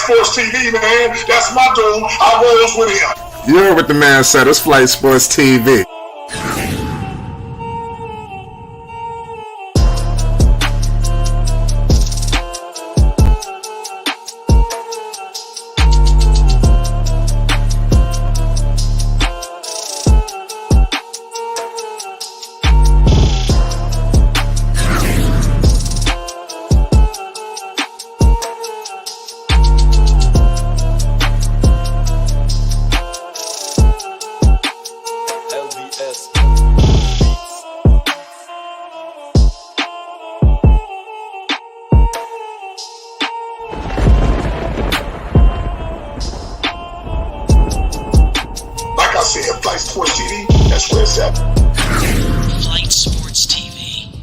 Sports TV, man. That's my dude. I rolls with him. You heard what the man said. It's Flight Sports TV. Flight Sports TV, that's where it's at. Flight Sports TV.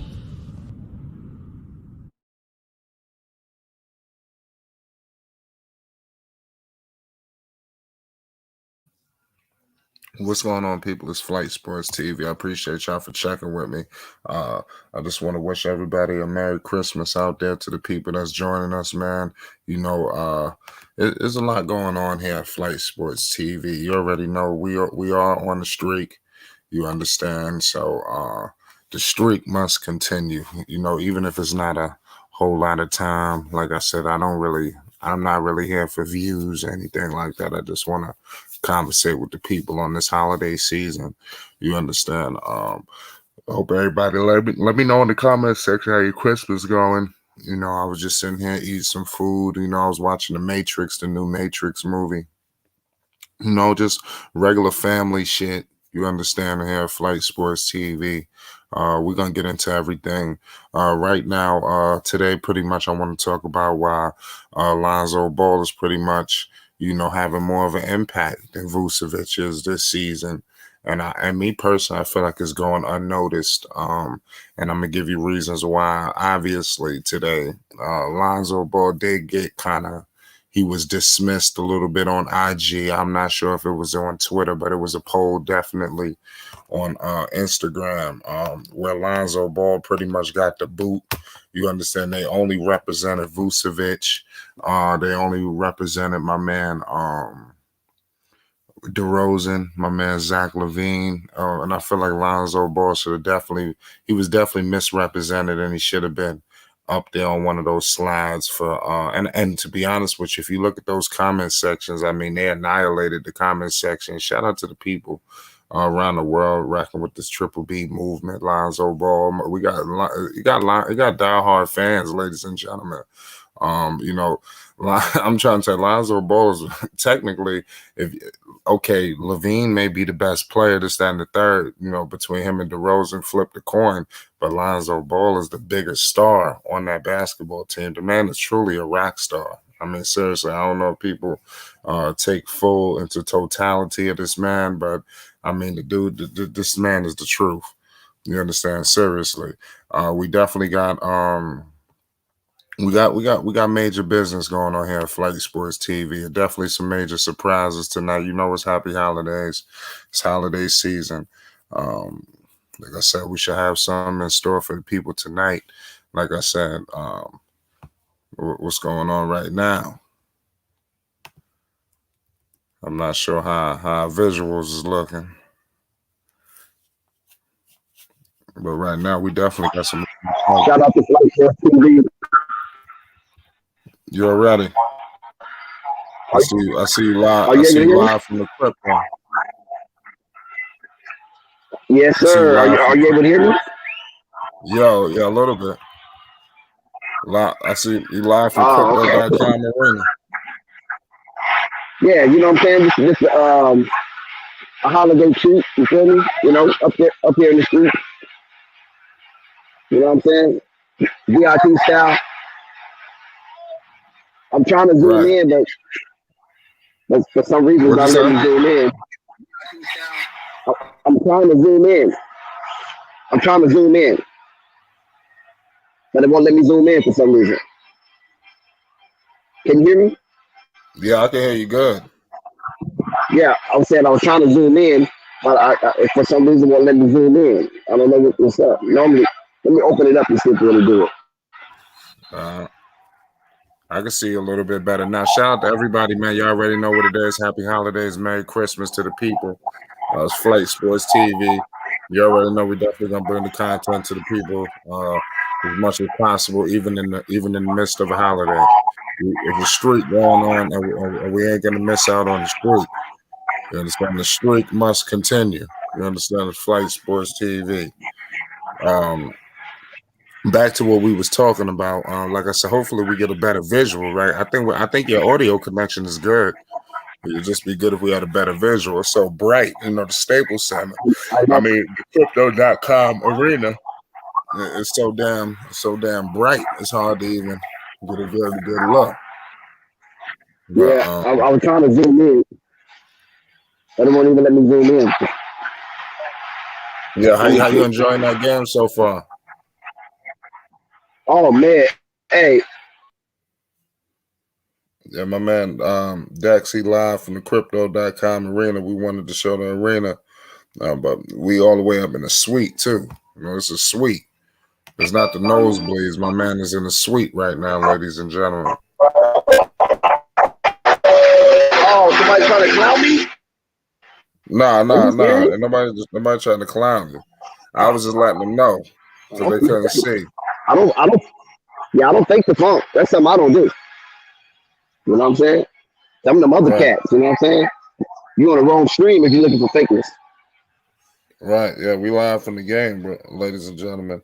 What's going on, people? It's Flight Sports TV. I appreciate y'all for checking with me. I just want to wish everybody a Merry Christmas out there to the people that's joining us, man. You know, there's a lot going on here at Flight Sports TV. You already know we are on the streak. You understand? So the streak must continue. You know, even if it's not a whole lot of time. Like I said, I'm not really here for views or anything like that. I just want to conversate with the people on this holiday season. You understand? I hope everybody let me know in the comment section how your Christmas going. You know, I was just sitting here eating some food. You know, I was watching the new Matrix movie. You know, just regular family shit. You understand? Here at Flight Sports TV. We're going to get into everything. Right now, today, pretty much I want to talk about why Lonzo Ball is pretty much, you know, having more of an impact than Vucevic is this season. And me personally, I feel like it's going unnoticed. And I'm going to give you reasons why. Obviously, today, Lonzo Ball did get he was dismissed a little bit on IG. I'm not sure if it was on Twitter, but it was a poll definitely on Instagram where Lonzo Ball pretty much got the boot. You understand? They only represented Vucevic. They only represented my man DeRozan, my man Zach LaVine. And I feel like Lonzo Ball he was definitely misrepresented, and he should have been up there on one of those slides for and to be honest with you, if you look at those comment sections, I mean, they annihilated the comment section. Shout out to the people around the world rocking with this Triple B movement. Lonzo Ball, you got diehard fans, ladies and gentlemen. You know, I'm trying to say Lonzo Ball is technically, LaVine may be the best player, this, that, and the third, you know, between him and DeRozan, flip the coin, but Lonzo Ball is the biggest star on that basketball team. The man is truly a rock star. I mean, seriously, I don't know if people take full into totality of this man, but I mean, this man is the truth. You understand? Seriously. We definitely got we got major business going on here at Flight Sports TV. Definitely some major surprises tonight. You know, it's happy holidays. It's holiday season. Like I said, we should have some in store for the people tonight. Like I said, what's going on right now? I'm not sure how visuals is looking. But right now, we definitely got some. Shout out to Flight Sports TV. You're ready. I see you live. I see you live from the clip. Yes, sir. Are you able to hear me? Yeah, a little bit. I see you live from Crypto.com Arena. Yeah, you know what I'm saying? This a holiday treat, you feel me? You know, up here in the street. You know what I'm saying? VIP style. I'm trying to zoom in, but for some reason it's not letting me zoom in. I'm trying to zoom in. But it won't let me zoom in for some reason. Can you hear me? Yeah, I can hear you good. Yeah, I was saying I was trying to zoom in, but I for some reason it won't let me zoom in. I don't know what's up. Normally, let me open it up and see if we're going to do it. I can see you a little bit better now. Shout out to everybody, man. You already know what it is. Happy holidays, Merry Christmas to the people. It's Flight Sports TV. You already know we definitely gonna bring the content to the people as much as possible, even in the midst of a holiday. There's a streak going on, and we ain't gonna miss out on the streak. You understand? The streak must continue. You understand? It's Flight Sports TV. Back to what we was talking about. Like I said, hopefully we get a better visual, right? I think your audio connection is good. It would just be good if we had a better visual. It's so bright, the Staples Center. I mean, the crypto.com arena is so damn bright. It's hard to even get a very good look. But Yeah, I was trying to zoom in. I don't want to even let me zoom in. yeah, how you enjoying that game so far? Oh man, hey, Yeah, my man Dex, he live from the crypto.com arena. We wanted to show the arena, but we all the way up in the suite too. It's a suite. It's not the nosebleeds. My man is in the suite right now, ladies and gentlemen. oh, somebody trying to clown me? Nah. Are you serious? Nobody trying to clown you. I was just letting them know because they couldn't see. I don't fake the funk. That's something I don't do. You know what I'm saying? Some of them other Right. cats, you know what I'm saying? You on the wrong stream if you're looking for fakeness. Right. Yeah, we live from the game, bro, ladies and gentlemen.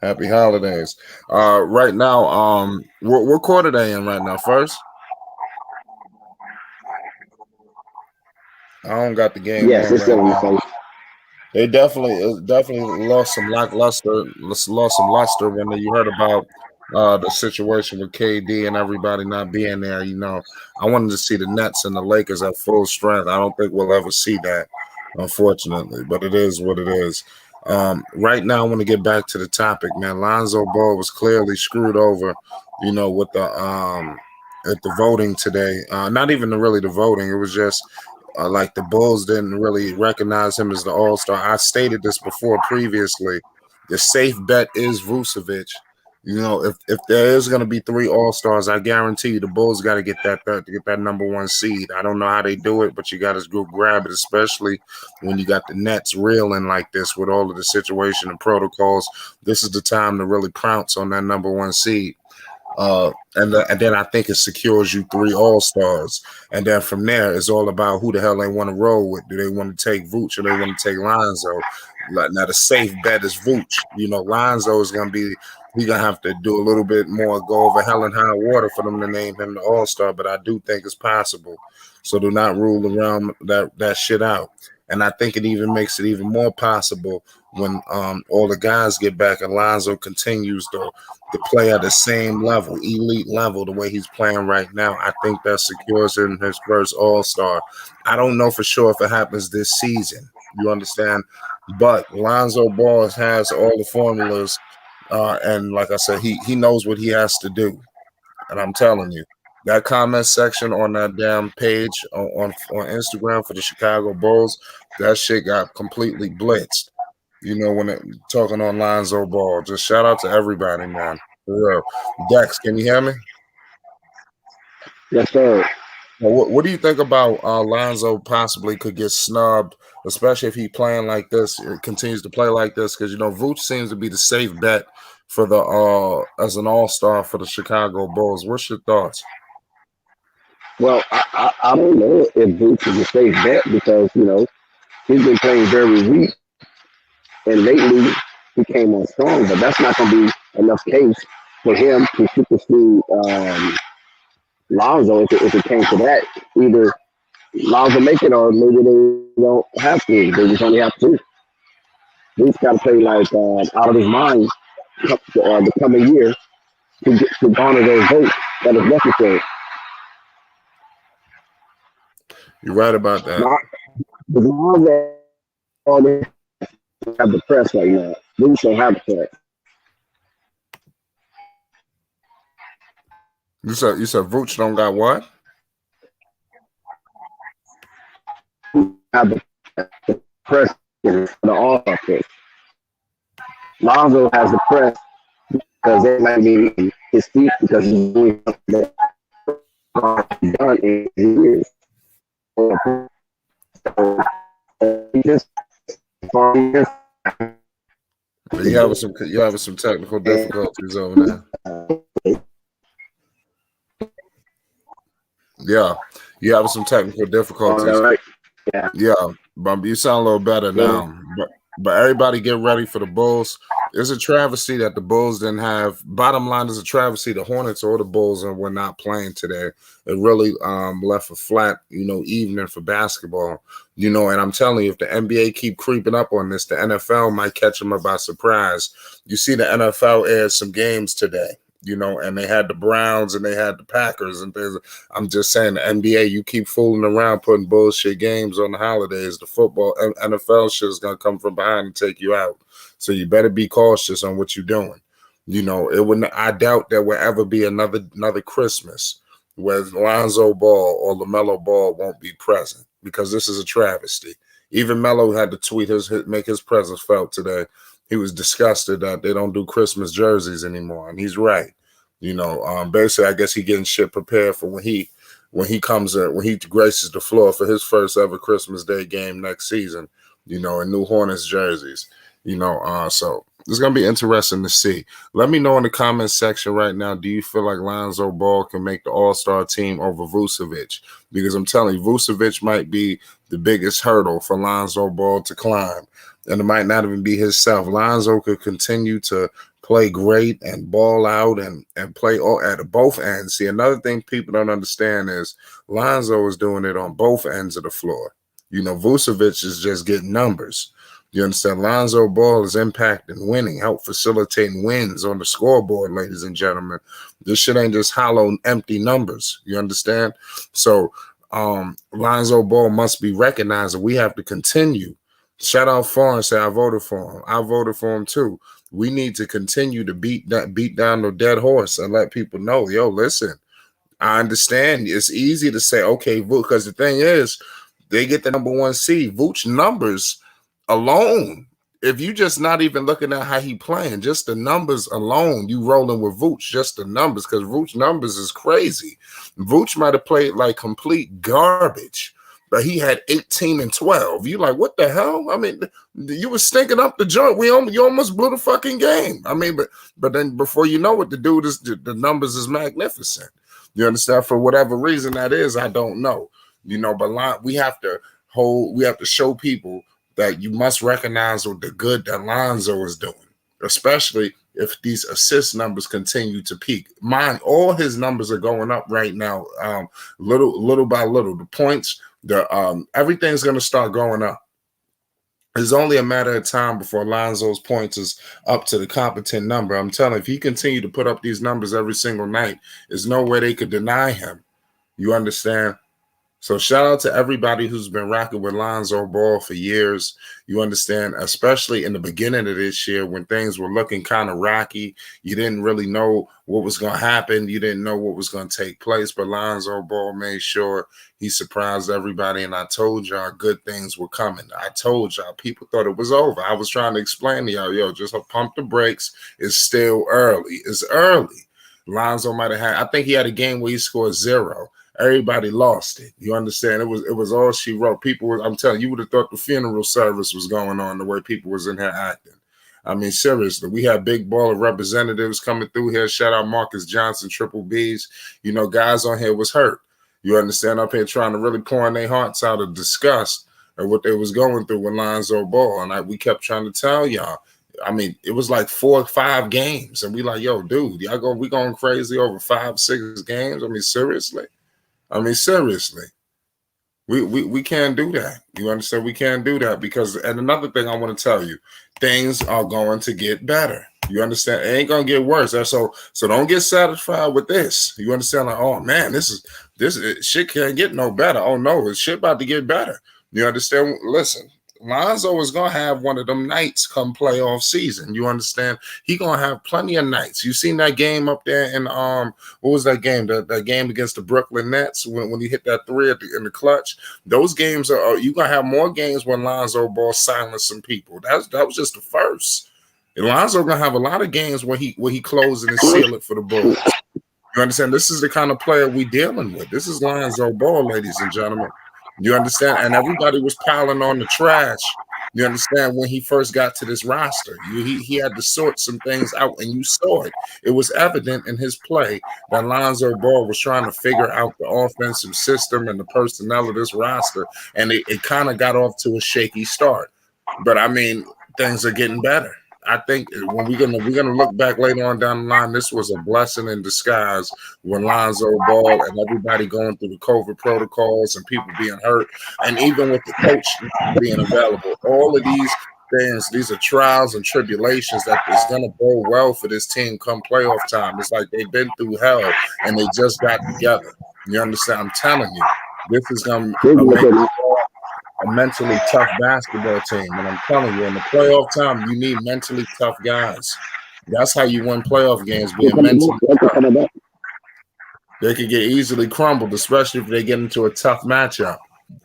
Happy holidays. Right now, what quarter they in right now? First? I don't got the game Yes, on it's right still in the now. face. They definitely lost some luster when you heard about the situation with KD and everybody not being there. I wanted to see the Nets and the Lakers at full strength. I don't think we'll ever see that, unfortunately, but it is what it is. Right now, I want to get back to the topic, man. Lonzo Ball was clearly screwed over, with the voting today. Not even really the voting. It was just like the Bulls didn't really recognize him as the All-Star. I stated this before previously. The safe bet is Vucevic. If there is going to be 3 All-Stars, I guarantee you the Bulls got to get that number 1 seed. I don't know how they do it, but you got to go grab it, especially when you got the Nets reeling like this with all of the situation and protocols. This is the time to really pounce on that number 1 seed. And then I think it secures you 3 All-Stars. And then from there, it's all about who the hell they want to roll with. Do they want to take Vooch or they want to take Lonzo? Now, the safe bet is Vooch. Lonzo is going to be – he's going to have to do a little bit more, go over hell and high water for them to name him the All-Star, but I do think it's possible. So do not rule around that shit out. And I think it even makes it even more possible when all the guys get back and Lonzo continues to play at the same level, elite level, the way he's playing right now. I think that secures him his first All-Star. I don't know for sure if it happens this season. You understand? But Lonzo Ball has all the formulas, and like I said, he knows what he has to do. And I'm telling you, that comment section on that damn page on Instagram for the Chicago Bulls, that shit got completely blitzed. When talking on Lonzo Ball. Just shout out to everybody, man. For real. Dex, can you hear me? Yes, sir. What do you think about Lonzo possibly could get snubbed, especially if he playing like this, continues to play like this? Because Vooch seems to be the safe bet for the as an All-Star for the Chicago Bulls. What's your thoughts? Well, I don't know if Boots is a safe bet because, he's been playing very weak. And lately, he came on strong, but that's not going to be enough case for him to supersede Lonzo if it came to that. Either Lonzo make it or maybe they don't have to. They just only have to. Boots got to play like out of his mind the coming year to garner those votes that is necessary. You're right about that. As long as all they have the press right now, Boots don't have the press. You said Vooch don't got what? Have the press for the All-Star pick. Lonzo has the press because they might be his feet because he's doing something that done in years. So, he just You having some technical difficulties over there. Yeah, you having some technical difficulties. right. Yeah, but you sound a little better now. But everybody get ready for the Bulls. It's a travesty that the Bulls didn't have. Bottom line is a travesty. The Hornets or the Bulls were not playing today. It really left a flat, evening for basketball. And I'm telling you, if the NBA keep creeping up on this, the NFL might catch them by surprise. You see, the NFL aired some games today. And they had the Browns and they had the Packers and things. I'm just saying, the NBA, you keep fooling around putting bullshit games on the holidays. The football NFL shit is gonna come from behind and take you out. So you better be cautious on what you're doing. It wouldn't. I doubt there will ever be another Christmas where Lonzo Ball or LaMelo Ball won't be present, because this is a travesty. Even Melo had to tweet make his presence felt today. He was disgusted that they don't do Christmas jerseys anymore, and he's right. Basically, I guess he getting shit prepared for when he comes in, when he graces the floor for his first ever Christmas Day game next season. In new Hornets jerseys. So it's gonna be interesting to see. Let me know in the comments section right now. Do you feel like Lonzo Ball can make the All-Star team over Vucevic? Because I'm telling you, Vucevic might be the biggest hurdle for Lonzo Ball to climb. And it might not even be himself. Lonzo could continue to play great and ball out and play at both ends. See, another thing people don't understand is Lonzo is doing it on both ends of the floor. Vucevic is just getting numbers. You understand? Lonzo Ball is impacting winning, help facilitating wins on the scoreboard, ladies and gentlemen. This shit ain't just hollow, empty numbers. You understand? So Lonzo Ball must be recognized, and we have to continue. Shout out Farr and say, I voted for him. I voted for him too. We need to continue to beat down the dead horse and let people know, yo, listen, I understand. It's easy to say, okay, because the thing is, they get the number one seed. Vooch numbers alone, if you just not even looking at how he playing, just the numbers alone, you rolling with Vooch, just the numbers, because Vooch numbers is crazy. Vooch might have played like complete garbage, but he had 18 and 12. You like, what the hell? I mean, you were stinking up the joint. You almost blew the fucking game. I mean, but then before you know it, the numbers is magnificent. You understand? For whatever reason that is, I don't know. But we have to show people that you must recognize the good that Lonzo is doing, especially if these assist numbers continue to peak. All his numbers are going up right now, little by little. The points, everything's going to start going up. It's only a matter of time before Lonzo's points is up to the competent number. I'm telling you, if he continue to put up these numbers every single night, there's no way they could deny him. You understand? So shout out to everybody who's been rocking with Lonzo Ball for years. You understand, especially in the beginning of this year when things were looking kind of rocky. You didn't really know what was going to happen. You didn't know what was going to take place. But Lonzo Ball made sure he surprised everybody. And I told y'all good things were coming. I told y'all people thought it was over. I was trying to explain to y'all, yo, just pump the brakes. It's still early. It's early. Lonzo might have had, I think he had a game where he scored 0. Everybody lost it. You understand? It was all she wrote. People were, I'm telling you, would have thought the funeral service was going on the way people was in here acting. I mean, seriously, we had big baller representatives coming through here. Shout out Marcus Johnson, Triple B's. Guys on here was hurt. You understand? Up here trying to really pouring their hearts out of disgust at what they was going through with Lonzo Ball. And we kept trying to tell y'all. I mean, it was like 4 or 5 games. And we like, yo, dude, we going crazy over 5, 6 games? I mean, seriously? We can't do that. You understand? We can't do that because, and another thing I want to tell you, things are going to get better. You understand? It ain't gonna get worse. So don't get satisfied with this. You understand? Like, oh man, this shit can't get no better. Oh no, it's shit about to get better. You understand? Listen, Lonzo is gonna have one of them nights come playoff season. You understand? He gonna have plenty of nights. You seen that game up there in what was that game? That game against the Brooklyn Nets when he hit that 3 in the clutch. Those games are you gonna have more games when Lonzo Ball silenced some people. That was just the first. And Lonzo gonna have a lot of games when he closes and seal it for the Bulls. You understand? This is the kind of player we dealing with. This is Lonzo Ball, ladies and gentlemen. You understand? And everybody was piling on the trash. You understand when he first got to this roster, he had to sort some things out, and you saw it. It was evident in his play that Lonzo Ball was trying to figure out the offensive system and the personnel of this roster, and it kind of got off to a shaky start. But I mean, things are getting better. I think when we're gonna look back later on down the line, this was a blessing in disguise when Lonzo Ball and everybody going through the COVID protocols and people being hurt, and even with the coach being available. All of these things, these are trials and tribulations that is gonna bode well for this team come playoff time. It's like they've been through hell and they just got together. You understand? I'm telling you, this is gonna make a mentally tough basketball team. And I'm telling you, in the playoff time, you need mentally tough guys. That's how you win playoff games, being mentally tough. They could get easily crumbled, especially if they get into a tough matchup.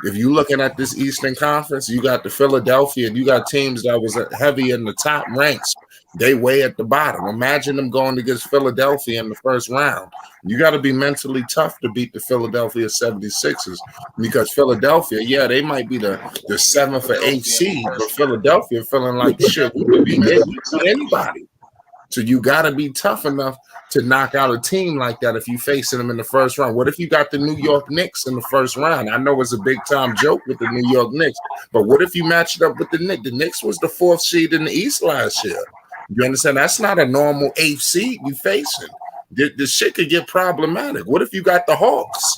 If you're looking at this Eastern Conference, you got the Philadelphia, you got teams that was heavy in the top ranks. They way at the bottom. Imagine them going against Philadelphia in the first round. You got to be mentally tough to beat the Philadelphia 76ers, because Philadelphia, yeah, they might be the 7th or 8th seed, but Philadelphia feeling like shit. We could beat anybody. So you got to be tough enough to knock out a team like that if you facing them in the first round. What if you got the New York Knicks in the first round? I know it's a big-time joke with the New York Knicks, but what if you match it up with the Knicks? The Knicks was the 4th seed in the East last year. You understand? That's not a normal 8th seed you facing. This shit could get problematic. What if you got the Hawks?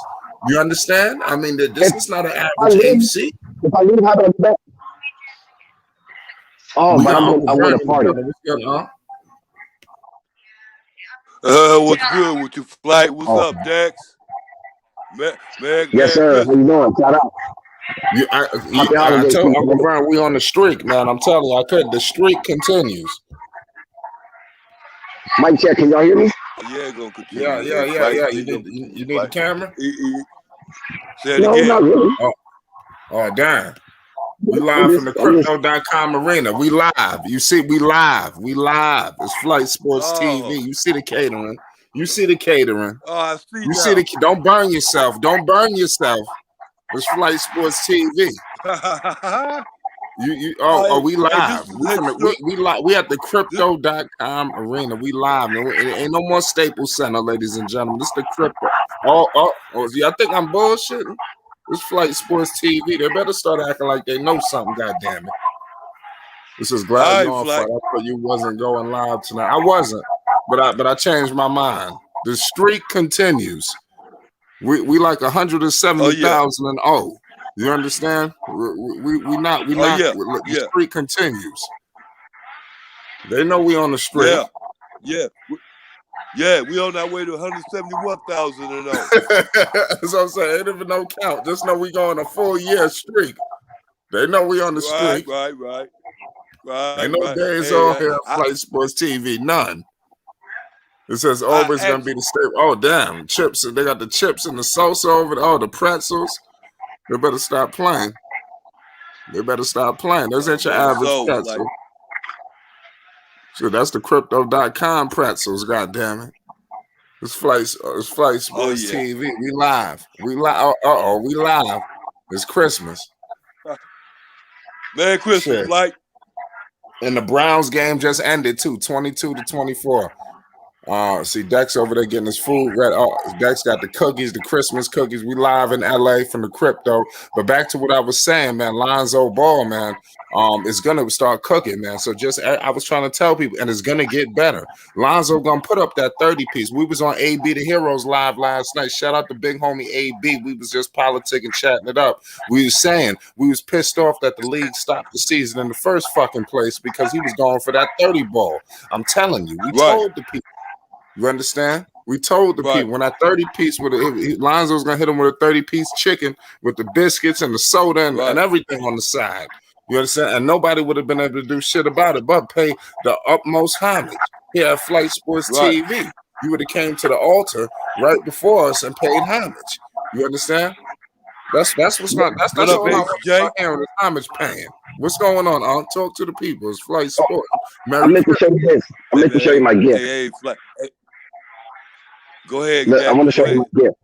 You understand? I mean, this is not an average 8th seed. If I leave, how do I get back? Oh, but I want a party. What's good with your flight? What's up, Dex? Yes, sir. How you doing? Shout out. I told Uncle Brian we on the streak, man. I'm telling you, the streak continues. Mic check, can y'all hear me? Yeah, gonna continue. Yeah. You need the camera? Say it No, again. not really. Oh, damn. We live from the crypto.com arena. We live. You see, we live. It's Flight Sports TV. You see the catering. Oh, I see. You see don't burn yourself. It's Flight Sports TV. We live. We at the crypto.com arena. We live. It ain't no more Staples Center, ladies and gentlemen. This the crypto. Y'all think I'm bullshitting? It's Flight Sports TV. They better start acting like they know something, goddamn it. This is glad I thought you wasn't going live tonight. I wasn't, but I changed my mind. The streak continues. We like 170,000 and oh. You understand? We not. The streak continues. They know we on the streak. Yeah, we on our way to 171,000 and oh. That's what I'm saying. Ain't even no count. Just know we going a full year streak. They know we on the streak. Right. Ain't no days off here at Flight Sports TV. None. It says always gonna be the same. Oh damn, chips. They got the chips and the salsa over there. Oh, the pretzels. They better stop playing. Those ain't your average pretzel. So that's the crypto.com pretzels, goddammit. It's Flight Sports TV. We live. We live. It's Christmas. Merry Christmas, Flight. And the Browns game just ended too, 22-24. See Dex over there getting his food ready. Dex got the cookies, the Christmas cookies. We live in LA from the crypto. But back to what I was saying, man, Lonzo Ball, man, is gonna start cooking, man. So I was trying to tell people, and it's gonna get better. Lonzo gonna put up that 30 piece. We was on AB the Heroes live last night. Shout out to big homie AB. We was just politicking, chatting it up. We was saying we was pissed off that the league stopped the season in the first fucking place because he was going for that 30 ball. I'm telling you, we told the people. You understand? We told the people when that 30 piece Lonzo was gonna hit him with a 30 piece chicken with the biscuits and the soda and everything on the side. You understand? And nobody would have been able to do shit about it but pay the utmost homage here at Flight Sports TV. You would have came to the altar right before us and paid homage. You understand? That's what's not. That's all I want to hear with homage paying. What's going on? I'll talk to the people. It's Flight Sports. I'm meant to show you this. I'm meant to show you my gift. Hey, Go ahead, Look, I Jack. want to show Go you ahead. my gift.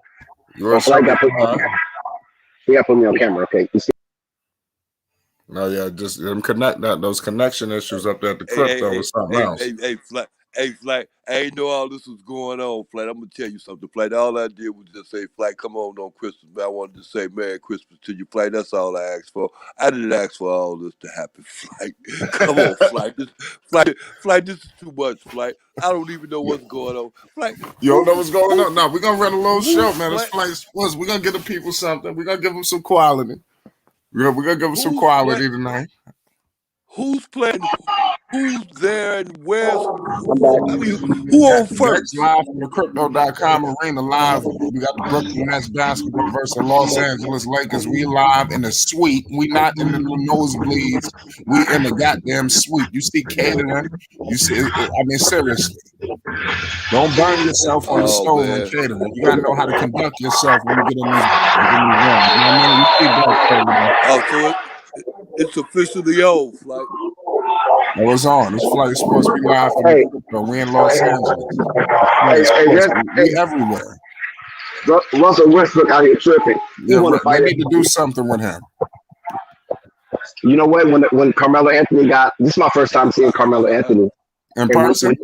You So want to show Flight me? got put me on camera. He got put me on camera. Okay. You see? No, yeah, just them those connection issues up there at the Hey, hey, crypto hey, was something hey, else. Flight. I ain't know all this was going on, Flight. I'm gonna tell you something, Flight. All I did was just say, Flight, come on Christmas. Man, I wanted to say Merry Christmas to you, Flight. That's all I asked for. I didn't ask for all this to happen, Flight. Come on, Flight. Flight, this is too much, Flight. I don't even know what's going on. Flight, You don't know what's going on? No, we're gonna run a little show, man. It's Flight, Flight Sports. We're gonna give the people something. We're gonna give them some quality. We're gonna give them some who's quality playing? tonight. Who's playing? Who's there and where's? I'm back. I mean, who on Dex first? live from the Crypto.com arena live. We got the Brooklyn Nets basketball versus the Los Angeles Lakers. We live in the suite. We not in the nosebleeds. We in the goddamn suite. You see catering. You see, I mean, seriously. Don't burn yourself on the Oh stove and man. catering. You gotta know how to conduct yourself when you get in these rooms. You know what I mean? You see Dex over there. Oh, so it's officially old, Flight. Oh, it's on. It's Flight Sports. We live from the Hey, crypto. We in Los Angeles. hey, Flight Sports. hey, We everywhere. Russell Westbrook out here tripping. He Yeah, want to they fight need to do everybody. something with him. You know what? When Carmelo Anthony got, this is my first time seeing Carmelo Anthony. In And person?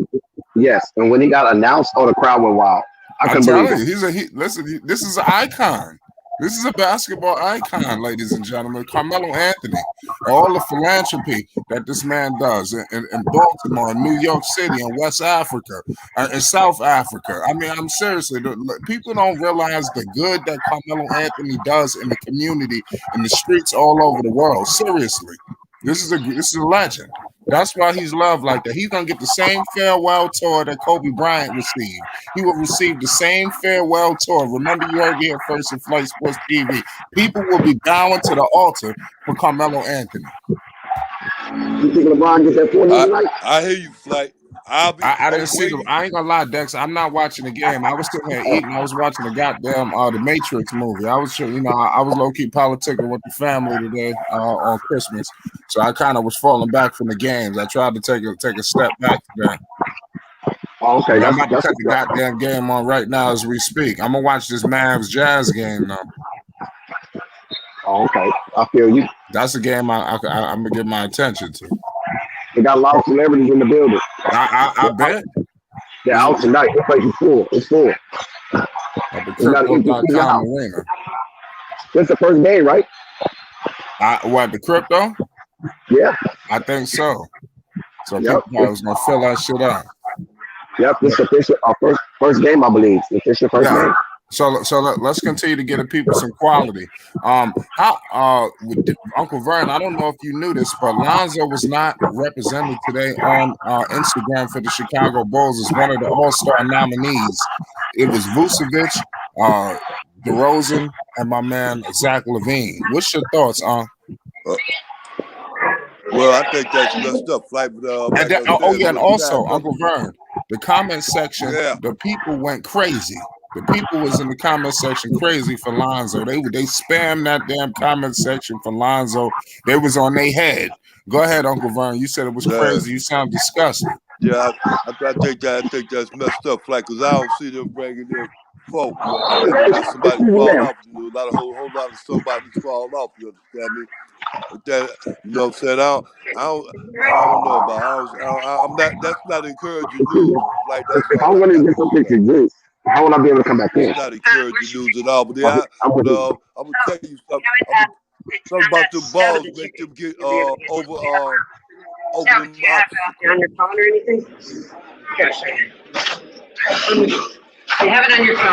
yes, and when he got announced, oh, the crowd went wild. I I'm couldn't believe telling it. you, listen, this is an icon. This is a basketball icon, ladies and gentlemen. Carmelo Anthony, all the philanthropy that this man does in Baltimore, in New York City, in West Africa, in South Africa. I mean, I'm seriously, people don't realize the good that Carmelo Anthony does in the community, in the streets all over the world. Seriously, this is a legend. That's why he's loved like that. He's gonna get the same farewell tour that Kobe Bryant received. He will receive the same farewell tour. Remember, you heard it here first in Flight Sports TV. People will be bowing to the altar for Carmelo Anthony. You think LeBron gets that 40 tonight? I hear you, Flight. I didn't I'm see the. waiting. I ain't gonna lie, Dex. I'm not watching the game. I was sitting here eating. I was watching the goddamn the Matrix movie. I was, I was low key politicking with the family today on Christmas, so I kind of was falling back from the games. I tried to take a step back today. Oh, okay, But I'm about to that's cut the goddamn game on right now as we speak. I'm gonna watch this Mavs Jazz game now. Oh, okay. I feel you. That's the game I'm gonna give my attention to. They got a lot of celebrities in the building. I bet. They're out tonight. The place is full. It's full. At the You got to empty your Crypto.com house. arena. It's the first game, right? What, the crypto? Yeah. I think so. So Yep. people was gonna fill that shit out. Yep. This is official. Our first game, I believe. It's official first game. So let's continue to get the people some quality. With Uncle Vern, I don't know if you knew this, but Lonzo was not represented today on Instagram for the Chicago Bulls as one of the All-Star nominees. It was Vucevic, DeRozan, and my man Zach LaVine. What's your thoughts on? Well, I think that's messed up, Flight. But and also Uncle Vern, the comment section, Yeah. the people went crazy. The people was in the comment section crazy for Lonzo. They spammed that damn comment section for Lonzo. They was on their head. Go ahead, Uncle Vern. You said it was crazy. You sound disgusted. Yeah, I think that's messed up, Flight, because I don't see them bringing in folk. You understand? Somebody fall off. A whole lot of somebody's fall off. You understand me? But that, you know what I'm saying? I don't know about. I'm not. That's not encouraging news, Flight. That's If I all I want to got get to some say. pictures, dude, how would I be able to come back in? It's not encouraging news at all. But I'm gonna tell you something. Something about the balls make them get over them On your phone or anything? Gotta show you. You have it on your phone.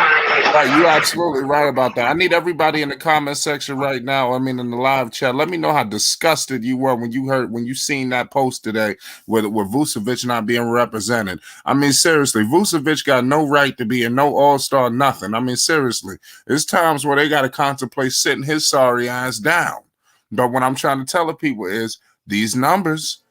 Right, you're absolutely right about that. I need everybody in the comment section right now. I mean, in the live chat, let me know how disgusted you were when you seen that post today with Vucevic not being represented. I mean, seriously, Vucevic got no right to be in no All-Star nothing. I mean, seriously, there's times where they got to contemplate sitting his sorry ass down. But what I'm trying to tell the people is these numbers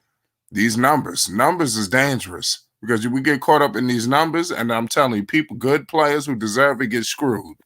is dangerous. Because we get caught up in these numbers, and I'm telling you, good players who deserve it get screwed.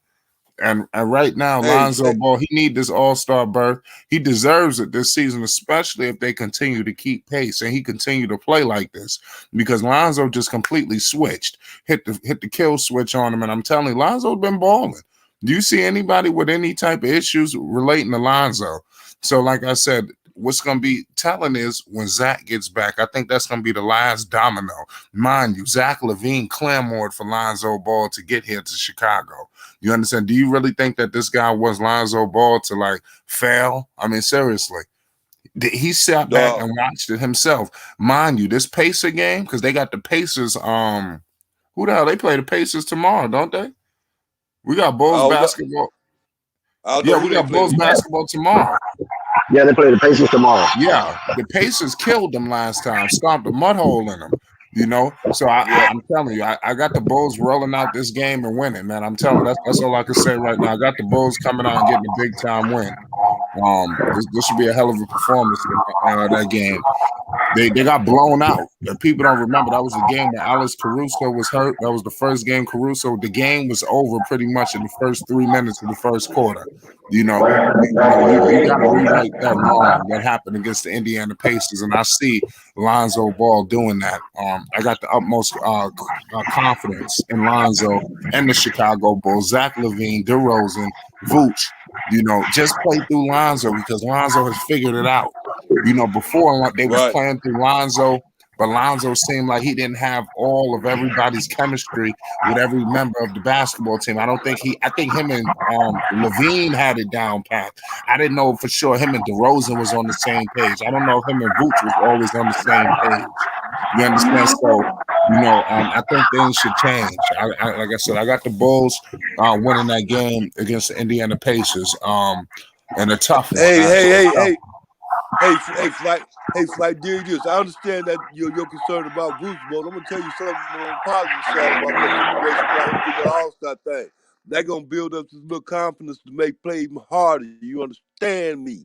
And right now, Hey, Lonzo Ball, he need this all-star berth. He deserves it this season, especially if they continue to keep pace and he continue to play like this. Because Lonzo just completely switched, hit the kill switch on him. And I'm telling you, Lonzo's been balling. Do you see anybody with any type of issues relating to Lonzo? So, like I said, what's going to be telling is when Zach gets back, I think that's going to be the last domino. Mind you, Zach LaVine clamored for Lonzo Ball to get here to Chicago. You understand? Do you really think that this guy was Lonzo Ball to like fail? I mean, seriously. He sat back and watched it himself. Mind you, this Pacer game, because they got the Pacers. Who the hell? They play the Pacers tomorrow, don't they? We got Bulls basketball. Yeah, we got Bulls basketball tomorrow. Yeah, they play the Pacers tomorrow. Yeah, the Pacers killed them last time, stomped a mud hole in them. You know, so I'm telling you, I got the Bulls rolling out this game and winning, man. I'm telling you, that's all I can say right now. I got the Bulls coming out and getting a big time win. This should be a hell of a performance in that game. They got blown out. And people don't remember that was the game where Alex Caruso was hurt. That was the first game Caruso. The game was over pretty much in the first 3 minutes of the first quarter. You know, you got to rewrite that wrong that happened against the Indiana Pacers, and I see Lonzo Ball doing that. I got the utmost confidence in Lonzo and the Chicago Bulls. Zach LaVine, DeRozan, Vooch. You know, just play through Lonzo because Lonzo has figured it out. You know, before they was playing through Lonzo, but Lonzo seemed like he didn't have all of everybody's chemistry with every member of the basketball team. I think him and LaVine had it down pat. I didn't know for sure him and DeRozan was on the same page. I don't know if him and Vooch was always on the same page. You understand? So, you know, I think things should change. Like I said, I got the Bulls winning that game against the Indiana Pacers and a tough one. Hey, Flight, dig this. I understand that you're concerned about Bruce, but I'm gonna tell you something on the positive side about that situation about him getting the All-Star thing. They're gonna build up this little confidence to make play even harder. You understand me?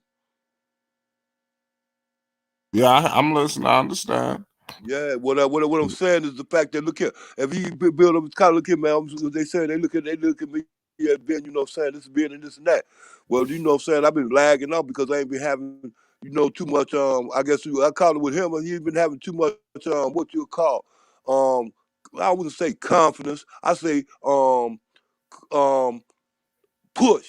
Yeah, I'm listening. I understand. Yeah, what I'm saying is the fact that look here, if he build up his kind of look here, man, they say they look at me as being, you know what I'm saying, this being and this and that. Well, you know what I'm saying, I've been lagging up because I ain't been having, you know, too much I guess I call it with him, he's been having too much what you call I wouldn't say confidence, I say push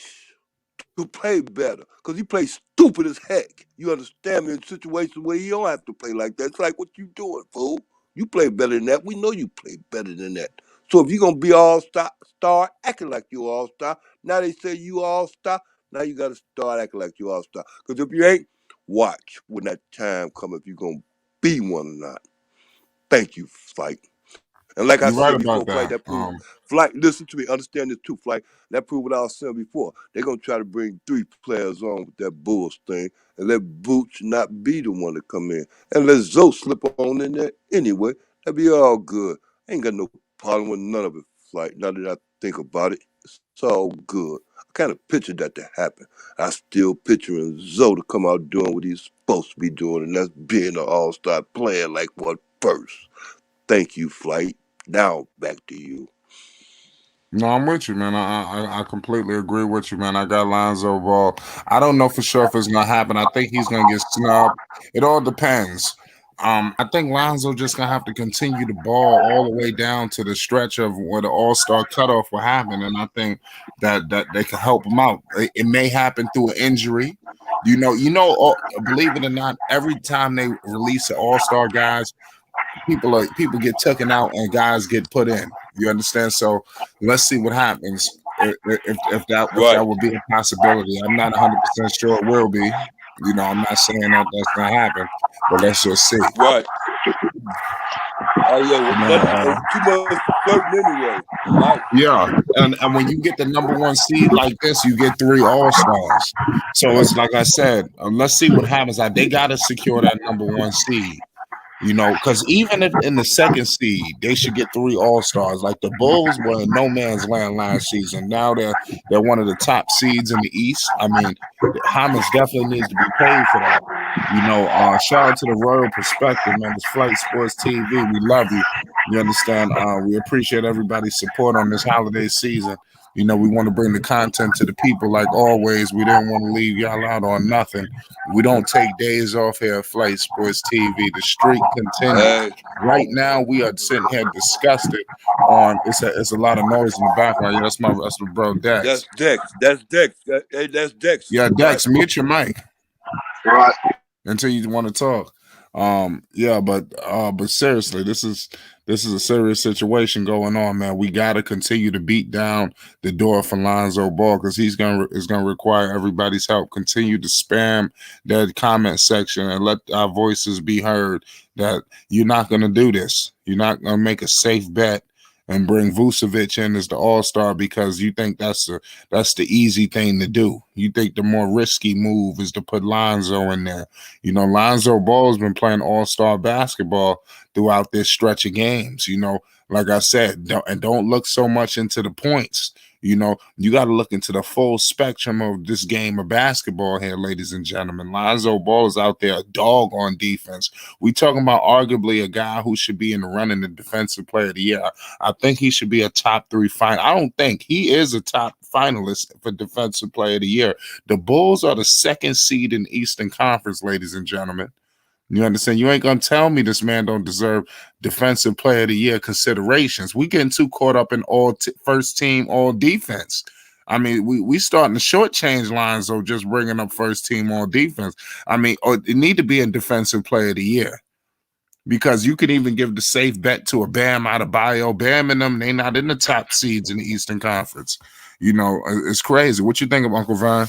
to play better because he plays stupid as heck. You understand me? In situations where he don't have to play like that. It's like, what you doing, fool? You play better than that. We know you play better than that. So if you're going to be all-star, start acting like you all-star. Now they say you all-star. Now you got to start acting like you all-star. Because if you ain't, watch when that time comes if you're going to be one or not. Thank you, Fight. And like I said before, Flight, that proved, Flight, listen to me, understand this too, Flight. That proved what I was saying before. They're going to try to bring 3 players on with that Bulls thing and let Boots not be the one to come in. And let Zoe slip on in there anyway. That'd be all good. I ain't got no problem with none of it, Flight. Now that I think about it, it's all good. I kind of pictured that to happen. I still picturing Zoe to come out doing what he's supposed to be doing, and that's being an all-star player like what first. Thank you, Flight. Now back to you. No, I'm with you, man. I completely agree with you, man. I got Lonzo Ball. I don't know for sure if it's gonna happen. I think he's gonna get snubbed. It all depends. I think Lonzo just gonna have to continue to ball all the way down to the stretch of where the All-Star cutoff will happen, and I think that they can help him out. It may happen through an injury. You know. Believe it or not, every time they release an All-Star guys, people get taken out and guys get put in. You understand? So let's see what happens if that would be a possibility. I'm not 100% sure it will be. You know, I'm not saying that that's gonna happen, but let's just see. Right. Oh yeah, too much certain anyway. Right. Yeah, and when you get the number 1 seed like this, you get 3 All-Stars. So it's like I said, let's see what happens. They gotta secure that number 1 seed. You know, because even if in the 2nd seed, they should get 3 All-Stars. Like the Bulls were in no man's land last season. Now they're one of the top seeds in the East. I mean, homage definitely needs to be paid for that. You know, shout out to the Royal Perspective, man. It's Flight Sports TV. We love you. You understand? We appreciate everybody's support on this holiday season. You know, we want to bring the content to the people like always. We didn't want to leave y'all out on nothing. We don't take days off here at Flight Sports TV. The streak continues. Hey, Right now, we are sitting here disgusted on. It's a lot of noise in the background. Yeah, that's my bro Dex. that's Dex. That's Dex. Hey, that's Dex. Yeah, Right? Dex, mute your mic Right. until you want to talk. But seriously, this is a serious situation going on, man. We got to continue to beat down the door for Lonzo Ball because it's gonna require everybody's help. Continue to spam that comment section and let our voices be heard that you're not gonna do this. You're not gonna make a safe bet and bring Vucevic in as the all-star because you think that's the easy thing to do. You think the more risky move is to put Lonzo in there. You know, Lonzo Ball's been playing all-star basketball throughout this stretch of games. You know, like I said, don't look so much into the points. You know, you got to look into the full spectrum of this game of basketball here, ladies and gentlemen. Lonzo Ball is out there, a dog on defense. We talking about arguably a guy who should be in the running the defensive player of the year. I think he should be a top 3 final. I don't think he is a top finalist for defensive player of the year. The Bulls are the 2nd seed in the Eastern Conference, ladies and gentlemen. You understand? You ain't gonna tell me this man don't deserve defensive player of the year considerations. We getting too caught up in all first team, all defense. I mean, we starting to shortchange Lonzo just bringing up first team all defense. I mean, it need to be a defensive player of the year because you can even give the safe bet to a Bam Adebayo. Bam and them, they not in the top seeds in the Eastern Conference. You know, it's crazy. What you think of Uncle Vine?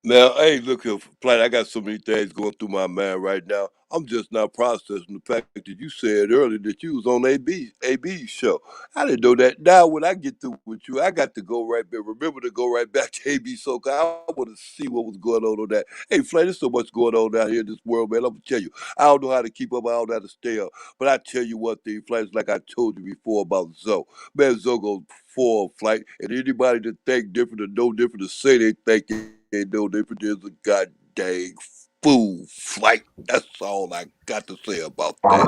Now, hey, look here, Flight. I got so many things going through my mind right now. I'm just not processing the fact that you said earlier that you was on AB's show. I didn't know that. Now, when I get through with you, I got to go right back. Remember to go right back to AB so I want to see what was going on that. Hey, Flight, there's so much going on out here in this world, man. I'm gonna tell you, I don't know how to keep up. I don't know how to stay up. But I tell you one thing, Flight, it's like I told you before about Zoe. Man, Zoe goes for a Flight, and anybody that think different or know different to say they think they know different is a goddamn fool, Flight. That's all I got to say about that.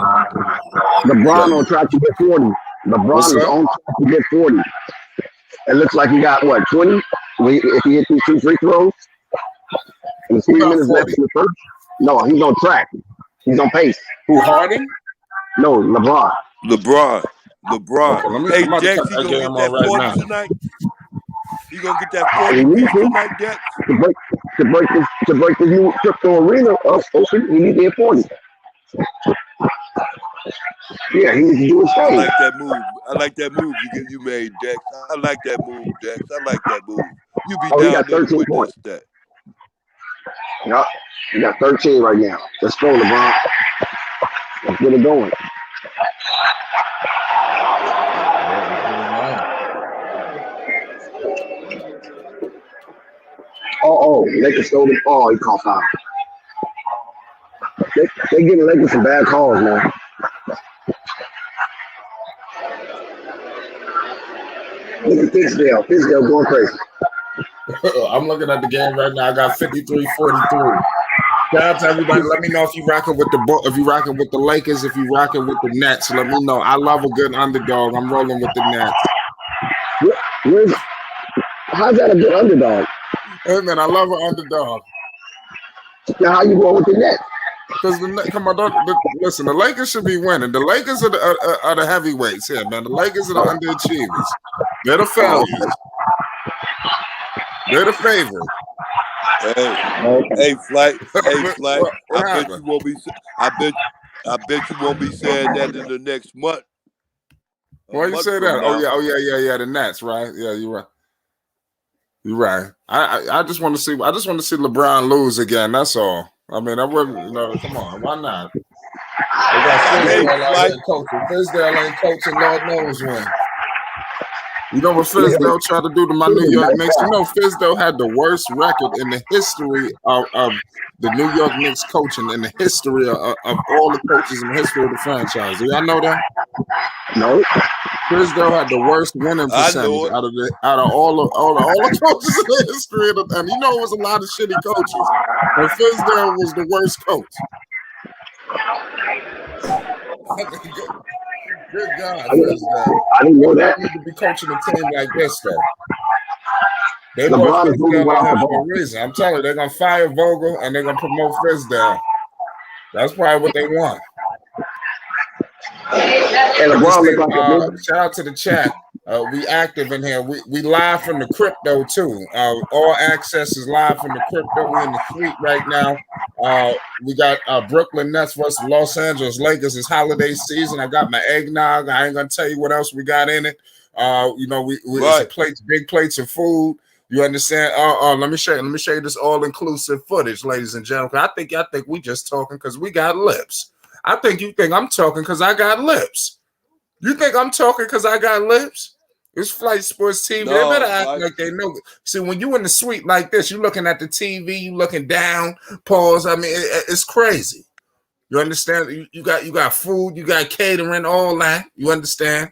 LeBron on track to get 40. What's LeBron is up? on track to get 40. It looks like he got what, 20? If he hit these 2 free throws, and 3 got minutes left 40? in the first. No, he's on track. He's on pace. Who, Harden? No, LeBron. LeBron. Okay, let me. Hey, I'm about to Dex, cut he that gonna game get on that right 40 now. tonight? He gonna get that He 40 needs piece to tonight, Dex? to break this new crypto arena up open. He needs to hit 40. Yeah, he needs to do his I thing. like that move. I like that move you made, Dex. I like that move, Dex. I like that move. You be Oh, he down got there to 13 witness points. that. Yep. He got 13 right now. Let's go, LeBron. Let's get it going. Lakers stole the ball. He called foul. They giving Lakers some bad calls, man. Look at Fizdale. Fizdale going crazy. I'm looking at the game right now. I got 53-43. Shout out to everybody. Let me know if you rocking with if you rocking with the Lakers, if you rocking with the Nets. Let me know. I love a good underdog. I'm rolling with the Nets. How's that a good underdog? Hey man, I love an underdog. Now how you going with the Nets? Because listen, the Lakers should be winning. The Lakers are the heavyweights here, man. The Lakers are the underachievers. They're the failures. They're the favorite. Hey, Flight. Hey, What Flight. I bet happened? you won't be. I bet you won't be saying that in the next month. Why you say that? Yeah. The Nets, right? Yeah, you're right. You're right. I just want to see. I just want to see LeBron lose again. That's all. I mean, I wouldn't. Come on. Why not? They got Fizdale out here coaching. Fizdale ain't coaching. Lord knows when. You know what Fizdale tried to do to my New York Knicks? You know Fizdale had the worst record in the history of the New York Knicks coaching in the history of all the coaches in the history of the franchise. Do y'all know that? No. Fizdale had the worst winning percentage out of all the coaches in the history of and you know it was a lot of shitty coaches. But Fizdale was the worst coach. Good God, I didn't, Fizdale. I didn't know LeBron that. need to be coaching a team like this, though. They brought LeBron is moving Fizdale in without here the for ball. a reason. I'm telling you, they're gonna fire Vogel and they're gonna promote Fizdale. That's probably what they want. And Let me LeBron say, looked like a new. shout out to the chat. We active in here. We live from the crypto too. All access is live from the crypto. We in the suite right now. We got Brooklyn Nets versus Los Angeles Lakers. It's holiday season. I got my eggnog. I ain't gonna tell you what else we got in it. We it's a Right. plates, big plates of food. You understand? Let me show you. Let me show you this all-inclusive footage, ladies and gentlemen. I think we just talking because we got lips. I think you think I'm talking because I got lips. You think I'm talking because I got lips? It's Flight Sports TV. They better No, act Flight. like they know. See, when you in the suite like this, you looking at the TV, you looking down, pause. I mean, it's crazy. You understand? You got food, you got catering, all that. You understand?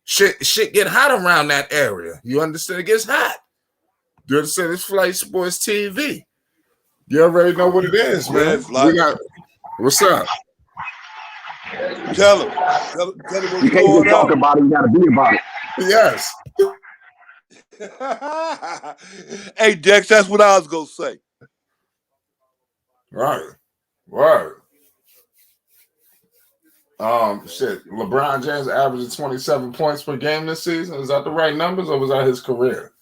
Shit get hot around that area. You understand? It gets hot. You understand? It's Flight Sports TV. You already know what it is, Yeah, man. Flight. What's up? Tell him. Tell him what's You can't going just talk on. about it. You got to be about it. Yes. Hey, Dex, that's what I was gonna say. Right. Shit. LeBron James averaging 27 points per game this season. Is that the right numbers, or was that his career?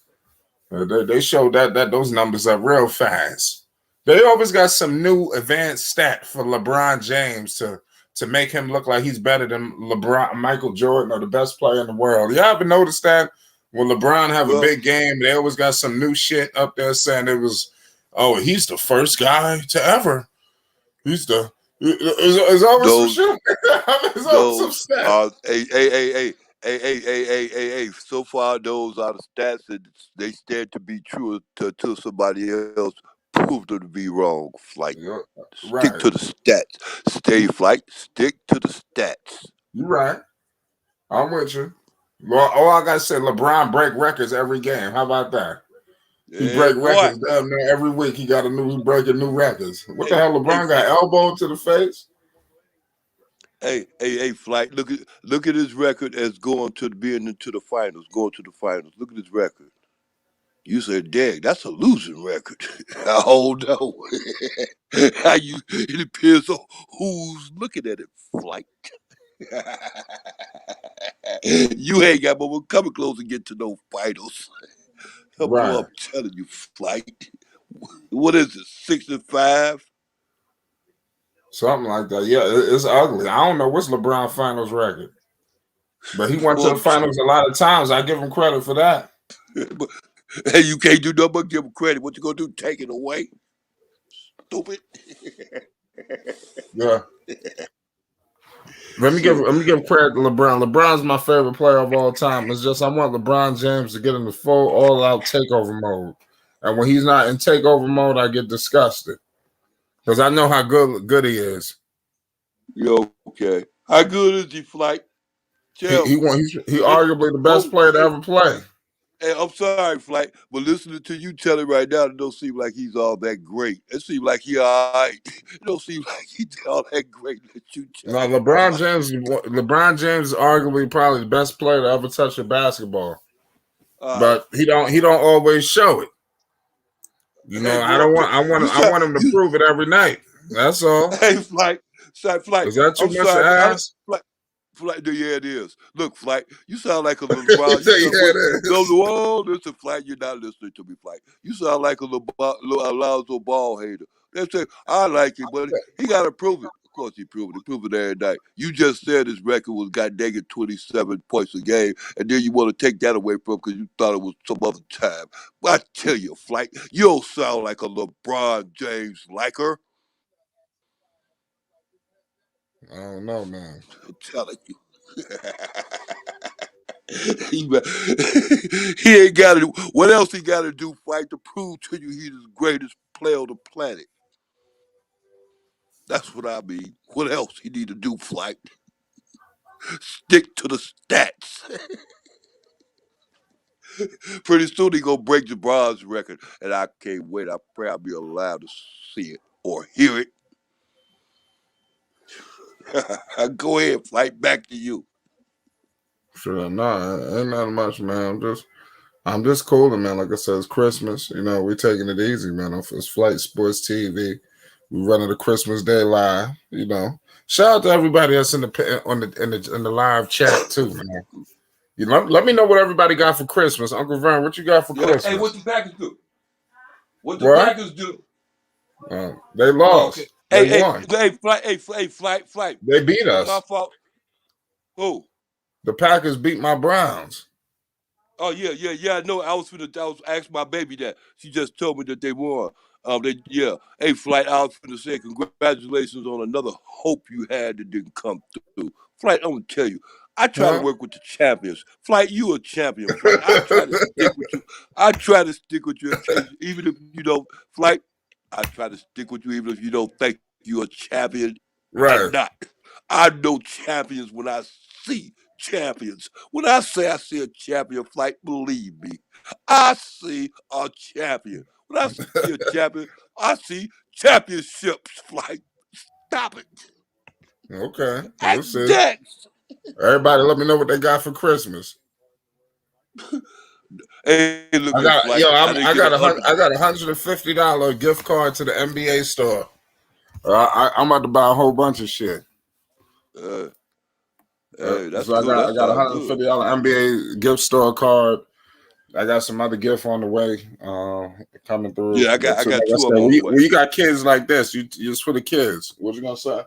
They showed that those numbers up real fast. They always got some new advanced stat for LeBron James to make him look like he's better than Michael Jordan, or the best player in the world. Y'all ever noticed that when LeBron have a Well, big game, they always got some new shit up there saying he's the first guy to ever. It's always some those shit. It's always some those stat. are hey. So far, those are the stats that they stand to be true until somebody else proves them to be wrong. Flight. Yeah, Stick right. to the stats. Stay flight. Stick to the stats. You're right. I'm with you. Well, all I gotta say, LeBron break records every game. How about that? He Yeah, break boy. records damn near every week. He breaking new records. What the Hey, hell? hey, LeBron got elbow to the face. hey, flight. Look at his record as going to being into the finals. Going to the finals. Look at his record. You said, "Dag, that's a losing record." Oh no! How you? It depends on who's looking at it. Flight. You ain't got but we're coming close to get to no finals. Boy, Right. I'm telling you, flight. What is it? 6-5? Something like that. Yeah, it's ugly. I don't know what's LeBron finals record, but he went to Boy, the finals a lot of times. I give him credit for that. but, hey, you can't do nothing but give him credit. What you gonna do? Take it away? Stupid. Yeah. Shit. Let me give credit to LeBron. LeBron's my favorite player of all time. It's just I want LeBron James to get in the full all out takeover mode. And when he's not in takeover mode, I get disgusted. Because I know how good he is. You okay? How good is he, flight? Tell me. He Let's arguably the best hold. player to ever play. Hey, I'm sorry, Flight, but listening to you tell it right now, it don't seem like he's all that great. It seems like he all right. It don't seem like he's all that great. Let you tell Now it, Flight. LeBron James is arguably probably the best player to ever touch a basketball. All right. But he don't always show it. You Hey, know, boy, you I sound want him to you. prove it every night. That's all. Hey, Flight, Flight. Is that too I'm much to sorry, but ask? Flight. Flight, yeah, it is. Look, Flight, you sound like a Yeah, LeBron. You sound what? it No, is. whoa, listen, Flight, you're not listening to me, Flight. You sound like a Lonzo ball hater. They say I like him, but he got to prove it. Of course, he proved it. He proved it every night. You just said his record was got negative 27 points a game, and then you want to take that away from him because you thought it was some other time. But I tell you, Flight, you don't sound like a LeBron James liker. I don't know, man. I'm telling you. he, he ain't got to. What else he got to do? Fight to prove to you he's the greatest player on the planet. That's what I mean. What else he need to do? Flight. Stick to the stats. Pretty soon he gonna break LeBron's record, and I can't wait. I pray I'll be allowed to see it or hear it. Go ahead, Flight. Back to you. Sure, no, ain't not much, man. I'm just cooling, man. Like I said, it's Christmas. You know, we're taking it easy, man. It's Flight Sports TV. We running the Christmas Day live. You know, shout out to everybody that's in the live chat too, man. You know, let me know what everybody got for Christmas. Uncle Vern, what you got for Christmas? Hey, what the Packers do? What the What? Packers do? They lost. Okay. They won. Flight. They beat My us. fault. Who? The Packers beat my Browns. Oh yeah. No, I was asking my baby that. She just told me that they won. Hey, Flight, I was finna say congratulations on another hope you had that didn't come through. Flight, I'm gonna tell you, I try to work with the champions. Flight, you a champion. Flight, I try to stick with you. I try to stick with you, even if you don't. Flight, I try to stick with you even if you don't think you're a champion or Right. not. I know champions when I see champions. When I say I see a champion, Flight, believe me, I see a champion. When I see a champion, I see championships. Flight, stop it. Okay. We'll see. Next. Everybody, let me know what they got for Christmas. Hey, look I got Flight. I got $150 gift card to the NBA store. I'm about to buy a whole bunch of shit. Hey, that's so good. I got $150 NBA gift store card. I got some other gift on the way coming through. Yeah, I got like two of them on the way. When you got kids like this, it's for the kids. What you gonna say?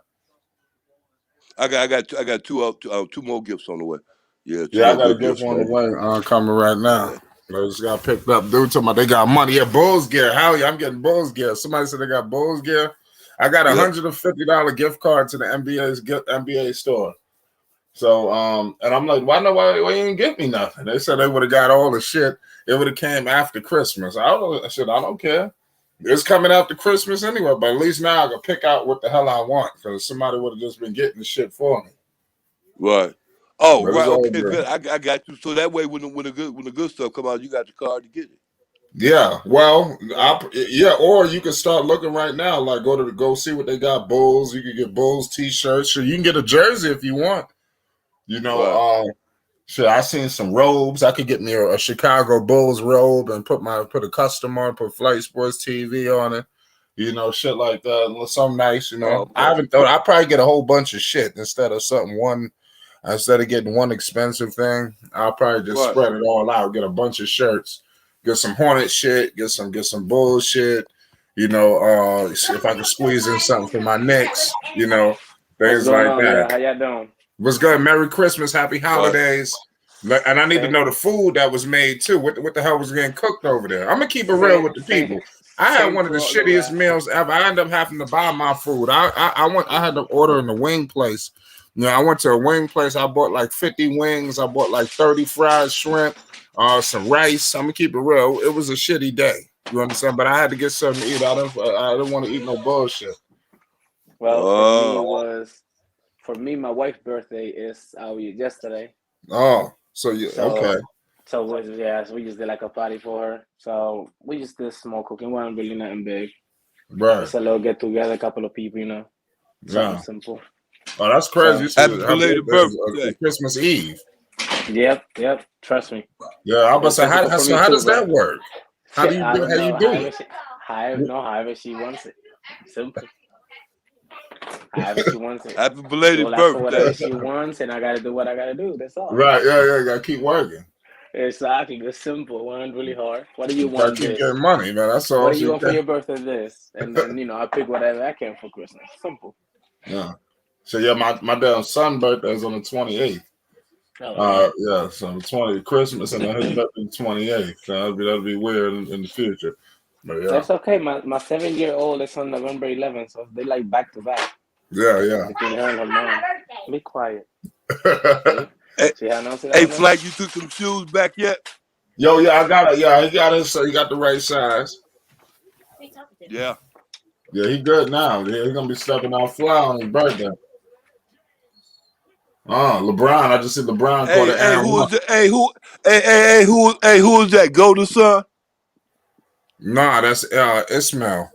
I got two more gifts on the way. Yeah, I got a gift on the way coming right now. Yeah. I just got picked up. Dude talking about they got money. Yeah, Bulls gear. Hell yeah, I'm getting Bulls gear. Somebody said they got Bulls gear. I got $150 gift card to the NBA store. So and I'm like, why you didn't give me nothing? They said they would have got all the shit. It would have came after Christmas. I don't care. It's coming after Christmas anyway, but at least now I can pick out what the hell I want because somebody would have just been getting the shit for me. Right. Oh, But right. Okay, good. I got you. So that way, when the good stuff come out, you got the card to get it. Yeah. Well, or you can start looking right now. Like go see what they got. Bulls. You can get Bulls t-shirts. Sure, you can get a jersey if you want. You know, sure. I seen some robes. I could get me a Chicago Bulls robe and put a custom on, put Flight Sports TV on it. You know, shit like that. Something nice. You know, I haven't thought. I'd probably get a whole bunch of shit instead of Instead of getting one expensive thing, I'll probably just spread it all out. Get a bunch of shirts. Get some Hornet shit. Get some bullshit. You know, if I can squeeze in something for my Knicks. You know, things like that. How y'all doing? What's good? Merry Christmas, Happy Holidays. And I need to know the food that was made too. What the hell was getting cooked over there? I'm gonna keep it real with the people. I had one of the shittiest meals ever. I ended up having to buy my food. I had to order in the wing place. You know, I went to a wing place. I bought like 50 wings. I bought like 30 fried shrimp, some rice. I'm gonna keep it real. It was a shitty day. You understand? But I had to get something to eat. I didn't want to eat no bullshit. Well, for me, my wife's birthday is yesterday. Oh, okay. So we just did like a party for her. So we just did small cooking. Wasn't really nothing big. Right. Just a little get together, a couple of people, you know. Something simple. Oh, that's crazy. Happy belated birthday. Christmas Eve. Yep. Trust me. Yeah, I was say, how does that work? How do you do it? However she wants it. Simple. However she wants it. Happy belated birthday. Whatever she wants, and I gotta do what I gotta do. That's all. Right. Yeah. You gotta keep working. Exactly. It's simple. It wasn't really hard. What do you want? Keep getting money, man. That's all. What do you want for your birthday? This, and then I pick whatever I can for Christmas. Simple. Yeah. So my damn son's birthday is on the 28th. So 20 Christmas and then his birthday the 28th. So that'll be weird in the future. But yeah. That's okay. My 7-year-old is on November 11th, so they like back to back. Yeah. Between her and her mom. Be quiet. Hey, Flag, you took some shoes back yet? Yo, yeah, I got it. Yeah, he got it. So he got the right size. Yeah. Yeah, he good now. Yeah, he's gonna be stepping out fly on his birthday. LeBron. I just see LeBron call it. Who is that? Golden Son? Nah, that's Ismail.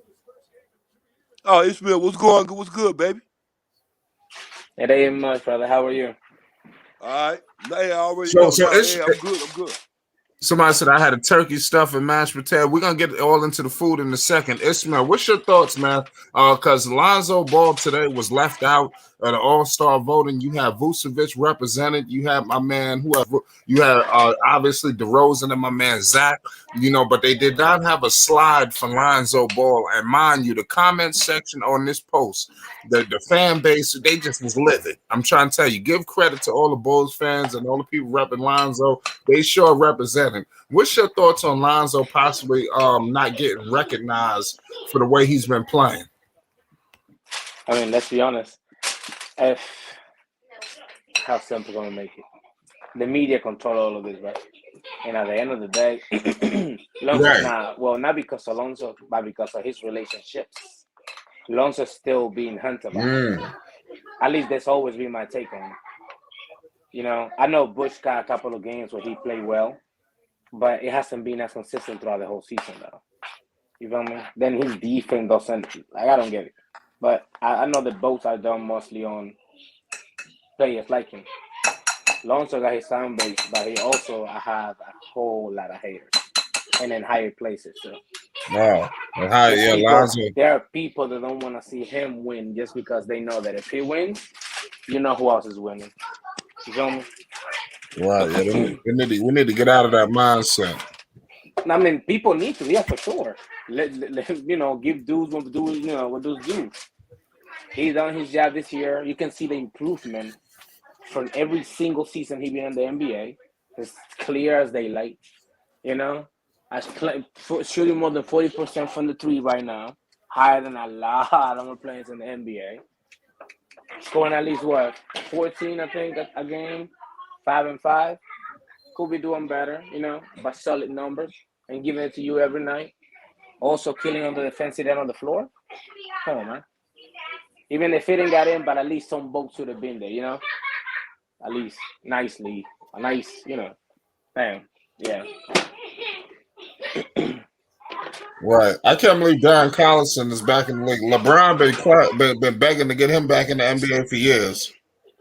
Oh, Ismail, what's good, baby? It ain't much, brother. How are you? All right. Hey, I already So know. so No, it's hey, I'm good. I'm good. somebody said I had a turkey stuff and mashed potato. We're gonna get all into the food in a second. Ismail, what's your thoughts, man? Because Lonzo Ball today was left out of the All-Star voting. You have Vucevic represented. You have my man, you have obviously DeRozan and my man Zach. But they did not have a slide for Lonzo Ball. And mind you, the comment section on this post, the fan base, they just was livid. I'm trying to tell you, give credit to all the Bulls fans and all the people repping Lonzo. They sure represented. What's your thoughts on Lonzo possibly not getting recognized for the way he's been playing? I mean, let's be honest. If how simple gonna make it? The media control all of this, right? And at the end of the day, Lonzo's not because of Lonzo, but because of his relationships. Lonzo's still being hunted by. At least that's always been my take on it. I know Bush got a couple of games where he played well, but it hasn't been as consistent throughout the whole season, though. You feel me? Then his defense doesn't. I don't get it. But I know the votes are done mostly on players like him. Lonzo got his fan base, but he also have a whole lot of haters, and in higher places. So Wow. Lonzo. There are people that don't want to see him win just because they know that if he wins, you know who else is winning. You feel me? Right. Yeah, we need to get out of that mindset. I mean, people need to, yeah, for sure. Let give dudes what dudes do. He's done his job this year. You can see the improvement from every single season he been in the NBA. It's clear as daylight. Shooting more than 40% from the three right now, higher than a lot of more players in the NBA. Scoring at least 14, I think, a game, 5 and 5. Could be doing better, but solid numbers and giving it to you every night. Also killing on the defensive end of the floor. Come on, man. Even if it didn't get in, but at least some votes should have been there, At least nicely, a nice, bam, yeah. Right. I can't believe Darren Collison is back in the league. LeBron been begging to get him back in the NBA for years.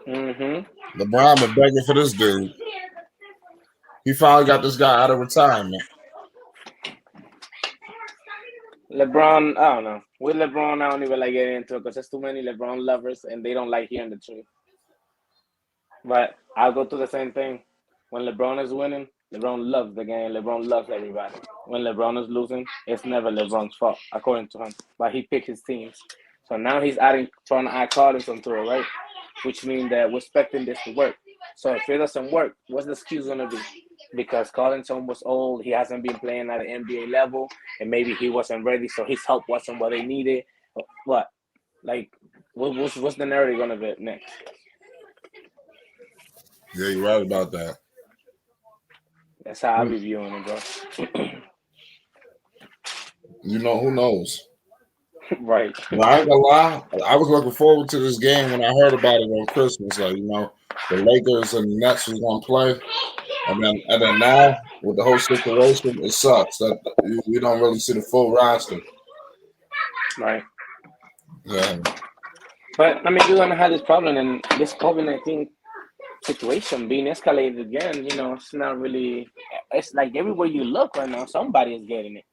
Mm-hmm. LeBron been begging for this dude. He finally got this guy out of retirement. LeBron, I don't know. With LeBron, I don't even like getting into it because there's too many LeBron lovers and they don't like hearing the truth. But I'll go through the same thing. When LeBron is winning, LeBron loves the game. LeBron loves everybody. When LeBron is losing, it's never LeBron's fault, according to him. But he picked his teams. So now he's trying to add Collins to it, right? Which means that we're expecting this to work. So if it doesn't work, what's the excuse going to be? Because Collinson was old, he hasn't been playing at an NBA level, and maybe he wasn't ready, so his help wasn't what they needed. What? Like, what's the narrative going to be next? Yeah, you're right about that. That's how I be viewing it, bro. Who knows? Right. Well, I ain't gonna lie. I was looking forward to this game when I heard about it on Christmas. Like, the Lakers and the Nets was gonna play. And then now with the whole situation, it sucks that you don't really see the full roster. Right. Yeah. But I mean, you're gonna have this problem, and this COVID-19 situation being escalated again. It's not really. It's like everywhere you look right now, somebody is getting it.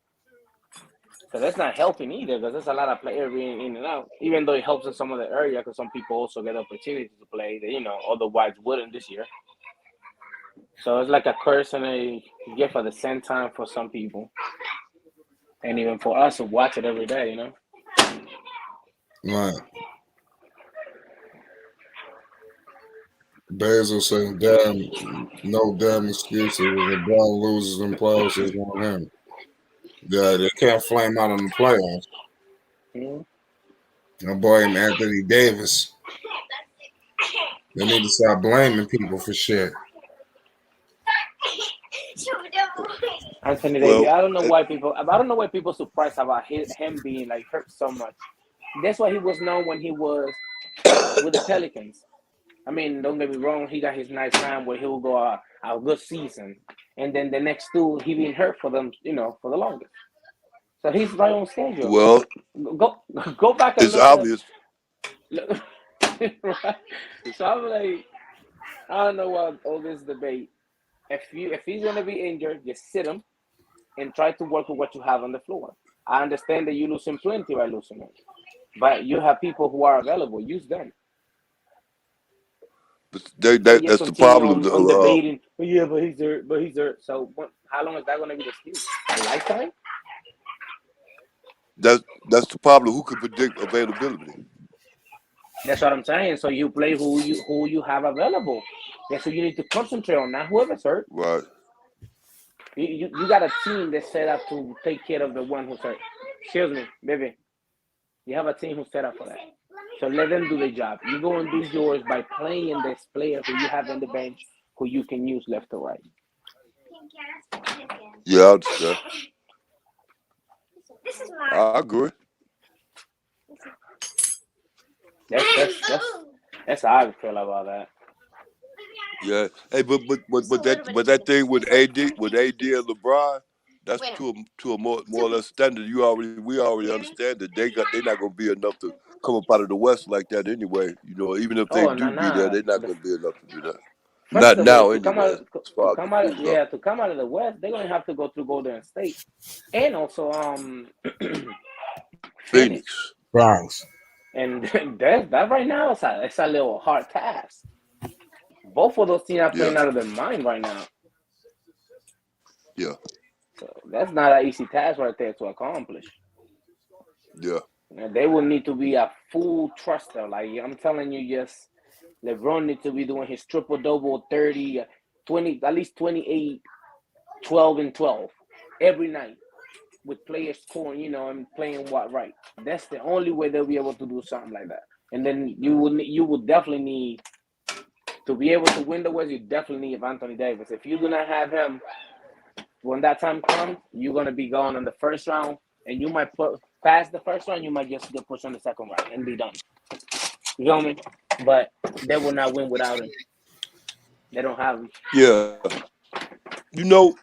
So that's not helping either, because there's a lot of players being in and out. Even though it helps in some of the area, because some people also get opportunities to play that otherwise wouldn't this year. So it's like a curse and a gift at the same time for some people, and even for us to watch it every day. Right. Basil saying, "Damn, no damn excuses. If LeBron loses in playoffs, it's on him." Yeah, they can't flame out in the playoffs. My boy Anthony Davis. They need to start blaming people for shit. Anthony Davis. I don't know why people surprised about him being like hurt so much. That's why he was known when he was with the Pelicans. I mean, don't get me wrong, he got his nice time where he'll go a good season. And then the next two, he been hurt for them, for the longest. So he's right on schedule. Well, go back and it's obvious. Right? So I'm like, I don't know what all this debate. If he's gonna be injured, just sit him and try to work with what you have on the floor. I understand that you're losing plenty by losing him, but you have people who are available. Use them. But Don't just that's the continue problem. on debating. Oh, yeah, but he's hurt. But he's hurt. So how long is that going to be the excuse? A lifetime? That's the problem. Who can predict availability? That's what I'm saying. So you play who you have available. That's who you need to concentrate on, not whoever's hurt. Right. You got a team that's set up to take care of the one who's hurt. Excuse me, baby. You have a team who's set up for that. So let them do their job. You go and do yours by playing this player who you have on the bench who you can use left or right. Yeah, I understand. I agree. That's how I feel about that. Yeah. Hey, but that thing with AD and LeBron, that's to a more or less standard. We already understand that they're not gonna be enough to come up out of the West like that anyway. You know, even if they Oh, do be there, nah. they're not gonna be enough to do that. First Not of all, now to come anyway. out, to come out of the West, they're gonna have to go through Golden State, and also Phoenix. Bronx. And that right now it's a little hard task. Both of those teams are playing out of their mind right now. Yeah. So that's not an easy task right there to accomplish. Yeah. And they will need to be a full truster. Like I'm telling you, yes, LeBron needs to be doing his triple-double, 30, 20, at least 28, 12, and 12 every night with players scoring, and playing what right. That's the only way they'll be able to do something like that. And then you would definitely need to be able to win the West. You definitely need Anthony Davis. If you do not have him when that time comes, you're gonna be gone in the first round, and you might pass the first round. You might just get pushed on the second round and be done. You know what I mean? But they will not win without him. They don't have him. Yeah. You know,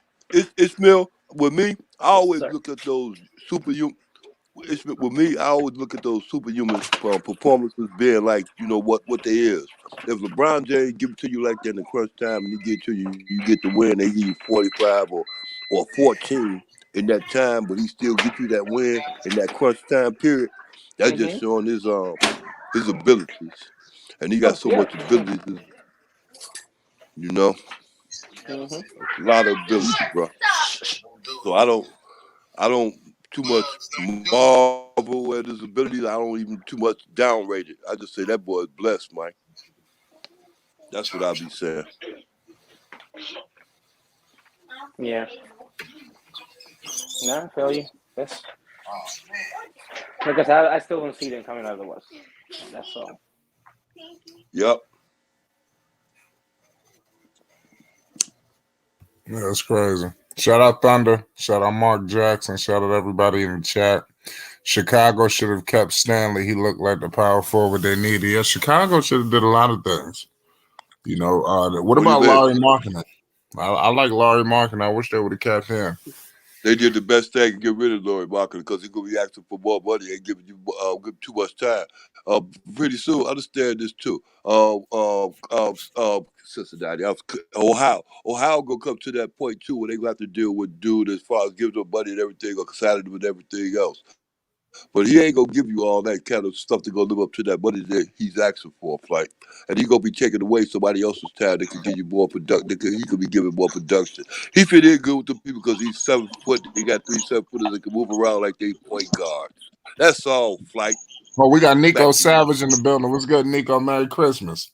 Ismail, with me, I always look at those superhuman. With me, I always look at those superhuman performances being like, what they is. If LeBron James give it to you like that in the crunch time and he get to you, you get the win, they give you 45 or 14 in that time, but he still get you that win in that crunch time period. That's just showing his abilities, and he got so much abilities, Mm-hmm. a lot of ability, bro. So I don't too much marvel at his abilities. I don't even too much downrate it. I just say that boy is blessed, Mike. That's what I be saying. Yeah. No, I feel you. That's because I still don't see them coming out of the West. That's all. Yep. Yeah, that's crazy. Shout out Thunder. Shout out Mark Jackson. Shout out everybody in the chat. Chicago should have kept Stanley. He looked like the power forward they needed. Yeah, Chicago should have did a lot of things. What about Larry Markkinen? I like Larry Markkinen. I wish they would have kept him. They did the best thing to get rid of Larry Markkinen because he's gonna be asking for more money and giving you give too much time. Pretty soon, understand this too. Cincinnati, Ohio gonna come to that point too where they gonna have to deal with dude as far as giving them money and everything, or salary and everything else. But he ain't gonna give you all that kind of stuff to go live up to that money that he's asking for, Flight. And he gonna be taking away somebody else's time that could give you more production. He could be giving more production. He fit in good with the people because he's 7 foot. He got 3 7-footers that can move around like they point guards. That's all, Flight. Well, we got Nico Savage in the building. What's good, Nico? Merry Christmas.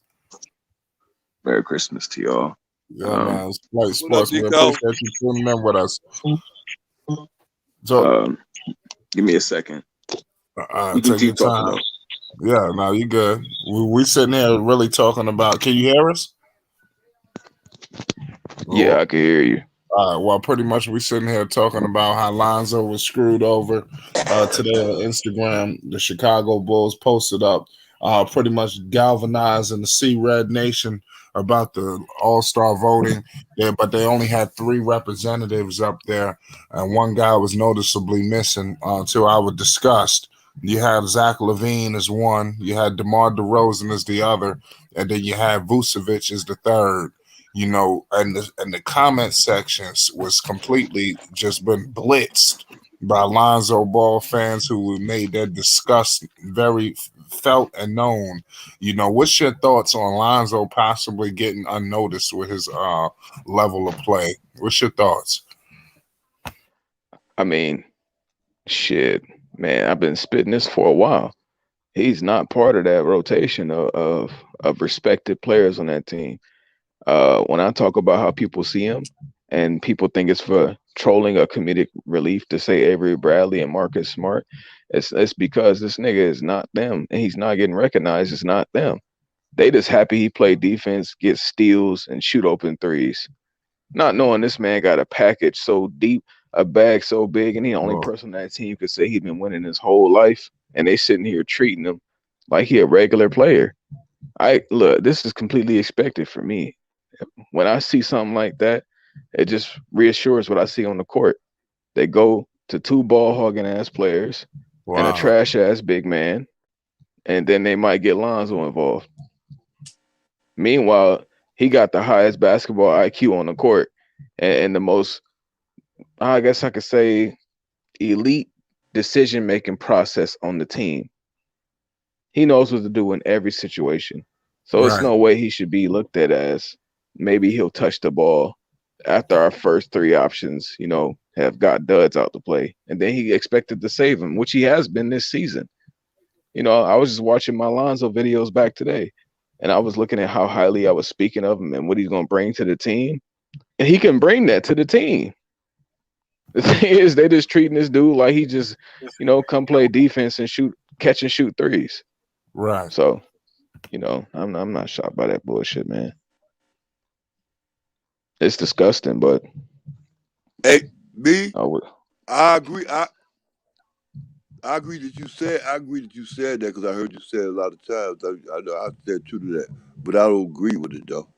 Merry Christmas to y'all. Yeah, man. It's Flight Sports. We appreciate you tuning in with us. So, give me a second. You can keep talking. Yeah, no, you good. We sitting here really talking about. Can you hear us? Yeah, I can hear you. All right. Well, pretty much we sitting here talking about how Lonzo was screwed over today on Instagram. The Chicago Bulls posted up, pretty much galvanizing the C-Red Nation about the All-Star voting. But they only had 3 representatives up there, and one guy was noticeably missing. To our disgust. You had Zach LaVine as one. You had DeMar DeRozan as the other, and then you had Vucevic as the third. And the comment sections was completely just been blitzed by Lonzo Ball fans who made their disgust very felt and known. What's your thoughts on Lonzo possibly getting unnoticed with his level of play? What's your thoughts? I mean, shit, man, I've been spitting this for a while. He's not part of that rotation of respected players on that team. When I talk about how people see him and people think it's for trolling or comedic relief to say Avery Bradley and Marcus Smart, it's because this nigga is not them and he's not getting recognized. It's not them. They just happy he played defense, get steals, and shoot open threes. Not knowing this man got a package so deep, a bag so big, and he the only person on that team could say he's been winning his whole life, and they sitting here treating him like he a regular player. Look, this is completely expected for me. When I see something like that, it just reassures what I see on the court. They go to two ball hogging ass players and a trash ass big man, and then they might get Lonzo involved. Meanwhile, he got the highest basketball IQ on the court and the most, I guess I could say, elite decision-making process on the team. He knows what to do in every situation. So It's no way he should be looked at as maybe he'll touch the ball after our first three options, have got duds out to play. And then he expected to save him, which he has been this season. I was just watching my Lonzo videos back today, and I was looking at how highly I was speaking of him and what he's going to bring to the team. And he can bring that to the team. The thing is, they just treating this dude like he just, come play defense and catch and shoot threes. Right. So, I'm not shocked by that bullshit, man. It's disgusting, but hey, me, I agree. I agree that you said. I agree that you said that because I heard you say it a lot of times. I know I said true to that, but I don't agree with it though.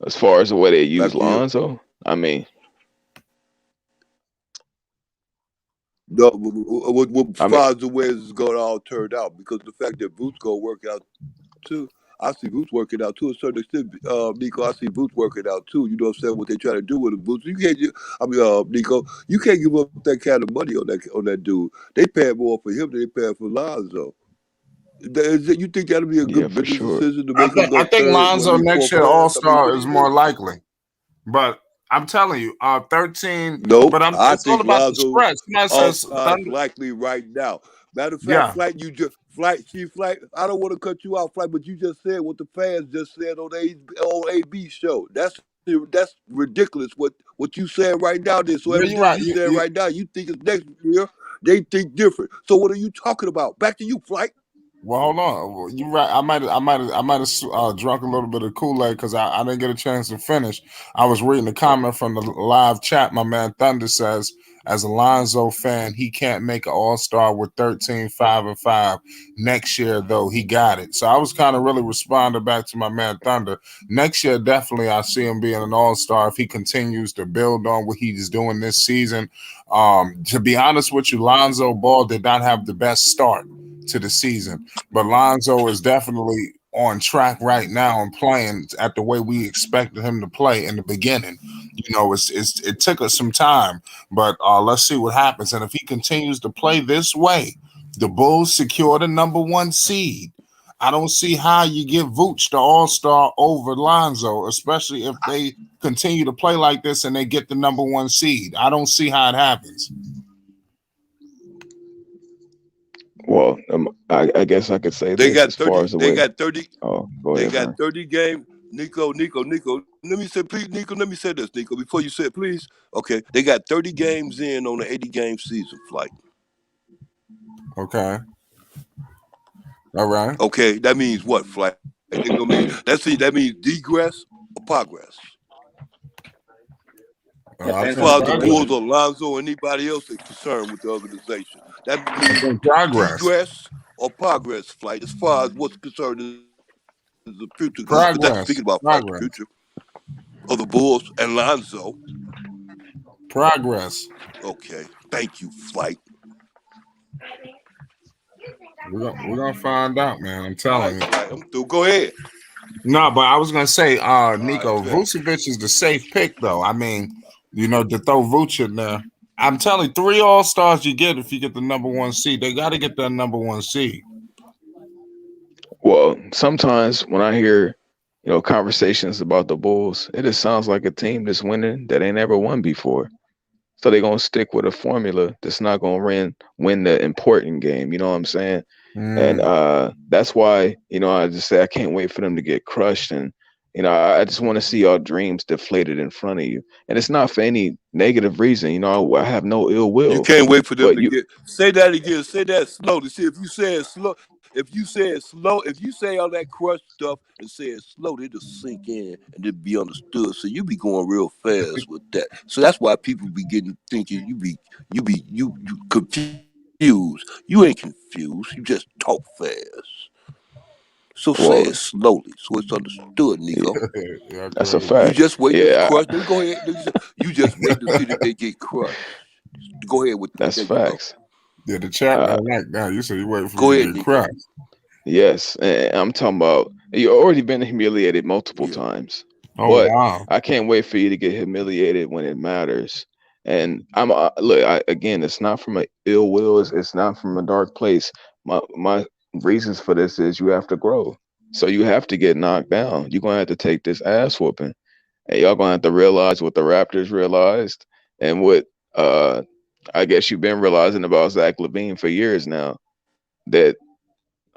As far as the way they use Lonzo, I mean, no. What far as the way it's going to all turned out, because the fact that Boots go work out too. I see Boots working out too. A certain extent, Nico. I see Boots working out too. You know what I'm saying? What they try to do with the Boots. You can't. Nico. You can't give up that kind of money on that dude. They pay more for him than they pay for Lonzo. You think that'll be a good business decision to make him go I think third, Lonzo next year All-Star is more likely, but I'm telling you, 13. No, but I think Lonzo is likely right now. Matter of fact, Flight. I don't want to cut you out, Flight, but you just said what the fans just said on AB show. That's ridiculous. What you said right now. So everything you said right now, you think it's next year. They think different. So what are you talking about? Back to you, Flight. Well, hold on. You're right. I might have drunk a little bit of Kool-Aid because I didn't get a chance to finish. I was reading the comment from the live chat. My man Thunder says, as a Lonzo fan, he can't make an All-Star with 13-5-5. Next year, though, he got it. So I was kind of really responding back to my man Thunder. Next year, definitely, I see him being an All-Star if he continues to build on what he's doing this season. To be honest with you, Lonzo Ball did not have the best start to the season, but Lonzo is definitely on track right now and playing at the way we expected him to play in the beginning. It took us some time, but let's see what happens. And if he continues to play this way, the Bulls secure the number 1 seed. I don't see how you give Vooch the All-Star over Lonzo, especially if they continue to play like this and they get the number 1 seed. I don't see how it happens. Well, I guess I could say they this got as 30. Far as They got 30. Oh, go they ahead. Got man. 30 games. Nico. Let me say, please, Nico. Let me say this, Nico. Before you say it, please. Okay, they got 30 games in on the 80-game season, Flight. Okay. All right. Okay, that means what, Flight? That means degress or progress. As far as the Bulls or Lonzo or anybody else is concerned with the organization, that means degress or progress, Flight. As far as what's concerned is the future. That's speaking about the future of the Bulls and Lonzo. Progress. Okay. Thank you, Flight. We're gonna find out, man. I'm All telling right, you. Flight. I'm through. Go ahead. No, but I was gonna say, All right, Nico, bet. Vucevic is the safe pick, though. I mean, to throw Vuce in there. I'm telling you, 3 All-Stars you get if you get the number 1 seed. They got to get that number 1 seed. Well, sometimes when I hear, conversations about the Bulls, it just sounds like a team that's winning that ain't ever won before. So they're gonna stick with a formula that's not gonna win the important game. You know what I'm saying? And that's why, I just say I can't wait for them to get crushed. And, I just want to see your dreams deflated in front of you. And it's not for any negative reason. I have no ill You will. can't wait for them But to get. Say that again. Say that slowly. See, if you say it slow, if you say all that crush stuff and say it slow, it'll sink in and it'll be understood. So you be going real fast with that. So that's why people be thinking you confused. You ain't confused. You just talk fast. So say well, it slowly so it's understood, Nico. Yeah, that's a crazy. You fact. just wait to Yeah, crush. Go ahead. You just wait to see that they get crushed. Go ahead with that. that's There you go. facts. Yeah, the chat Uh, don't like that. You said you waiting for Go me to ahead, get Nico. crushed. yes, and I'm talking about you already been humiliated multiple Yeah. times, Oh but wow. I can't wait for you to get humiliated when it matters. And look, again, it's not from a ill will. It's not from a dark place. My reasons for this is you have to grow, so you have to get knocked down. You're gonna have to take this ass whooping, and y'all gonna have to realize what the Raptors realized and what I guess you've been realizing about Zach LaVine for years now. That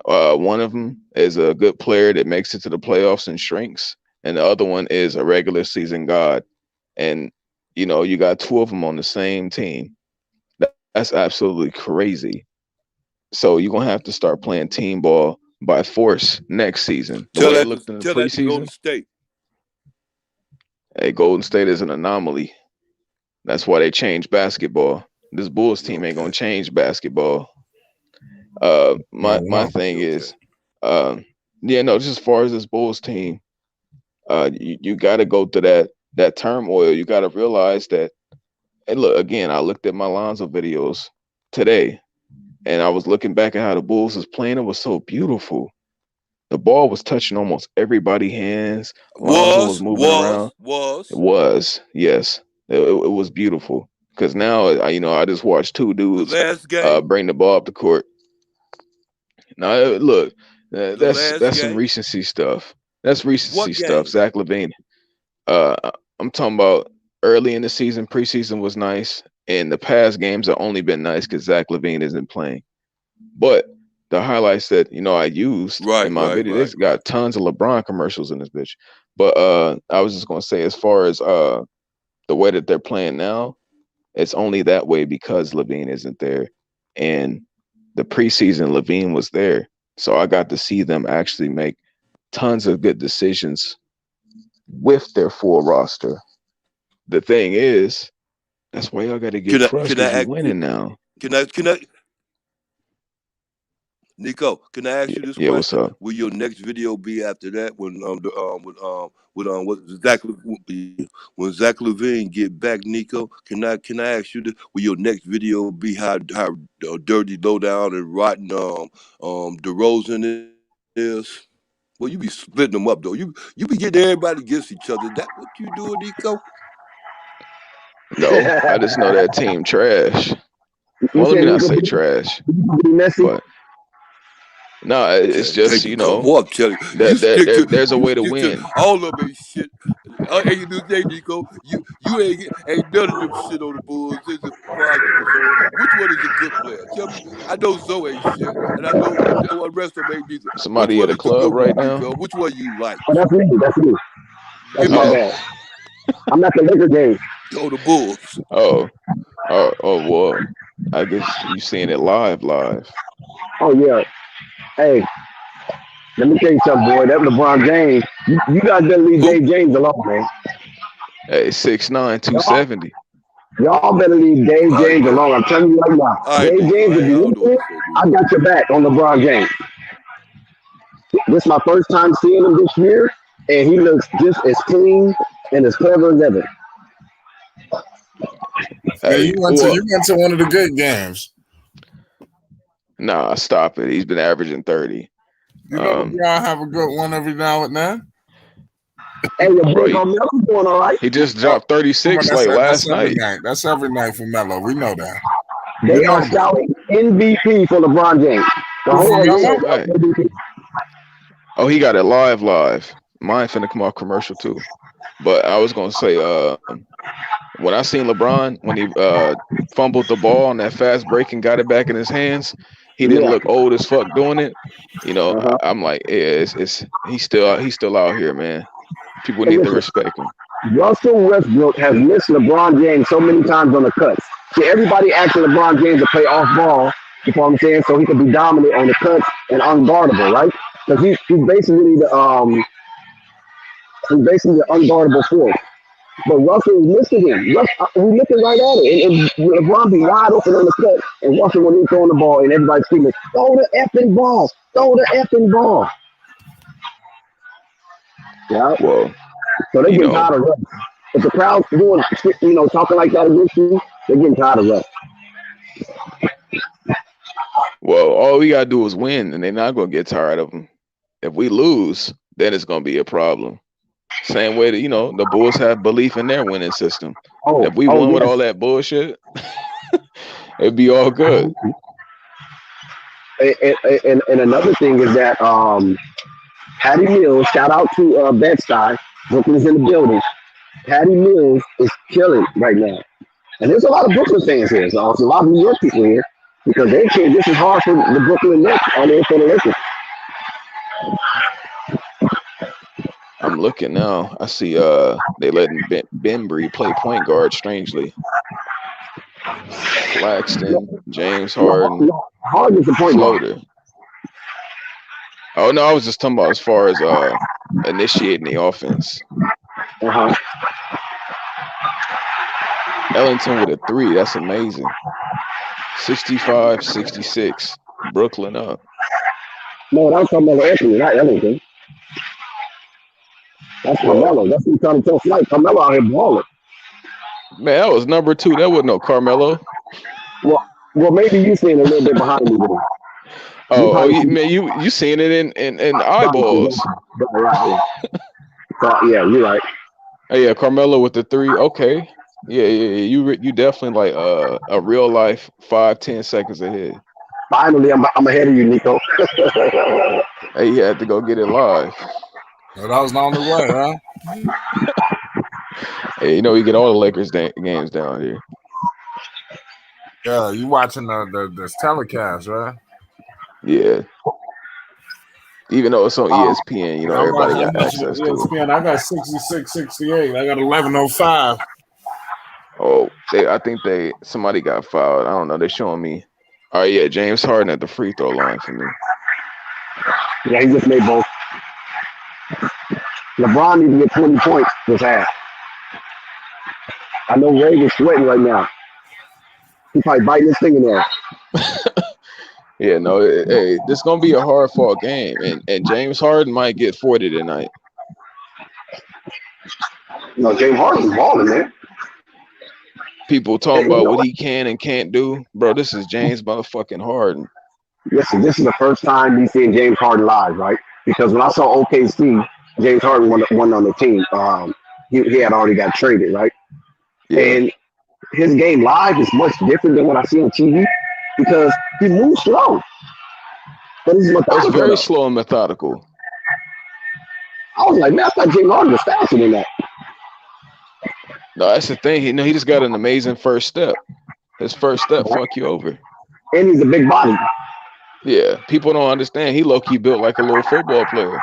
one of them is a good player that makes it to the playoffs and shrinks, and the other one is a regular season god. And you got 2 of them on the same team. That's absolutely crazy. So you're gonna have to start playing team ball by force next season. The Tell way it that looked in the to Golden preseason, State. hey, Golden State is an anomaly. That's why they changed basketball. This Bulls team ain't gonna Okay. change basketball. No, My no. thing Okay. is, yeah, no, just as far as this Bulls team, you got to go through that turmoil. You got to realize that. And look, again, I looked at my Lonzo videos today, and I was looking back at how the Bulls was playing. It was so beautiful. The ball was touching almost everybody's hands. Lonzo was moving around. It Was was, yes, it was beautiful. Because now, I just watched 2 the dudes last game. bring the ball up the court. Now, look, The last that's some game. recency stuff. That's recency What stuff. game? Zach LaVine. Uh, I'm talking about early in the season. Preseason was nice, and the past games have only been nice because Zach LaVine isn't playing. But the highlights that I used in my video, this Right. got tons of LeBron commercials in this bitch. But I was just gonna say, as far as the way that they're playing now, it's only that way because LaVine isn't there, and the preseason LaVine was there, so I got to see them actually make tons of good decisions with their full roster. The thing is, that's why y'all got to get crushed Can I because you ask winning now. can I Nico, can I ask you this Yeah, what's question? up? Will your next video be after that when what Zach when Zach Levine get back, Nico? Can I ask you this? Will your next video be how dirty, low down, and rotten DeRozan is? Well, you be splitting them up though. You be getting everybody against each other. That what you doing, Nico? No, I just know that team trash. You Well, let me said not Nico say trash, be messy. but no, it's There just you go. Boy, I'm telling you, there's a you way to stick to win. all of them ain't shit. Hey, you do thing, Nico. You ain't none of them shit on the Bulls as far as you concerned. Which one is a good player? Tell me. I know Zoe ain't shit, and I know the rest of them ain't neither. Which Somebody one at a is the club good right one, now. Nico? Which one you like? Oh, that's me. That's me. That's Give me my that. Oh, bad. I'm at the Laker game. Oh, the Bulls. oh, oh, well, I guess you seeing it live. Oh yeah. Hey, let me tell you something, boy. That LeBron James. You guys better leave Who? Dave James alone, man. Hey, 6'9", Y'all, 270. y'all better leave Dave All right, James bet. alone. I'm telling you right now. All right, Dave Nico. James, if I you don't know what listening, to say, I Nico. got your back on LeBron James. This is my first time seeing him this year, and he looks just as clean and as clever as ever. Man, Hey, well, you went to one of the good games. nah, stop it. He's been averaging 30. You know LeBron have a good one every now and then. Hey, your boy Bro, Carmelo's doing all right. he just Oh, dropped 36 like last that's every night. night. That's every night for Melo. We know that. They are scouting MVP for LeBron James. The Who whole for league Melo? is Right. MVP. Oh, he got it live. Mine finna come off commercial too. But I was gonna say, when I seen LeBron when he fumbled the ball on that fast break and got it back in his hands, he didn't Yeah. look old as fuck doing it. You know, Uh-huh. I'm like, yeah, he's still out here, man. People Hey, need to listen, respect him. Russell Westbrook has missed LeBron James so many times on the cuts. See, everybody asking LeBron James to play off ball, you know what I'm saying, so he can be dominant on the cuts and unguardable, right? Because he's basically the unguardable force. But Russell is missing him. We're looking right at it. And LeBron be wide open on the cut, and Russell when he's throwing the ball, and everybody's screaming, "Throw the effing ball! Throw the effing ball!" Yeah. Well, So they're you getting know, tired of Russ. If the crowd's doing, talking like that against you, they're getting tired of Russ. well, all we gotta do is win, and they're not gonna get tired of him. If we lose, then it's gonna be a problem. Same way that the Bulls have belief in their winning system. If we won with all that bullshit, it'd be all good. And another thing is that Patty Mills, shout out to Bed-Stuy, Brooklyn's in the building. Patty Mills is killing right now. And there's a lot of Brooklyn fans here. So there's a lot of New York people here because they think this is hard for the Brooklyn Nets on the for the Lakers. I'm looking now. I see they letting Bembry play point guard strangely. Claxton, James Harden, Harden's the point guard. Floater. Oh no, I was just talking about as far as initiating the offense. Uh-huh. Ellington with a 3. That's amazing. 65-66. Brooklyn up. No, that was Carmelo Anthony, not Ellington. That's Carmelo. That's who trying to tell Flight. Carmelo out here balling. Man, that was number 2. That wasn't no Carmelo. Well, maybe you seen a little bit behind me with him. Man, you seen it in eyeballs. Right. So, yeah, you're right. Oh yeah, Carmelo with the 3. Okay. Yeah. You definitely like a real life 5-10 seconds ahead. Finally, I'm ahead of you, Nico. Hey, you had to go get it live. Well, that was the only way, huh? Hey, you get all the Lakers games down here. Yeah, you watching the telecast, right? Yeah. Even though it's on ESPN, everybody got access to it. I got 66-68. I got 11:05. Oh, I think somebody got fouled. I don't know. They're showing me. All right, yeah, James Harden at the free throw line for me. Yeah, he just made both. LeBron needs to get 20 points this half. I know Ray is sweating right now. He's probably biting his fingernails. Yeah, no, hey, this is gonna be a hard fought game, and James Harden might get 40 tonight. No, James Harden's balling, man. People talking about what he can and can't do, bro. This is James motherfucking Harden. Listen, this is the first time we've seen James Harden live, right? Because when I saw OKC, James Harden won on the team. He had already got traded, right? Yeah. And his game live is much different than what I see on TV because he moves slow. But he's methodical. It's very slow and methodical. I was like, man, I thought James Harden was faster than that. No, that's the thing. He just got an amazing first step. His first step fuck you over. And he's a big body. Yeah, people don't understand. He low-key built like a little football player.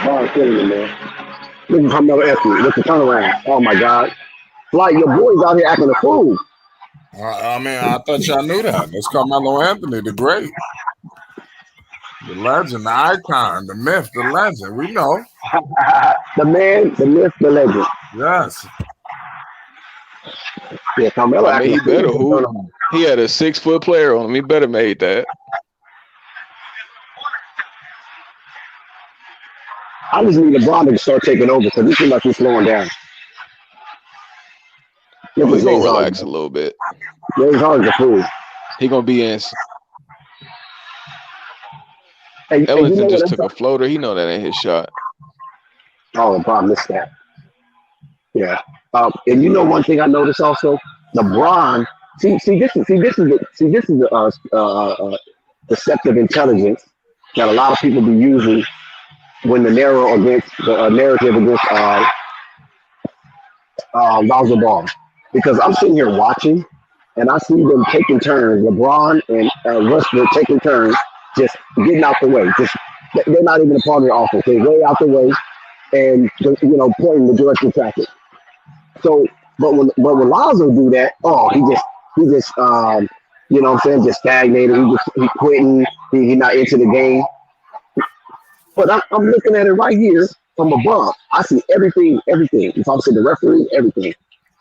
Oh, man. Look at Carmelo Anthony. Look at the turnaround. Oh, my God. Like, your boy's out here acting a fool. I mean, I thought y'all knew that. That's Carmelo Anthony, the great. The legend, the icon, the myth, the legend. We know. The man, the myth, the legend. Yes. Yeah, Carmelo. I mean, he better hoop. He had a 6-foot player on him. He better made that. I just need LeBron to start taking over because this seems like he's slowing down. Look He at gonna James relax a Harden. little bit. James Harden's a fool. He gonna be in. And you Ellington know just what? took a floater. He know that ain't his shot. Oh, Bob missed that. Yeah. And you know one thing I noticed also, LeBron. This is deceptive intelligence that a lot of people be using when the narrative against Lonzo Ball. Because I'm sitting here watching, and I see them taking turns. LeBron and Westbrook taking turns, just getting out the way. They're not even a part of the offense. They're way out the way, and pointing the direction of traffic. So, but when Lonzo do that, he just what I'm saying, just stagnated. He quitting. He not into the game. But I'm looking at it right here from above. I see everything. If I'm saying the referee, everything.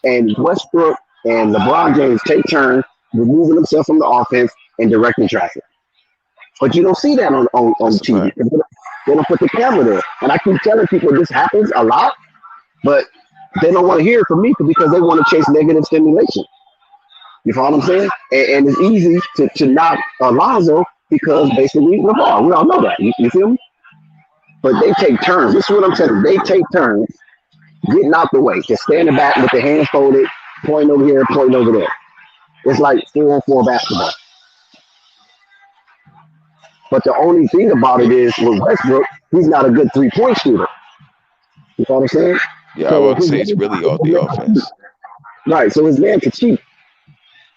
And Westbrook and LeBron James take turns removing themselves from the offense and directing traffic. But you don't see that on That's a TV. fact. They don't put the camera there. And I keep telling people this happens a lot, but they don't want to hear it from me because they want to chase negative stimulation. You follow what I'm saying? And it's easy to knock Lonzo because basically LeBron. We all know that. You feel me? But they take turns. This is what I'm telling you. They take turns getting out the way. Just standing back with their hands folded, pointing over here, pointing over there. It's like 4-on-4 basketball. But the only thing about it is with Westbrook, he's not a good 3-point shooter. You know what I'm saying? Yeah, I So would say it's really off the offense. right. So his man can cheat.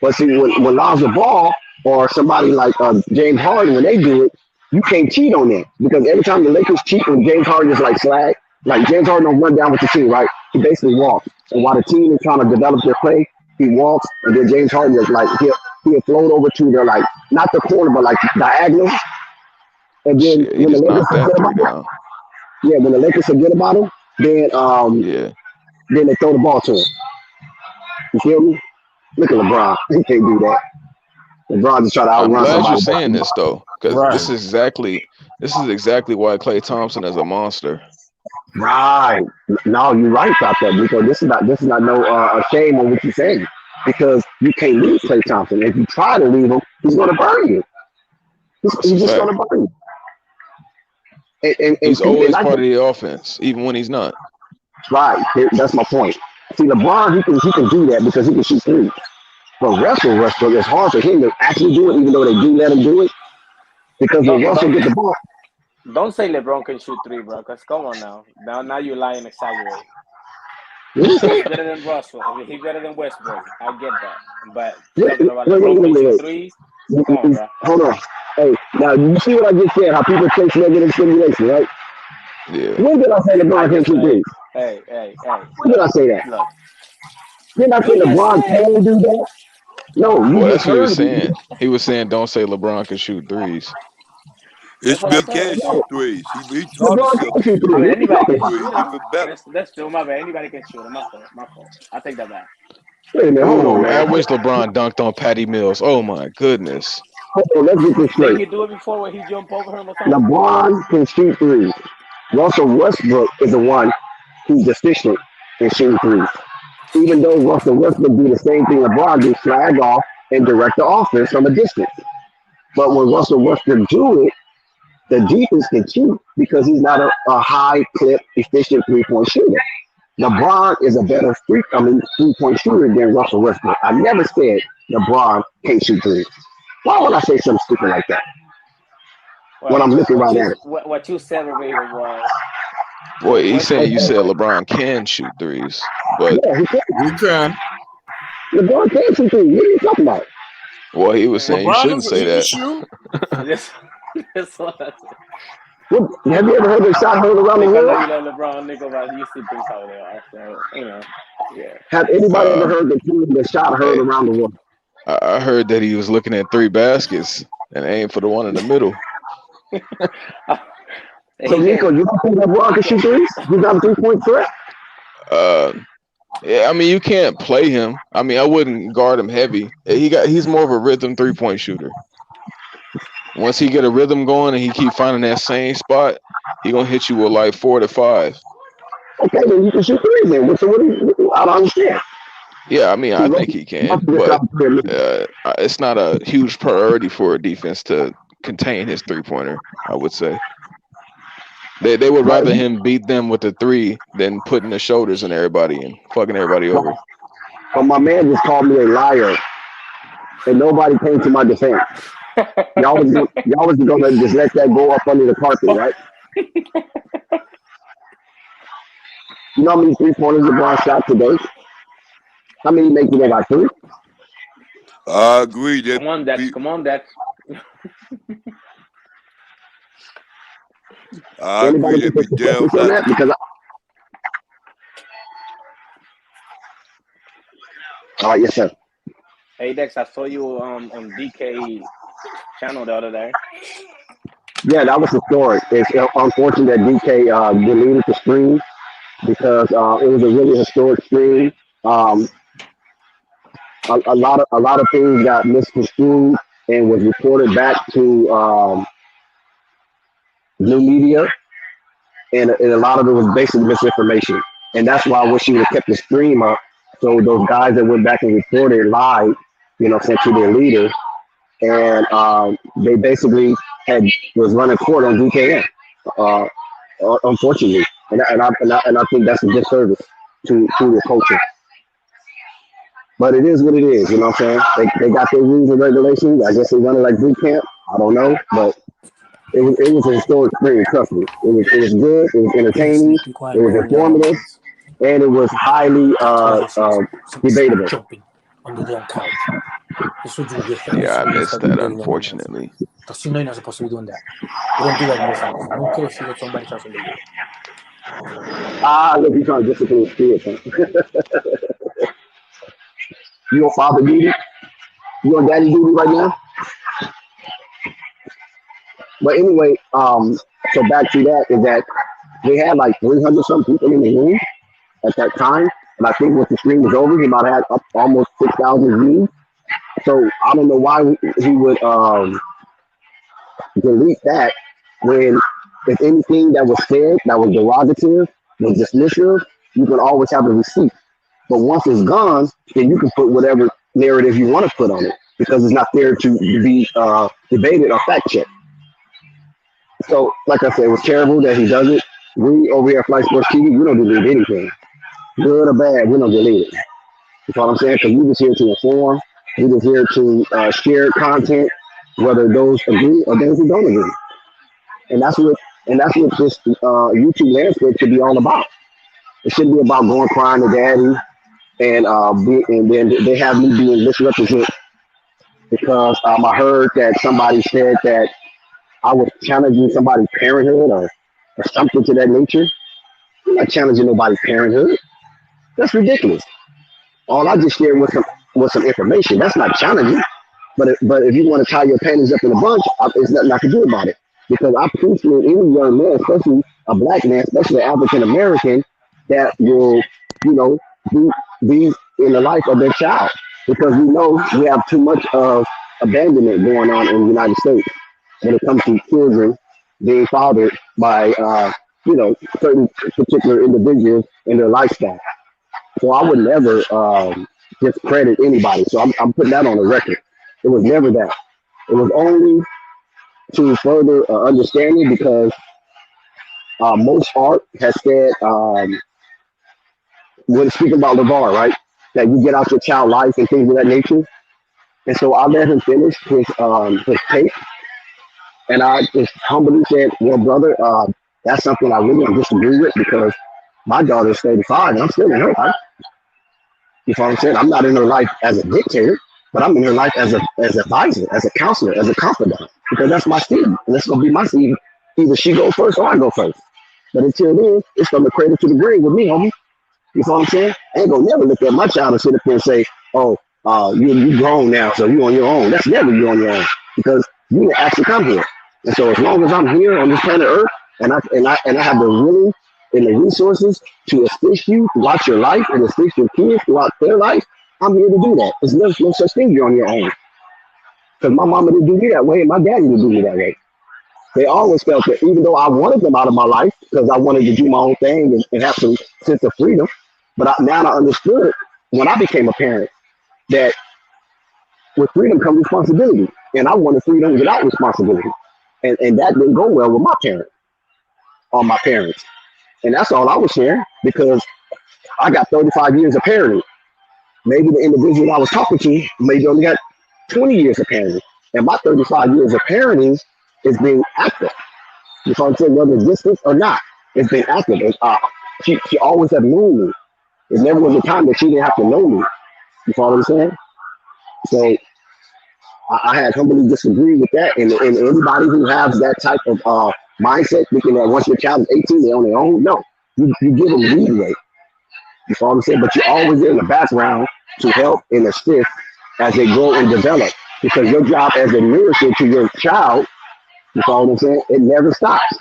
But see, when Lonzo Ball or somebody like James Harden, when they do it, you can't cheat on that because every time the Lakers cheat, when James Harden is like slag, like James Harden don't run down with the team, right? He basically walks, and while the team is trying to develop their play, he walks, and then James Harden is like he'll float over to the like not the corner, but like diagonal, and then Shit, he when the just Lakers knocked that forget three about him, down. when the Lakers forget about him, Yeah. then they throw the ball to him. You feel me? Look at LeBron. He can't do that. LeBron just try to I'm outrun glad you're somebody. saying this though, because Right. this is exactly why Klay Thompson is a monster. Right. No, you're right about that, Nico. This is not no a shame on what you're saying because you can't leave Klay Thompson. If you try to leave him, he's going to burn you. That's a He's just fact. going to burn you. And He's see, always and part of the offense, even when he's not. right. That's my point. See, LeBron, he can do that because he can shoot threes. But Westbrook, it's hard for him to actually do it, even though they do let him do it. Because when Russell get the ball, Don't say LeBron can shoot 3, bro. Cause come on now. Now you're lying, exaggerating. what He's better than Russell. He's better than Westbrook. I get that. But talking about wait, LeBron can shoot wait. 3s, come on, bro. Hold on. Hey, now you see what I just said? How people chase negative stimulation, right? Yeah. When did I say LeBron can shoot threes? Hey. When did I say that? Look. Didn't I say You just LeBron said. can do that? No, you Well, just that's what he was heard me. saying. He was saying, "Don't say LeBron can shoot threes." It's That's what I Bill said. can shoot threes. He taught LeBron himself can to shoot shoot threes. I What mean, you anybody talking can about? shoot. threes even better. That's true. My bad. Anybody can shoot. My fault. I take that back. Wait a minute, hold on, Ooh, I man. wish LeBron dunked on Patty Mills. Oh my goodness. Hold on, let's get this Didn't straight. he do it before when he jumped over him or something? LeBron can shoot threes. Russell Westbrook is the one who's deficient in shooting threes. Even though Russell Westbrook do the same thing LeBron do, flag off and direct the offense from a distance. But when Russell Westbrook do it, the defense can cheat because he's not a high clip, efficient 3-point shooter. LeBron is a better 3-point shooter than Russell Westbrook. I never said LeBron can't shoot threes. Why would I say something stupid like that when Well, I'm looking what right you at it? what you said verbatim was Boy, he's saying you Westbrook. said LeBron can shoot threes, but Yeah, he can. You can. LeBron can't shoot threes. What are you talking about? well, he was saying you LeBron shouldn't say he can that. shoot. That's what I said. Have you ever heard the shot heard around the Nick, I know world? you love LeBron, nigga, but you see things how they are. So, yeah. Have anybody ever Uh, heard the shot heard hey, around the world? I heard that he was looking at 3 baskets and aimed for the one in the middle. So, Nico, you don't think LeBron can shoot threes? He's not a 3-point threat? Yeah, I mean you can't play him. I mean I wouldn't guard him heavy. He's more of a rhythm 3-point shooter. Once he get a rhythm going and he keep finding that same spot, he gonna hit you with like 4 to 5. Okay, then you can shoot threes then. So what I don't understand. Yeah, I mean, See, I think he can, Russell but shot the three. it's not a huge priority for a defense to contain his 3-pointer. I would say they would But rather him beat them with the 3 than putting the shoulders on everybody and fucking everybody over. but my man just called me a liar, and nobody came to my defense. Y'all was gonna just let that go up under the carpet, right? You know how many 3-pointers LeBron shot today? How many making it like 3? I agree. That Come on, Dex. Come on, Dex. I agree. Anybody can That'd be take the damn focus on nice. that because all right, yes sir. Hey, Dex, I saw you on DK channel the other day. Yeah, that was historic. It's unfortunate that DK deleted the stream because it was a really historic stream. Um, a lot of things got misconstrued and was reported back to new media, and a lot of it was basically misinformation. And that's why I wish you would have kept the stream up so those guys that went back and reported live, sent to their leaders, and they basically was running court on DKN, uh, unfortunately, and I think that's a disservice to the culture. But it is what it is, you know what I'm saying? They got their rules and regulations. I guess they run it like boot camp. I don't know, but it was a historic experience. Trust me, it was good. It was entertaining. Please be quiet It was while we are informative, please. and it was highly Told you debatable. jumping on the damn couch. This would you get Yeah, I every missed fucking that, dating anyone else. unfortunately. Because you know you're not supposed to be doing that. You don't do that in this house. I don't care if you get somebody tries to leave you. Look, you trying to discipline his kids, huh? You on father duty? You on daddy duty right now? But anyway, so back to that is that they had like 300 some people in the room at that time, and I think once the stream was over, he might have had up almost 6,000 views. So I don't know why he would delete that when if anything that was said that was derogative, was dismissive, you can always have a receipt. But once it's gone, then you can put whatever narrative you want to put on it because it's not there to be debated or fact checked. So, like I said, it was terrible that he does it. We over here at Flight Sports TV, we don't delete anything, good or bad. We don't delete it. You know what I'm saying? Because we just here to inform. We just here to share content, whether those agree or those who don't agree. And that's what this YouTube landscape should be all about. It shouldn't be about going crying to daddy and then they have me being misrepresented because I heard that somebody said that I was challenging somebody's parenthood or something to that nature. I'm not challenging nobody's parenthood. That's ridiculous. All I just shared was some information. That's not challenging. But if you want to tie your panties up in a bunch, it's nothing I can do about it. Because I appreciate any young man, especially a black man, especially African American, that will, be in the life of their child. Because we know we have too much of abandonment going on in the United States when it comes to children being fathered by, certain particular individuals in their lifestyle. So I would never discredit anybody. So I'm putting that on the record. It was never that. It was only to further understanding because most art has said, when speaking about LeVar, right, that you get out your child life and things of that nature. And so I let him finish his tape. And I just humbly said, well, brother, that's something I really don't disagree with because my daughter's 35 and I'm still in her life. You know what I'm saying? I'm not in her life as a dictator, but I'm in her life as an advisor, as a counselor, as a confidant, because that's my seed. And that's going to be my seed. Either she go first or I go first. But until then, it's from the cradle to the grave with me, homie. You know what I'm saying? I ain't going to never look at my child and sit up there and say, oh, you grown now, so you on your own. That's never you on your own because you didn't actually come here. And so as long as I'm here on this planet Earth and I have the willing and the resources to assist you throughout your life and assist your kids throughout their life, I'm here to do that. There's no such thing you're on your own. Because my mama didn't do me that way and my daddy didn't do me that way. They always felt that even though I wanted them out of my life because I wanted to do my own thing and have some sense of freedom, but now I understood when I became a parent that with freedom comes responsibility, and I wanted freedom without responsibility, and that didn't go well with my parent or my parents, and that's all I was sharing because I got 35 years of parenting. Maybe the individual I was talking to maybe only got 20 years of parenting, and my 35 years of parenting is being active. You know what I'm saying? Whether it's distance or not, it's been active. She always have known me. There never was a time that she didn't have to know me. You follow what I'm saying? So I had humbly disagreed with that. And anybody who has that type of mindset, thinking that once your child is 18, they're on their own, no. You give them leeway. You follow what I'm saying? But you're always in the background to help and assist as they grow and develop. Because your job as a minister to your child, you follow what I'm saying? It never stops.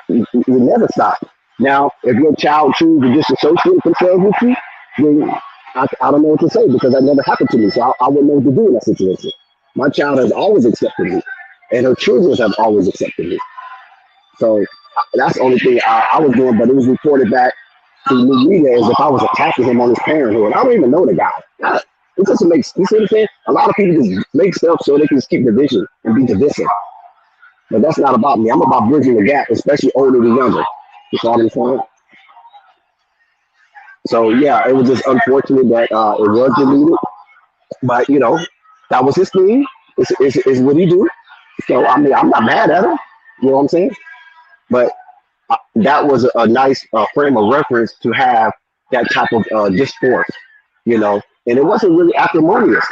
It never stops. Now, if your child chooses to disassociate themselves with you, then I don't know what to say because that never happened to me. So I wouldn't know what to do in that situation. My child has always accepted me, and her children have always accepted me. So that's the only thing I was doing, but it was reported back to the media as if I was attacking him on his parenthood. I don't even know the guy. It doesn't make, you see what I'm saying? A lot of people just make stuff so they can just keep division and be divisive. But that's not about me. I'm about bridging the gap, especially older than younger. You follow what I'm saying? So yeah, it was just unfortunate that it was deleted. But you know, that was his thing. It's what he do. So I mean, I'm not mad at him. You know what I'm saying? But that was a nice frame of reference to have that type of discourse. You know, and it wasn't really acrimonious.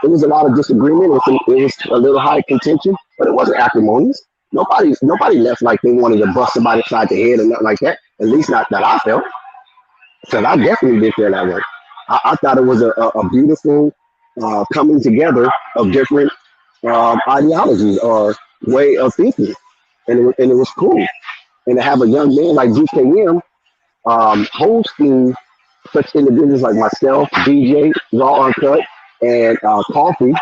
It was a lot of disagreement. It was a little high contention, but it wasn't acrimonious. Nobody left like they wanted to bust somebody upside the head or nothing like that. At least not that I felt. Because I definitely did feel that way. I thought it was a beautiful coming together of different ideologies or way of thinking, and it was cool. And to have a young man like GKM hosting such individuals like myself, DJ, Raw Uncut, and Coffee,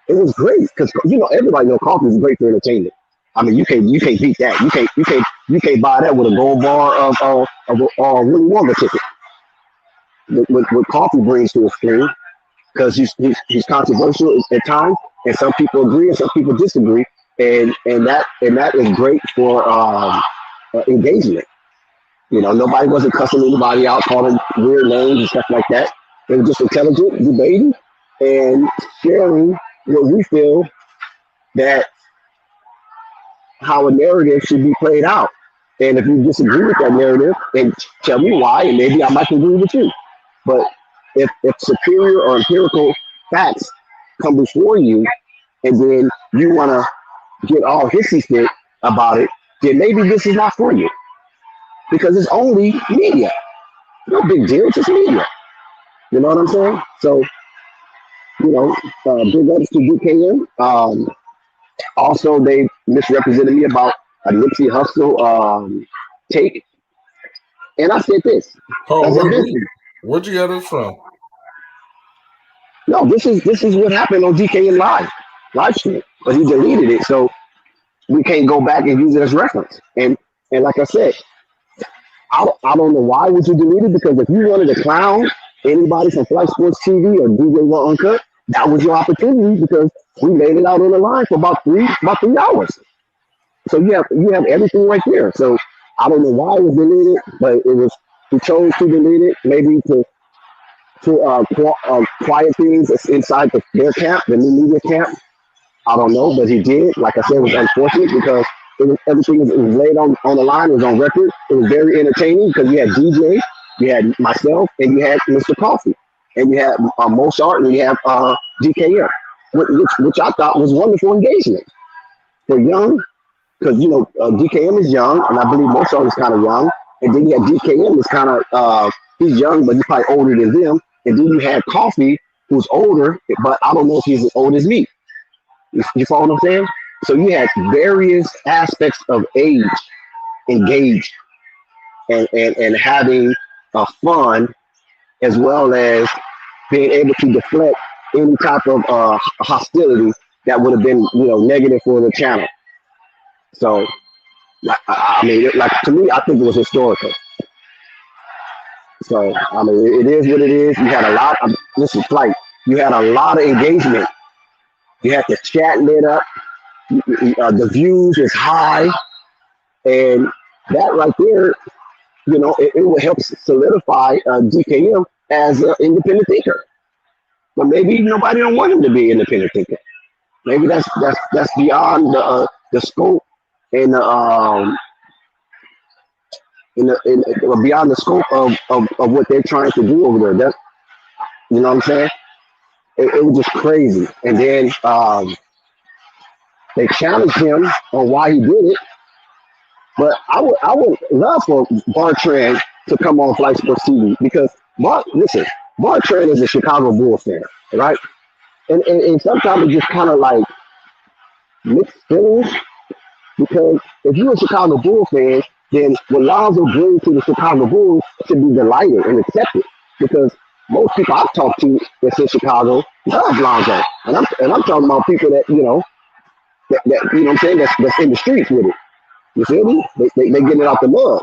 it was great because you know everybody knows Coffee is great for entertainment. I mean, you can't beat that. You can't buy that with a gold bar of Willy Wonka ticket. What Coffee brings to a screen, because he's controversial at times, and some people agree and some people disagree, and that is great for engagement. You know, nobody wasn't cussing anybody out, calling weird names and stuff like that. It was just intelligent debating and sharing what we feel that how a narrative should be played out. And if you disagree with that narrative, then tell me why, and maybe I might agree with you. But if superior or empirical facts come before you, and then you want to get all hissy fit about it, then maybe this is not for you. Because it's only media. No big deal, it's just media. You know what I'm saying? So, you know, big ups to DKM. Also, they misrepresented me about a Nipsey Hussle take. And I said this. Oh, I said, listen, where'd you get it from? no, this is what happened on DKM live stream. But he deleted it, so we can't go back and use it as reference. And like I said, I don't know why would you delete it, because if you wanted to clown anybody from Flight Sports TV or DJ Raw Uncut, that was your opportunity because we laid it out on the line for about 3 hours. So you have everything right there. So I don't know why it was deleted, but it was, he chose to delete it, maybe to quiet things inside their camp, the new media camp. I don't know, but he did. Like I said, it was unfortunate because everything was laid on the line. It was on record. It was very entertaining because you had DJ, you had myself, and you had Mr. Coffee, and you had Mozart, and you have DKM, which I thought was wonderful engagement for young, because you know DKM is young, and I believe Mozart is kind of young, and then you had DKM is kind of he's young, but he's probably older than them, and then you had Coffee, who's older, but I don't know if he's as old as me. You follow what I'm saying? So you had various aspects of age engaged and having fun, as well as being able to deflect any type of hostility that would have been, you know, negative for the channel. So, I mean, like to me, I think it was historical. So I mean, it is what it is. You had a lot. Listen, Flight. You had a lot of engagement. You had the chat lit up. The views is high, and that right there, it will help solidify DKM as an independent thinker. But maybe nobody don't want him to be an independent thinker. Maybe that's beyond the scope and beyond the scope of what they're trying to do over there. That you know what I'm saying? It was just crazy. And then they challenged him on why he did it. But I would love for Bartran to come on Flight Sports TV because Bartran is a Chicago Bulls fan, right? And sometimes it just kind of like mixed feelings because if you're a Chicago Bulls fan, then what Lonzo brings to the Chicago Bulls should be delighted and accepted because most people I've talked to that's in Chicago love Lonzo, and I'm talking about people that that you know what I'm saying that's in the streets with it. You feel me? They getting it out the mud.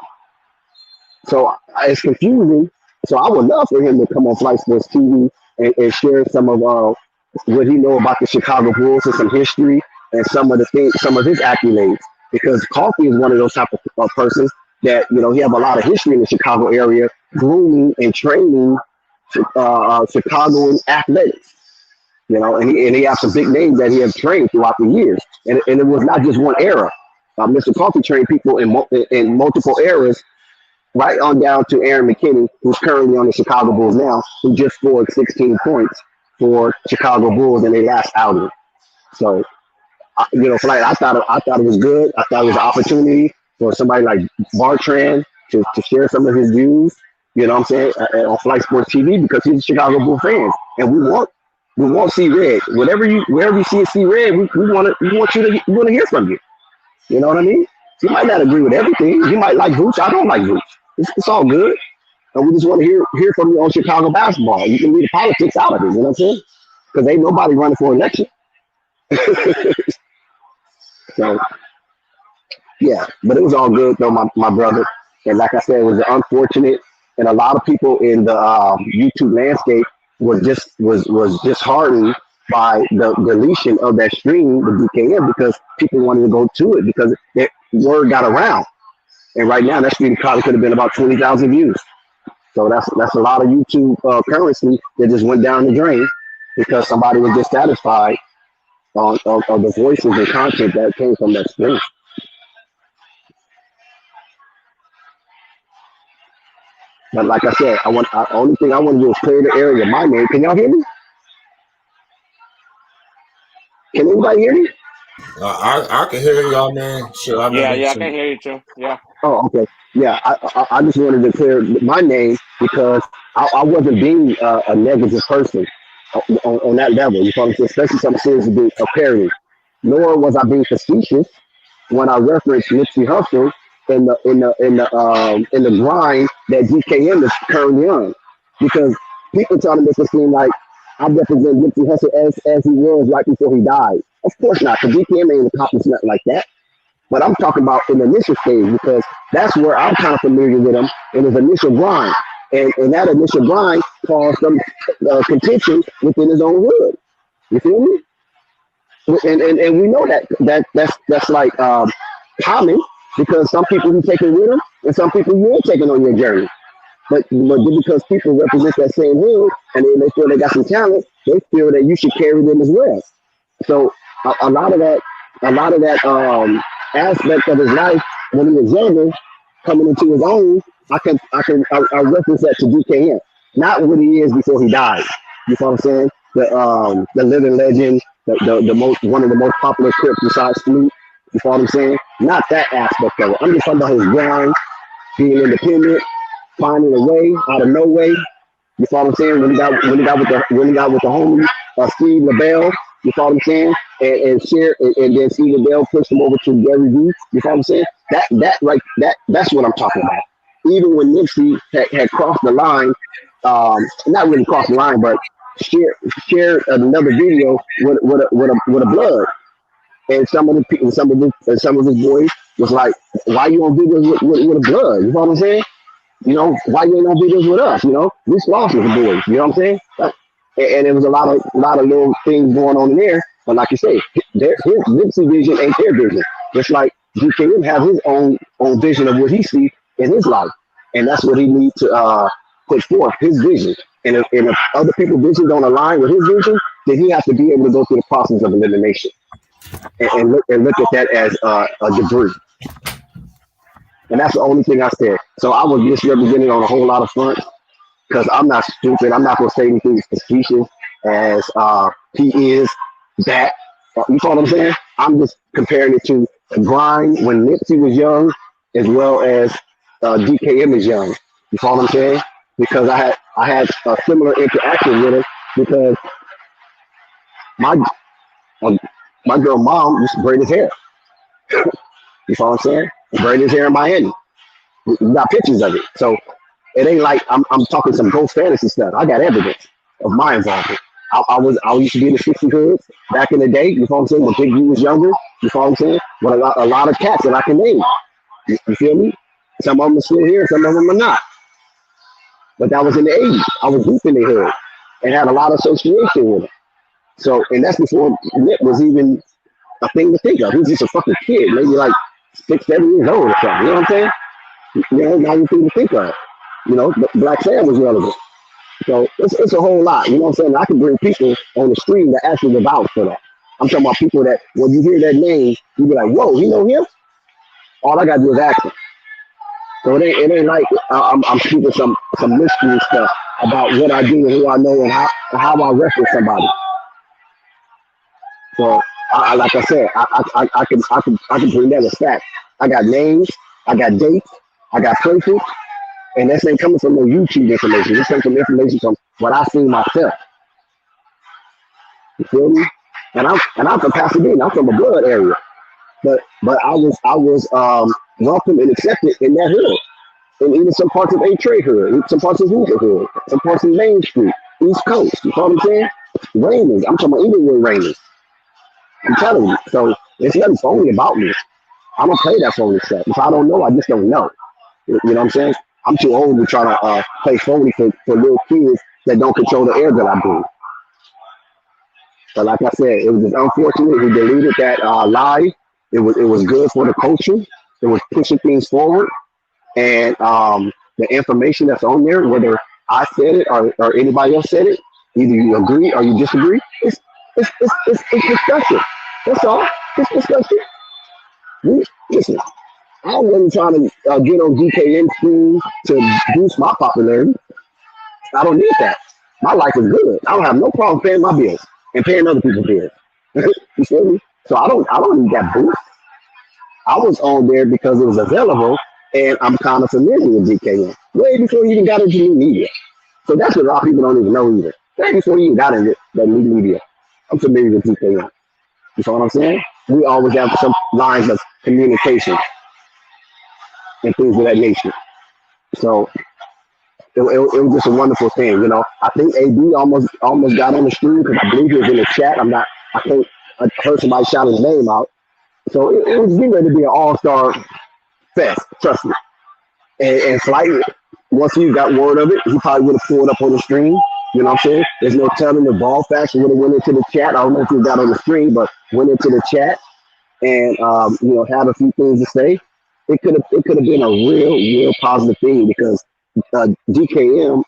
So it's confusing. So I would love for him to come on Flight Sports TV and share some of what he know about the Chicago Bulls and some history and some of his accolades. Because Coffee is one of those type of persons that he have a lot of history in the Chicago area, grooming and training Chicagoan athletics. And he has some big names that he has trained throughout the years, and it was not just one era. Mr. Coffee trained people in multiple eras, right on down to Aaron McKinney, who's currently on the Chicago Bulls now, who just scored 16 points for Chicago Bulls in their last outing. So, Flight, I thought it was good. I thought it was an opportunity for somebody like Bartran to share some of his views. You know what I'm saying on Flight Sports TV because he's a Chicago Bulls fan, and we want C Red. Wherever you see a C Red, we want to hear from you. You know what I mean? You might not agree with everything. You might like Vooch. I don't like Vooch. It's all good. And we just want to hear from you on Chicago basketball. You can leave the politics out of it. You know what I'm saying? Because ain't nobody running for election. So, yeah. But it was all good, though, my brother. And like I said, it was unfortunate. And a lot of people in the YouTube landscape was disheartened by the deletion of that stream, the DKM, because people wanted to go to it because that word got around. And right now, that stream probably could have been about 20,000 views. So that's a lot of YouTube currency that just went down the drain because somebody was dissatisfied on the voices and content that came from that stream. But like I said, only thing I want to do is clear the area. My name. Can y'all hear me? Can anybody hear me? I can hear y'all, man. Shit, I Yeah, mean, I can hear you too. Yeah. Oh, okay. Yeah, I just wanted to clear my name because I wasn't being a negative person on that level. You know what I'm saying? Especially something serious being a parody. Nor was I being facetious when I referenced Nipsey Hussle in the grind that DKM is currently on. Because people trying to make it seem like I represent Nipsey Hussle as he was right before he died. Of course not, because DKM ain't accomplished nothing like that. But I'm talking about in the initial stage because that's where I'm kind of familiar with him in his initial grind. And that initial grind caused some contention within his own hood. You feel me? And we know that's like common because some people you take it with them and some people you ain't taking on your journey. But because people represent that same hood and they feel they got some talent, they feel that you should carry them as well. So a lot of that aspect of his life when he was younger, coming into his own, I reference that to DKM, not what he is before he died. You know what I'm saying? The living legend, one of the most popular Crips besides Snoop. You know what I'm saying? Not that aspect of it. I'm just talking about his grind, being independent, finding a way out of no way. You know what I'm saying? When he got with the homie Steve LaBelle. You know what I'm saying? And then Steve LaBelle pushed him over to Gary Vee. You know what I'm saying? That's what I'm talking about. Even when Nipsey had crossed the line, not really crossed the line, but shared another video with a blood. And some of his boys was like, "Why you on videos with a blood?" You know what I'm saying? You know, why you ain't on videos with us? You know, we lost with the boys. You know what I'm saying? And there was a lot of little things going on in there. But like you say, his Nipsey vision ain't their vision. Just like GKM have his own vision of what he sees in his life, and that's what he needs to put forth his vision. And if other people's vision don't align with his vision, then he has to be able to go through the process of elimination and look at that as a debris. And that's the only thing I said. So I was misrepresented on a whole lot of fronts because I'm not stupid. I'm not going to say anything suspicious as he is that. You know what I'm saying? I'm just comparing it to the grind when Nipsey was young as well as DKM is young. You know what I'm saying? Because I had a similar interaction with him because my girl mom used to braid his hair. You know what I'm saying? Braid his hair in Miami. We got pictures of it. So it ain't like I'm talking some ghost fantasy stuff. I got evidence of my involvement. I used to be in the 60 hoods back in the day. You know what I'm saying? When Big U was younger. You know what I'm saying? With a lot of cats that I can name. You feel me? Some of them are still here. Some of them are not. But that was in the 80s. I was deep in the hood and had a lot of association with it. So, and that's before Nip was even a thing to think of. He was just a fucking kid, maybe like 6, 7 years old or something. You know what I'm saying? You know, now you think of. You know, Black Sam was relevant. So it's a whole lot. You know what I'm saying? I can bring people on the stream that actually vouch for that. I'm talking about people that when you hear that name, you be like, whoa, you know him? All I gotta do is ask him. So it ain't like I'm speaking some mystery stuff about what I do and who I know and how I reference somebody. So like I said, I can bring that as fact. I got names, I got dates, I got places, and this ain't coming from no YouTube information. This comes from information from what I seen myself. You feel me? And I'm from Pasadena. I'm from a blood area, but I was welcome and accepted in that hood. And even some parts of A-Trade hood, some parts of Hoover hood, some parts of Main Street, East Coast. You know what I'm saying? Raymond. I'm talking about Inglewood Raymond. I'm telling you. So there's nothing phony about me. I don't play that phony stuff. If I don't know, I just don't know. You know what I'm saying? I'm too old to try to play phony for little kids that don't control the air that I breathe. But like I said, it was just unfortunate. He deleted that lie. It was good for the culture. It was pushing things forward. And the information that's on there, whether I said it or anybody else said it, either you agree or you disagree, it's discussion. That's all. It's discussion. Listen, I wasn't trying to get on DKN stream to boost my popularity. I don't need that. My life is good. I don't have no problem paying my bills and paying other people's bills. You feel me? So I don't need that boost. I was on there because it was available, and I'm kind of familiar with DKN way before you even got into new media. So that's what a lot of people don't even know either. Way before you even got into that new media, I'm familiar with DKN. You know what I'm saying? We always have some lines of communication and things of that nature. So it was just a wonderful thing, you know. I think AD almost got on the stream because I believe he was in the chat. I heard somebody shout his name out. So it was getting ready to be an all-star fest, trust me. And Flight, once he got word of it, he probably would have pulled up on the stream. You know what I'm saying? There's no telling the ball faction would have went into the chat. I don't know if he got on the stream, but went into the chat and had a few things to say. It could have been a real positive thing because DKM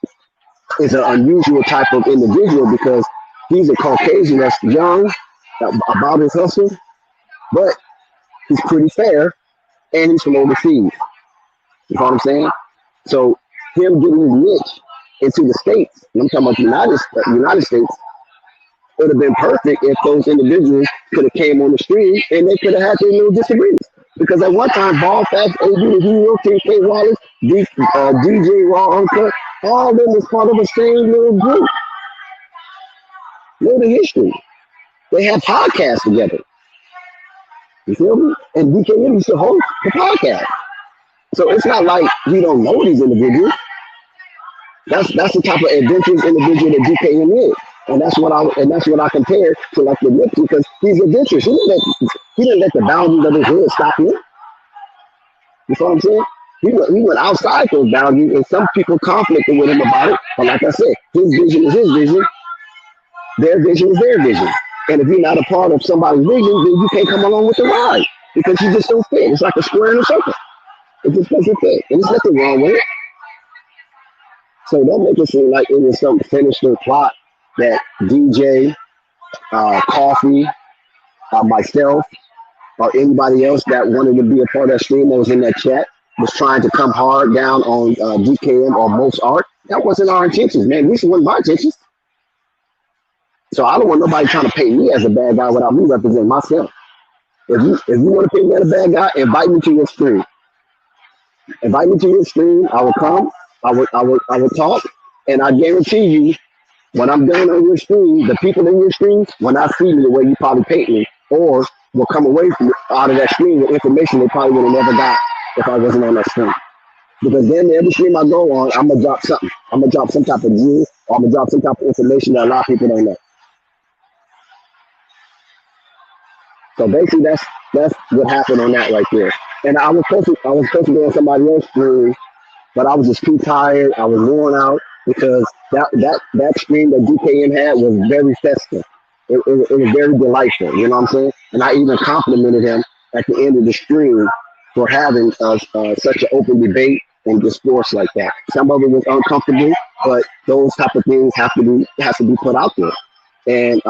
is an unusual type of individual because he's a Caucasian that's young, about his hustle, but he's pretty fair and he's from overseas. You know what I'm saying? So him getting his niche into the States, and I'm talking about the United States, it would have been perfect if those individuals could have came on the stream and they could have had their little disagreements. Because at one time, Ball Facts, AD the Hero, K. Wallace, DJ Raw Uncut, all of them was part of the same little group. Know the history. They had podcasts together. You feel me? And DKM used to host the podcast. So it's not like we don't know these individuals. That's the type of adventurous individual that DKM is. And that's what I compare to like the Knicks because he's adventurous. He didn't let the boundaries of his hood stop him. You know what I'm saying? He went outside those boundaries, and some people conflicted with him about it. But like I said, his vision is his vision, their vision is their vision. And if you're not a part of somebody's vision, then you can't come along with the ride because you just don't fit. It's like a square in a circle. It just doesn't fit, and there's nothing wrong with it. So that makes it seem like it was some sinister plot that DJ, Coffee, myself, or anybody else that wanted to be a part of that stream that was in that chat was trying to come hard down on DKM or most art. That wasn't our intentions, man. This wasn't my intentions. So I don't want nobody trying to paint me as a bad guy without me representing myself. If you want to paint me as a bad guy, invite me to your stream. Invite me to your stream. I will come. I will talk, and I guarantee you, when I'm done on your stream, the people in your stream will not see me the way you probably paint me, or will come away from out of that stream with information they probably would have never got if I wasn't on that stream. Because then every stream I go on, I'm gonna drop something. I'm gonna drop some type of jewel, or I'm gonna drop some type of information that a lot of people don't know. So basically, that's what happened on that right there. And I was supposed to go on somebody else's stream, but I was just too tired. I was worn out because that stream that DKM had was very festive. It was very delightful. You know what I'm saying? And I even complimented him at the end of the stream for having such an open debate and discourse like that. Some of it was uncomfortable, but those type of things have to be put out there. And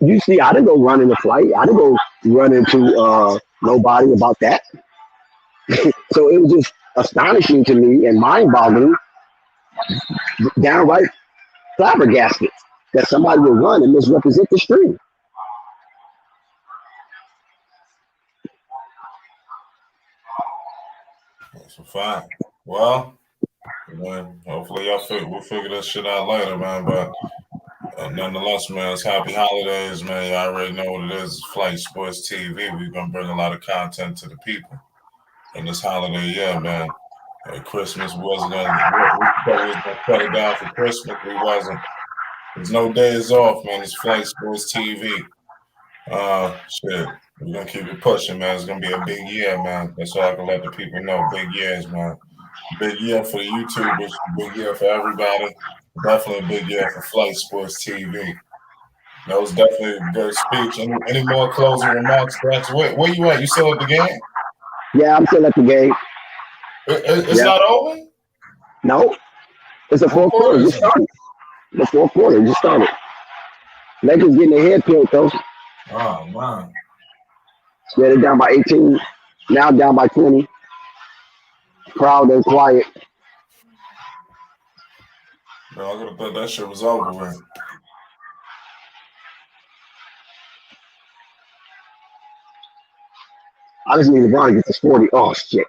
you see, I didn't go run in the flight. I didn't go run into nobody about that. So it was just astonishing to me and mind-boggling, downright flabbergasted that somebody would run and misrepresent the stream. That's a fact. Well, man, hopefully we'll figure this shit out later, man. But nonetheless, man, it's happy holidays, man. You already know what it is. It's Flight Sports TV. We're going to bring a lot of content to the people in this holiday year, man. Christmas wasn't going to cut it down for Christmas. We wasn't. There's no days off, man. It's Flight Sports TV. Shit. We're going to keep it pushing, man. It's going to be a big year, man. That's all I can let the people know. Big years, man. Big year for the YouTubers. Big year for everybody. Definitely a big year for Flight Sports TV. That was definitely a good speech. Any more closing remarks? Where you at? You still at the game? Yeah, I'm still at the game. It's not over? No. It's a fourth quarter. It just started. The fourth quarter just started. Lakers getting their head peeled, though. Oh, man. Yeah, they're down by 18. Now down by 20. Crowd and quiet. No, I could have thought that shit was over with. I just need LeBron to get to 40. Oh, shit.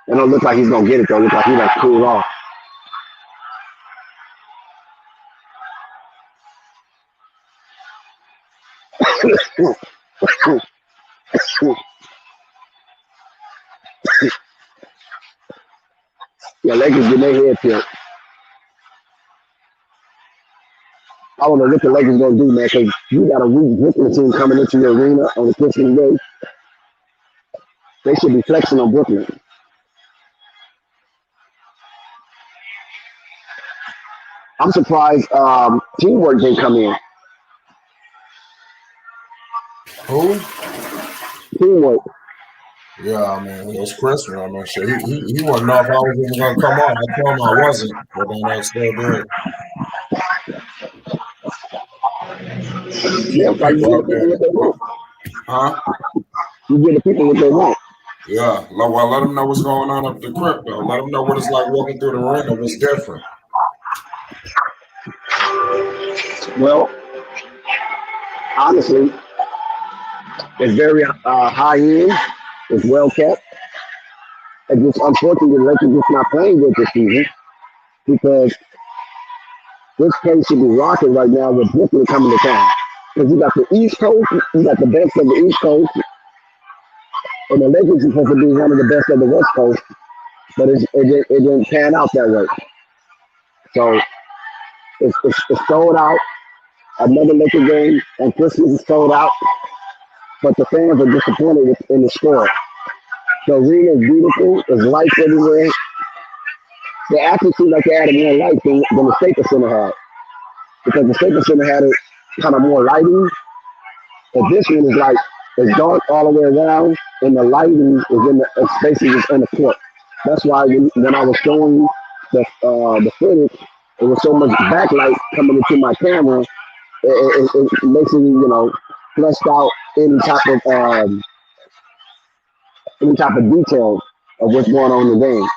It don't look like he's going to get it, though. It looks like he's like cool off. Yeah, Lakers get their head peeled. I don't know what the Lakers going to do, man, because you got a weak Brooklyn team coming into your arena on the Christmas day. They should be flexing on Brooklyn. I'm surprised Teamwork didn't come in. Who? Teamwork. Yeah, I mean, it was Christmas. I mean, shit. He wasn't know if I was even going to come on. I told him I wasn't, but then I still did. Yeah, like you get the people what they want. Huh? You get the people what they want. Yeah. Well, let them know what's going on up the crypto. Let them know what it's like walking through the ring and what's different. Well, honestly, it's very high end. It's well kept. It's just unfortunately the Lakers just not playing good this season because this place should be rocking right now with Brooklyn coming to town. Because you got the East Coast, you got the best of the East Coast, and the Lakers are supposed to be one of the best of the West Coast, but it didn't pan out that way. So it's sold out. Another Laker game on Christmas is sold out, but the fans are disappointed in the score. The arena is beautiful. There's lights everywhere. They actually seem like they added more light than the Staples Center had. Because the Staples Center had it kind of more lighting. But this one is like, it's dark all the way around, and the lighting is it's basically just in the court. That's why when I was showing the footage, it was so much backlight coming into my camera. It basically, fleshed out any type of detail of what's going on in the game.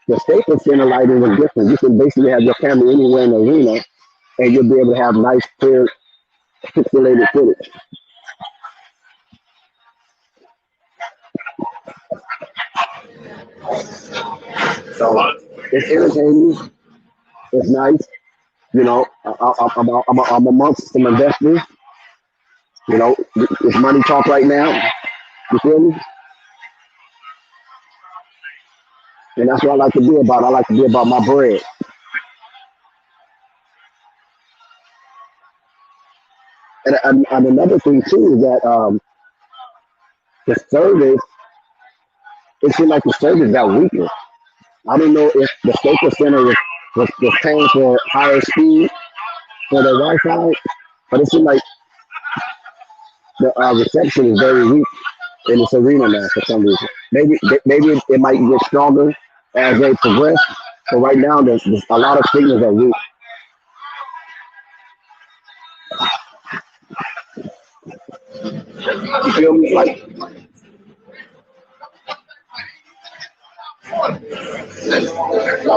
The Staples Center lighting is different. You can basically have your camera anywhere in the arena, and you'll be able to have nice, clear, pixelated footage. So it's entertaining. It's nice. I'm amongst some investors. It's money talk right now. You feel me? And that's what I like to be about. I like to be about my bread. And another thing too is that the service, it seemed like the service got weaker. I don't know if the Staples Center was paying for higher speed for their Wi-Fi, but it seemed like the reception is very weak in this arena now for some reason. Maybe it might get stronger as they progress, but right now there's a lot of signals are weak. You feel me? Like, are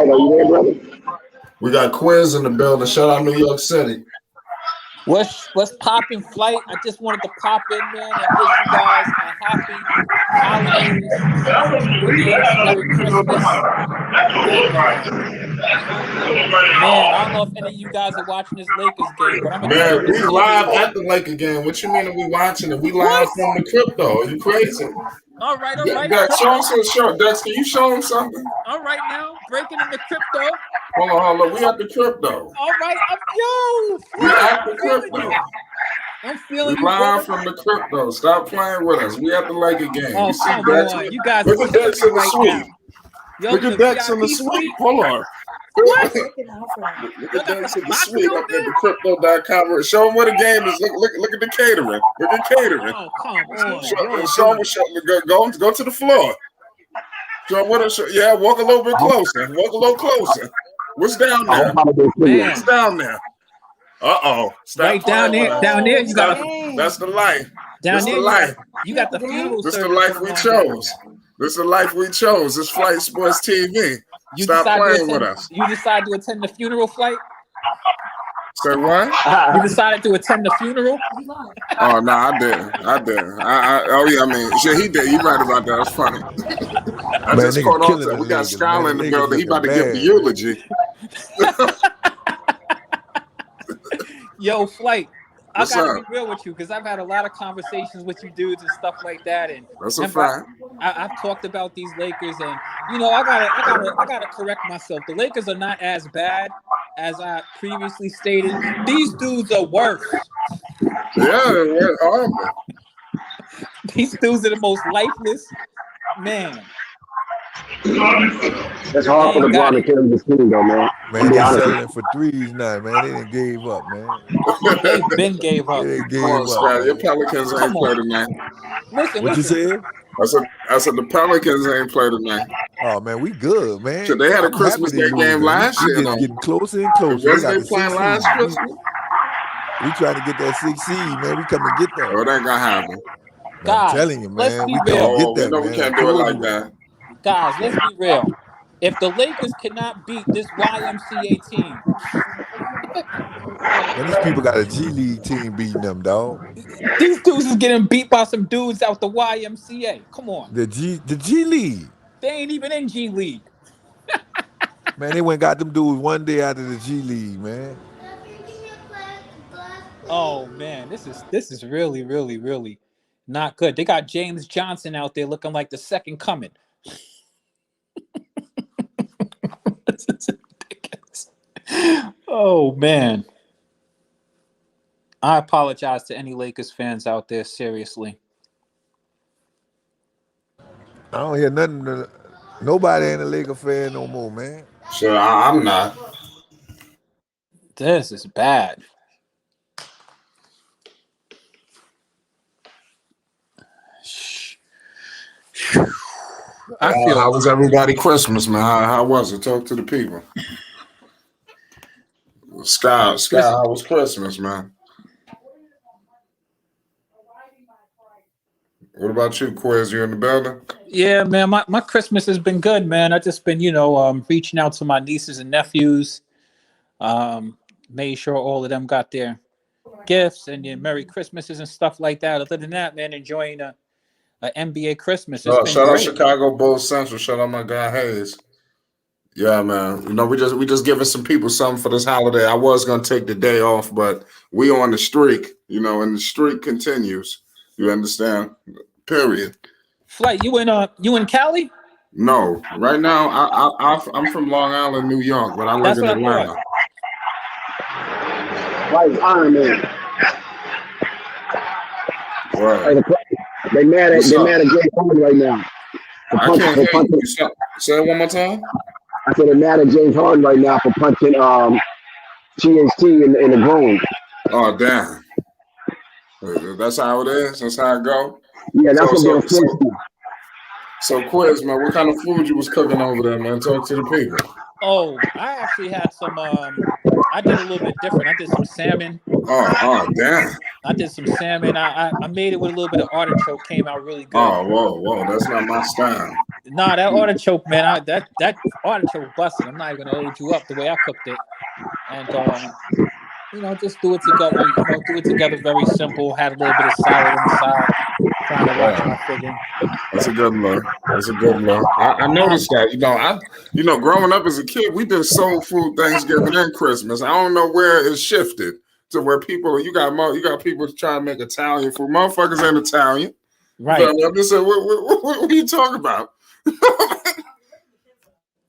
you there, brother? We got Quiz in the building. Shout out New York City. What's popping, Flight? I just wanted to pop in, man, and wish you guys a happy holidays, New Year's, Merry Christmas. And, man, I don't know if any of you guys are watching this Lakers game, but I'm gonna Man, we live at the Laker game. What you mean are we watching it? We live from the crypto. Are you crazy? All right. Dex, show him some short. Dex, can you show him something? All right, now breaking into crypto. Hold on. We at the crypto. All right, We at the crypto. I'm feeling we live from the crypto. Stop playing with us. We at the Laker game. Oh, you see come Dex? on. You guys look at Dex in the right suite. Yo, look at Dex in the suite. Hold on. What? Look at Dex in the suite up at the crypto.com. Show them where the game is. Look at the catering. Look at catering. Oh, come on. Show them. Go to the floor. Show them yeah, walk a little bit closer. Walk a little closer. What's down there? What's down there? Right down there, you got that's the life. Down there, the life. You got the funeral. This is the life we chose. This is the life we chose. This Flight Sports TV. Stop playing with us. You decided to attend the funeral, Flight? Say what? You decided to attend the funeral? Oh no, I didn't. Shit, he did. You right about that. That's funny. I just caught on to. We got Skyler in the building. He about to give the eulogy. Yo, Flight, I gotta be real with you because I've had a lot of conversations with you dudes and stuff like that, and that's a fact. I've talked about these Lakers, and I gotta correct myself. The Lakers are not as bad as I previously stated. These dudes are worse. Yeah, they're horrible. These dudes are the most lifeless, man. It's hard for LeBron to carry this team, though, man. Man, they settling for threes now, man. They done gave up, man. They've been gave up. They gave up. Your Pelicans ain't play tonight. What you said? I said the Pelicans ain't play tonight. Oh man, we good, man. So they had a Christmas Day game last year. Getting closer and closer. Wasn't they playing last Christmas? We trying to get that 6 seed, man. We come to get that. Oh, it ain't gonna happen. God, I'm telling you, man. We real. can't get that, man. We can't do it like that. Guys, let's be real. If the Lakers cannot beat this YMCA team, and these people got a G League team beating them, dog. These dudes is getting beat by some dudes out the YMCA. Come on. The G League. They ain't even in G League. Man, they went and got them dudes one day out of the G League, man. Oh man, this is really, really, really not good. They got James Johnson out there looking like the second coming. This is ridiculous. Oh man. I apologize to any Lakers fans out there, seriously. I don't hear nothing. Nobody ain't a Laker fan no more, man. Sure, I'm not. This is bad. I feel How was everybody Christmas, man? How was it? Talk to the people. Sky, how was Christmas, man? What about you, Quiz? You in the building? Yeah, man. My Christmas has been good, man. I just been, reaching out to my nieces and nephews. Made sure all of them got their gifts and their Merry Christmases and stuff like that. Other than that, man, enjoying a NBA Christmas. It's been Shout out great. Chicago Bulls Central. Shout out my guy Hayes. Yeah, man. We just giving some people something for this holiday. I was gonna take the day off, but we on the streak, and the streak continues. You understand? Period. Flight, you in Cali? No, right now I'm from Long Island, New York, but I live in Atlanta. Like Iron Man. Right. They mad at James Harden right now. I can't hear you. Say it one more time. I said they're mad at James Harden right now for punching THT in the groin. Oh damn. That's how it is. That's how it go. Yeah, that's what they're supposed to. So, Quiz, man, what kind of food you was cooking over there, man? Talk to the people. Oh, I actually had some. I did a little bit different. I did some salmon. Oh, damn. I did some salmon. I made it with a little bit of artichoke. Came out really good. Oh, whoa, that's not my style. Nah, that artichoke, man. That artichoke busted. I'm not even gonna hold you up the way I cooked it. And just do it together. Do it together. Very simple. Had a little bit of salad on the side. Trying to watch my figure. That's a good look. I noticed that. Growing up as a kid, we did soul food Thanksgiving and Christmas. I don't know where it shifted to where people. You got people trying to make Italian food. Motherfuckers ain't Italian, right? I'm just saying, what are you talking about?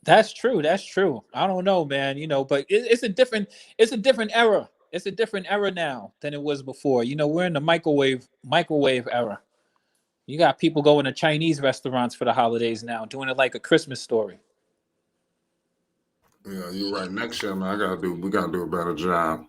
That's true. I don't know, man. But it's a different era. It's a different era now than it was before. We're in the microwave era. You got people going to Chinese restaurants for the holidays now, doing it like a Christmas story. Yeah, you're right. Next year, man, we gotta do a better job.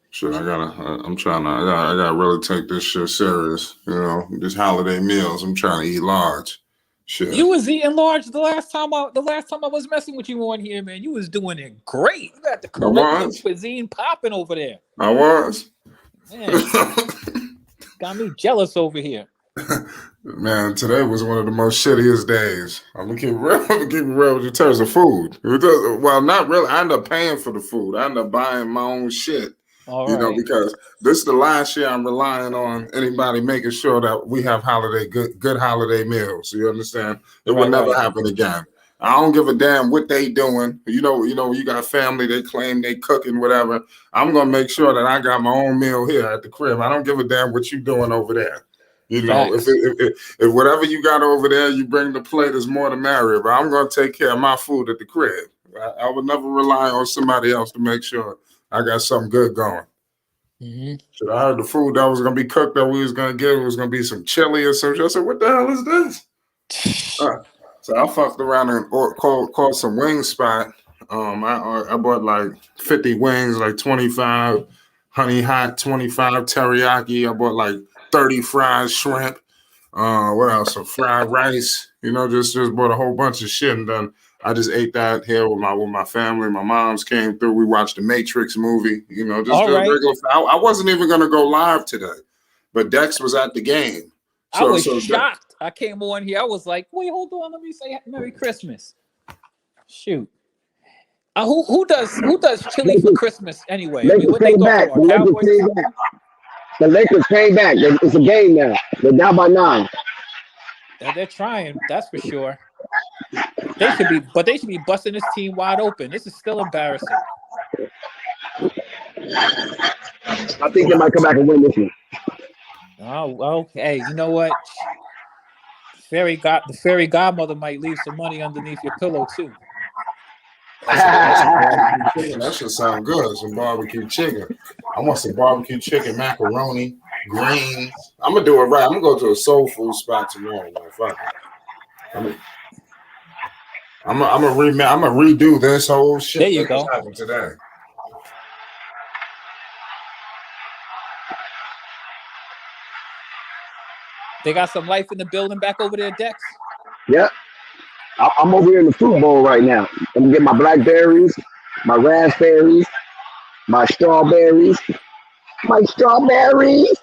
Shit, I gotta really take this shit serious. These holiday meals. I'm trying to eat large. Shit. You was eating large the last time I was messing with you on here, man. You was doing it great. You got the Caribbean cuisine popping over there. I was. Man, got me jealous over here. Man, today was one of the most shittiest days. I'm gonna keep it real with you in terms of food. Well, not really. I ended up paying for the food. I ended up buying my own shit. Because this is the last year I'm relying on anybody making sure that we have good holiday meals. You understand? It will never happen again. I don't give a damn what they doing. You got family, they claim they cooking, whatever. I'm gonna make sure that I got my own meal here at the crib. I don't give a damn what you doing over there. If whatever you got over there, you bring the plate, is more the merrier. But I'm gonna take care of my food at the crib. I would never rely on somebody else to make sure I got something good going. Mm-hmm. So I heard the food that was gonna be cooked that we was gonna get was gonna be some chili or something. I said, "What the hell is this?" So I fucked around and called some wing spot. I bought like 50 wings, like 25 honey hot, 25 teriyaki. I bought like 30 fried shrimp. What else? Some fried rice. Just bought a whole bunch of shit, and then I just ate that here with my family. My mom's came through. We watched the Matrix movie. Just regular. I wasn't even gonna go live today, but Dex was at the game. I was shocked. I came on here. I was like, "Wait, hold on. Let me say Merry Christmas." Shoot. Who does chili for Christmas anyway? Lakers came back. The Lakers came back. It's a game now. They're down by 9. They're trying. That's for sure. They should be busting this team wide open. This is still embarrassing. I think they might come back and win this one. Oh, okay. You know what? The fairy godmother might leave some money underneath your pillow too. That should sound good. Some barbecue chicken. I want some barbecue chicken, macaroni, greens. I'm gonna do it right. I'm gonna go to a soul food spot tomorrow, motherfucker. I'm gonna redo this whole shit There you that just go. happened today. They got some life in the building back over there, Dex. Yeah, I'm over here in the fruit bowl right now. I'm gonna get my blackberries, my raspberries, my strawberries. My strawberries.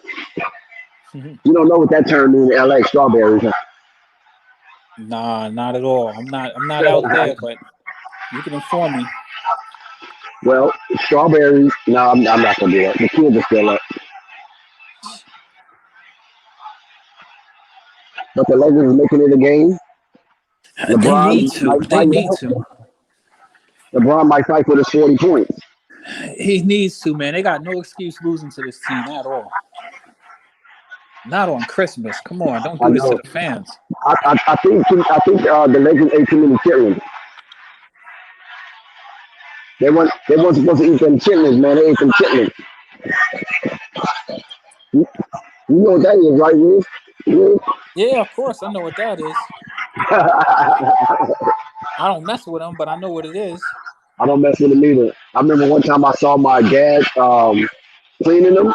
You don't know what that term means in LA, strawberries. Huh? Nah, not at all. I'm not out there, but you can inform me. Well, strawberries. No, I'm not gonna do that. The kids are still up. But the Lakers is making it a game. They need LeBron to. might They fight. need to. LeBron might fight for the 40 points. He needs to, man. They got no excuse losing to this team at all. Not on Christmas. Come on, don't I do this to know. the fans. I think the Lakers ate too many chitlins. They weren't supposed to eat them chitlins, man. They ate some chitlins. You know what that is, right, Wiz? Wiz? Yeah, of course, I know what that is. I don't mess with them, but I know what it is. I don't mess with them either. I remember one time I saw my dad cleaning them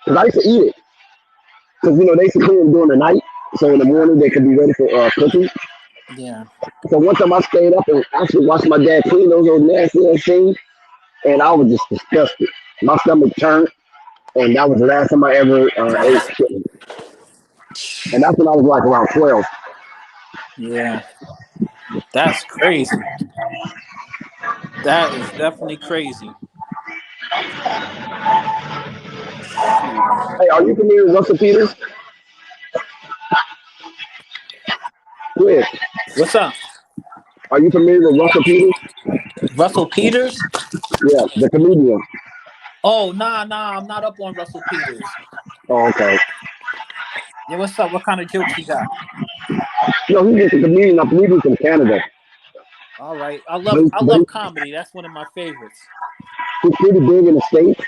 because I used to eat it. Because they used to clean them during the night, so in the morning they could be ready for cooking. Yeah. So one time I stayed up and actually watched my dad clean those old nasty ass things, and I was just disgusted. My stomach turned, and that was the last time I ever ate chicken. And that's when I was like around 12. Yeah. That's crazy. That is definitely crazy. Shoot. Hey, are you familiar with Russell Peters? Quick. What's up? Are you familiar with Russell Peters? Russell Peters? Yeah, the comedian. Oh, nah, I'm not up on Russell Peters. Oh, okay. Yeah, what's up? What kind of jokes he got? No, he's just a comedian. I believe he's from Canada. All right. I But love comedy. That's one of my favorites. he's pretty big in the States.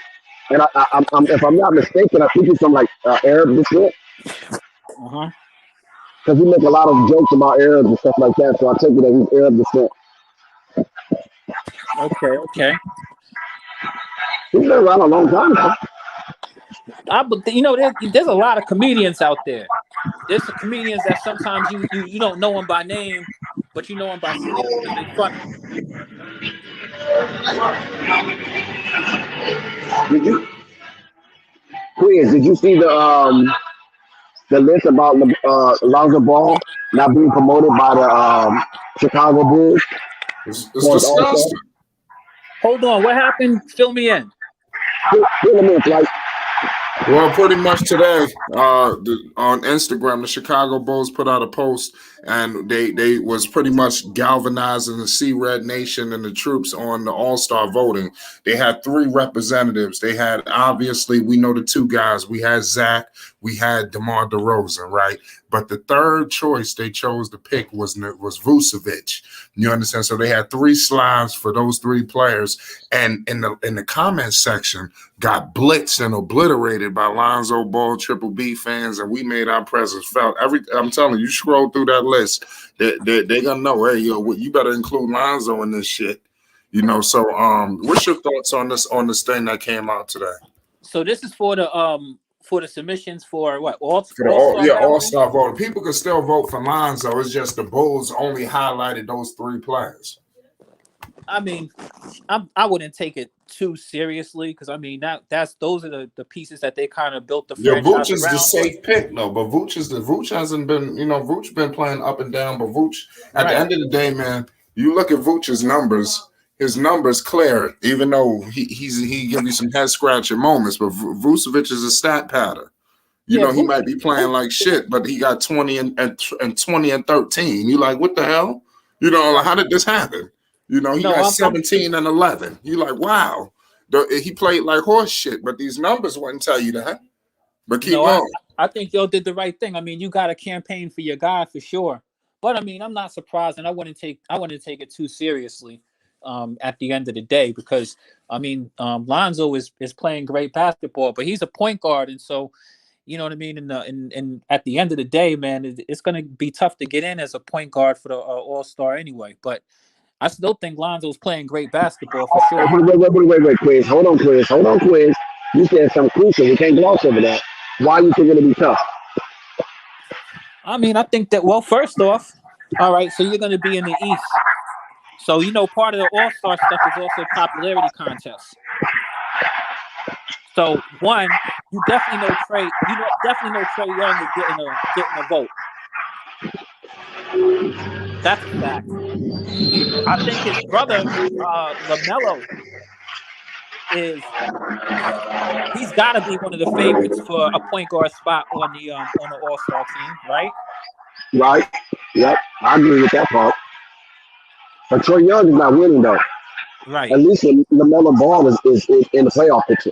And I'm if I'm not mistaken, I think he's from like Arab descent. Uh-huh. Because he make a lot of jokes about Arabs and stuff like that. So I take it that he's Arab descent. Okay. He's been around a long time now. There's a lot of comedians out there. There's some comedians that sometimes you don't know them by name, but you know them by skills because they funny. Did you see the list about Lonzo Ball not being promoted by the Chicago Bulls? It's disgusting. Hold on, what happened? Fill me in. Well, pretty much today, on Instagram, the Chicago Bulls put out a post, and they was pretty much galvanizing the Sea Red Nation and the troops on the All-Star voting. They had 3 representatives. They had, obviously, we know the 2 guys. We had Zach, we had DeMar DeRozan, right? But the third choice they chose to pick was Vucevic. You understand? So they had 3 slides for those 3 players, and in the comments section got blitzed and obliterated by Lonzo Ball Triple B fans, and we made our presence felt. I'm telling you, scroll through that list, they're gonna know. Hey, you better include Lonzo in this shit. So what's your thoughts on this thing that came out today? So this is for the submissions for what? All-Star voting. People can still vote for Lonzo. It's just the Bulls only highlighted those 3 players. I mean, I wouldn't take it too seriously because I mean those are the pieces that they kind of built the franchise Vooch is around. the safe pick though, but Vooch hasn't been, Vooch been playing up and down, but Vooch at the end of the day, man, you look at Vooch's numbers, his numbers clear, even though he give you some head scratching moments, but Vucevic is a stat pattern. He might be playing like shit, but he got 20 and 20 and 13. You like, what the hell? How did this happen? He got 17 and 11. You like, wow. He played like horse shit, but these numbers wouldn't tell you that. But keep going. I think y'all did the right thing. I mean, you got to campaign for your guy for sure. But I mean, I'm not surprised, and I wouldn't take it too seriously at the end of the day because I mean, Lonzo is playing great basketball, but he's a point guard, and so You know what I mean? And at the end of the day, man, it's going to be tough to get in as a point guard for the All-Star anyway. But I still think Lonzo's playing great basketball for sure. Wait, Quiz. Hold on, Quiz. You said something crucial. We can't gloss over that. Why you think it'll be tough? I mean, I think that, well, first off, all right, so you're going to be in the East. So, part of the All-Star stuff is also popularity contests. So, one, you definitely know Trey Young is getting a vote. That's a fact. I think his brother, LaMelo, he's got to be one of the favorites for a point guard spot on the All-Star team, right? Right. Yep. I agree with that part. But Trey Young is not winning though. Right. At least LaMelo Ball is in the playoff picture.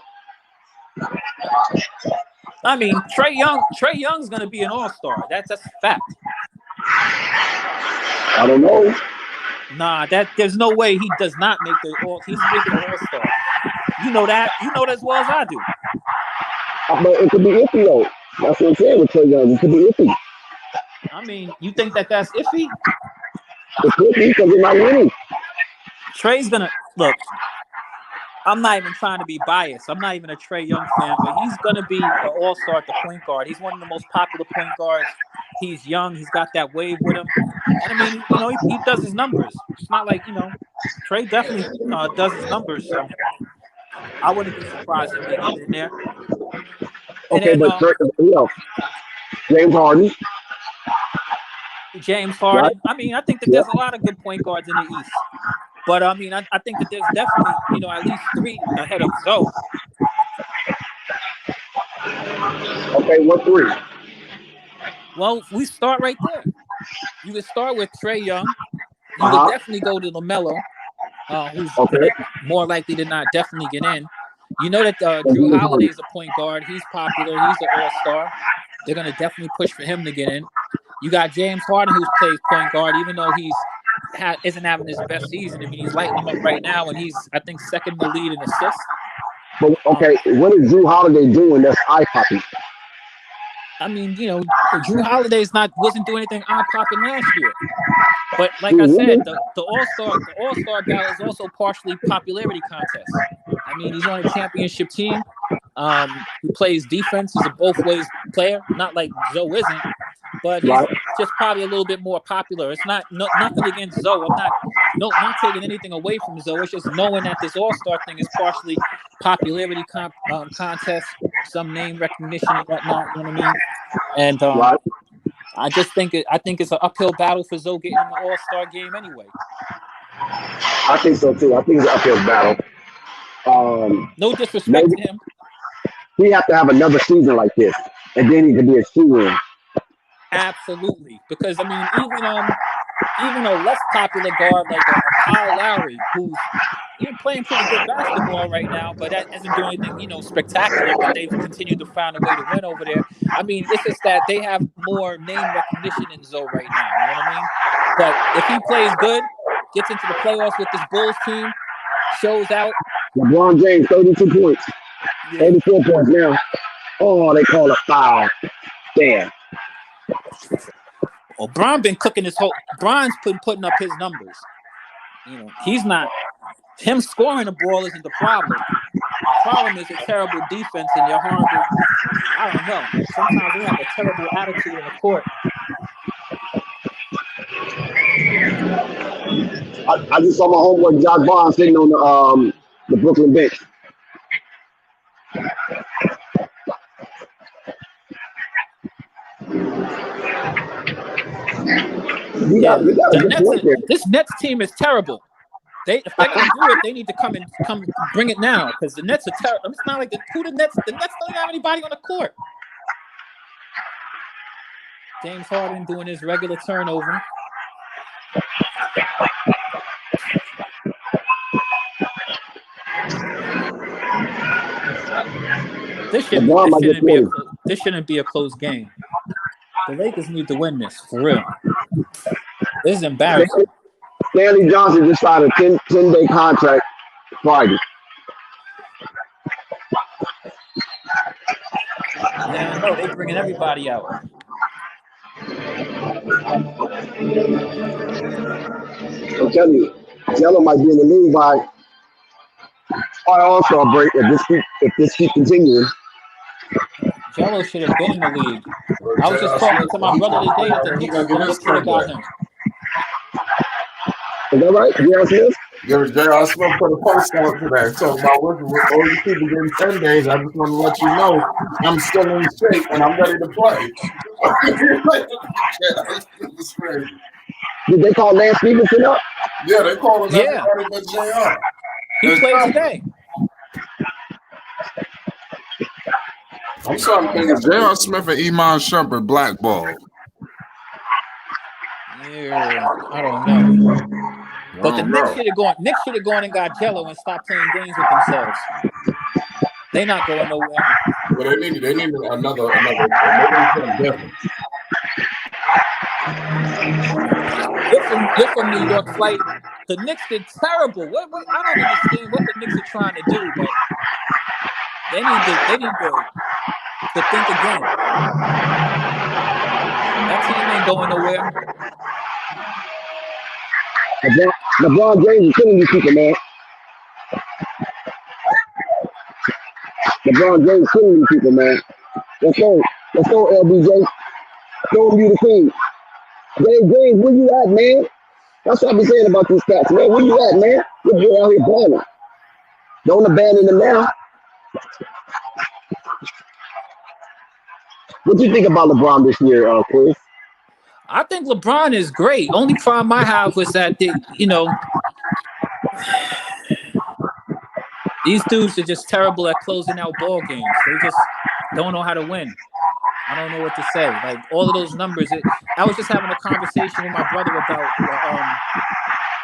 I mean, Trey Young's going to be an All-Star. That's a fact. I don't know. Nah, there's no way he does not make he's making an All-Star. You know that as well as I do. But it could be iffy though. That's what I'm saying with Trey Young. It could be iffy. I mean, you think that's iffy? It could be because they're not winning. Trey's gonna look. I'm not even trying to be biased. I'm not even a Trey Young fan, but he's gonna be an all-star at the point guard. He's one of the most popular point guards. He's young. He's got that wave with him. And I mean, he does his numbers. It's not like Trey definitely does his numbers. So I wouldn't be surprised if he gets in there. Okay, but who else? James Harden. Right? I mean, I think that there's a lot of good point guards in the East. But I mean, I think that there's definitely, at least 3 ahead of Zoe. Okay, what 3? Well, we start right there. You could start with Trey Young. You could definitely go to LaMelo, who's more likely than not definitely get in. You know that Drew Holiday's a point guard. He's popular. He's an all-star. They're going to definitely push for him to get in. You got James Harden, who plays point guard, even though he's isn't having his best season. I mean, he's lighting them up right now, and he's, I think, second in the lead in assists. But okay, what is Drew Holiday doing that's eye-popping? I mean, Drew Holiday wasn't doing anything eye-popping last year. But like I said, the All-Star ballot is also partially popularity contest. I mean, he's on a championship team. He plays defense. He's a both-ways player. Not like Zoe isn't, but he's just probably a little bit more popular. It's nothing against Zoe. I'm not taking anything away from Zoe. It's just knowing that this All-Star thing is partially popularity contest, some name recognition and whatnot. You know what I mean? And I just think it's an uphill battle for Zoe getting in the All-Star game anyway. I think so too. I think it's an uphill battle. No disrespect to him. We have to have another season like this, and then he could be a shoe-in. Absolutely, because I mean, even a less popular guard like a Kyle Lowry, who's playing pretty good basketball right now, but that isn't doing anything spectacular. But they've continued to find a way to win over there. I mean, it's just that they have more name recognition in Zoe right now. You know what I mean? But if he plays good, gets into the playoffs with this Bulls team, shows out. LeBron James, 32 points. 34 points now. Oh, they call a foul. Damn. Well, Bron been cooking his whole. Bron's putting up his numbers. He's not. Him scoring the ball isn't the problem. The problem is a terrible defense and they're horrible. I don't know. Sometimes they have a terrible attitude in the court. I just saw my homeboy Josh Barnes sitting on the Brooklyn bench. This Nets team is terrible. If they're gonna do it, they need to come bring it now because the Nets are terrible. It's not like the Nets don't have anybody on the court. James Harden doing his regular turnover. This shouldn't be a close game. The Lakers need to win this for real. This is embarrassing. Stanley Johnson just signed a 10-day contract Friday. Yeah, no, they bringing everybody out. I'm telling you, Jello might be in the league by our All-Star break if this keep continuing. Jello should have been in the league. I was just J.R. talking Smith, to my brother today that he gonna get his should have got comeback. him. Is that right? J.R. Smith? J.R. Smith put a post out today talking about all you people getting 10 days. I just want to let you know I'm still in shape and I'm ready to play. It's crazy. Did they call Lance Stevenson up? Yeah, they calling Yeah. everybody but J.R. He played today. I'm starting to think it's J.R. Smith and Iman Shumpert blackballed. Yeah, I don't know. But the Knicks should have gone. Knicks should have gone and got Jello and stopped playing games with themselves. They not going nowhere. Well, they need another different. You're from New York, Flight. The Knicks did terrible. What I don't understand what the Knicks are trying to do, but they need to think again. That team ain't going nowhere. LeBron James is killing these people, man. LeBron James is killing these people, man. Let's go, LBJ. Show him you the king. James, where you at, man? That's what I be saying about these cats, man. Where you at, man? You're out here balling. Don't abandon them now. What do you think about LeBron this year, Chris? I think LeBron is great. Only problem I have was that these dudes are just terrible at closing out ball games. They just don't know how to win. I don't know what to say. Like all of those numbers. I was just having a conversation with my brother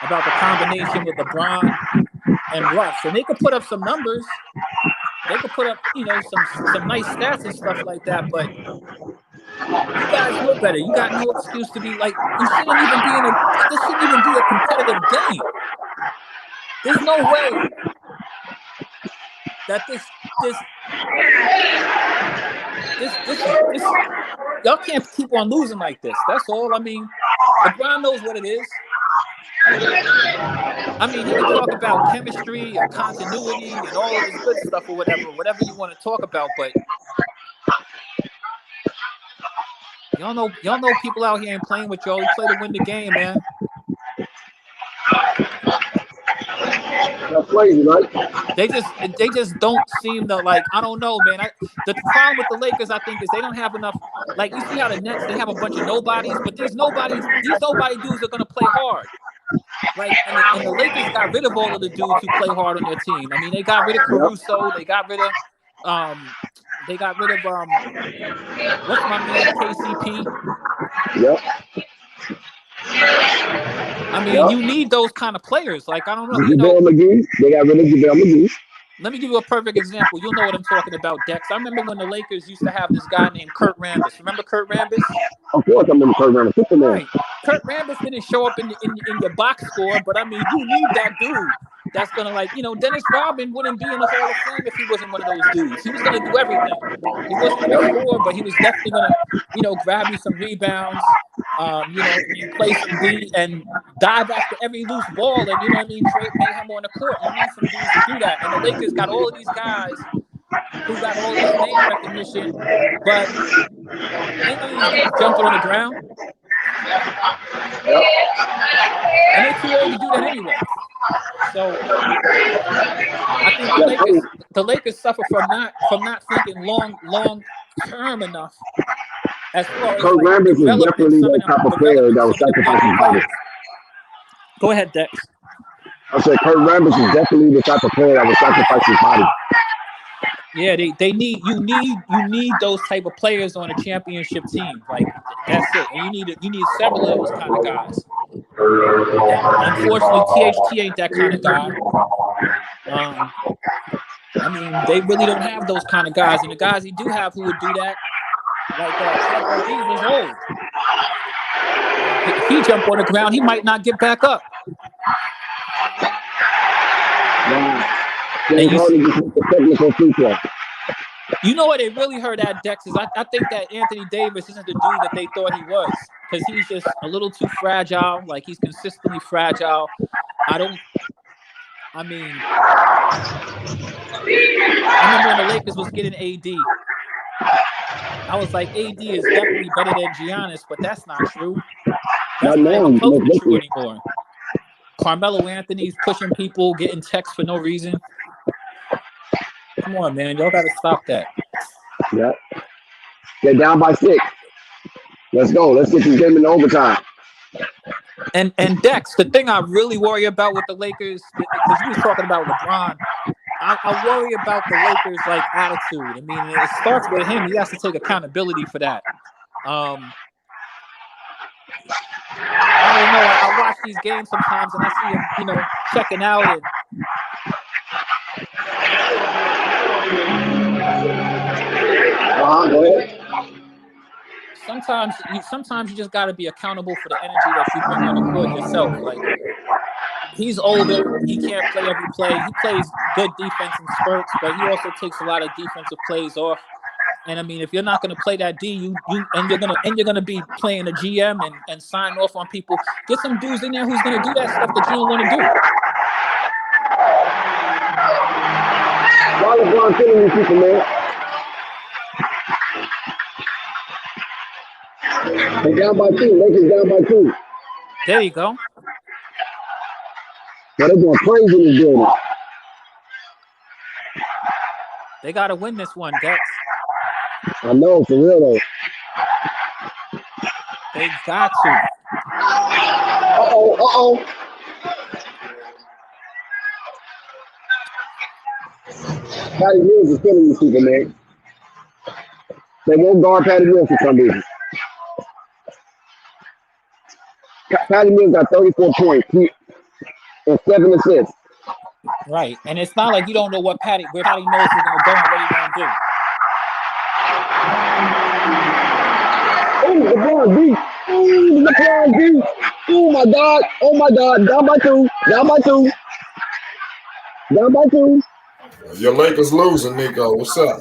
about the combination with LeBron and Russ, and they could put up some numbers. They could put up, some nice stats and stuff like that. But you guys know better. You got no excuse to be like. This shouldn't even be a competitive game. There's no way that this y'all can't keep on losing like this. That's all. I mean, LeBron knows what it is. I mean, he can talk about chemistry and continuity and all of this good stuff or whatever you want to talk about, but y'all know people out here ain't playing with y'all. You play to win the game, man. That's crazy, right? They just don't seem to like. I don't know, man. The problem with the Lakers, I think, is they don't have enough. Like you see how the Nets, they have a bunch of nobodies, but these nobody dudes are gonna play hard. Like and the Lakers got rid of all of the dudes who play hard on their team. I mean, they got rid of Caruso. They got rid of what's my man KCP. Yep. I mean, you need those kind of players. Like I don't know. JaVale McGee. They got rid of JaVale McGee. Let me give you a perfect example. You'll know what I'm talking about, Dex. I remember when the Lakers used to have this guy named Kurt Rambis. Remember Kurt Rambis? Of course, I remember Kurt Rambis. Superman. Right. Kurt Rambis didn't show up in your box score, but I mean, you need that dude that's gonna Dennis Rodman wouldn't be in the Hall of Fame if he wasn't one of those dudes. He was gonna do everything. He wasn't gonna score, but he was definitely gonna, grab you some rebounds, play some D and dive after every loose ball, and trade mayhem on the court. You need some dudes to do that. And the Lakers got all of these guys who got all this name recognition, but ain't none of these dudes jumping on the ground. And they're too old to do that anyway. So I think the Lakers suffer from not thinking long term enough. As far as Kurt Rambis is definitely that type of player that was sacrificing bodies. Go ahead, Dex. I said Kurt Rambis is definitely the type of player that was sacrificing bodies. Yeah, you need those type of players on a championship team. Like that's it. And you need several of those kind of guys. Unfortunately, THT ain't that kind of guy. I mean, they really don't have those kind of guys, and the guys he do have who would do that, like he's old. If he jump on the ground, he might not get back up. James Harden just the technical free throw. You know what they really heard at Dex is I think that Anthony Davis isn't the dude that they thought he was because he's just a little too fragile. Like he's consistently fragile. I mean, I remember when the Lakers was getting AD. I was like, AD is definitely better than Giannis, but that's not true. That's not even close to true anymore. Carmelo Anthony's pushing people, getting texts for no reason. Come on, man. Y'all got to stop that. Yeah. They're down by 6. Let's go. Let's get this game in overtime. And Dex, the thing I really worry about with the Lakers, because you was talking about LeBron, I worry about the Lakers' like attitude. I mean, it starts with him. He has to take accountability for that. I don't know. I watch these games sometimes and I see him, checking out and go ahead. Sometimes you just got to be accountable for the energy that you bring on the court yourself. Like he's older, he can't play every play. He plays good defense in spurts, but he also takes a lot of defensive plays off. And I mean, if you're not going to play that D, you're gonna be playing a GM and sign off on people. Get some dudes in there who's going to do that stuff that you don't want to do. Why LeBron killing these people, man? They're down by 2. Lakers down by 2. There you go. They're doing crazy in this building. They got to win this one, Dex. I know, for real though. They got to. Uh-oh. Patty Mills is killing these people, man. They won't guard Patty Mills for some reason. Patty Mills got 34 points and 7 assists. Right, and it's not like you don't know where Patty Mills is going to go and what he's going to do. Oh, LeBron beat. LeBron beat. Oh my God. Down by 2. Your Lakers losing, Nico. What's up?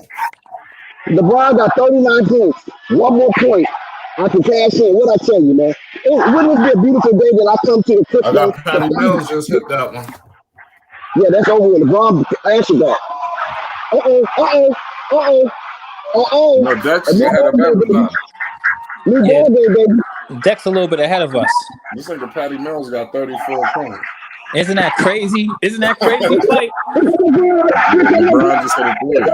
LeBron got 39 points. 1 more point. I can cash in. What I tell you, man? Wouldn't it be a beautiful day that I come to the I got Patty Mills just hit that one. Yeah, that's over with. LeBron answered that. No, Dex is ahead of everybody. Dex a little bit ahead of us. This nigga Patty Mills got 34 points. Isn't that crazy? Like, LeBron just hit a 3.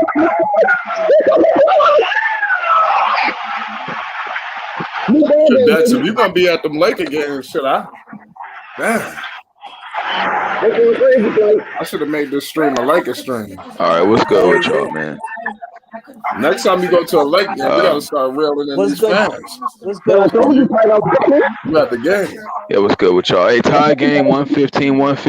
Dex, if you're gonna be at them Laker games, damn. I should have made this stream a Laker stream. All right, what's good with y'all, man? Next time you go to a Lake game, we gotta start reeling in these fans. What's good? You at the game. Yeah, what's good with y'all? Hey, tie game 115. What's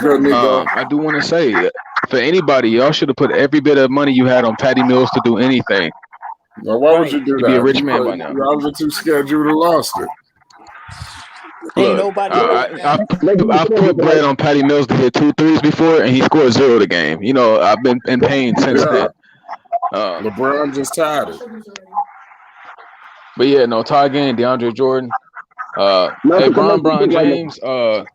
good, Nico? I do want to say that for anybody, y'all should have put every bit of money you had on Patty Mills to do anything. Well, why would you do that? Be a rich man by now. I was too scared you would have lost it. Look, I put bread on Patty Mills to hit 2 threes before, and he scored 0 the game. I've been in pain since then. LeBron just tied it. But yeah, no, tie game, DeAndre Jordan. Hey, Bron James. Bron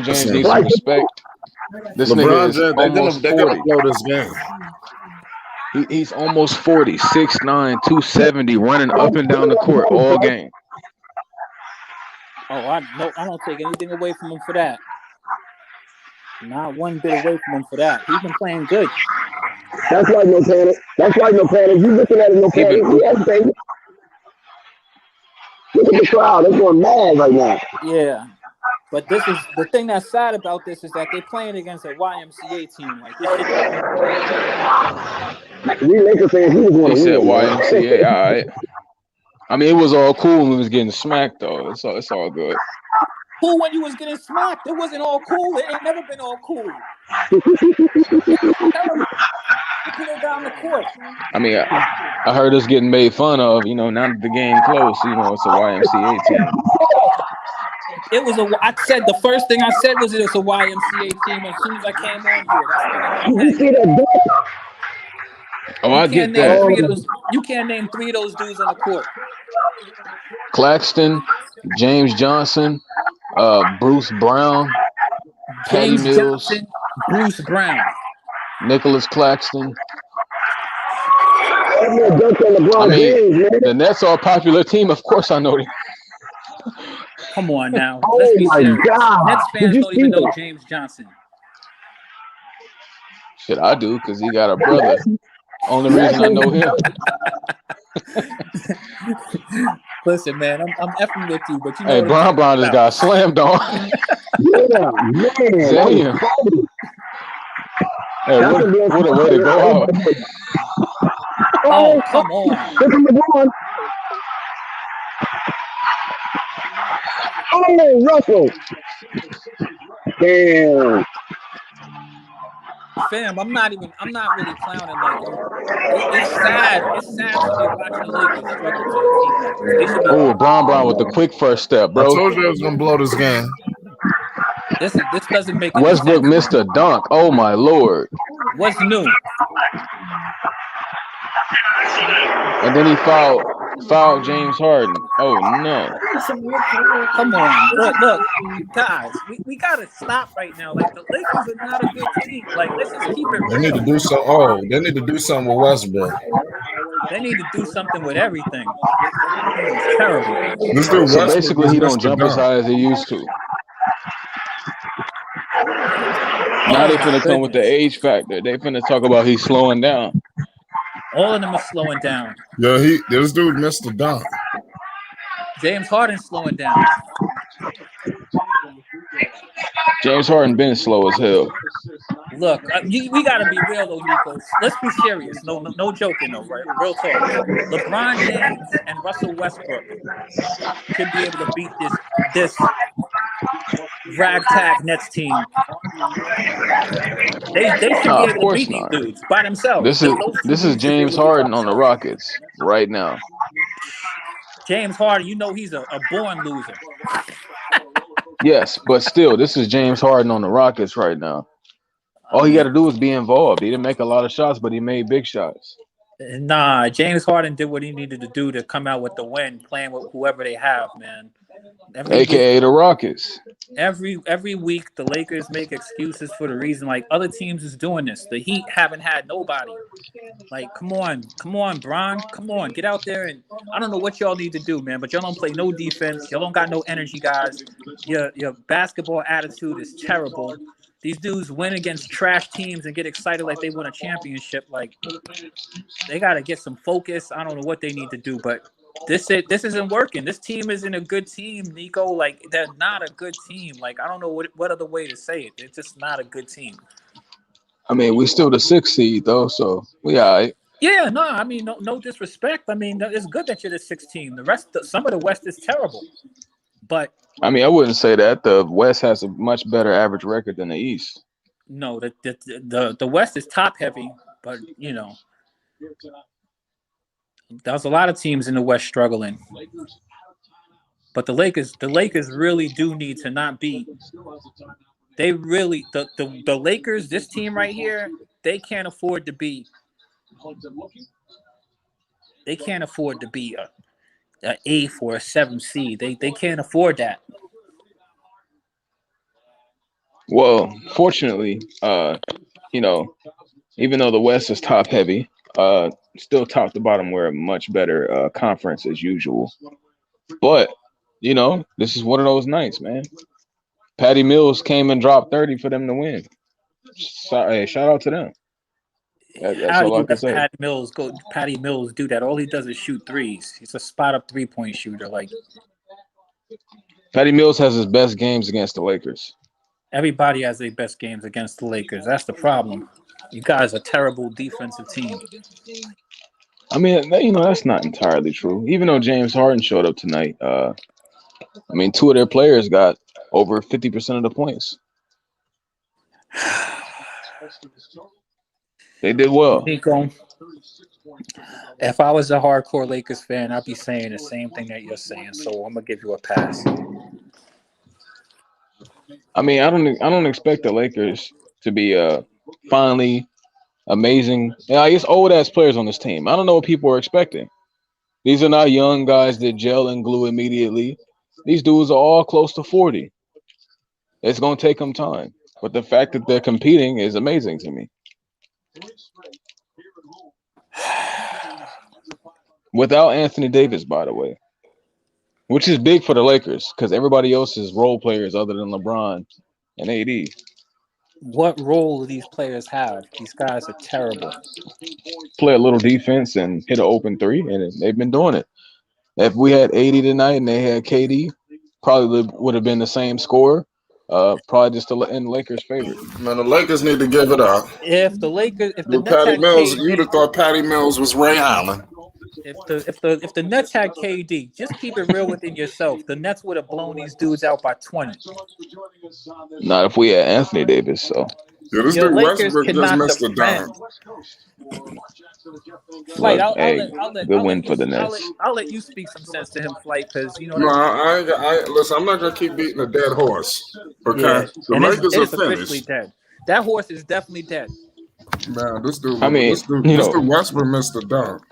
James needs some respect. This LeBron nigga is almost 40. Blow this game. He's almost 40, 6'9", 270, running up and down the court all game. Oh, I don't take anything away from him for that. Not one bit away from him for that. He's been playing good. That's right, no panic. You looking at it, no panic. Yes, baby. Look at the crowd. They're going mad right now. Yeah. But this is the thing that's sad about this is that they're playing against a YMCA team. Like this we Lakers fans, he was going to said win. YMCA, all right. I mean, it was all cool when we was getting smacked, though. It's all good. Cool when you was getting smacked. It wasn't all cool. It ain't never been all cool. Down the court. I mean, I heard us getting made fun of. Now that the game close, it's a YMCA team. It was I said the first thing I said was it was a YMCA team as soon as I came on here. That's what You see that dunk? Oh, you I can't get name that. three of those. You can't name three of those dudes on the court. Claxton, James Johnson, Bruce Brown, Patty James Mills, Johnson, Bruce Brown. Nicholas Claxton. That man dunked on I LeBron mean, James, man. the Nets are a popular team. Of course, I know them. Come on now, Oh let's be my serious. God! Nets Did fans you don't see even know that? James Johnson. Shit, I do because he got a brother. That's Only reason I know him. Listen, man, I'm effing with you, but you know Hey, what I'm talking Brown just about. got slammed on. yeah, man. That was Damn. cold. Hey, That's a real what a way to go out. Oh, come on. Look at LeBron. Oh, Russell. Damn. Fam, I'm not really clowning. Like, it's sad. It's sad to be watching the Lakers struggle to a team like this. They should be. Oh, Brown with the quick first step, I bro. told you I was gonna blow this game. This doesn't make any Westbrook sense. missed a dunk. Oh my lord. What's new? And then he fouled James Harden. Oh no. Come on, look, guys, we gotta stop right now. Like, the Lakers are not a good team. Like, let's just keep it They need to real. do some. Oh, they need to do something with Westbrook. They need to do something with everything. It's terrible. This dude So Westbrook basically is he don't Mr. jump as Dunk. high as he used to. Now Oh they my finna come with the goodness. age factor. They finna talk about he's slowing down. All of them are slowing down. Yo, this dude Mr. Dunk. James Harden's slowing down. James Harden been slow as hell. Look, we gotta be real though, Nico. Let's be serious. No joking though, right? Real talk. LeBron James and Russell Westbrook should be able to beat this ragtag Nets team. They should be Nah, of able to course beat these not. dudes by themselves. This Those two is dudes should be able James to beat Harden on the themselves. Rockets right now. James Harden, you know he's a born loser. Yes, but still, this is James Harden on the Rockets right now. All he got to do is be involved. He didn't make a lot of shots, but he made big shots. Nah, James Harden did what he needed to do to come out with the win, playing with whoever they have, man. AKA the Rockets. Every week the Lakers make excuses for the reason like other teams is doing this. The Heat haven't had nobody. Like, come on, Bron. Come on, get out there, and I don't know what y'all need to do, man, but y'all don't play no defense. Y'all don't got no energy, guys. Your basketball attitude is terrible. These dudes win against trash teams and get excited like they won a championship. Like, they got to get some focus. I don't know what they need to do, but this isn't working. This team isn't a good team, Nico. Like, they're not a good team. Like, I don't know what other way to say it. They're just not a good team. I mean, we still the 6th seed though, so we all right. Yeah, no, I mean, no disrespect. I mean, it's good that you're the 6th team. Some of the West is terrible, but I mean, I wouldn't say that. The West has a much better average record than the East. no, the West is top heavy, but you know, there's a lot of teams in the West struggling. But the Lakers really do need to not be. They really the Lakers, this team right here, they can't afford to be. They can't afford to be a 8th or a 7th seed. They can't afford that. Well, fortunately, you know, even though the West is top heavy, still top to bottom we're a much better conference as usual. But you know, this is one of those nights, man. Patty Mills came and dropped 30 for them to win. Hey, shout out to them. That's How do all I you can let say. Patty Mills do that? All he does is shoot threes. He's a spot up 3-point shooter. Like, Patty Mills has his best games against the Lakers. everybody has their best games against the Lakers. That's the problem. You guys are a terrible defensive team. I mean, you know, that's not entirely true. Even though James Harden showed up tonight, I mean, 2 of their players got over 50% of the points. They did well. Nico, if I was a hardcore Lakers fan, I'd be saying the same thing that you're saying. So I'm gonna give you a pass. I mean, I don't expect the Lakers to be finally amazing. Yeah, I guess old ass players on this team. I don't know what people are expecting. These are not young guys that gel and glue immediately. These dudes are all close to 40. It's gonna take them time, but the fact that they're competing is amazing to me. Without Anthony Davis, by the way, which is big for the Lakers because everybody else is role players other than LeBron and AD. What role do these players have? These guys are terrible. Play a little defense and hit an open three, and they've been doing it. If we had 80 tonight and they had KD, probably would have been the same score. Probably just in the Lakers' favor. Man, the Lakers need to give it up. If the With Nets Patty had Mills, KD, you'd have thought Patty Mills was Ray Allen. if the Nets had KD, just keep it real within yourself. The Nets would have blown these dudes out by 20. Not if we had Anthony Davis. So Yeah, this Your dude Lakers Westbrook just cannot missed a defend. dunk. Flight, look, hey, good win for the Nets. I'll let you speak some sense to him, Flight, because you know. No, listen. I'm not gonna keep beating a dead horse. Okay, Yeah, the and Lakers it's are officially finished. dead. That horse is definitely dead. Man, this dude. I mean, this dude Westbrook missed a dunk.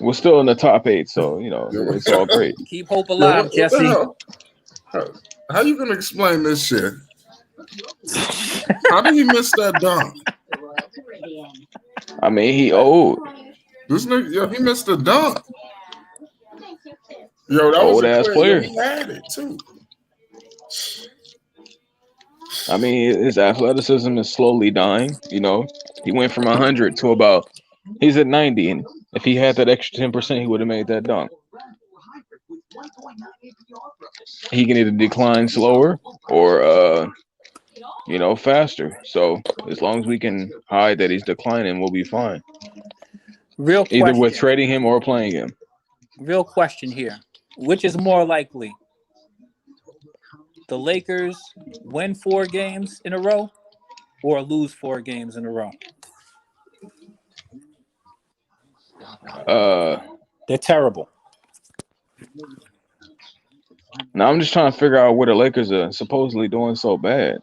We're still in the top 8, so it's all great. Keep hope alive, what Jesse. the hell? How you gonna explain this shit? How did he miss that dunk? I mean, he old. This nigga, he missed a dunk. Yo, that Old was a ass play. player. Yo, he had it too. I mean, his athleticism is slowly dying. He went from 100 to he's at 90, and if he had that extra 10%, he would have made that dunk. He can either decline slower or faster. So as long as we can hide that he's declining, we'll be fine. Real question. Either with trading him or playing him. Real question here. Which is more likely? The Lakers win 4 games in a row or lose 4 games in a row? They're terrible. Now I'm just trying to figure out what the Lakers are supposedly doing so bad.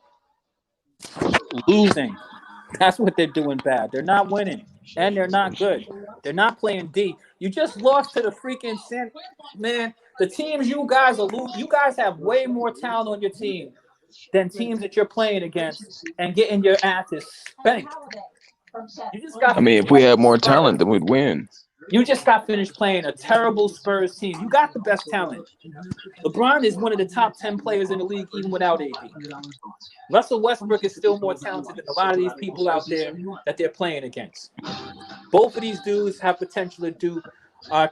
Losing. That's what they're doing bad. They're not winning, and they're not good. They're not playing D. You just lost to the freaking man. The teams you guys are losing. You guys have way more talent on your team than teams that you're playing against and getting your asses spanked. You just got. I mean, if we had more talent, then we'd win. You just got finished playing a terrible Spurs team. You got the best talent. LeBron is one of the top 10 players in the league, even without AD. Russell Westbrook is still more talented than a lot of these people out there that they're playing against. Both of these dudes have potential to do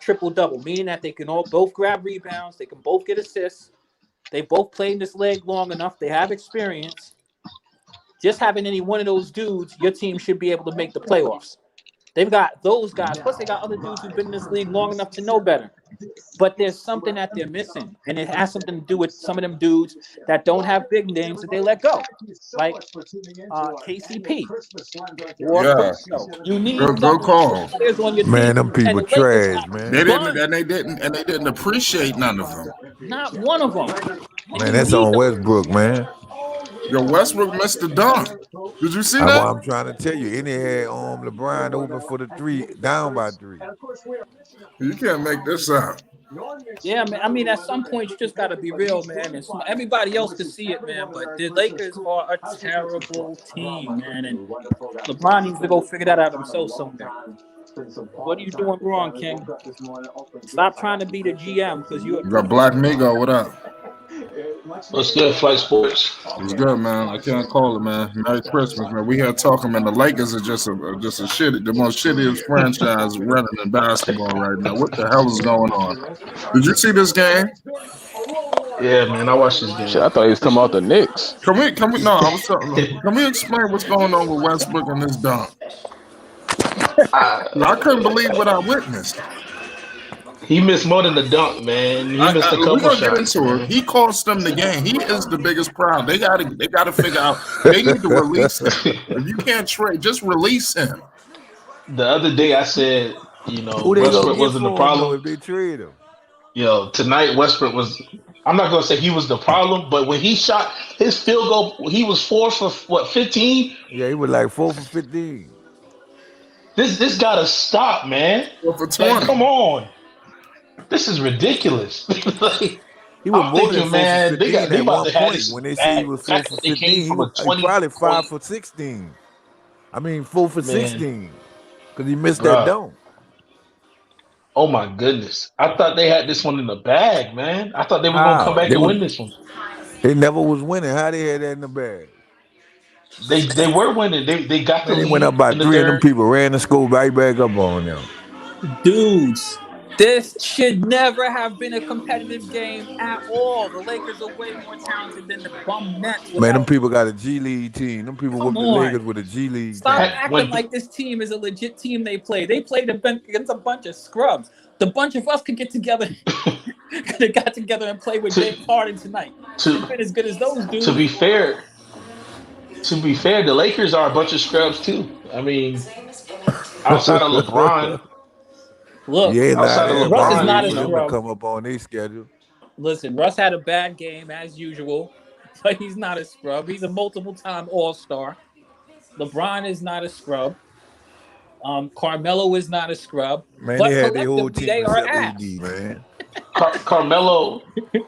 triple-double, meaning that they can both grab rebounds, they can both get assists. They both played in this league long enough. They have experience. Just having any one of those dudes, your team should be able to make the playoffs. They've got those guys. Plus, they got other dudes who've been in this league long enough to know better. But there's something that they're missing, and it has something to do with some of them dudes that don't have big names that they let go, like KCP. Yeah. You need Go call. players on your Man, team, them people and the Lakers trash, got man. They didn't appreciate none of them. not one of them. Man, that's on Westbrook, man. Yo, Westbrook missed the dunk. Did you see That's that? what I'm trying to tell you. And he had LeBron open for the 3, down by 3. You can't make this up. Yeah, man. I mean, at some point, you just got to be real, man. And everybody else can see it, man. But the Lakers are a terrible team, man. And LeBron needs to go figure that out himself somewhere. What are you doing wrong, King? Stop trying to be the GM because you're. You got Black Migo. What up? What's good, Flight Sports? It's good, man. I can't call it, man. Merry Christmas, man. We here talking, man. The Lakers are just a shitty, the most shittiest franchise running in basketball right now. What the hell is going on? Did you see this game? Yeah, man. I watched this game. Shit, I thought he was talking about the Knicks. Can we? No, I was talking. Can we explain what's going on with Westbrook and this dunk? I couldn't believe what I witnessed. He missed more than the dunk, man. He missed a couple shots. Get into it. He cost them the game. He is the biggest problem. They gotta figure out. They need to release him. If you can't trade, just release him. The other day I said, Westbrook wasn't the problem. If they trade him? Tonight Westbrook I'm not gonna say he was the problem, but when he shot his field goal, he was 4 for what 15. Yeah, he was like 4 for 15. This gotta stop, man. 4 for Like, 20. come on, this is ridiculous. Like, He was I'm more than thinking, 4 for man, 15 they at about one to have point. this When they say he bag. was The 4 fact for that they came 15, from a he 20 probably 5 point, for 16. I mean, 4 for man, 16 because he missed that bro. dunk. Oh my goodness, I thought they had this one in the bag, man. I thought they were gonna come How? back and win this one. They never was winning. How they had that in the bag? They were winning. They got the Man, they went up lead by in the 3 of them third. people, ran the score right back up on them. Dudes, this should never have been a competitive game at all. The Lakers are way more talented than the bum Nets Man, them without. people got a G League team. Them people Come whooped the Lakers on. with a G League Stop team. acting like this team is a legit team they play. They played against a bunch of scrubs. The bunch of us could get together, could have got together and played with James Harden tonight. It's been as good as those dudes. To be fair, the Lakers are a bunch of scrubs too. I mean, outside of LeBron, Look, Yeah, outside of Russ is LeBron, not a you for them to know, scrub. come up on their schedule. Listen, Russ had a bad game as usual, but he's not a scrub. He's a multiple-time All-Star. LeBron is not a scrub. Carmelo is not a scrub. Man, But they had their whole collectively, team they are except ass. AD, man. Carmelo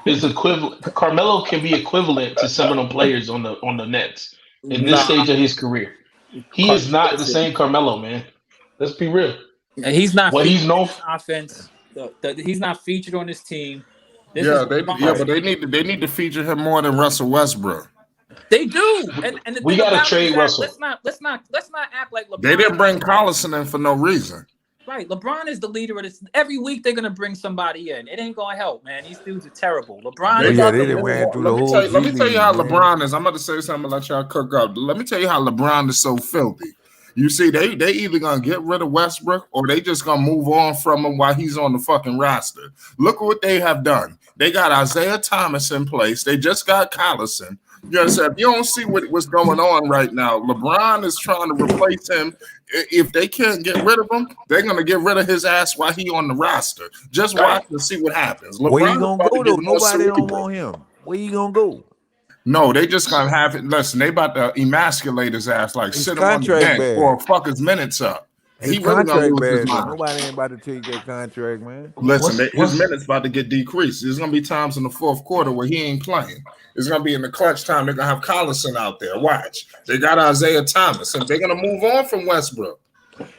is equivalent. Carmelo can be equivalent to some of them players on the Nets in this Nah, stage of his career. He is not the same Carmelo, man. Let's be real. he's not What he's featured in known this offense. He's not featured on this team. This Yeah, is but they need to feature him more than Russell Westbrook. They do, and the We thing gotta about it trade is that Russell. let's not act like LeBron. They didn't bring Collison in for no reason. Right, LeBron is the leader of this. Every week they're gonna bring somebody in. It ain't gonna help, man. These dudes are terrible. LeBron But is yeah, out they the didn't ran through the Let me whole tell you, G let me tell you League, how man. LeBron is. I'm about to say something and let y'all cook up. Let me tell you how LeBron is so filthy. You see, they either gonna get rid of Westbrook or they just gonna move on from him while he's on the fucking roster. Look what they have done. They got Isaiah Thomas in place. They just got Collison. You understand? If you don't see what's going on right now, LeBron is trying to replace him. If they can't get rid of him, they're gonna get rid of his ass while he on the roster. Just watch and see what happens. LeBron Where you is gonna about to go get though? more Nobody don't cerebral. want him. Where you gonna go? No, they just gonna have it. Listen, they about to emasculate his ass, like His sit him on the contract bench bad. or fuck his minutes up. His He really gonna contract lose his bad though. mind. Nobody ain't about to take that contract, man. Listen, his minutes about to get decreased. There's gonna be times in the fourth quarter where he ain't playing. It's gonna be in the clutch time. They're gonna have Collison out there. Watch. They got Isaiah Thomas, and they're gonna move on from Westbrook.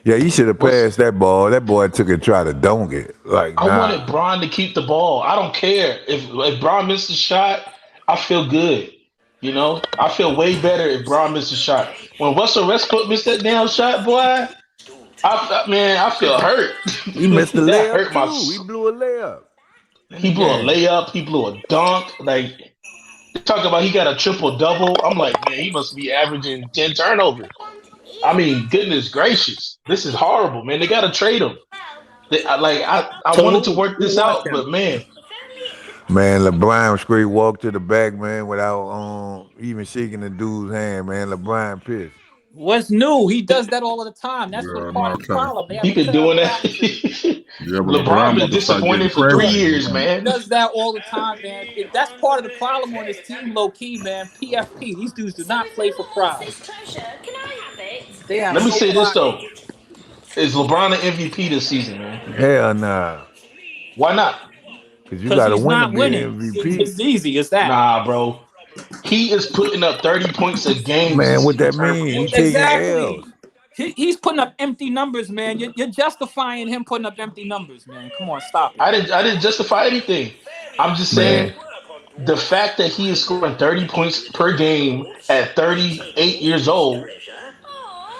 Yeah, he should have passed that ball. That boy took it, try to dunk it. Like, I nah. wanted Bron to keep the ball. I don't care if Bron missed a shot. I feel good. You know, I feel way better if Bron missed a shot. When Russell Westbrook missed that damn shot, boy, I feel hurt. He missed the That layup hurt my. too. He blew a layup. He blew a layup. He blew a dunk. Like, talk about he got a triple double. I'm like, man, he must be averaging 10 turnovers. I mean, goodness gracious, this is horrible, man. They got to trade him. I wanted to work this out, but man. Man, LeBron straight walked to the back, man, without even shaking the dude's hand, man. LeBron pissed. What's new? He does that all the time. That's what part of the problem. They have He a been terrible doing that. attitude. Yeah, but LeBron been about to start disappointed getting for 3 crazy. years, He man. does that all the time, man. That's part of the problem on this team, low key, man. PFP. These dudes do not play for pride. They have Let me no say this pride. though: is LeBron an MVP this season, man? Hell nah. Why not? Because you got to he's win to not be winning. an MVP. It's easy as that. Nah, bro. He is putting up 30 points a game. Man, what that mean? He taking Exactly. L's. He's putting up empty numbers, man. You're justifying him putting up empty numbers, man. Come on, stop it. I didn't justify anything. I'm just saying the fact that he is scoring 30 points per game at 38 years old,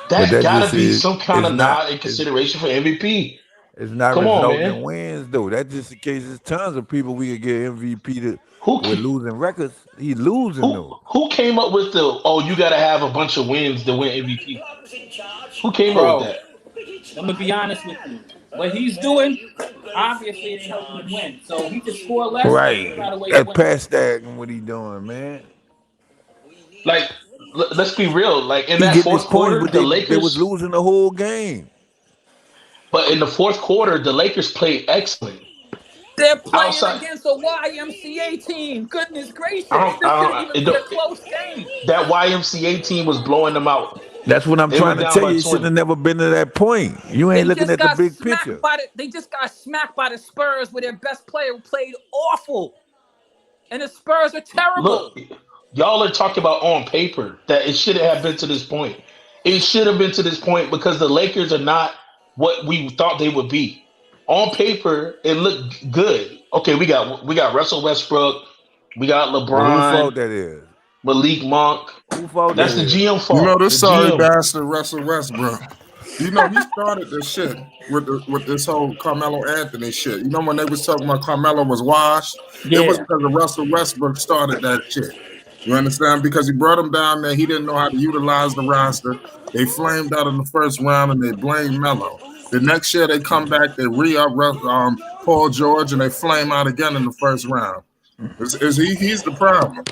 that gotta be some kind of nod in consideration for MVP. It's not Come on, resulting man. in wins, though. That's just the case. There's tons of people we could get MVP with losing records. He's losing, though. Who came up with you got to have a bunch of wins to win MVP? Who came up with that? I'm going to be honest with you. What he's doing, obviously, it helping him win. So he can score less. Right. That's past stacking what he doing, man. Like, let's be real. Like, in He that get fourth this point, quarter, but the they Lakers was losing the whole game. But in the fourth quarter, the Lakers played excellent. They're playing outside. against a YMCA team. Goodness gracious. I don't. This I shouldn't don't. even be a close game. That YMCA team was blowing them out. That's what I'm They trying went to down tell by you. You should 20. have never been to that point. You ain't looking at the big picture. They just got smacked by the Spurs where their best player played awful. And the Spurs are terrible. Look, y'all are talking about on paper that it shouldn't have been to this point. It should have been to this point because the Lakers are not what we thought they would be. On paper, it looked good. Okay, we got Russell Westbrook, we got But who LeBron, fault that is? Malik Monk. Who fault That's that the is? GM fault. You know this The sorry GM. bastard Russell Westbrook. You know he started this shit with this whole Carmelo Anthony shit. You know when they was talking about Carmelo was washed, it was because of Russell Westbrook started that shit. You understand? Because he brought him down there, he didn't know how to utilize the roster. They flamed out in the first round and they blamed Melo. The next year they come back, they re-up Paul George and they flame out again in the first round. He's the problem.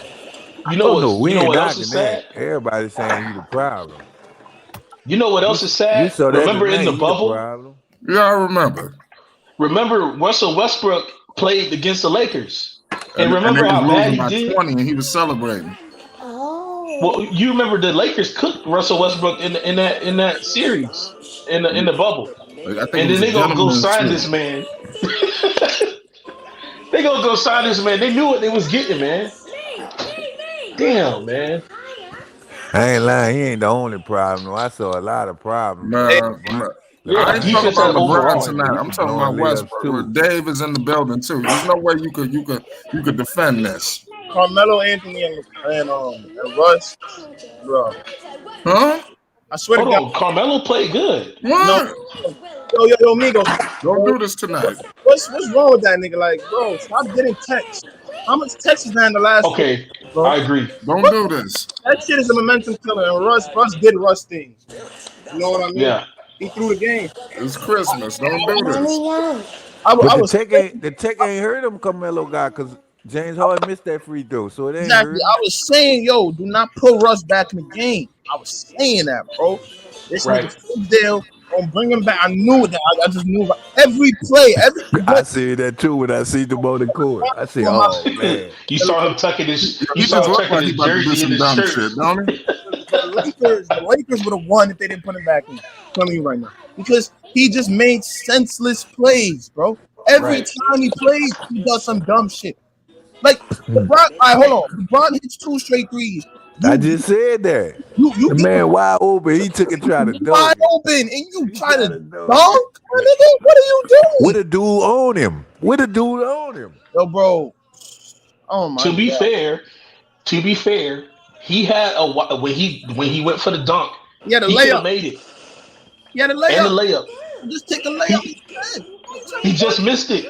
You know We what ain't else is knocking sad? that. Everybody's saying you the problem. You know what else is You sad? saw that Remember in tonight, the you bubble? problem. Yeah, I remember. Remember Russell Westbrook played against the Lakers. And remember they was how bad losing he by did? 20 and he was celebrating. Well, you remember the Lakers cooked Russell Westbrook in that series in the bubble, I think and it was then a they gonna go gentleman's sign suit. this man. They gonna go sign this man. They knew what they was getting, man. Damn, man. I ain't lying. He ain't the only problem. I saw a lot of problems. Man, Yeah, I ain't talking defense about LeBron overall. tonight. I'm talking about Blowing layups, Westbrook. too. Dave is in the building too. There's no way you could defend this. Carmelo Anthony and Russ, bro. Huh? I swear Hold to God. on, Carmelo played good. No, What? yo, Migos. Don't do this tonight. What's wrong with that nigga? Like, bro, stop getting texts. How much text is that in the last? Okay, bro? I agree. Don't do this. That shit is a momentum killer, and Russ did Russ things. You know what I mean? Yeah. He threw the game. It's Christmas. Don't do this. The tech ain't hurt him, Carmelo got, because James Harden missed that free throw, so it ain't Exactly. hurt. I was saying, yo, do not put Russ back in the game. I was saying that, bro. This Right. nigga Dale gonna bring him back. I knew that. I just knew every play, I see that too when I see the on the court. I say, oh man. You saw him tucking his. You He saw just him look tucking like he his about to do jersey in some his dumb shirt. shit, don't he? The Lakers would have won if they didn't put him back in. I'm telling you right now, because he just made senseless plays, bro. Every time he plays, he does some dumb shit. Like LeBron. All right, hold on. LeBron hits 2 straight threes. I just said that. The man wide open, he took and tried to dunk. Wide open, and you try to dunk? My nigga, what are you doing? With a dude on him. Yo, bro. Oh my. To be fair, he had when he went for the dunk. He had a He layup. made it. He had a layup. And the layup. Just take a layup. He just missed it.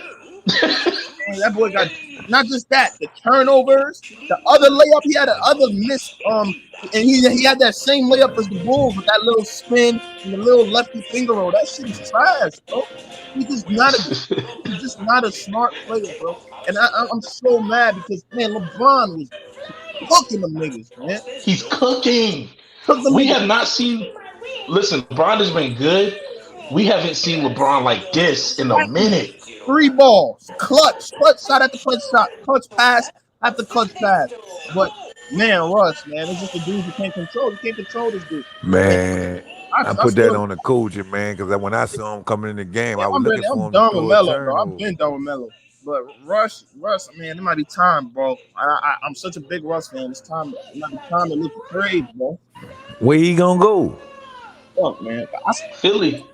Man, that boy got not just that, the turnovers, the other layup. He had another miss. And he had that same layup as the Bulls with that little spin and the little lefty finger roll. That shit is trash, bro. He's just not a smart player, bro. And I'm so mad because man, LeBron was cooking them niggas, man. He's cooking. We have not seen. Listen, LeBron has been good. We haven't seen LeBron like this in a minute. 3 balls, clutch shot at the clutch shot, clutch pass after clutch pass. But man, Russ, man, it's just the dudes you can't control. You can't control this dude. Man, I put that on the coaching, man, because when I saw him coming in the game, I was looking for him I'm done to with throw a Melo, bro. turnover. I've been done with Melo. But Russ, man, it might be time, bro. I'm such a big Russ fan. It's time. It might be time to look at trades, bro. Where he gonna go? Fuck, man. Philly.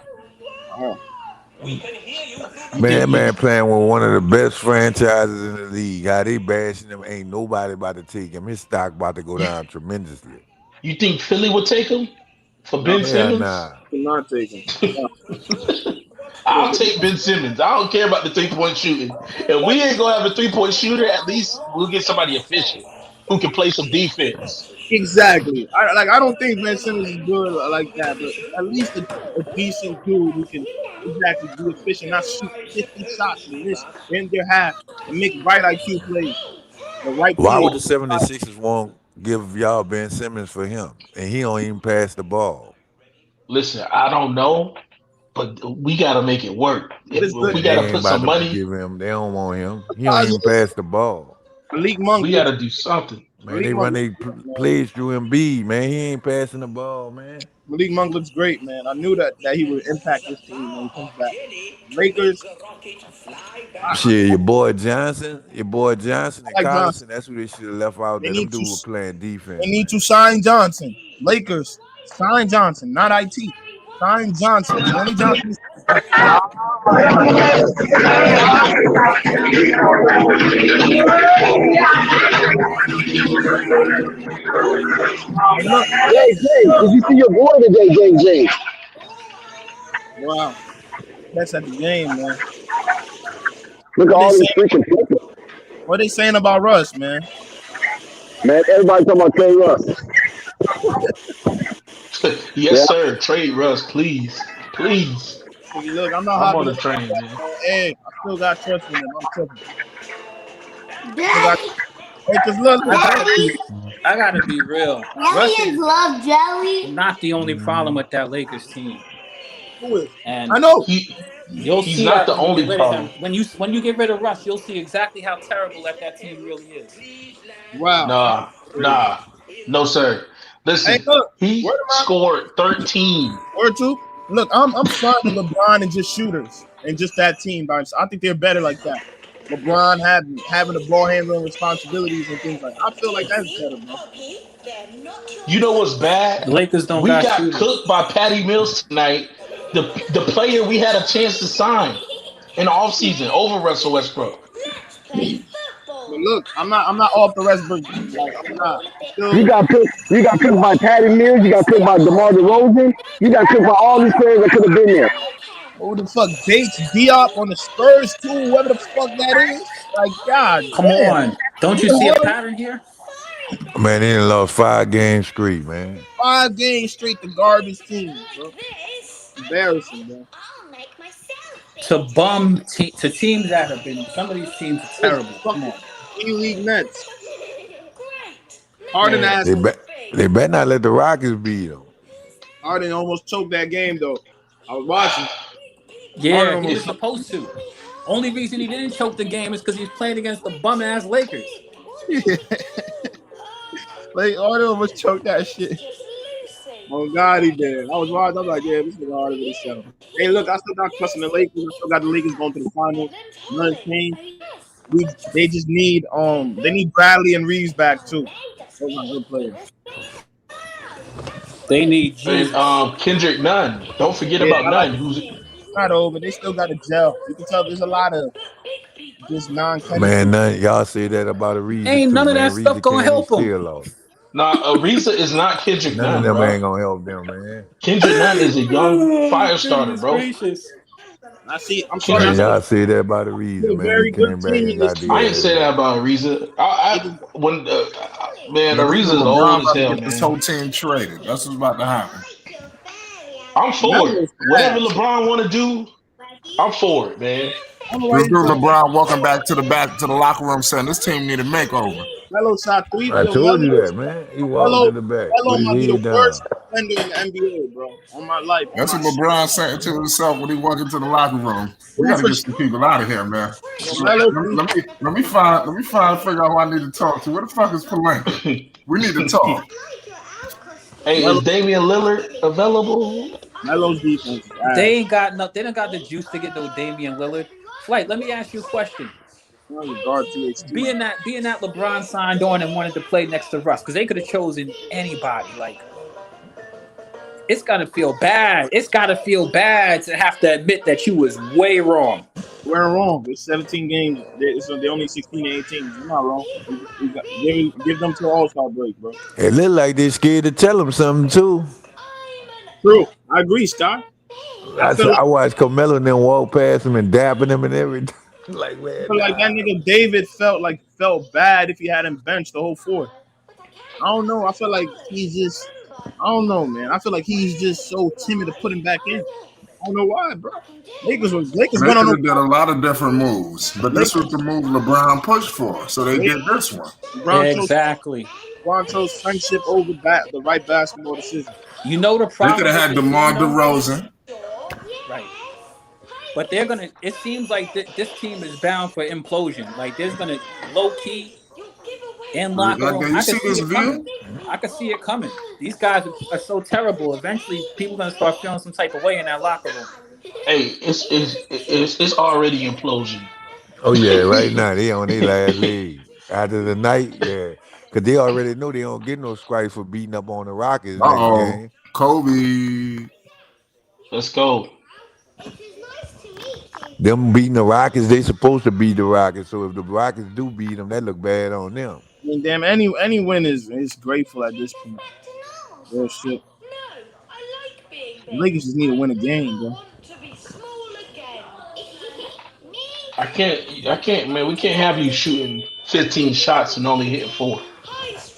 Man, that man playing with one of the best franchises in the league. How they bashing him, ain't nobody about to take him. His stock about to go down tremendously. You think Philly would take him for Ben Simmons? Nah. Not take him. I'll take Ben Simmons. I don't care about the 3-point shooting. If we ain't gonna have a 3-point shooter, at least we'll get somebody efficient who can play some defense. Exactly. I don't think Ben Simmons is good like that, but at least a decent dude who can exactly be efficient, not shoot 50 shots and miss in their half and make right IQ plays. The right Why plays. would the 76ers won't give y'all Ben Simmons for him? And he don't even pass the ball. Listen, I don't know. but we got to make it work. What is good? We They got to ain't put about some to money. give him. They don't want him. He don't even pass the ball. Malik Monk. We got to do something. Man, Malik they Monk run their looks great, man. plays through Embiid, man. He ain't passing the ball, man. Malik Monk looks great, man. I knew that he would impact this team when he comes back. Lakers. Shit, your boy Johnson and I like Collison, Johnson. that's who they should have left out They there. Them need to. dudes were playing defense. They need to sign Johnson. Lakers sign Johnson, not IT. Sign Johnson. Stanley Johnson. Look, JJ, did you see your boy today, JJ? Wow. That's at the game, man. Look at all these freaking people. What they saying about Russ, man? Man, everybody talking about Trey Russ. Yes, sir. Trade Russ, please. Please. Look, I'm not I'm happy on the with train, man. Hey, I still got trust in them. I'm tripping. Hey, cause look, I gotta be real. Russ is love jelly. not the only problem with that Lakers team. who is? And I know. you'll He's see not that the when you only get rid of problem. him. When you get rid of Russ, you'll see exactly how terrible that team really is. Wow. Nah. No, sir. Listen, Hey, look, he where am I? scored 13. Or two. Look, I'm fine with LeBron and just shooters and just that team. I think they're better like that. LeBron having the ball handling responsibilities and things like that. I feel like that's better, bro. You know what's bad? The Lakers don't We got got shooters. cooked by Patty Mills tonight. The player we had a chance to sign in the offseason over Russell Westbrook. But look, I'm not off the Westbrook. Like I'm not. You got picked by Patty Mills. You got picked by DeMar DeRozan. You got picked by all these players that could have been there. Who the fuck Bates Diop on the Spurs too? Whoever the fuck that is. Like God, come on! Don't you see a pattern here? Man, they done lost 5 games straight, man. 5 games straight to garbage teams, bro. Embarrassing, bro. To teams that have been, some of these teams are terrible. Come on. E-League Nets. Harden ass. They better not let the Rockets beat them. Harden almost choked that game though. I was watching. Yeah, he was supposed to. Only reason he didn't choke the game is because he's playing against the bum ass Lakers. Like Harden almost choked that shit. Oh God, he did. I was watching. I was like, yeah, this is Harden with himself. Hey, look, I still got trust in the Lakers. I still got the Lakers going to the finals. Nothing changed. They just need they need Bradley and Reeves back too. Those are good players. They need Jesus. Kendrick Nunn. Don't forget about Nunn. Who's not over? They still got to gel. You can tell there's a lot of just man. Y'all say that about Ariza. Ain't none of that stuff gonna help them. Nah, Ariza is not Kendrick Nunn. None of them bro. ain't gonna help them, man. Kendrick Nunn is a young fire starter, bro. I see. I'm sorry. sorry. Y'all say that about Ariza, man. He came back and got the I ain't say that about Ariza. Man, Ariza is old as hell, man. This whole team traded. That's what's about to happen. I'm for it. Whatever LeBron want to do, I'm for it, man. Let's do LeBron walking back to the locker room saying this team need a makeover. Melo shot 3. I told you that, man. He walked to the back. Melo might be the worst defender in the NBA, bro. On my life. That's what LeBron said to himself when he walked into the locker room. We gotta get some people out of here, man. Let me figure out who I need to talk to. Where the fuck is Palenka? We need to talk. Hey, is Damian Lillard available? Melo's defense. They ain't got no. They don't got the juice to get no Damian Lillard. Flight. Let me ask you a question. Being that LeBron signed on and wanted to play next to Russ, because they could have chosen anybody. Like, it's gotta feel bad. It's gotta feel bad to have to admit that you was way wrong. We're wrong. It's 17 games. So they're only 16 and 18. You're not wrong. Give them to All-Star break, bro. It look like they're scared to tell him something too. True. I agree, Scott. I watched Carmelo and then walk past him and dapping him and everything. Like, man, I feel like that nigga David felt bad if he had him benched the whole 4. I don't know. I feel like he's just. I don't know, man. I feel like he's just so timid to put him back in. I don't know why, bro. Lakers went on did a lot of different moves, but this was the move LeBron pushed for, so they did this one. Exactly. LeBron chose friendship over the right basketball decision. You know the problem. They could have had DeMar DeRozan. Right. but they're gonna. It seems like this team is bound for implosion. Like there's gonna low key in locker Like, room. you I can see see this it coming. view? I can see it coming. These guys are so terrible. Eventually, people gonna start feeling some type of way in that locker room. Hey, it's already implosion. Oh yeah, right now they on their last leg. After the night, yeah. Cause they already know they don't get no strike for beating up on the Rockets next Uh-oh. game. Kobe. Let's go. Them beating the Rockets, they supposed to beat the Rockets. So if the Rockets do beat them, that look bad on them. I mean, damn, any win is grateful at this point. Real shit. The Lakers just need to win a game, bro. I can't, man. We can't have you shooting 15 shots and only hitting 4.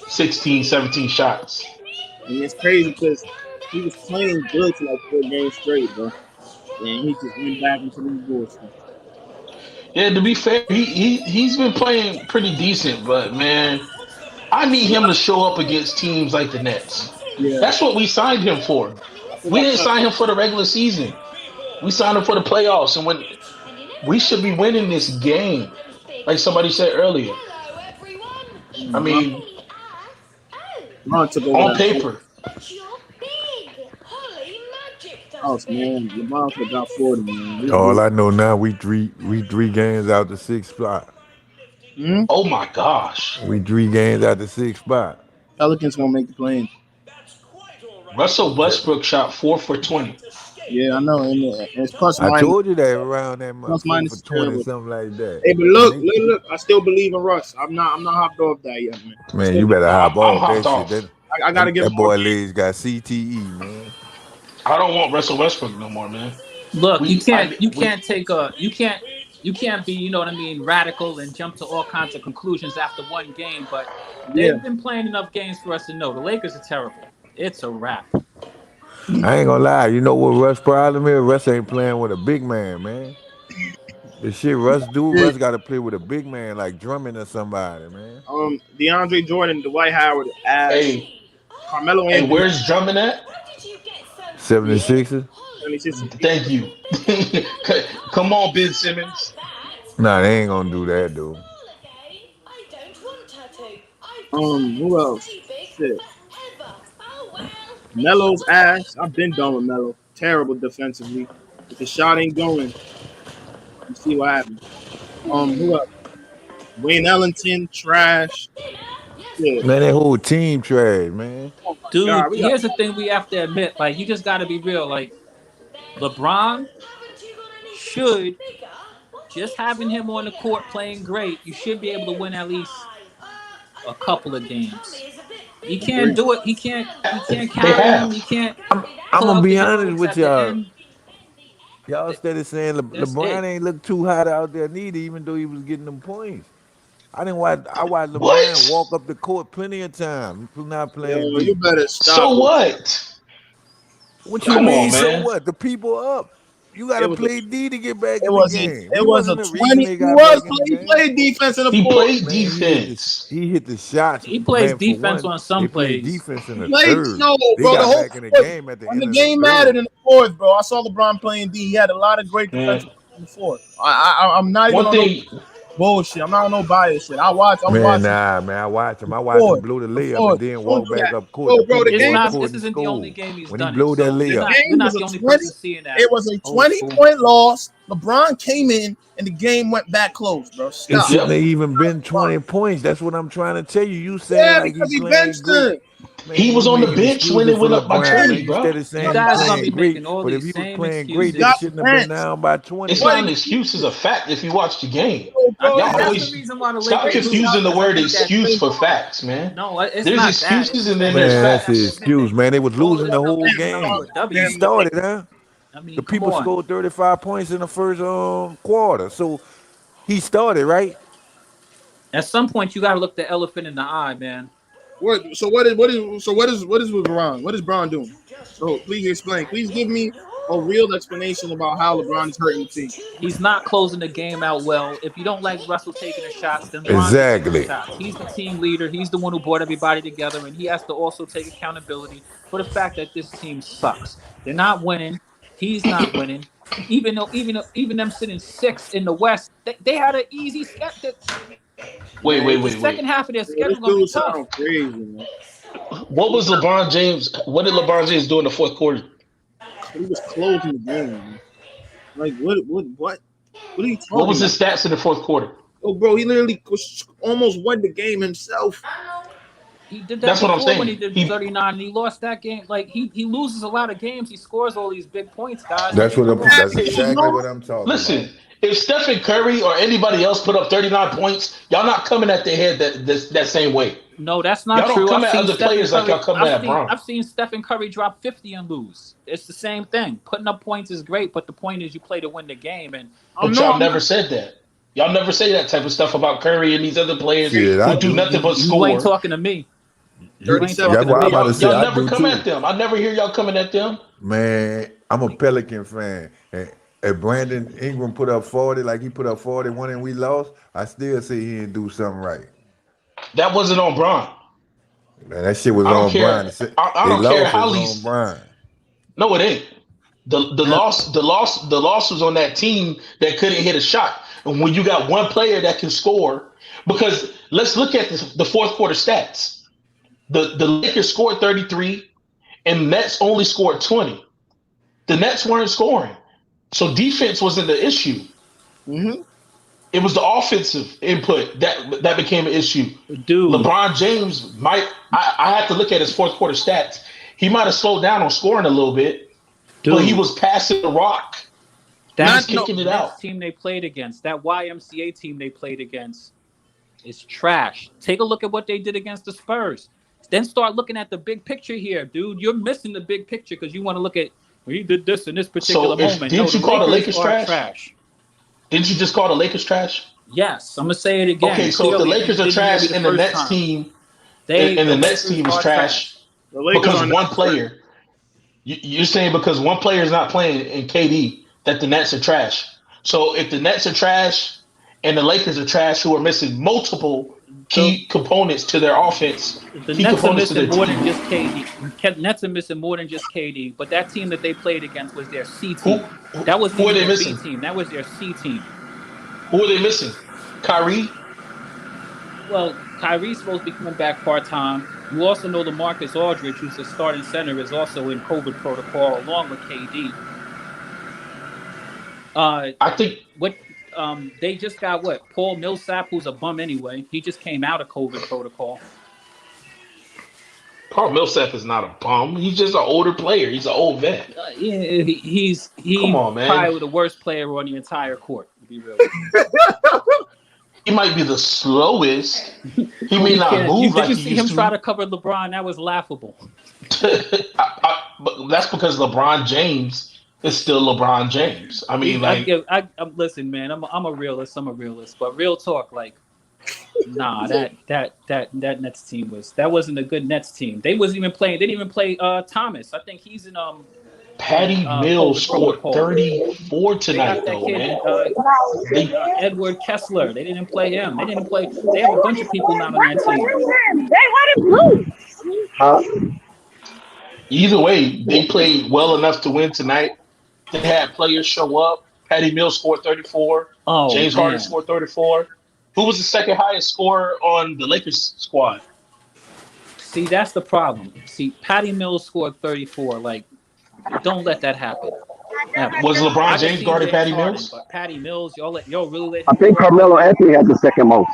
16, 17 shots. And it's crazy because he was playing good for like 4 games straight, bro. And he just went back into the bullshit. Yeah, to be fair, he's been playing pretty decent, but man, I need him to show up against teams like the Nets. Yeah. That's what we signed him for. We didn't sign him for the regular season. We signed him for the playoffs, and when we should be winning this game, like somebody said earlier. I mean, on paper. Oh man, LeBron could have got 40, man. All I know now, we three games out the 6th spot. Oh my gosh. We 3 games out the 6th spot. Pelicans gonna make the play. Russell Westbrook shot 4 for 20. Yeah, I know. And it's plus I minus. told you that around that month, Plus minus for 20, terrible. something like that. Hey, but look, I still believe in Russ. I'm not hopped off that yet, man. Man, you better hop off hopped that off. shit. I gotta get that boy legs got CTE, man. I don't want Russell Westbrook no more, man. Look, you can't be, you know what I mean, radical and jump to all kinds of conclusions after one game. But they've been playing enough games for us to know the Lakers are terrible. It's a wrap. I ain't gonna lie. You know what Russ' problem is? Russ ain't playing with a big man, man. The shit Russ do, Russ got to play with a big man like Drummond or somebody, man. DeAndre Jordan, Dwight Howard, ass. Hey, Carmelo hey, Anthony. where's Drummond at? 76ers? Thank you. Come on, Ben Simmons. Nah, they ain't gonna do that, dude. Who else? Shit. Melo's ass. I've been done with Melo. Terrible defensively. If the shot ain't going, you see what happens. Who else? Wayne Ellington, trash. Yeah. Man, that whole team trash, man. Dude, here's the thing we have to admit. Like, you just got to be real. Like, LeBron should, just having him on the court playing great, you should be able to win at least a couple of games. He can't do it. He can't carry him. He can't. I'm gonna be honest with y'all. Y'all started saying LeBron ain't look too hot out there neither, even though he was getting them points. I watched LeBron walk up the court plenty of times. He's not playing. Yo, you better stop. So what? What you Come mean? on, So man. what? The people up. You got to play D to get back in the game. It was a 20. He played defense in the He fourth. played defense. He hit the shots. He plays defense on some plays. Defense in the Played third. no, They bro. got The whole back in the fourth. game at the When end the of game the mattered third. in the fourth, bro, I saw LeBron playing D. He had a lot of great defense in the fourth. I'm not even on no bullshit. I'm not on no bias shit. I'm watching. Nah, man, I watch him. I watch him blow the layup and then walk back up court. Bro, the game. This isn't the only game he's when done. he blew that You're layup. not the only person seeing that. It was a 20-point loss. LeBron came in and the game went back close, bro. It Stop. shouldn't have even been 20 points. That's what I'm trying to tell you. You saying like because he's he playing benched great. him. Man, He was you on the making bench when it excuses went for up by LeBron, 20, man. bro. Instead of saying You guys he's gonna be playing great, making all but if these he was same playing excuses. great, they shouldn't have been down by 20. It's not an excuse, it's a fact if you watch the game. Bro, Y'all That's always the reason why the stop Lakers confusing the lose. word I think that- excuse for facts, man. No, it's There's not excuses that. and then Man, there's that's facts. his excuse, man. They was losing the whole game. He started, huh? I mean, The come people on. scored 35 points in the first quarter. So he started, right? At some point, you gotta look the elephant in the eye, man. What is with LeBron? What is LeBron doing? So please explain. Please give me a real explanation about how LeBron is hurting the team. He's not closing the game out well. If you don't like Russell taking the shots, then LeBron Exactly. taking the shots. He's the team leader. He's the one who brought everybody together, and he has to also take accountability for the fact that this team sucks. They're not winning. He's not winning. Even them sitting 6th in the West, they had an easy schedule. The second half of their Yo, schedule this gonna be dude tough. sound crazy, man. What was LeBron James? What did LeBron James do in the fourth quarter? He was closing the game, man. Like what are you What talking was about? his stats in the fourth quarter? Oh, bro, he literally almost won the game himself. He did that That's what I'm before when saying. he did 39 and he lost that game. Like he loses a lot of games. He scores all these big points, guys. That's what that's Exactly. exactly what I'm talking Listen, about. if Stephen Curry or anybody else put up 39 points, y'all not coming at their head that same way. No, that's not Y'all don't true. come I've at seen other Stephen players like Curry. y'all coming at Bron. I've seen Stephen Curry drop 50 and lose. It's the same thing. Putting up points is great, but the point is you play to win the game. And But y'all never said that. Y'all never say that type of stuff about Curry and these other players Shit, I who do do. nothing but you score. ain't talking to me. You ain't 37. That's talking why to I'm me. about to say Y'all I never do come too. at them. I never hear y'all coming at them. Man, I'm a Pelican fan. And Brandon Ingram put up 40, like he put up 41 and we lost, I still say he didn't do something right. That wasn't on Bron. Man, that shit was I don't on care. Brian. I They don't care lost how was he's. on Brian. No, it ain't. The loss was on that team that couldn't hit a shot. And when you got one player that can score, because let's look at the fourth quarter stats. The Lakers scored 33, and the Nets only scored 20. The Nets weren't scoring, so defense wasn't the issue. Mm-hmm. It was the offensive input that became an issue. Dude, LeBron James might. I have to look at his fourth quarter stats. He might have slowed down on scoring a little bit, but he was passing the rock. That Kicking it Nets out. team they played against, that YMCA team they played against, is trash. Take a look at what they did against the Spurs. Then start looking at the big picture here, dude. You're missing the big picture because you want to look at he did this in this particular moment. Didn't you call the Lakers are trash? Didn't you just call the Lakers trash? Yes, I'm gonna say it again. Okay, so if the Clearly, Lakers are didn't hear me trash the and the first Nets time. team, The Nets Lakers team is are trash The Lakers because are one not player. You're saying because one player is not playing in KD that the Nets are trash. So if the Nets are trash and the Lakers are trash, who are missing multiple key components to their offense, The key Nets are components to their missing more team. than just KD. Nets are missing more than just KD. But that team that they played against was their C team. That wasn't Who are even they their missing? B team. That was their C team. Who are they missing? Kyrie? Well, Kyrie's supposed to be coming back part-time. You also know LaMarcus Aldridge, who's the starting center, is also in COVID protocol along with KD. I think they just got Paul Millsap, who's a bum anyway. He just came out of COVID protocol. Paul Millsap is not a bum. He's just an older player. He's an old vet. He's Come on, man. probably the worst player on the entire court, to be real. He might be the slowest. He may not move like he used to. Did you see him try to cover LeBron? That was laughable. But that's because LeBron James is still LeBron James. I mean, listen, man. I'm a realist. But real talk, nah, that Nets team wasn't a good Nets team. They wasn't even playing. They didn't even play Thomas. I think he's in Patty Mills scored 34 tonight, though, man. Edward Kessler. They didn't play him. They didn't play. They have a bunch of people not on that team. Either way, they played well enough to win tonight. They had players show up. Patty Mills scored 34. James Harden scored 34. Who was the second highest scorer on the Lakers squad? See, that's the problem. See, Patty Mills scored 34. Don't let that happen. Was LeBron James guarding Patty Mills? But Patty Mills, y'all really let. I think Carmelo Anthony had the second most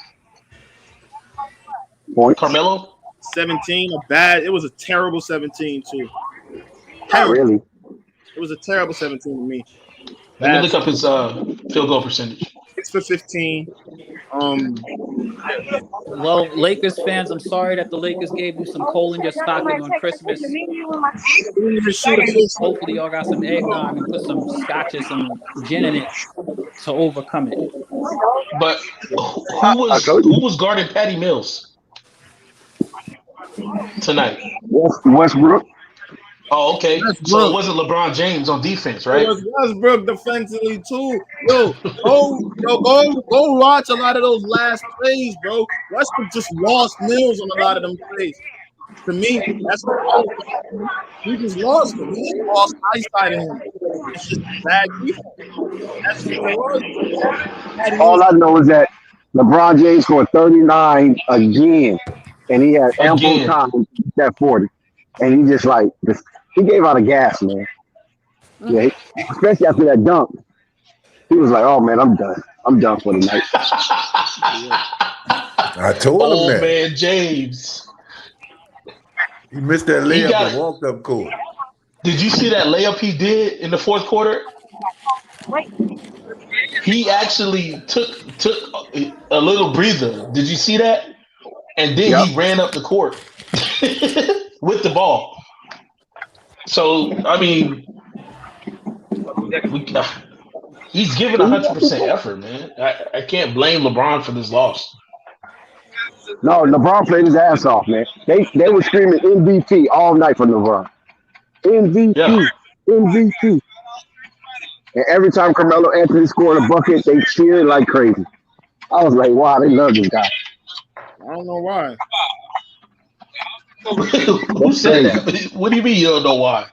points. Carmelo? 17. It was a terrible 17 too. Not really. It was a terrible 17 to me. Let me look up his field goal percentage. 6 for 15. Well, Lakers fans, I'm sorry that the Lakers gave you some coal in your stocking on Christmas. Hopefully, y'all got some eggnog and put some scotch and some gin in it to overcome it. But who was guarding Patty Mills tonight? Westbrook. Oh, okay. So it wasn't LeBron James on defense, right? It was Westbrook defensively too. Go watch a lot of those last plays, bro. Westbrook just lost Mills on a lot of them plays. To me, that's what he just lost him. He just lost eyesight in him. It's just bad defense. That's just what it was. Had he All was I know is that LeBron James scored 39 again, and he had ample Again. time to get that 40. And he just like he gave out a gas, man. Yeah, especially after that dunk, he was like, "Oh man, I'm done. I'm done for the night." I told him Old that. man James. He missed that He layup got and it. walked up court. Did you see that layup he did in the fourth quarter? He actually took a little breather. Did you see that? And then Yep. he ran up the court with the ball. So I mean, he's giving 100% effort, man. I can't blame LeBron for this loss. No, LeBron played his ass off, man. They were screaming MVP all night for LeBron. MVP, Yeah. MVP. And every time Carmelo Anthony scored a bucket, they cheered like crazy. I was like, wow, they love this guy. I don't know why. Who said that? What do you mean you don't know why?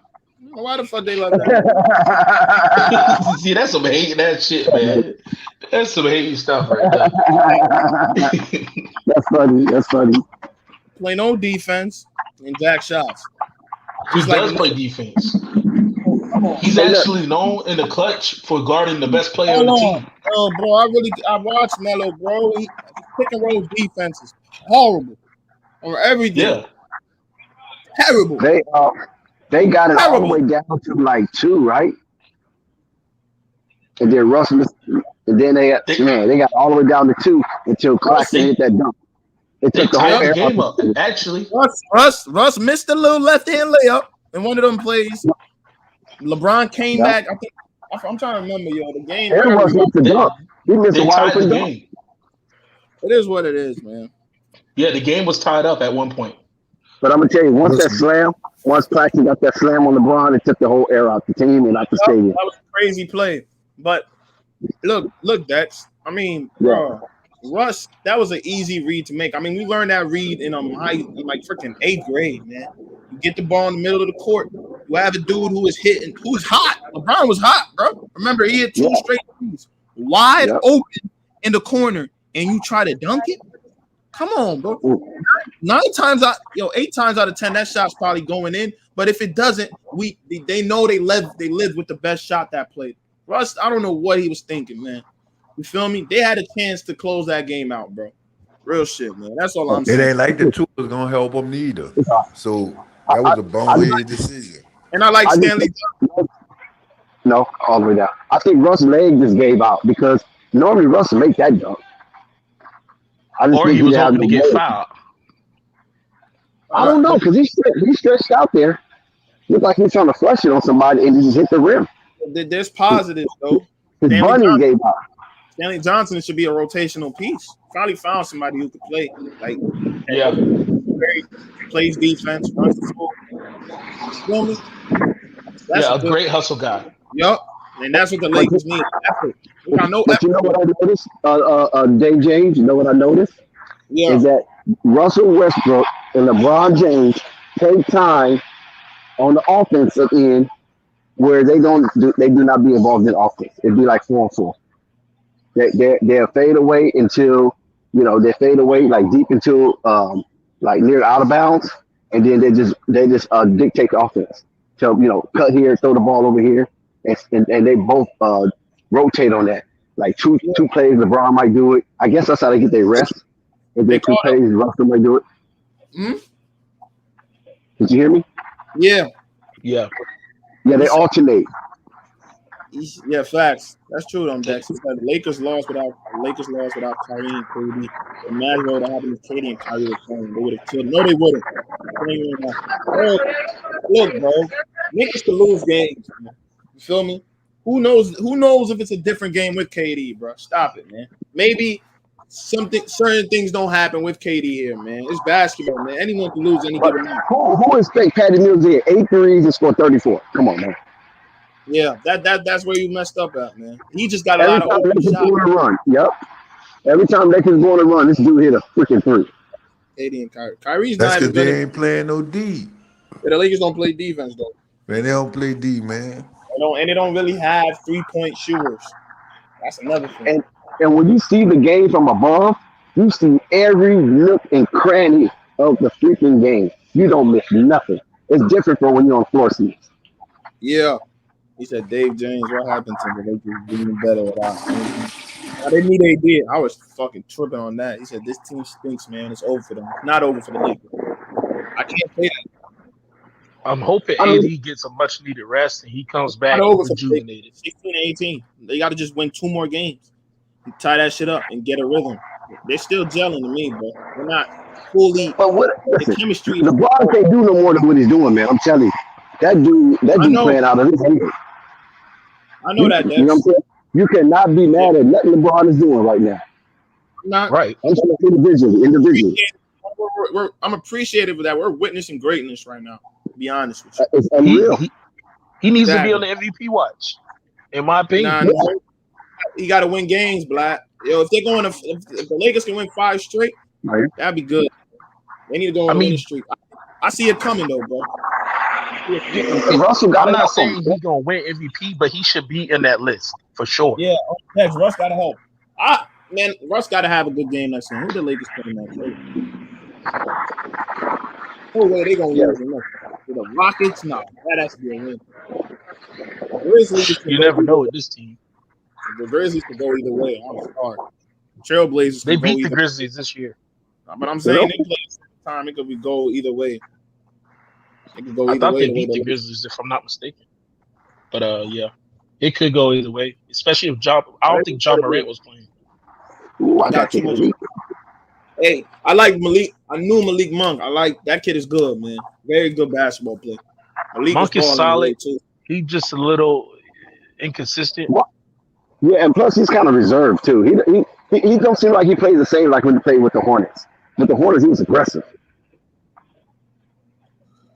Why the fuck they love that? See, that's some hating that shit, man. That's some hating stuff right there. That's funny. That's funny. Play no defense and jack shots. He Just like does play defense. He's actually known in the clutch for guarding the best player on the team. Oh, bro, I watched Melo, bro. He pick and roll defenses, horrible, or everything. Yeah, terrible. They got it all the way down to like 2, right? And then Russell, and then they got all the way down to 2 until Claxton hit that dunk. It took the whole game up. Actually, Russ missed a little left hand layup in one of them plays. LeBron came back. I'm trying to remember, the game. And Russ missed the dunk. He missed a wide open dunk. It is what it is, man. Yeah, the game was tied up at one point. But I'm gonna tell you, once Claxton got that slam on LeBron, it took the whole air out the team and out the stadium. That was a crazy play. But look, Dex. I mean, bro, Russ, that was an easy read to make. I mean, we learned that read in like freaking 8th grade, man. You get the ball in the middle of the court. You have a dude who's hot. LeBron was hot, bro. Remember, he hit 2 straight threes, wide open in the corner, and you try to dunk it. Come on, bro. 8 times out of 10, that shot's probably going in. But if it doesn't, they know they live with the best shot that played. Russ, I don't know what he was thinking, man. You feel me? They had a chance to close that game out, bro. Real shit, man. That's all I'm saying. It ain't like the 2 was gonna help them neither. So that was a boneheaded decision. And I like Stanley. No, all the way down. I think Russ' leg just gave out because normally Russ would make that dunk. Or he was hoping to get fouled. I don't know because he's stretched out there. Looked like he's trying to flush it on somebody and he just hit the rim. There's positives though. His bunny gave out. Stanley Johnson should be a rotational piece. Probably found somebody who could play plays defense, runs the score. You feel me? That's a great hustle guy. Yup. And that's what the Lakers need. Effort. But you know what I noticed, Dave James? You know what I noticed? Yeah. Is that Russell Westbrook and LeBron James take time on the offensive end where they do not be involved in offense. It'd be like 4-on-4. They'll fade away until they fade away like deep into like near out of bounds, and then they just dictate the offense. So cut here, throw the ball over here, and they both rotate on that. Like two plays, LeBron might do it. I guess that's how they get their rest. If they 2 plays, Russell might do it. Hmm? Did you hear me? Yeah. Yeah, they alternate. Yeah, facts. That's true, though, Dex. The Lakers lost without Kyrie and KD. Imagine what happened if KD and Kyrie were playing. They would have killed. No, they wouldn't. Look, bro. Niggas could lose games, man. You feel me? Who knows if it's a different game with KD, bro? Stop it, man. Maybe certain things don't happen with KD here, man. It's basketball, man. Anyone can lose any given night. Who expect Patty Mills here 8 threes and score 34? Come on, man. Yeah, that's where you messed up at, man. He just got a lot of open shots. Run. Yep. Every time Lakers going to run, this dude hit a freaking 3. KD and Kyrie. Kyrie's That's not as because good they as ain't playing no D. the Lakers. Don't play defense though. Man, they don't play D, man. And they don't really have 3-point shooters. That's another thing. And when you see the game from above, you see every nook and cranny of the freaking game. You don't miss nothing. It's different from when you're on floor seats. Yeah. He said, Dave James, what happened to the Lakers being better without anything? Now, they knew they did. I was fucking tripping on that. He said, this team stinks, man. It's over for them. It's not over for the Lakers. I can't say that. I'm hoping AD gets a much needed rest and he comes back Not over for rejuvenated. 16 and 18. They got to just win 2 more games. Tie that shit up and get a rhythm. They're still gelling to me, but they're not fully. But the chemistry. LeBron can't do no more than what he's doing, man. I'm telling you. That dude playing out of his head. I know that. You know what I'm saying? You cannot be mad at nothing LeBron is doing right now. Not right. I'm saying individually. I'm appreciative of that. We're witnessing greatness right now. To be honest with you, it's unreal. He needs to be on the MVP watch, in my opinion. He got to win games, Black. Yo, if they're going to, if the Lakers can win 5 straight, that'd be good. They need to go on a winning streak. I see it coming though, bro. Russell got I'm not saying he's gonna win MVP, but he should be in that list for sure. Yeah, Russ got to help. Russ got to have a good game next game. Who the Lakers putting that game? Oh, wait, they gonna lose. The Rockets, no, that has to be a win. You never know with this team. The Grizzlies could go either way. I'm sorry. Trailblazers. They beat the Grizzlies this year. But I'm saying they play at the same time. It could go either way. It could go either way. I thought they beat the Grizzlies, if I'm not mistaken. But yeah, it could go either way. Especially if I don't think John Morant was playing. Ooh, I got too much. Hey, I like Malik. I knew Malik Monk. I like that kid is good, man. Very good basketball player. Monk is solid. He's just a little inconsistent. Yeah, and plus he's kind of reserved too. He don't seem like he plays the same like when he played with the Hornets. With the Hornets, he was aggressive.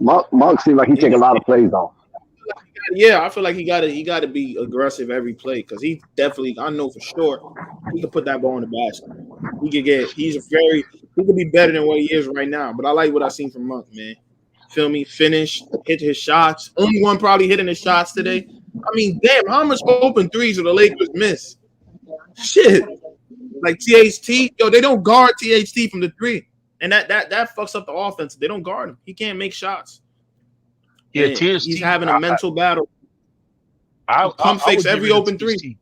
Monk seemed like he take a lot of plays off. Yeah, I feel like he got to be aggressive every play because he definitely, I know for sure, he could put that ball in the basket. He could be better than what he is right now. But I like what I seen from Monk, man. Feel me? Finish, hit his shots. Only one probably hitting his shots today. I mean, damn, how much open threes do the Lakers miss? Shit. Like THT, they don't guard THT from the 3. And that fucks up the offense. They don't guard him. He can't make shots. Yeah, and THT. He's having a mental battle. Pump fakes every open 3.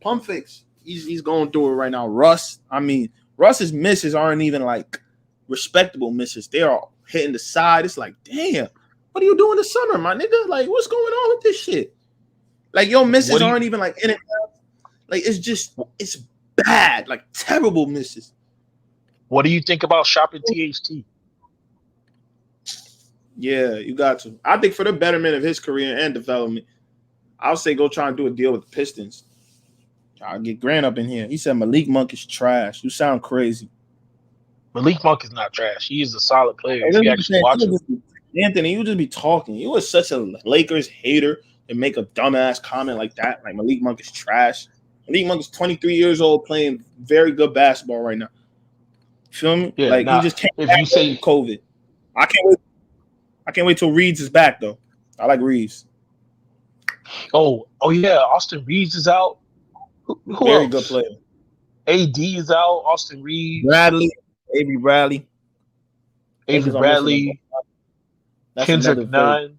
Pump fakes. He's going through it right now. Russ's misses aren't even like respectable misses. They are hitting the side. It's like, damn, what are you doing this summer, my nigga? Like, what's going on with this shit? Like, your misses aren't even like in it. Like, it's bad. Like, terrible misses. What do you think about shopping THT? Yeah, you got to. I think for the betterment of his career and development, I'll say go try and do a deal with the Pistons. I'll get Grant up in here. He said Malik Monk is trash. You sound crazy. Malik Monk is not trash. He is a solid player. If you actually watch him. Anthony, you just be talking. You was such a Lakers hater to make a dumbass comment like that. Like Malik Monk is trash. Malik Monk is 23 years old playing very good basketball right now. Feel me? Yeah, he just came back from COVID. I can't wait till Reeves is back though. I like Reeves. Oh yeah, Austin Reeves is out. Who very else? Good player. AD is out. Austin Reeves. Avery Bradley. Kendrick Nunn.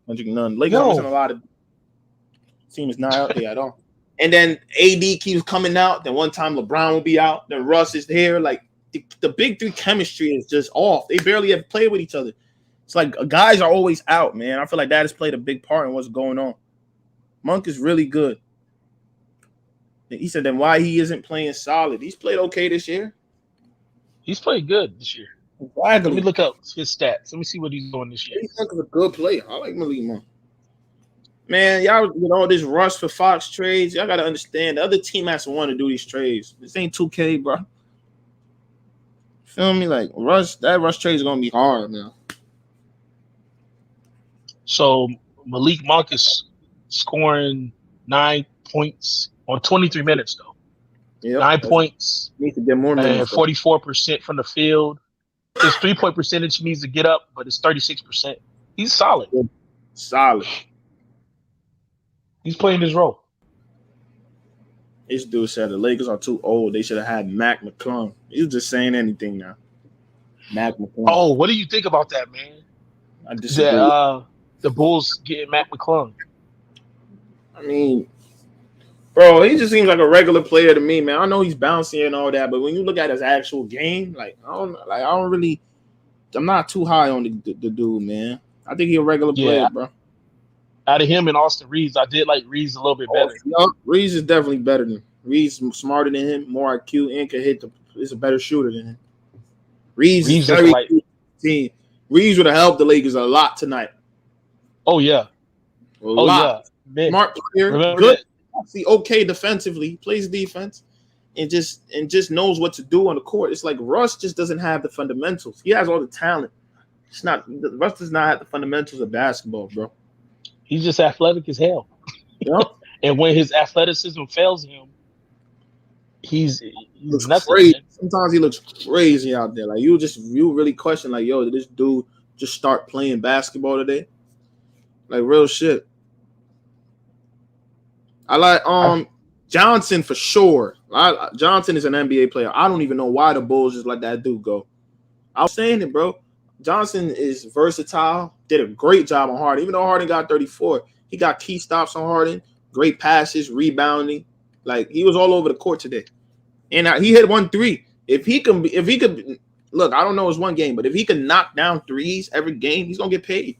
Kendrick Nunn. Lakers are missing a lot of team is not out there at all. And then AD keeps coming out. Then one time LeBron will be out. Then Russ is here. Like the big 3 chemistry is just off. They barely have played with each other. It's like guys are always out, man. I feel like that has played a big part in what's going on. Monk is really good. He said then why he isn't playing solid. He's played okay this year. He's played good this year. Exactly. Let me look up his stats. Let me see what he's doing this year. He's a good player. I like Malik Monk. Man, y'all with all this rush for Fox trades, y'all got to understand the other team has to want to do these trades. This ain't 2K, bro. Feel me? Like that rush trade is gonna be hard now. So Malik Monk is scoring 9 points on 23 minutes though. Yep. 9 points, Needs to get more and minutes. 44% from the field. His 3-point percentage he needs to get up, but it's 36%. He's solid. Solid. He's playing his role. This dude said the Lakers are too old. They should have had Mac McClung. He's just saying anything now. Mac McClung. Oh, what do you think about that, man? I disagree. The Bulls getting Mac McClung. I mean, bro, he just seems like a regular player to me, man. I know he's bouncy and all that, but when you look at his actual game, I'm not too high on the dude, man. I think he's a regular player, bro. Out of him and Austin Reeves, I did like Reeves a little bit better. No, Reeves is definitely better than him. Reeves is smarter than him, more IQ, and can hit is a better shooter than him. Reeves is very good team. Reeves would have helped the Lakers a lot tonight. Oh yeah. A lot. Yeah. Smart player, Remember good. that? Okay defensively, plays defense, and just knows what to do on the court. It's like Russ just doesn't have the fundamentals. He has all the talent. Russ does not have the fundamentals of basketball, bro. He's just athletic as hell. Yep. And when his athleticism fails him, he's nothing. Crazy. Sometimes he looks crazy out there. Like you really question, like, yo, did this dude just start playing basketball today? Like real shit. I like Johnson for sure. Johnson is an NBA player. I don't even know why the Bulls just let that dude go. I was saying it, bro. Johnson is versatile. Did a great job on Harden. Even though Harden got 34, he got key stops on Harden. Great passes, rebounding. Like he was all over the court today, and he hit 1 3. If he could look, I don't know it's one game, but if he could knock down threes every game, he's gonna get paid.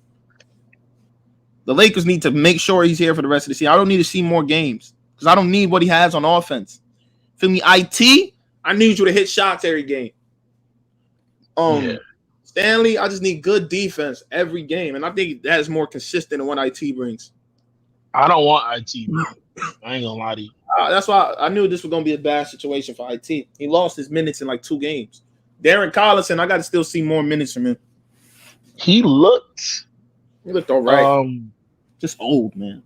The Lakers need to make sure he's here for the rest of the season. I don't need to see more games because I don't need what he has on offense. Feel me? IT, I need you to hit shots every game. Stanley, I just need good defense every game, and I think that is more consistent than what IT brings. I don't want IT, bro. I ain't gonna lie to you. That's why I knew this was gonna be a bad situation for IT. He lost his minutes in like 2 games. Darren Collison, I got to still see more minutes from him. He looked all right. Just old, man.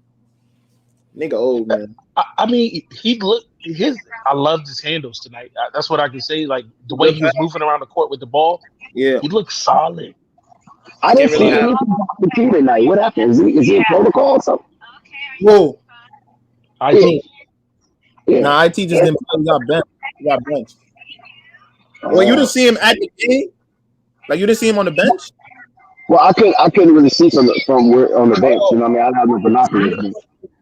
Nigga old, man. I mean, he looked I loved his handles tonight. That's what I can say. Like the way he was moving around the court with the ball. Yeah, he looked solid. I didn't see anything about the team tonight. What happened? Is he in protocol or something? Whoa. IT. Yeah. Nah, IT just didn't play. He got benched. Well, you didn't see him at the game? Like you didn't see him on the bench? Well, I couldn't really see from where on the bench. You know what I mean? I have no binoculars.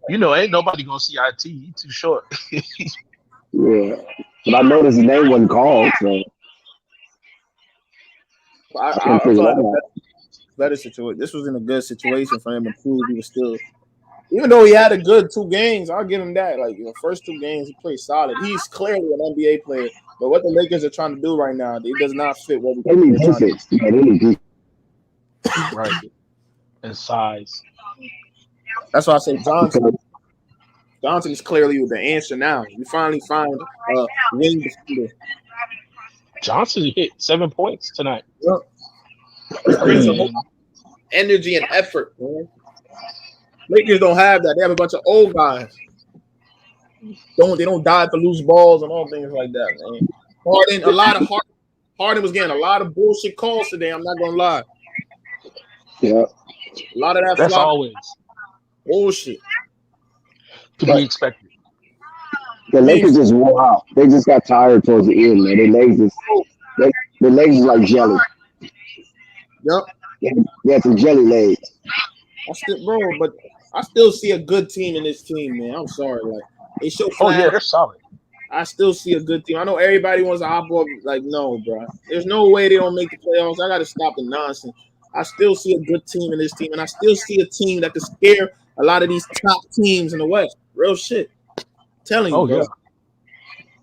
You know, ain't nobody gonna see IT. He's too short. Yeah, but I noticed his name wasn't called. So I thought better situation. This was in a good situation for him to prove he was still. Even though he had a good 2 games, I'll give him that. Like the first 2 games, he played solid. He's clearly an NBA player, but what the Lakers are trying to do right now, it does not fit what they need defense. Yeah, they need defense. Right. And size. That's why I say Johnson. Johnson is clearly the answer now. We finally found wing defender. Johnson hit 7 points tonight. Yep. Energy and effort, man. Lakers don't have that. They have a bunch of old guys. They don't die for loose balls and all things like that, man. Harden was getting a lot of bullshit calls today. I'm not gonna lie. Yeah. A lot of that. That's always bullshit. To be expected. The Lakers just wore out. They just got tired towards the end, man. Their legs is like jelly. Yep. They had some jelly legs. But I still see a good team in this team, man. I'm sorry. Like they show flat. Oh yeah, they're solid. I still see a good team. I know everybody wants to hop off. Like, no, bro. There's no way they don't make the playoffs. I got to stop the nonsense. I still see a good team in this team, and I still see a team that can scare a lot of these top teams in the West. Real shit. I'm telling you, bro. Yeah.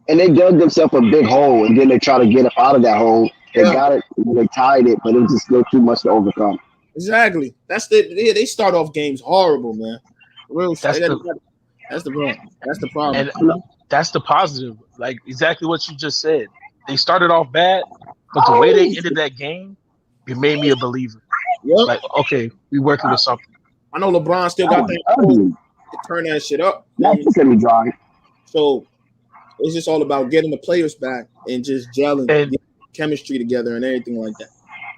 And they dug themselves a big hole, and then they try to get up out of that hole. They got it. They tied it, but it was just still too much to overcome. Exactly. They start off games horrible, man. Real shit. That's the problem. That's the problem. And that's the positive. Like exactly what you just said. They started off bad, but the way they ended that game, it made me a believer. Yep. Like, okay, we working with something. I know LeBron still got that to turn that shit up. That's me dry. So It's just all about getting the players back and just gelling, And getting chemistry together, and everything like that.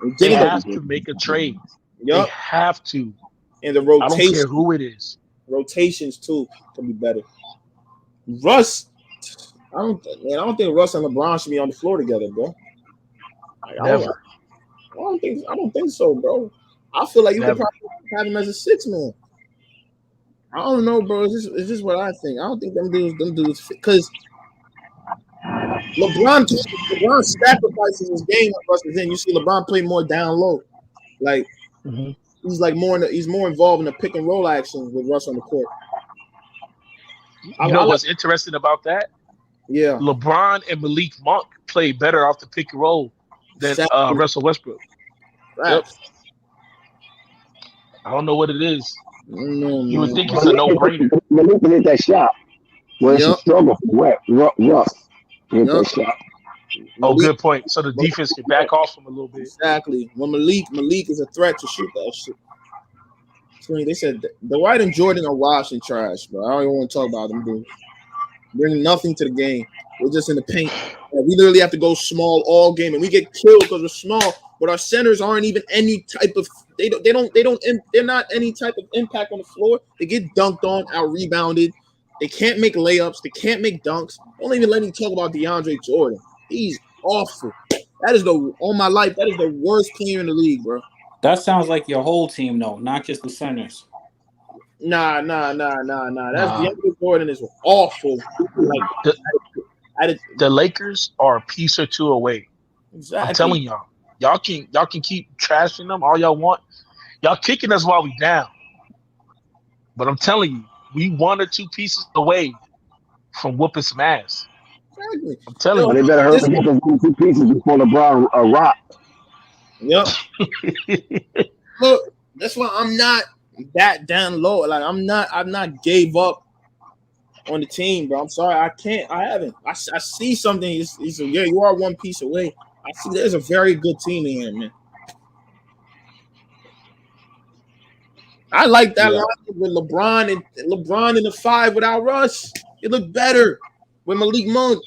And they getting have to make a trade. They yup, have to. and the I don't care who it is. rotations too can be better. Russ, I don't think Russ and LeBron should be on the floor together, bro. Like, Never. I don't think so, bro. I feel like you could Never. probably have him as a 6-man. I don't know, bro. It's just what I think. I don't think them dudes because LeBron sacrifices his game when Russ is in. You see LeBron play more down low. Like Mhm. he's more involved in the pick and roll action with Russ on the court. You know what's interesting about that? Yeah. LeBron and Malik Monk play better off the pick and roll than Exactly. Russell Westbrook. Right. I don't know what it is. No, You would man. think it's a no-brainer. Malik hit that shot. Well, it's a Yup. struggle for Russ. Hit Yup. that shot. Oh, Malik- good point. So the defense can back off him a little bit. Exactly. When Malik is a threat to shoot that shit. So they said Dwight and Jordan are washed and trash, bro. I don't even want to talk about them dudes. Bring nothing to the game. We're just in the paint. We literally have to go small all game, and we get killed because we're small. But our centers aren't even any type of. They're not any type of impact on the floor. They get dunked on, out rebounded. They can't make layups. They can't make dunks. Don't even let me talk about DeAndre Jordan. He's awful. That is all my life. That is the worst player in the league, bro. That sounds like your whole team, though, not just the centers. Nah. That's Nah. DeAndre Jordan is awful. Like The Lakers are a piece or two away. exactly. I'm telling y'all. Y'all can keep trashing them all y'all want. Y'all kicking us while we down. But I'm telling you, we 1 or 2 pieces away from whooping some ass. Exactly. I'm telling But you. they better hurry up and get those 2 pieces before LeBron rock. Yep. Look, that's why I'm not that down low. Like I've not gave up on the team, bro. I'm sorry, I can't. I haven't. I see something. He's yeah, you are 1 piece away. I see there's a very good team in here, man. I like that line with LeBron in the 5 without Russ. It looked better with Malik Monk,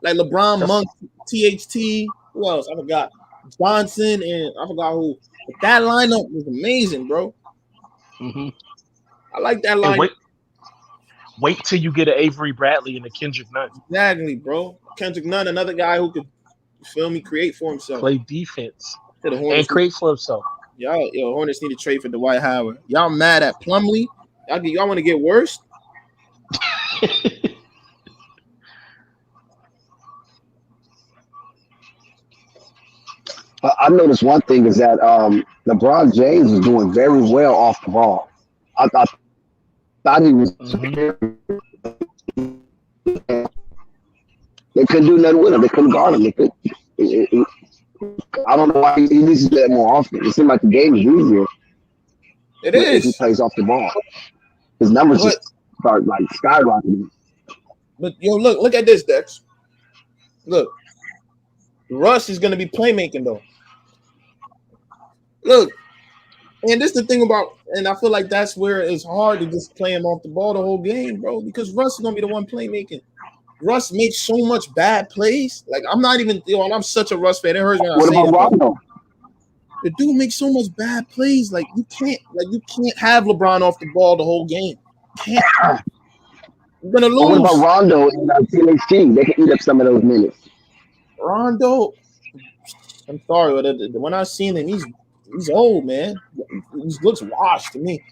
like LeBron, Monk, THT. Who else? I forgot. Johnson and I forgot who. But that lineup was amazing, bro. Mm-hmm. I like that And lineup. wait till you get an Avery Bradley and a Kendrick Nunn. Exactly, bro. Kendrick Nunn, another guy who could create for himself. Play defense. To the Hornets. And create for himself. Hornets need to trade for Dwight Howard. Y'all mad at Plumlee? Y'all want to get worse? I noticed one thing is that LeBron James is doing very well off the ball. I thought he was. They couldn't do nothing with him. They couldn't guard him. I don't know why he needs to do that more often. It seems like the game is easier. It is. If he plays off the ball. His numbers just start like skyrocketing. But look at this, Dex. Look, Russ is going to be playmaking though. Look, and this is the thing about, and I feel like that's where it's hard to just play him off the ball the whole game, bro, because Russ is going to be the one playmaking. Russ makes so much bad plays. Like I'm not even, and I'm such a Russ fan. It hurts when I say it. Rondo? The dude makes so much bad plays. Like you can't have LeBron off the ball the whole game. You can't. You're gonna lose. What about Rondo and THT? They can eat up some of those minutes. Rondo, I'm sorry, but when I seen him, he's old, man. He looks washed to me.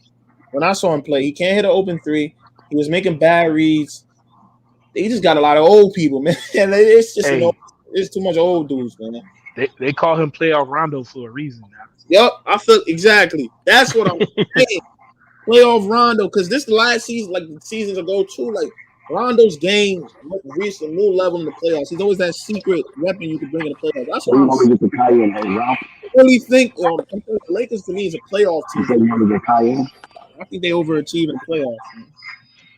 When I saw him play, he can't hit an open 3. He was making bad reads. They just got a lot of old people, man. It's just it's too much old dudes, man. They call him Playoff Rondo for a reason now. Yep, I feel exactly. That's what I'm saying. Playoff Rondo, because this last season, like seasons ago too, like Rondo's game reached a new level in the playoffs. He's always that secret weapon you can bring in the playoffs. That's what I really think. The Lakers to me is a playoff team. I think they overachieve in the playoffs. Man.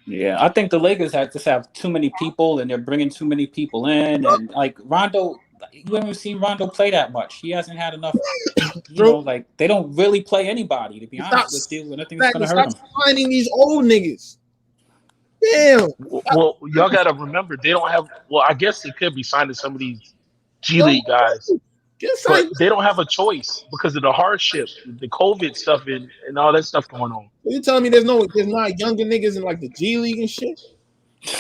Yeah, I think the Lakers have too many people, and they're bringing too many people in. And like Rondo, you haven't seen Rondo play that much. He hasn't had enough. Like they don't really play anybody. To be honest with you, and I think it's gonna hurt him. Finding these old niggas. Damn. Well, y'all got to remember they don't have. Well, I guess they could be signing some of these G No, League guys, get but signed. they don't have a choice because of the hardship, the COVID stuff, and all that stuff going on. You telling me there's not younger niggas in like the G League and shit?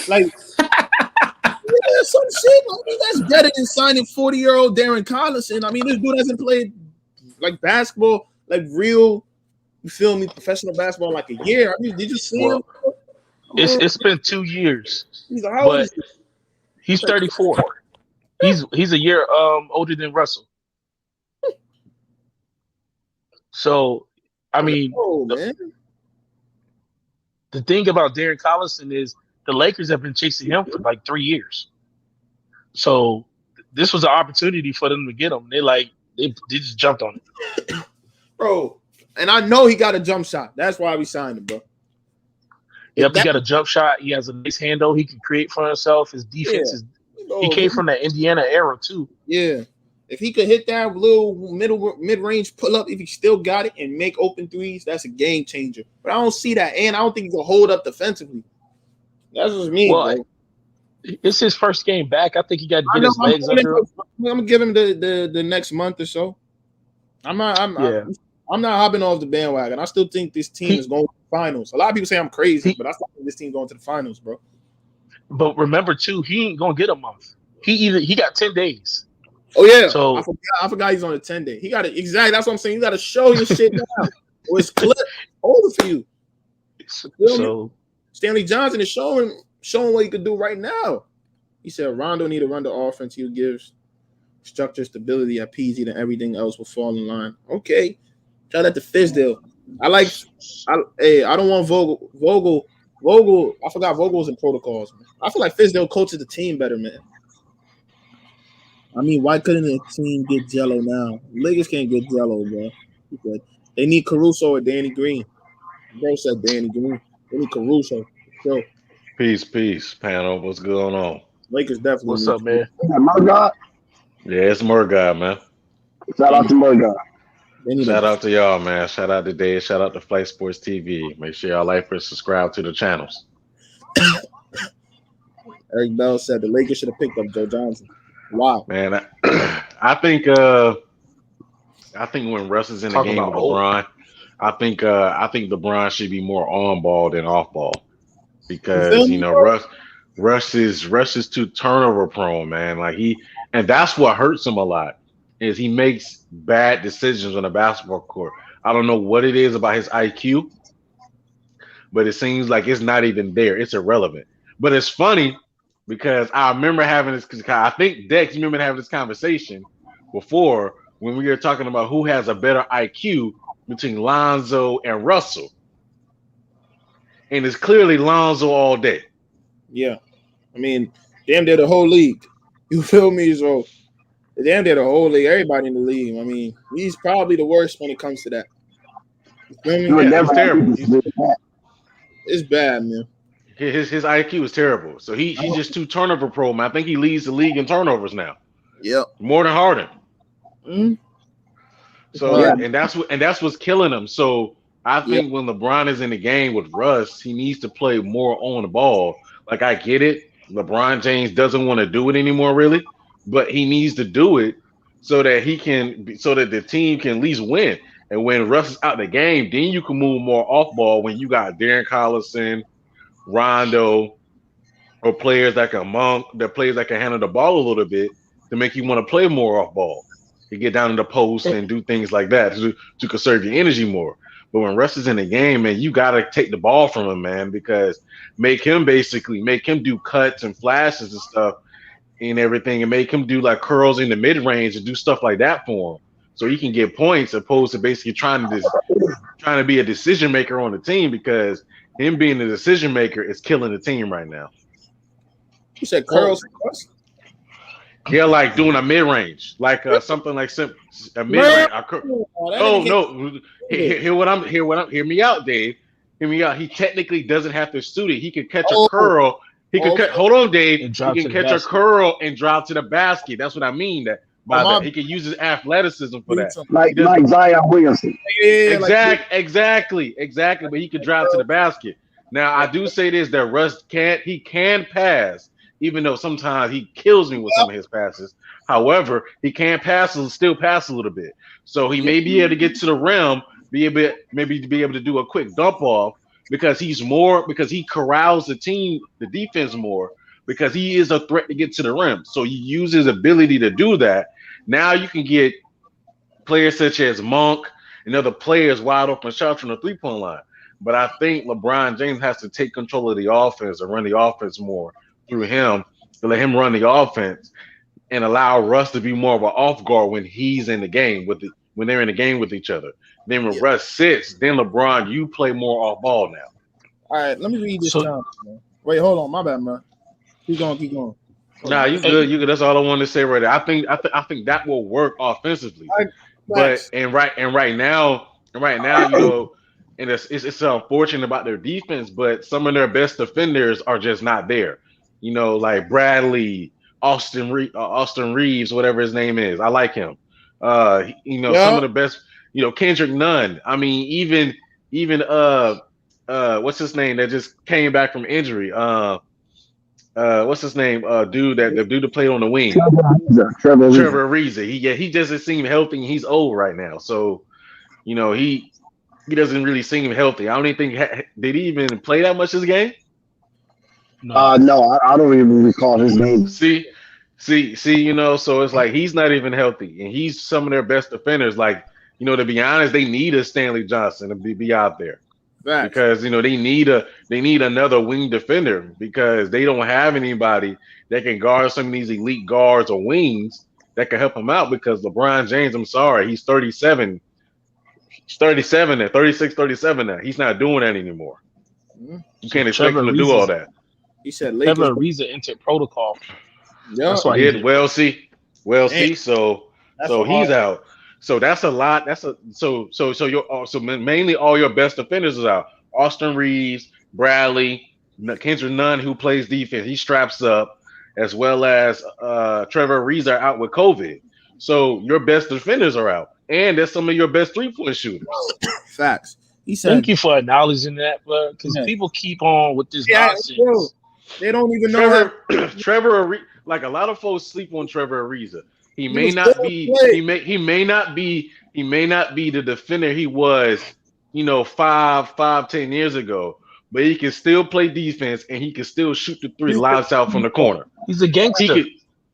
Like, yeah, some shit. I mean, that's better than signing 40-year-old Darren Collison. I mean, this dude hasn't played like basketball, like real, you feel me, professional basketball in like a year. I mean, did you see him? It's been 2 years, He's like, how old but is he? he's 34. He's a year older than Russell. So, I mean, Oh man. the thing about Darren Collison is the Lakers have been chasing him for like 3 years. So this was an opportunity for them to get him. They just jumped on it. Bro, and I know he got a jump shot. That's why we signed him, bro. Yep, he got a jump shot. He has a nice handle. He can create for himself. His defense is. He came from that Indiana era too. Yeah. If he could hit that little mid-range pull-up, if he still got it and make open threes, that's a game changer. But I don't see that, and I don't think he can hold up defensively. That's just me. Well, bro. It's his first game back. I think he got to get his legs under him. I'm gonna give him the next month or so. I'm not hopping off the bandwagon. I still think this team is going to the finals. A lot of people say I'm crazy, but I still think this team going to the finals, bro. But remember too, he ain't gonna get a month. He got 10 days. Oh yeah, so I forgot he's on a 10-day. He got it exactly. That's what I'm saying. You got to show your shit now. Or it's clip over for you. So Stanley Johnson is showing what he could do right now. He said Rondo need to run the offense. He gives structure, stability at PG, and everything else will fall in line. Okay, shout out to Fizdale. I don't want Vogel. I forgot Vogel's in protocols. Man. I feel like Fizdale coaches the team better, man. I mean, why couldn't the team get Jello now? Lakers can't get Jello, bro. They need Caruso or Danny Green. Bro said Danny Green. They need Caruso. So, Peace, panel. What's going on? Lakers definitely. What's up, man? Murdoch? Yeah, it's Murdoch, man. Shout out to Murdoch. Shout out to y'all, man. Shout out to Dave. Shout out to Flight Sports TV. Make sure y'all like and subscribe to the channels. Eric Bell said the Lakers should have picked up Joe Johnson. Wow, man. I think when Russ is in the game with LeBron, I think LeBron should be more on ball than off ball because Russ is too turnover prone, man. And that's what hurts him a lot is he makes bad decisions on the basketball court. I don't know what it is about his IQ, but it seems like it's not even there. It's irrelevant. But it's funny because I remember having this. I think Dex, you remember having this conversation before when we were talking about who has a better IQ between Lonzo and Russell, and it's clearly Lonzo all day. Yeah, I mean, damn, they're the whole league. You feel me? So damn, they're the whole league. Everybody in the league. I mean, he's probably the worst when it comes to that. You feel me? It's terrible. It's bad, man. His IQ is terrible. So he's just too turnover prone. I think he leads the league in turnovers now. Yep. More than Harden. Mm-hmm. So and that's what's killing him. So I think when LeBron is in the game with Russ, he needs to play more on the ball. Like I get it. LeBron James doesn't want to do it anymore, really, but he needs to do it so that the team can at least win. And when Russ is out the game, then you can move more off ball when you got Darren Collison, Rondo, or players that can handle the ball a little bit to make you want to play more off ball. You get down in the post and do things like that to conserve your energy more. But when Russ is in the game, man, you gotta take the ball from him, man, because make him do cuts and flashes and stuff and everything, and make him do like curls in the mid range and do stuff like that for him, so he can get points, opposed to basically trying to be a decision maker on the team, because him being the decision maker is killing the team right now. You said curls. Yeah, like doing a mid range, like something like a mid range. No. Hear me out, Dave. Hear me out. He technically doesn't have to shoot it. He can catch a curl. He can hold on, Dave. He can catch a curl and drop to the basket. That's what I mean. He can use his athleticism for that. Like Zion Williamson. Exactly. But he can drive to the basket. Now I do say this that Russ can pass, even though sometimes he kills me with some of his passes. However, he can still pass a little bit. So he may be able to get to the rim, maybe to be able to do a quick dump off because because he corrals the defense more, because he is a threat to get to the rim. So he uses his ability to do that. Now you can get players such as Monk and other players wide open shots from the 3-point line. But I think LeBron James has to take control of the offense and run the offense more through him, to let him run the offense and allow Russ to be more of an off guard when he's in the game when they're in the game with each other. Then when Russ sits, then LeBron, you play more off ball now. All right, let me read this down. Wait, hold on, my bad, man. Keep going. Nah, you good. You good. That's all I wanted to say right there. I think that will work offensively. But right now, you know, and it's unfortunate about their defense, but some of their best defenders are just not there. You know, like Bradley, Austin Reeves, whatever his name is. I like him. Some of the best. You know, Kendrick Nunn. I mean, even what's his name that just came back from injury? What's his name? The dude that played on the wing. Trevor Ariza. He doesn't seem healthy. And he's old right now, so you know he doesn't really seem healthy. I don't even think did he even play that much this game. No, I don't even recall his name. See, you know, so it's like he's not even healthy, and he's some of their best defenders. Like, you know, to be honest, they need a Stanley Johnson to be out there. Right. Because, you know, they need another wing defender because they don't have anybody that can guard some of these elite guards or wings that can help him out, because LeBron James, I'm sorry, he's 37. He's 37 now, 36, 37 now. He's not doing that anymore. Mm-hmm. You can't expect him to do all that. He said Trevor Ariza entered protocol. Yeah. That's why he did. Well, see, so he's out. So that's a lot. So mainly all your best defenders is out. Austin Reeves, Bradley, Kendrick Nunn, who plays defense, he straps up, as well as Trevor Ariza are out with COVID. So your best defenders are out, and there's some of your best 3-point shooters. Facts. He said, "Thank you for acknowledging that, bro, because people keep on with this nonsense. Bro, they don't even know Trevor, like a lot of folks sleep on Trevor Ariza. He may not be the defender he was, you know, 10 years ago, but he can still play defense and he can still shoot the three lights out from the corner. He's a gangster.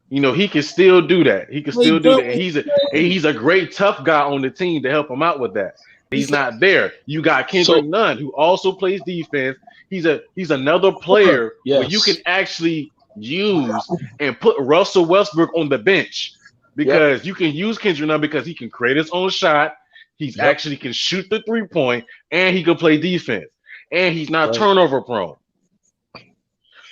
He can still do that. He can still do that. And he's a great tough guy on the team to help him out with that. He's not there. You got Kendrick Nunn, who also plays defense. He's another player where you can actually use and put Russell Westbrook on the bench, because you can use Kendrick Nunn because he can create his own shot. He's actually can shoot the 3-point, and he can play defense, and he's not turnover prone.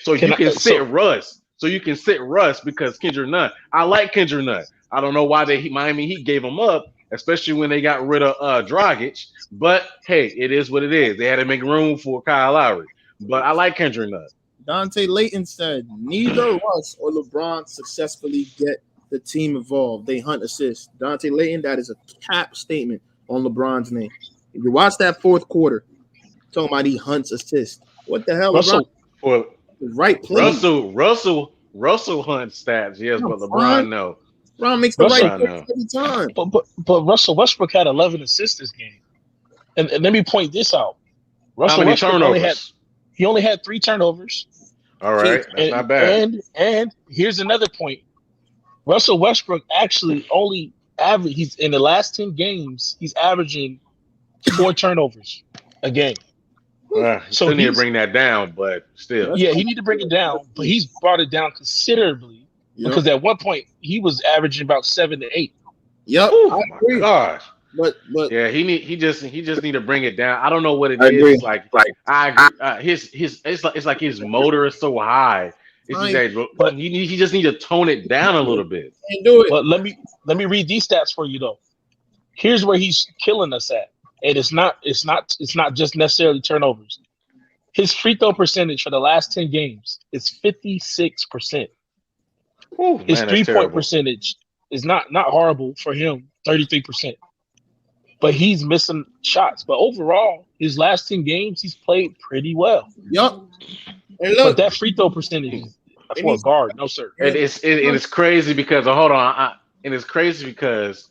So you can sit Russ. So you can sit Russ because Kendrick Nunn. I like Kendrick Nunn. I don't know why Miami Heat gave him up, especially when they got rid of Dragic. But hey, it is what it is. They had to make room for Kyle Lowry. But I like Kendrick Nunn. Dante Layton said, neither Russ or LeBron successfully get the team involved. They hunt assists. Dante Layton, that is a cap statement on LeBron's name. If you watch that fourth quarter, talking about he hunts assists. What the hell, Russell? LeBron? Right play. Russell hunts stats, yes, but LeBron no. LeBron makes the right play every time. But Russell Westbrook had 11 assists this game. And let me point this out. Russell Westbrook only had 3 turnovers. All right, that's not bad. And here's another point. Russell Westbrook actually only he's in the last 10 games, he's averaging 4 turnovers a game. So he need to bring that down, but still. Yeah, he need to bring it down, but he's brought it down considerably because at one point he was averaging about 7 to 8. Yep. Oh my gosh. But yeah, he just need to bring it down. I don't know what it is. Like I agree. It's like his motor is so high. But he just need to tone it down a little bit. Can't do it. But let me read these stats for you though. Here's where he's killing us at, and it's not just necessarily turnovers. His free throw percentage for the last 10 games is 56%. His 3-point percentage is not horrible for him, 33%. but he's missing shots. But overall, his last 10 games, he's played pretty well. Yup. And But look, that free throw percentage and for a he's guard, no sir. And it's crazy because hold on, and it's crazy because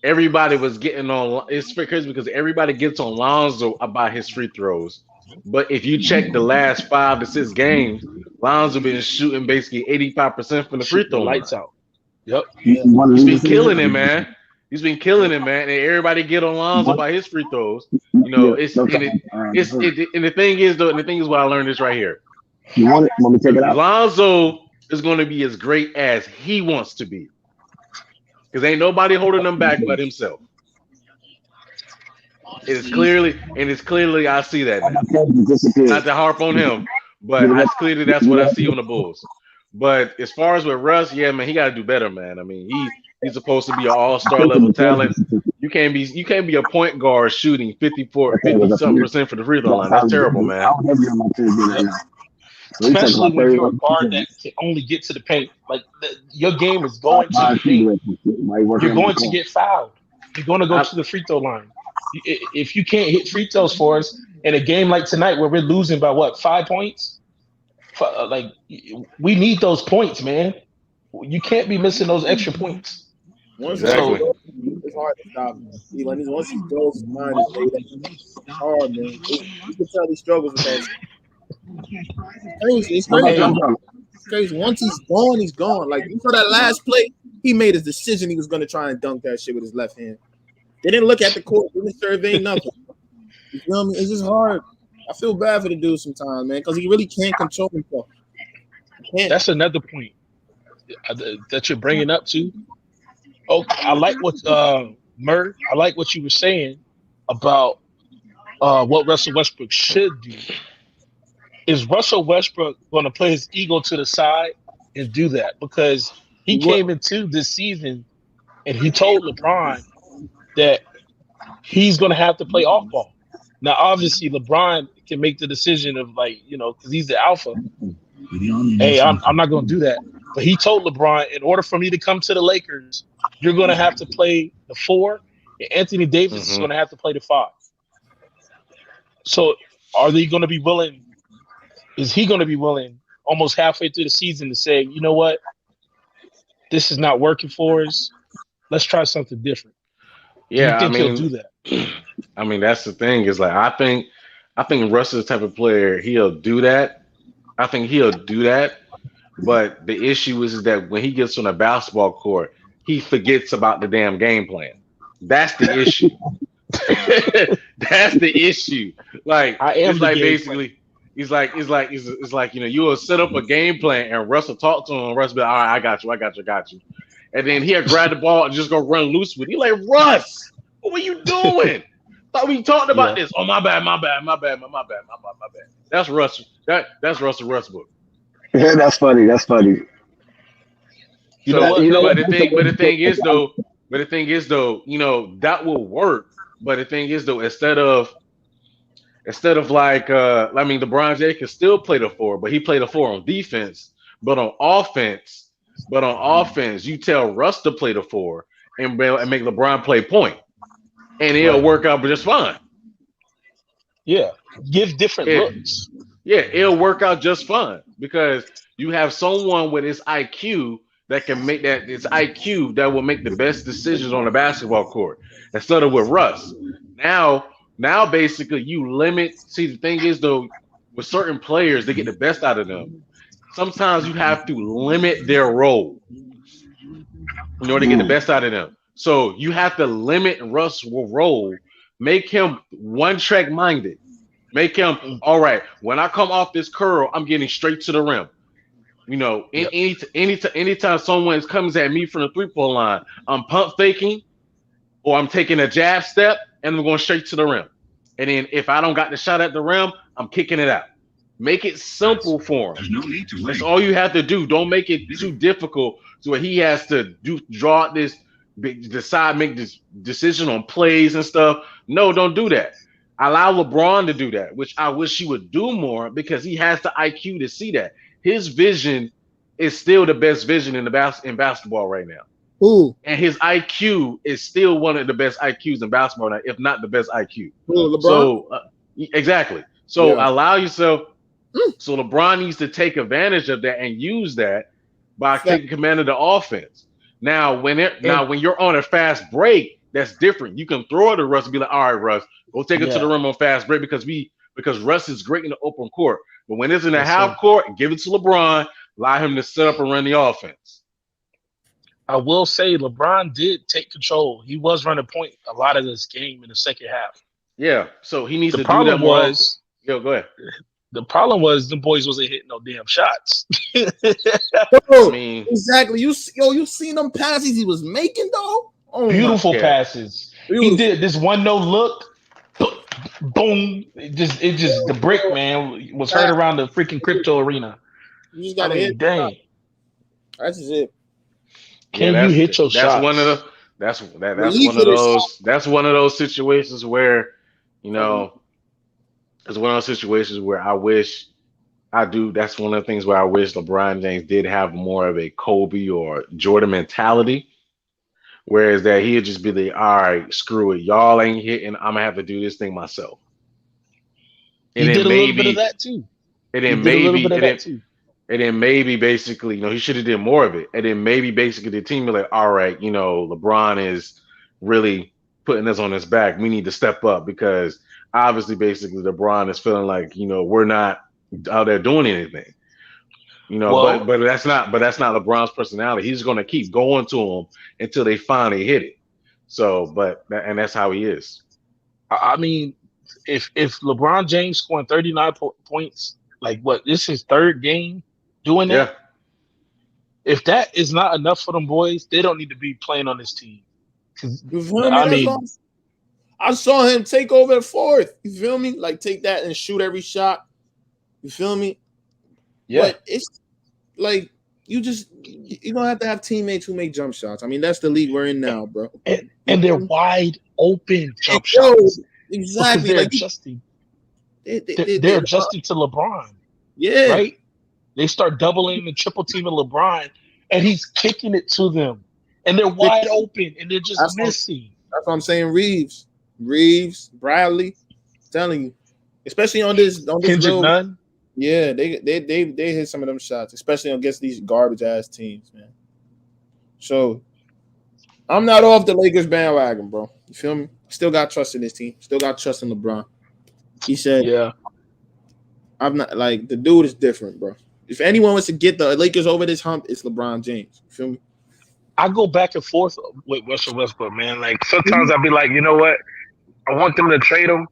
everybody was getting on. It's crazy because everybody gets on Lonzo about his free throws. But if you check the last 5 to 6 games, Lonzo been shooting basically 85% from the free throw line. Lights out. Yep. He's been killing it, man. He's been killing it, man. And everybody get on Lonzo by his free throws. And the thing is what I learned this right here. You want it? Want me to take it out? Lonzo is going to be as great as he wants to be, because ain't nobody holding him back but himself. It's clearly I see that now. Not to harp on him, but that's what I see on the Bulls. But as far as with Russ, yeah, man, he got to do better, man. I mean, he's supposed to be an all-star level talent. You can't be a point guard shooting 50-something% for the free throw line. That's terrible, man. Especially when you're a guard that can only get to the paint. Like your game is going to the paint. You're going to get fouled. You're going to go to the free throw line. If you can't hit free throws for us in a game like tonight where we're losing by 5 points, like we need those points, man. You can't be missing those extra points. Exactly. It's hard to stop him. Once he goes, his mind is made up. It's hard, man. You can tell he struggles with that. It's crazy. Once he's gone, he's gone. Like you saw that last play, he made his decision. He was going to try and dunk that shit with his left hand. They didn't look at the court, didn't survey nothing. You feel me? It's just hard. I feel bad for the dude sometimes, man, because he really can't control himself. That's another point that you're bringing up too. Oh, I like what Murr. I like what you were saying about what Russell Westbrook should do. Is Russell Westbrook going to play his ego to the side and do that? Because he came into this season and he told LeBron that he's going to have to play off ball. Now, obviously, LeBron can make the decision of because he's the alpha. Hey, I'm not going to do that. But he told LeBron, in order for me to come to the Lakers, you're going to have to play the 4, and Anthony Davis is going to have to play the 5. So are they going to be willing? Is he going to be willing almost halfway through the season to say, you know what? This is not working for us. Let's try something different. Yeah, do you think he'll do that? I mean, that's the thing. Is I think Russ is the type of player he'll do that. I think he'll do that. But the issue is that when he gets on a basketball court, he forgets about the damn game plan. That's the issue. That's the issue. Like it's like basically. It's like you will set up a game plan and Russ will talk to him and Russ will be like, all right, I got you. And then he'll grab the ball and just go run loose with it. He's like, Russ, what were you doing? Thought we talked about this. Oh, my bad. That's Russ. That's Russell Westbrook. Yeah, that's funny. But the thing is though, that will work. But the thing is though, instead of LeBron James can still play the 4, but he played the 4 on defense. But on offense, you tell Russ to play the 4 and make LeBron play point, and it'll work out just fine. Yeah, give different looks. Yeah, it'll work out just fine because you have someone with his IQ that can make that. It's IQ that will make the best decisions on the basketball court instead of with Russ. Now, basically, you limit. See, the thing is, though, with certain players, they get the best out of them. Sometimes you have to limit their role in order to get the best out of them. So you have to limit Russ's role, make him one-track minded. Make him, all right, when I come off this curl, I'm getting straight to the rim. Anytime someone comes at me from the three-point line, I'm pump faking or I'm taking a jab step and I'm going straight to the rim. And then if I don't got the shot at the rim, I'm kicking it out. Make it simple for him. No need to That's all you have to do. Don't make it too difficult to where he has to make this decision on plays and stuff. No, don't do that. Allow LeBron to do that, which I wish he would do more because he has the IQ to see that. His vision is still the best vision in basketball right now. Who? And his IQ is still one of the best IQs in basketball now, if not the best IQ. Who? LeBron? So exactly. So Yeah. allow yourself. So LeBron needs to take advantage of that and use that by taking command of the offense. Now, when you're on a fast break, that's different. You can throw it to Russ and be like, all right, Russ, go take it to the rim on fast break because Russ is great in the open court. But when it's in the half court, give it to LeBron, allow him to set up and run the offense. I will say LeBron did take control. He was running point a lot of this game in the second half. Yeah, so he needs to do that more often. Yo, go ahead. The problem was the boys wasn't hitting no damn shots. Exactly. You seen them passes he was making though? Oh, beautiful passes. He did this one no look. Boom! It just the brick man was heard around the freaking crypto arena. You just gotta hit. Dang. That's just it. Can you hit your shots? That's one of those situations where, you know, it's one of those situations where I wish that's one of the things where I wish LeBron James did have more of a Kobe or Jordan mentality. Whereas that he'd just be like, all right, screw it. Y'all ain't hitting. I'm gonna have to do this thing myself. And he did a little bit of that too. And then maybe basically, you know, he should have did more of it. And then maybe basically the team be like, all right, you know, LeBron is really putting this on his back. We need to step up because obviously basically LeBron is feeling like, you know, we're not out there doing anything. You know, but that's not LeBron's personality. He's going to keep going to him until they finally hit it. So, and that's how he is. I mean, if LeBron James scoring 39 points, like what, this is his third game doing that? Yeah. If that is not enough for them boys, they don't need to be playing on this team. You feel me? I saw him take over the fourth. You feel me? Like take that and shoot every shot. You feel me? Yeah. But it's like you don't have to have teammates who make jump shots. I mean, that's the league we're in now, bro. And they're wide open jump shots. Exactly. They're like adjusting. They're adjusting to LeBron. Yeah. Right? They start doubling and triple teaming LeBron, and he's kicking it to them. And they're wide open, and they're just missing. That's what I'm saying. Reeves, Bradley, I'm telling you. Especially on this Kendrick Nunn. Yeah, they hit some of them shots, especially against these garbage ass teams, man. So I'm not off the Lakers bandwagon, bro. You feel me? Still got trust in this team. Still got trust in LeBron. He said, "Yeah, I'm not like the dude is different, bro. If anyone wants to get the Lakers over this hump, it's LeBron James. You feel me? I go back and forth with Russell Westbrook, man. Like sometimes I'll be like, you know what? I want them to trade him.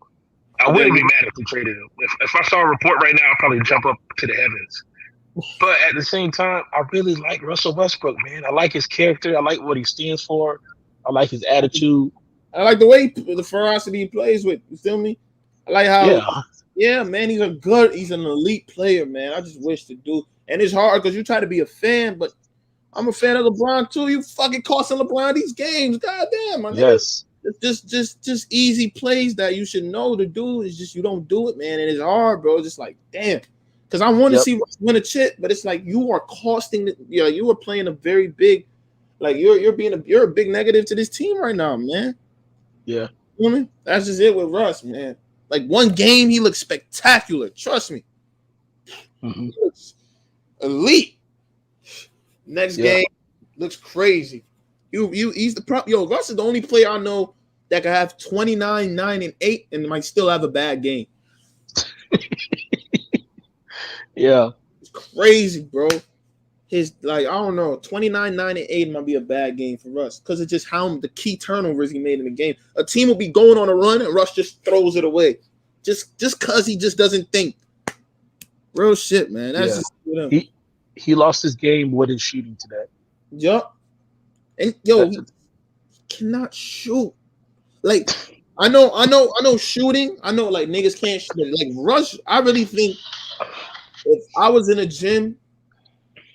I wouldn't be mad if they traded him. If I saw a report right now, I'd probably jump up to the heavens. But at the same time, I really like Russell Westbrook, man. I like his character. I like what he stands for. I like his attitude. I like the way the ferocity he plays with. You feel me? I like how, yeah, man, he's an elite player, man. I just wish to do, and it's hard because you try to be a fan, but I'm a fan of LeBron too. You fucking costing LeBron these games, goddamn, man. Yes. Just easy plays that you should know to do. It's just you don't do it, man, and it's hard, bro. It's just like damn, because I want to see Russ win a chip, but it's like you are costing. You are playing a very big, like you're a big negative to this team right now, man. Yeah, you know what I mean? That's just it with Russ, man. Like one game, he looks spectacular. Trust me, he looks elite. Next game looks crazy. He's the prop. Yo, Russ is the only player I know that can have 29, 9, and 8 and might still have a bad game. Yeah. It's crazy, bro. His I don't know, 29, 9, and 8 might be a bad game for Russ because it's just how the key turnovers he made in the game. A team will be going on a run and Russ just throws it away. Just because he just doesn't think. Real shit, man. That's just he lost his game with his shooting today. Yup. And he cannot shoot. Like I know shooting. I know like niggas can't shoot. Like Russ, I really think if I was in a gym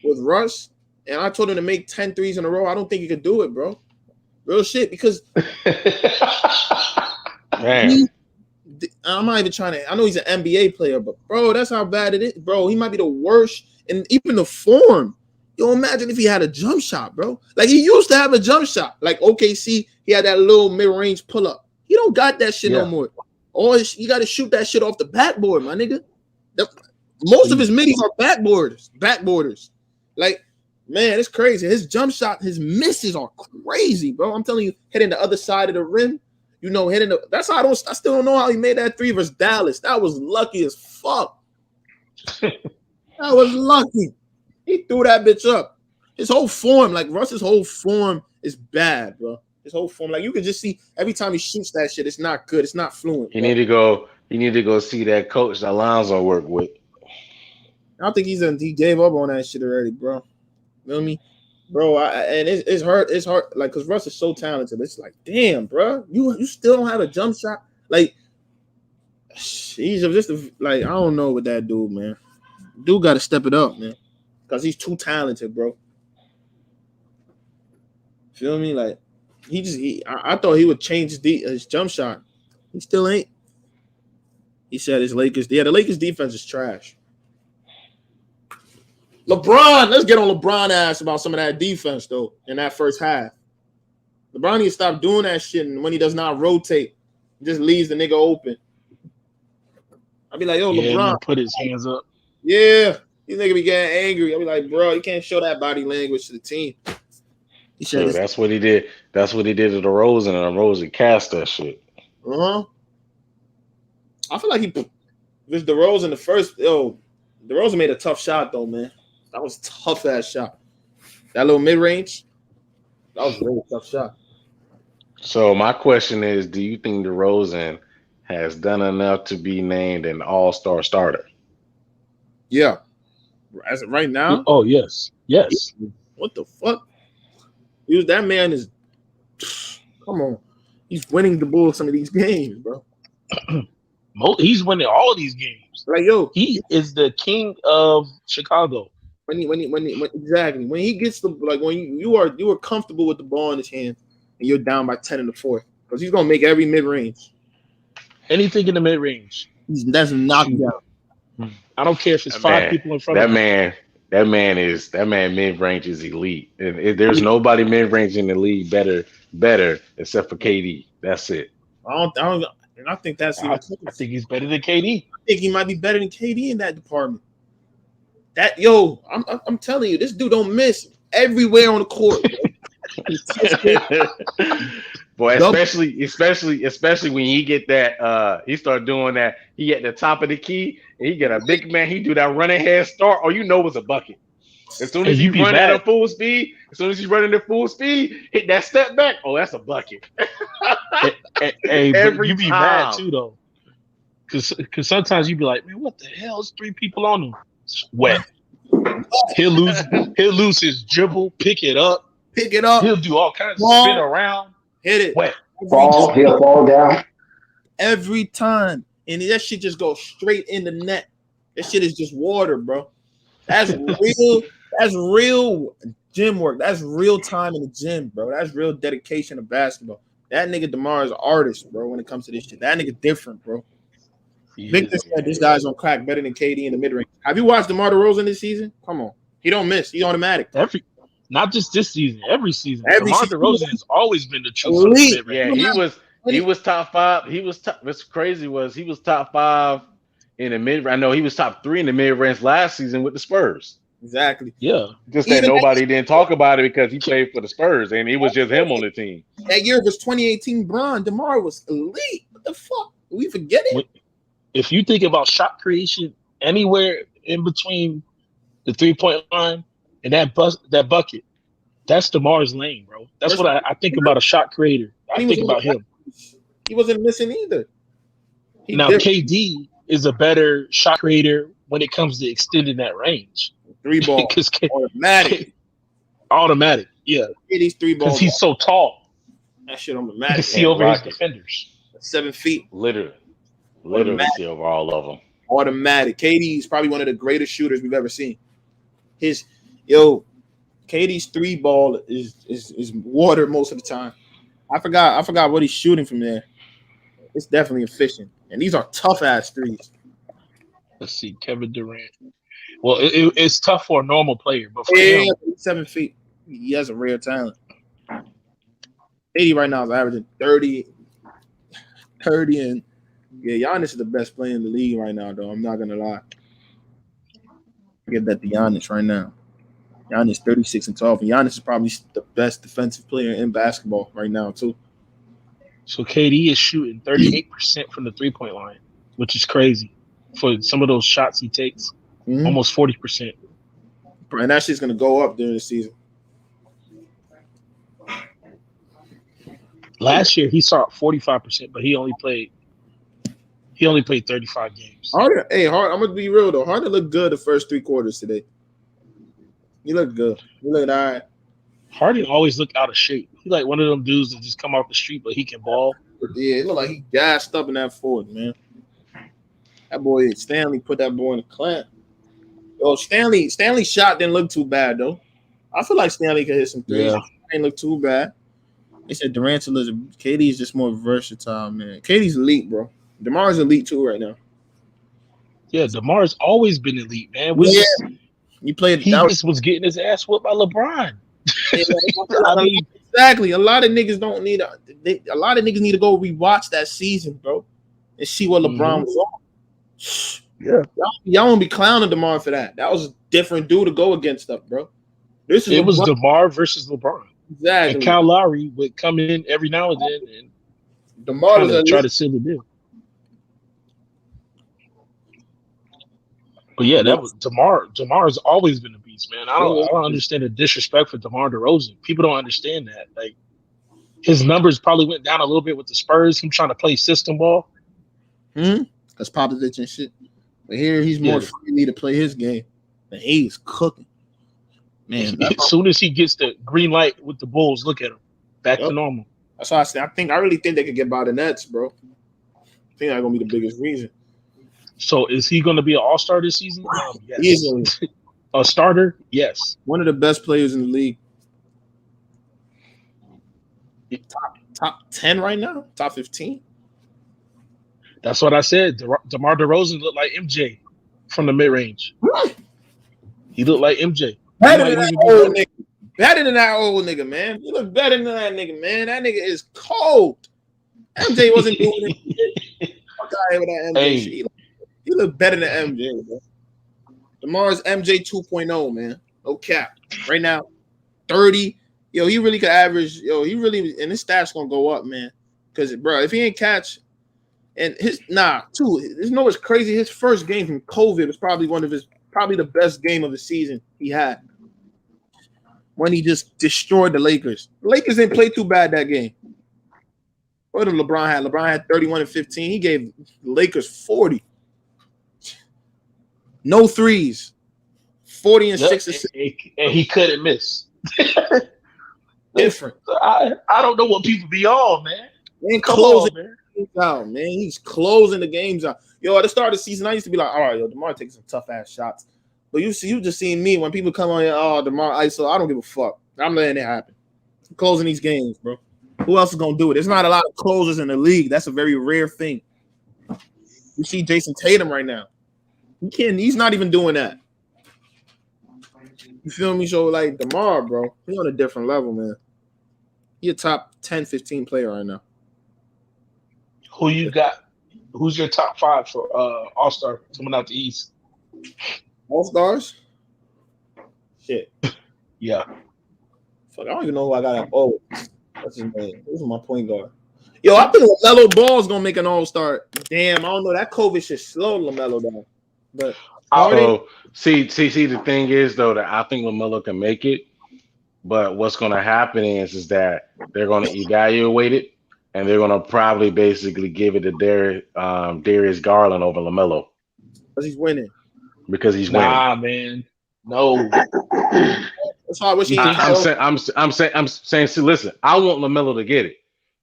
with Russ and I told him to make 10 threes in a row, I don't think he could do it, bro. Real shit, because I'm not even trying to. I know he's an NBA player, but bro, that's how bad it is, bro. He might be the worst, and even the form. Yo, imagine if he had a jump shot, bro. Like he used to have a jump shot. Like OKC, he had that little mid-range pull-up. He don't got that shit no more. Or you got to shoot that shit off the backboard, my nigga. Most of his middies are backboarders. Like, man, it's crazy. His jump shot, his misses are crazy, bro. I'm telling you, hitting the other side of the rim, that's how I still don't know how he made that 3 versus Dallas. That was lucky as fuck. That was lucky. He threw that bitch up. His whole form, like Russ's whole form is bad, bro. His whole form, like you can just see every time he shoots that shit, it's not good. It's not fluent. You need to go see that coach that Lonzo work with. I don't think he gave up on that shit already, bro. You know what I mean? Bro, and it's hard. It's hard, like, because Russ is so talented. It's like, damn, bro, you still don't have a jump shot. Like, he's just like, I don't know with that dude, man. Dude got to step it up, man, because he's too talented, bro. Feel me? Like, I thought he would change his jump shot. He still ain't. He said the Lakers defense is trash. LeBron, let's get on LeBron ass about some of that defense, though, in that first half. LeBron needs to stop doing that shit, and when he does not rotate, he just leaves the nigga open. I'll be like, yo, LeBron. Put his hands up. Yeah. These niggas be getting angry. I'll be like, bro, you can't show that body language to the team. He said, that's what he did. That's what he did to DeRozan, and DeRozan cast that shit. I feel like this DeRozan the first. Yo, DeRozan made a tough shot though, man. That was a tough ass shot. That little mid range. That was a really tough shot. So my question is, do you think DeRozan has done enough to be named an all-star starter? Yeah. As of right now? Oh, yes. Yes. What the fuck? That man is come on. He's winning the Bulls some of these games, bro. He's winning all of these games. Like, yo, he is the king of Chicago. When exactly when he gets when you are comfortable with the ball in his hand and you're down by 10 in the fourth, because he's gonna make every mid range. Anything in the mid range. That's knocked out. I don't care if it's five people in front of him. That man mid range is elite. And there's nobody mid range in the league better except for KD. That's it. I think that's I think he's better than KD. I think he might be better than KD in that department. I'm telling you, this dude don't miss everywhere on the court. Boy, especially when he get that he start doing that. He at the top of the key and he get a big man. He do that running head start, or it's a bucket. As soon as you run at full speed, hit that step back. Oh, that's a bucket. Hey, but you be mad too though, because sometimes you be like, man, what the hell? Is 3 people on him? It's wet. He'll lose his dribble, pick it up. He'll do all kinds of spin around, hit it, wet. He'll fall down every time, and that shit just goes straight in the net. That shit is just water, bro. That's real. That's real gym work. That's real time in the gym, bro. That's real dedication to basketball. That nigga DeMar is an artist, bro. When it comes to this shit, that nigga different, bro. Victor said this guy's on crack better than KD in the mid-range. Have you watched DeMar DeRozan this season? Come on. He don't miss. He's automatic. Not just this season, every season. DeMar DeRozan has always been the truth. Yeah, he was top 5. What's crazy was he was top 5 in the mid. I know he was top 3 in the mid-range last season with the Spurs. Exactly. Yeah. Just that nobody didn't talk about it because he played for the Spurs and it was just him on the team. That year was 2018 Bron. DeMar was elite. What the fuck? Did we forget it? If you think about shot creation anywhere in between the 3-point line and that bucket, that's DeMar's lane, bro. That's what I think about a shot creator. I think about him. He wasn't missing either. KD is a better shot creator when it comes to extending that range. 3-ball. Automatic. Yeah. KD's 3-ball. Because he's so tall. That shit automatic. You can see over his defenders. 7 feet. Literally see over all of them. Automatic. KD is probably one of the greatest shooters we've ever seen. KD's 3-ball is water most of the time. I forgot what he's shooting from there. It's definitely efficient. And these are tough ass threes. Let's see, Kevin Durant. Well, it's tough for a normal player, but for Yeah, him, 7 feet. He has a rare talent. 80 right now is averaging 30, and yeah, Giannis is the best player in the league right now, though. I'm not gonna lie. Give that to Giannis right now. Giannis 36 and 12, and Giannis is probably the best defensive player in basketball right now too. so KD is shooting 38% from the 3-point line, which is crazy for some of those shots he takes. Mm-hmm. Almost 40%. And that shit's gonna go up during the season. Last year he saw 45%, but he only played 35 games. Harden, I'm gonna be real though. Harden looked good the first 3 quarters today. He looked good. He looked all right. Harden always looked out of shape. He's like one of them dudes that just come off the street, but he can ball. Yeah, it looked like he gassed up in that fourth, man. That boy Stanley put that boy in the clamp. Yo, Stanley's shot didn't look too bad though. I feel like Stanley could hit some threes. Yeah. Didn't look too bad. They said Durant's KD is just more versatile, man. KD's elite, bro. DeMar's elite too right now. Yeah, DeMar's always been elite, man. He played. He just was getting his ass whooped by LeBron. Exactly. A lot of niggas don't need a lot of niggas need to go rewatch that season, bro, and see what LeBron was on. Yeah, y'all won't be clowning DeMar for that. That was a different dude to go against stuff, bro. It was DeMar versus LeBron. Exactly. And Kyle Lowry would come in every now and then and DeMar was try to seal the deal. But yeah, that was DeMar. DeMar's always been a beast, man. I don't understand the disrespect for DeMar DeRozan. People don't understand that. Like his numbers probably went down a little bit with the Spurs. Him trying to play system ball. That's Popovich and shit. But here he's more free to play his game. And he's cooking. Man, as soon as he gets the green light with the Bulls, look at him. Back to normal. That's why I say I really think they could get by the Nets, bro. I think that's gonna be the biggest reason. So is he gonna be an all-star this season? Yes. Easily. A starter? Yes. One of the best players in the league. Top 10 right now? Top 15? That's what I said. DeMar DeRozan looked like MJ from the mid-range. He looked like MJ. Better than that old nigga, man. You look better than that nigga, man. That nigga is cold. MJ wasn't doing it. Fuck out here with that MJ shit. He look better than MJ, bro. DeMar's MJ 2.0, man. No cap. Right now, 30. Yo, he really could average. And his stats gonna go up, man. Because, bro, if he ain't catch, and it's crazy. His first game from COVID was probably probably the best game of the season he had. When he just destroyed the Lakers. The Lakers didn't play too bad that game. What did LeBron have? LeBron had 31 and 15. He gave the Lakers 40. No threes. 40 and 6 and 6. And he couldn't miss. Different. I don't know what people be on, man. Man, closing games out, man. He's closing the games out. Yo, at the start of the season, I used to be like, all right, yo, DeMar takes some tough ass shots. But you just seen me when people come on here, DeMar ISO, I don't give a fuck. I'm letting it happen. I'm closing these games, bro. Who else is gonna do it? There's not a lot of closers in the league. That's a very rare thing. You see Jason Tatum right now. He's not even doing that. You feel me? So like DeMar, bro, he's on a different level, man. He's a top 10, 15 player right now. Who you got? Who's your top 5 for All-Star coming out the East? All-Stars? Shit. Yeah. Fuck, I don't even know who I got. Oh, what's his name? This is my point guard. Yo, I think LaMelo Ball's gonna make an All-Star. Damn, I don't know. That COVID shit slowed LaMelo down. But see, the thing is though that I think LaMelo can make it, but what's gonna happen is that they're gonna evaluate it and they're gonna probably basically give it to Darius Garland over LaMelo. Because he's winning. Nah, man. No. That's why I wish I'm saying, see, listen, I want LaMelo to get it,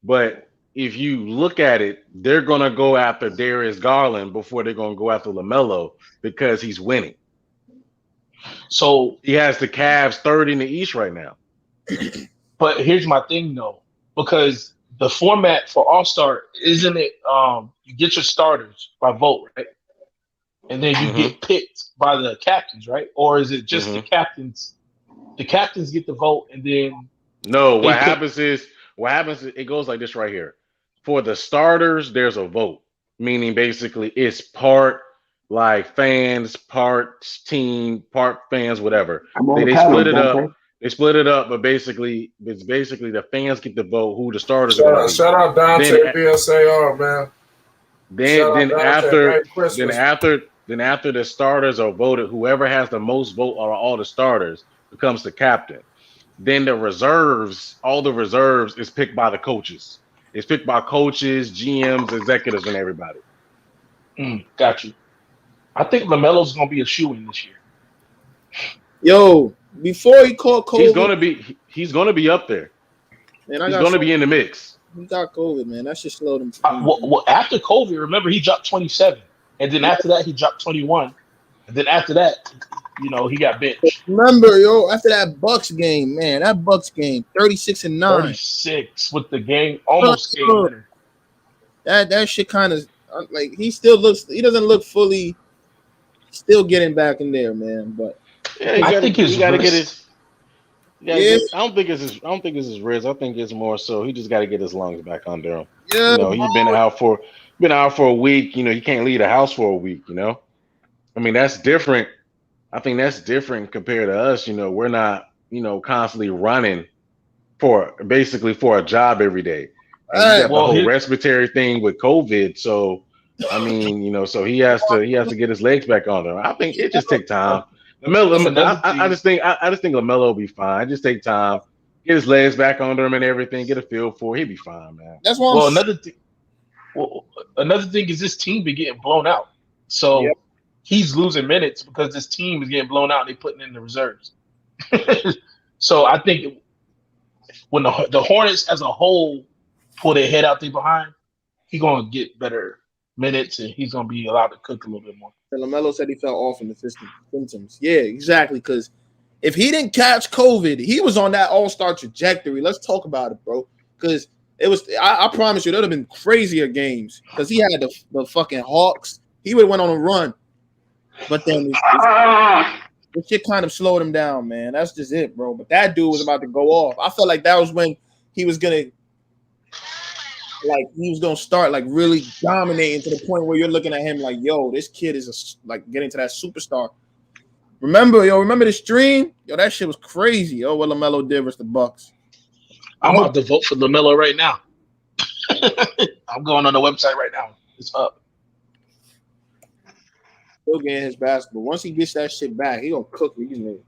but if you look at it, they're gonna go after Darius Garland before they're gonna go after LaMelo because he's winning. So he has the Cavs third in the East right now. But here's my thing though, because the format for All-Star, isn't it? You get your starters by vote, right? and then you Mm-hmm. get picked by the captains, right? Or is it just the Mm-hmm. captains? The captains get the vote, and then No, they what pick. happens is it goes like this right here. For the starters, there's a vote, meaning basically it's part like fans, part team, part fans, whatever. I'm on the They panel, split it Dante. up. They split it up, but basically it's basically the fans get to vote who the starters are Shout going to out, be. shout out Dante Then BSAR, man. Shout out then Dante. after Merry Christmas. then after the starters are voted, whoever has the most vote out of all the starters becomes the captain. Then the reserves, all the reserves is picked by the coaches. It's picked by coaches, GMs, executives, and everybody. Got you. I think LaMelo's gonna be a shoo-in this year. Yo, before he caught COVID, He's gonna be up there. Man, He's gonna be in the mix. He got COVID, man. That shit slowed him. Well, after COVID, remember he dropped 27, and then after that he dropped 21, and then after that, he got benched. Remember, yo, after that Bucks game, man, that Bucks game, 36-9, 36 with the game almost game winner. That shit kind of like he doesn't look fully still getting back in there, man. But yeah, I think he got to get his. Yeah. I don't think it's his wrist. I think it's more so he just got to get his lungs back under him. Yeah, He's been out for a week. He can't leave the house for a week. I mean that's different. I think that's different compared to us. We're not constantly running for a job every day. And you got the whole respiratory thing with COVID. So I mean, so he has to get his legs back on there. I think it just takes time. I just think LaMelo will be fine. Just take time, get his legs back under him and everything, get a feel for it. He'll be fine, man. That's why. Another thing is this team be getting blown out. So he's losing minutes because this team is getting blown out and they're putting in the reserves. So I think when the Hornets as a whole pull their head out there behind, he's gonna get better minutes and he's gonna be allowed to cook a little bit more. LaMelo said he fell off in the symptoms. Yeah, exactly. Because if he didn't catch COVID, he was on that all-star trajectory. Let's talk about it, bro. Because it was. I promise you, there would have been crazier games. Because he had the fucking Hawks. He would have went on a run. But then this shit kind of slowed him down, man. That's just it, bro. But that dude was about to go off. I felt like that was when he was gonna. Like he was gonna start like really dominating to the point where you're looking at him like, yo, this kid is getting to that superstar. Remember the stream? Yo, that shit was crazy. Yo, what LaMelo did versus the Bucks. I'm about to vote for LaMelo right now. I'm going on the website right now. It's up. Still getting his basketball. Once he gets that shit back, he gonna cook these niggas.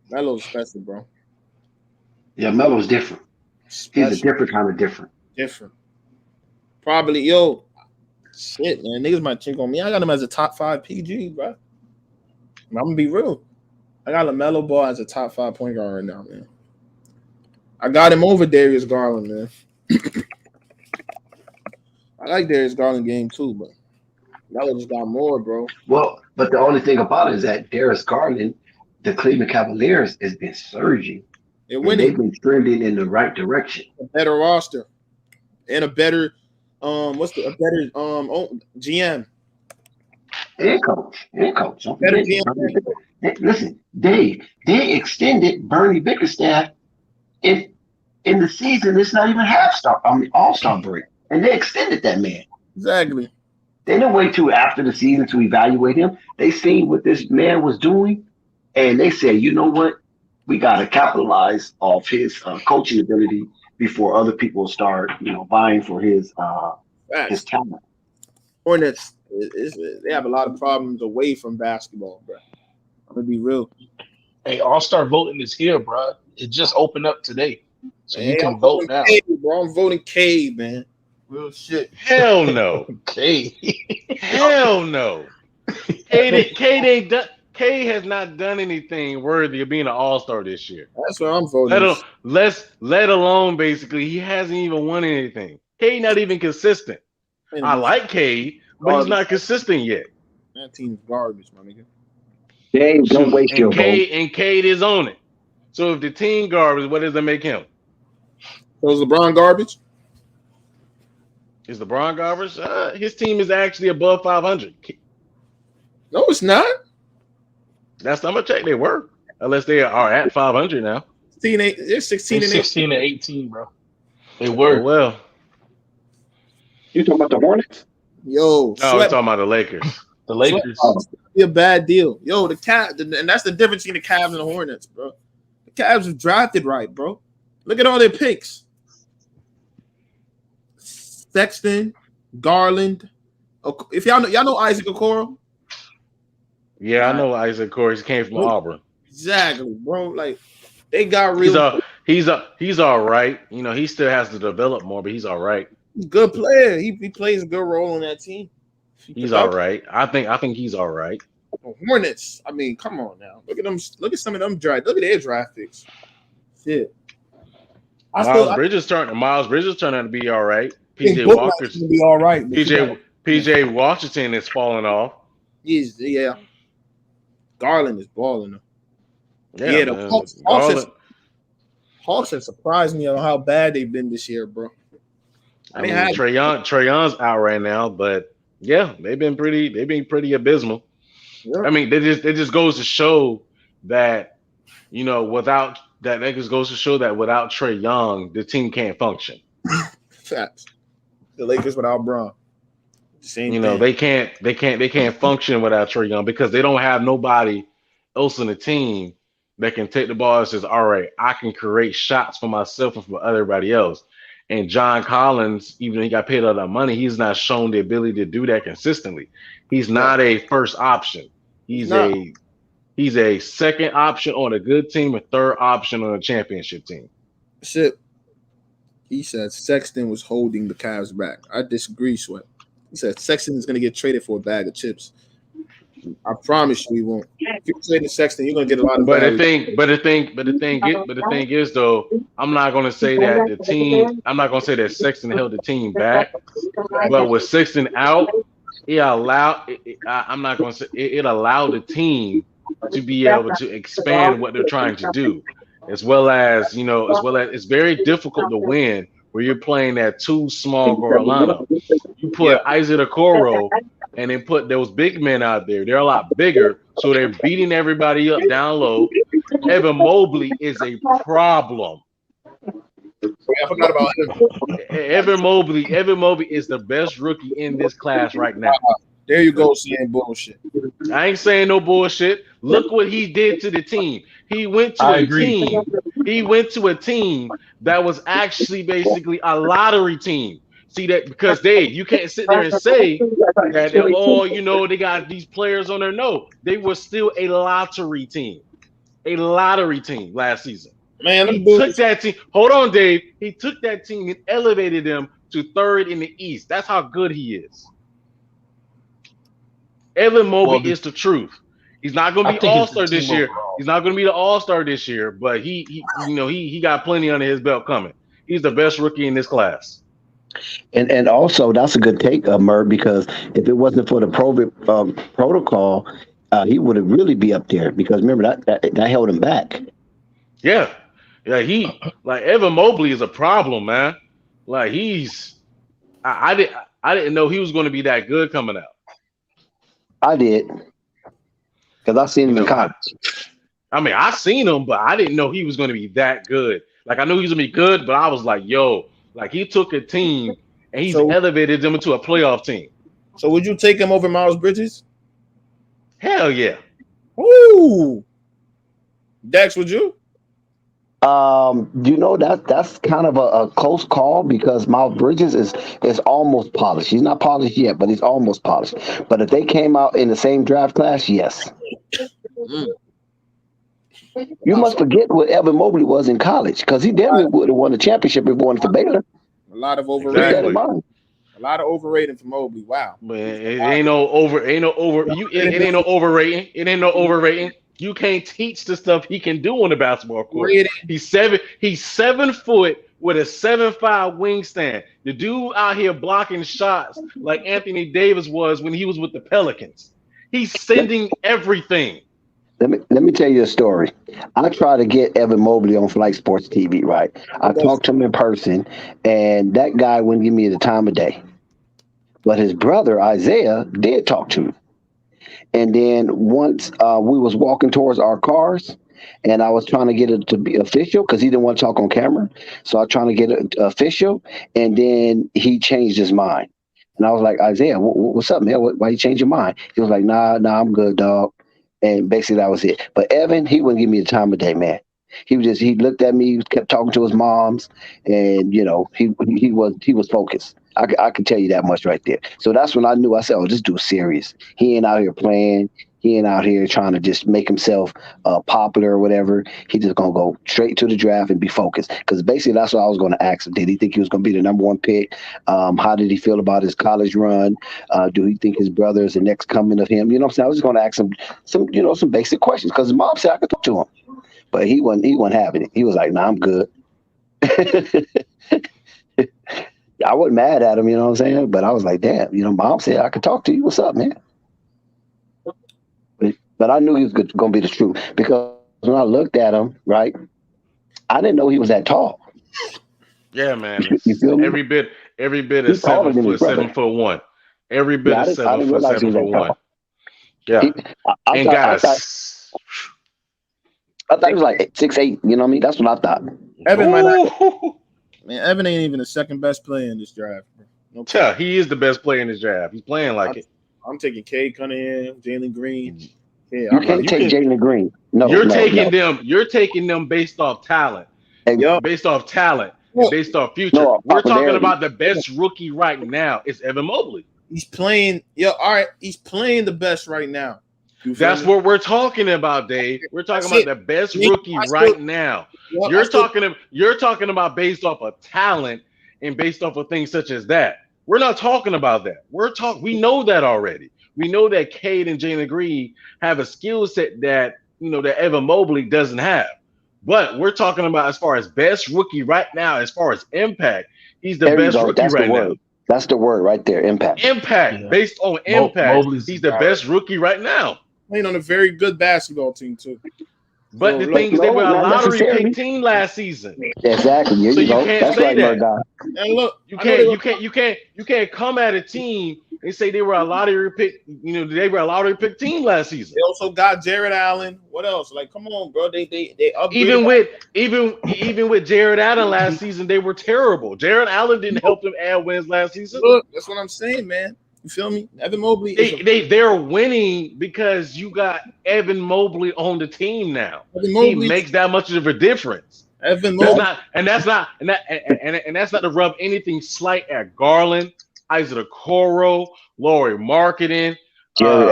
Melo's special, bro. Yeah, Melo's different. He's a different kind of different. Probably, yo, shit, man. Niggas might check on me. I got him as a top 5 PG, bro. I'm gonna be real. I got LaMelo Ball as a top 5 point guard right now, man. I got him over Darius Garland, man. I like Darius Garland game too, but Melo just got more, bro. Well, but the only thing about it is that Darius Garland, the Cleveland Cavaliers, has been surging. They're winning. They've been trending in the right direction. A better roster and a better GM and coach. Better GM. Listen, they extended Bernie Bickerstaff in the season. It's not even all-star break, and they extended that man. Exactly. They didn't wait till after the season to evaluate him. They seen what this man was doing, and they said, you know what? We got to capitalize off his coaching ability before other people start, vying for his talent. Hornets, they have a lot of problems away from basketball, bro. I'm gonna be real. Hey, All-Star voting is here, bro. It just opened up today, so you can vote now. Bro, I'm voting K, man. Real shit. Hell no. K. Hell no. K has not done anything worthy of being an all-star this year. That's what I'm voting. Let alone basically he hasn't even won anything. K not even consistent. I like K, but he's not consistent yet. That team's garbage, my nigga. James, don't waste your vote. And Cade is on it. So if the team garbage, what does that make him? So is LeBron garbage? Is LeBron garbage? His team is actually above 500. No, it's not. That's I'm gonna check. They were, unless they are at 500 now. 16, they're 16 They and 8. 16 and 18, bro. They Oh were. well. You talking about the Hornets? Yo, No, we're sweat. talking about the Lakers. The Lakers. Be a bad deal. Yo, the Cavs, and that's the difference between the Cavs and the Hornets, bro. The Cavs have drafted right, bro. Look at all their picks. Sexton, Garland. If y'all know Isaac Okoro. Yeah, I know Isaac Corey. He came from Auburn. Exactly, bro. Like they got real. He's all right. You know, he still has to develop more, but he's all right. He's a good player. He plays a good role on that team. He's all right. I think he's all right. Hornets. I mean, come on now. Look at them. Look at some of them draft. Look at their draft picks. Shit. Miles Bridges turned out to be all right. PJ Walker's gonna be all right. PJ Washington is falling off. Yeah. Garland is balling. Yeah, the Hawks have surprised me on how bad they've been this year, bro. I mean, Trae Young's out right now, but yeah, they've been pretty abysmal. Yeah. I mean, it just goes to show that, you know, without Trae Young, the team can't function. Facts. The Lakers without Bron. Same you know, thing. they can't function without Trae Young because they don't have nobody else in the team that can take the ball and says, all right, I can create shots for myself and for everybody else. And John Collins, even though he got paid all that money, he's not shown the ability to do that consistently. He's not a first option. He's a second option on a good team, a third option on a championship team. Shit. He said Sexton was holding the Cavs back. I disagree, Sweat. He said Sexton is going to get traded for a bag of chips. I promise you, he won't. If you're trading Sexton, you're going to get a lot of. But the thing is, though, I'm not going to say that the team. I'm not going to say that Sexton held the team back. But with Sexton out, it allowed. I'm not going to say it allowed the team to be able to expand what they're trying to do, as well as it's very difficult to win where you're playing that too small guard lineup. You put Isaac Okoro and then put those big men out there. They're a lot bigger, so they're beating everybody up down low. Evan Mobley is a problem. I forgot about him. Evan Mobley is the best rookie in this class right now. There you go, saying bullshit. I ain't saying no bullshit. Look what he did to the team. He went to a team that was actually basically a lottery team. See that because you can't sit there and say that they got these players on their no. They were still a lottery team last season. Man, he took that team. Hold on, Dave. He took that team and elevated them to third in the East. That's how good he is. Evan Mobley is the truth. He's not going to be All-Star this year. He's not going to be the All-Star this year, but he got plenty under his belt coming. He's the best rookie in this class. And also that's a good take, Murr, because if it wasn't for the protocol, he would have really be up there because remember that held him back. Yeah. He Evan Mobley is a problem, man. Like I didn't know he was going to be that good coming out. I did. Because I seen him in college. I mean, I seen him, but I didn't know he was going to be that good. Like, I knew he was going to be good, but I was like, yo, like he took a team and he's elevated them into a playoff team. So would you take him over Miles Bridges? Hell yeah. Ooh. Dex, would you? That's kind of a close call because Miles Bridges is almost polished. He's not polished yet, but he's almost polished. But if they came out in the same draft class, yes. You must forget what Evan Mobley was in college because he definitely would have won the championship if he won for Baylor. A lot of overrating. Exactly. A lot of overrating for Mobley. Wow. But it ain't no overrating. It ain't no overrating. You can't teach the stuff he can do on the basketball court. He's 7 foot with a 7'5" wingspan. The dude out here blocking shots like Anthony Davis was when he was with the Pelicans. He's sending everything. Let me tell you a story. I try to get Evan Mobley on Flight Sports TV, right? I talked to him in person, and that guy wouldn't give me the time of day. but his brother Isaiah did talk to me. And then once we was walking towards our cars, and I was trying to get it to be official because he didn't want to talk on camera. So I was trying to get it official, and then he changed his mind. And I was like, Isaiah, what's up, man? Why you change your mind? He was like, nah, I'm good, dog. And basically that was it. But Evan, he wouldn't give me the time of day, man. He looked at me, kept talking to his moms, and he was focused. I can tell you that much right there. So that's when I knew. I said, "Oh, this dude's serious. He ain't out here playing. He ain't out here trying to just make himself popular or whatever. He just gonna go straight to the draft and be focused." Because basically, that's what I was gonna ask him. Did he think he was gonna be the number one pick? How did he feel about his college run? Do he think his brother is the next coming of him? You know what I'm saying? I was just gonna ask him some basic questions because his mom said I could talk to him, but he wasn't having it. He was like, "Nah, I'm good." I wasn't mad at him, you know what I'm saying? But I was like, damn, mom said I could talk to you. What's up, man? But I knew he was going to be the truth because when I looked at him, right, I didn't know he was that tall. Yeah, man. You feel me? Every bit He's is taller than his brother. 7'1". Every bit Yeah, is I didn't realize he was that 7'1". tall. Yeah. And guys, I thought he was like 6'8". You know what I mean? That's what I thought. Evan might not. Man, Evan ain't even the second best player in this draft. Bro. No, he is the best player in this draft. He's playing like it. I'm taking Cade Cunningham, Jalen Green. Yeah, you can't take Jalen Green. No, you're taking them. You're taking them based off talent. Based off talent. And based off future. No, we're talking about the best rookie right now. It's Evan Mobley. He's playing. All right. He's playing the best right now. That's what we're talking about, Dave. We're talking about the best rookie right now. You're talking about based off of talent and based off of things such as that. We're not talking about that. We know that already. We know that Cade and Jalen Green have a skill set that that Evan Mobley doesn't have. But we're talking about as far as best rookie right now, as far as impact, he's the best rookie right now. That's the word right there, impact. Impact, based on impact, he's the best rookie right now. Playing on a very good basketball team too. But the thing is, they were a lottery pick team last season. Exactly. So you can't say that. And look, you can't come at a team and say they were a lottery pick. They were a lottery pick team last season. They also got Jared Allen. What else? Like, come on, bro. They even with Jared Allen last season, they were terrible. Jared Allen didn't help them add wins last season. Look, that's what I'm saying, man. You feel me? Evan Mobley. They're winning because you got Evan Mobley on the team now. He makes that much of a difference. Evan Mobley. That's not to rub anything slight at Garland, Isaac Okoro, Laurie Marketing, Jared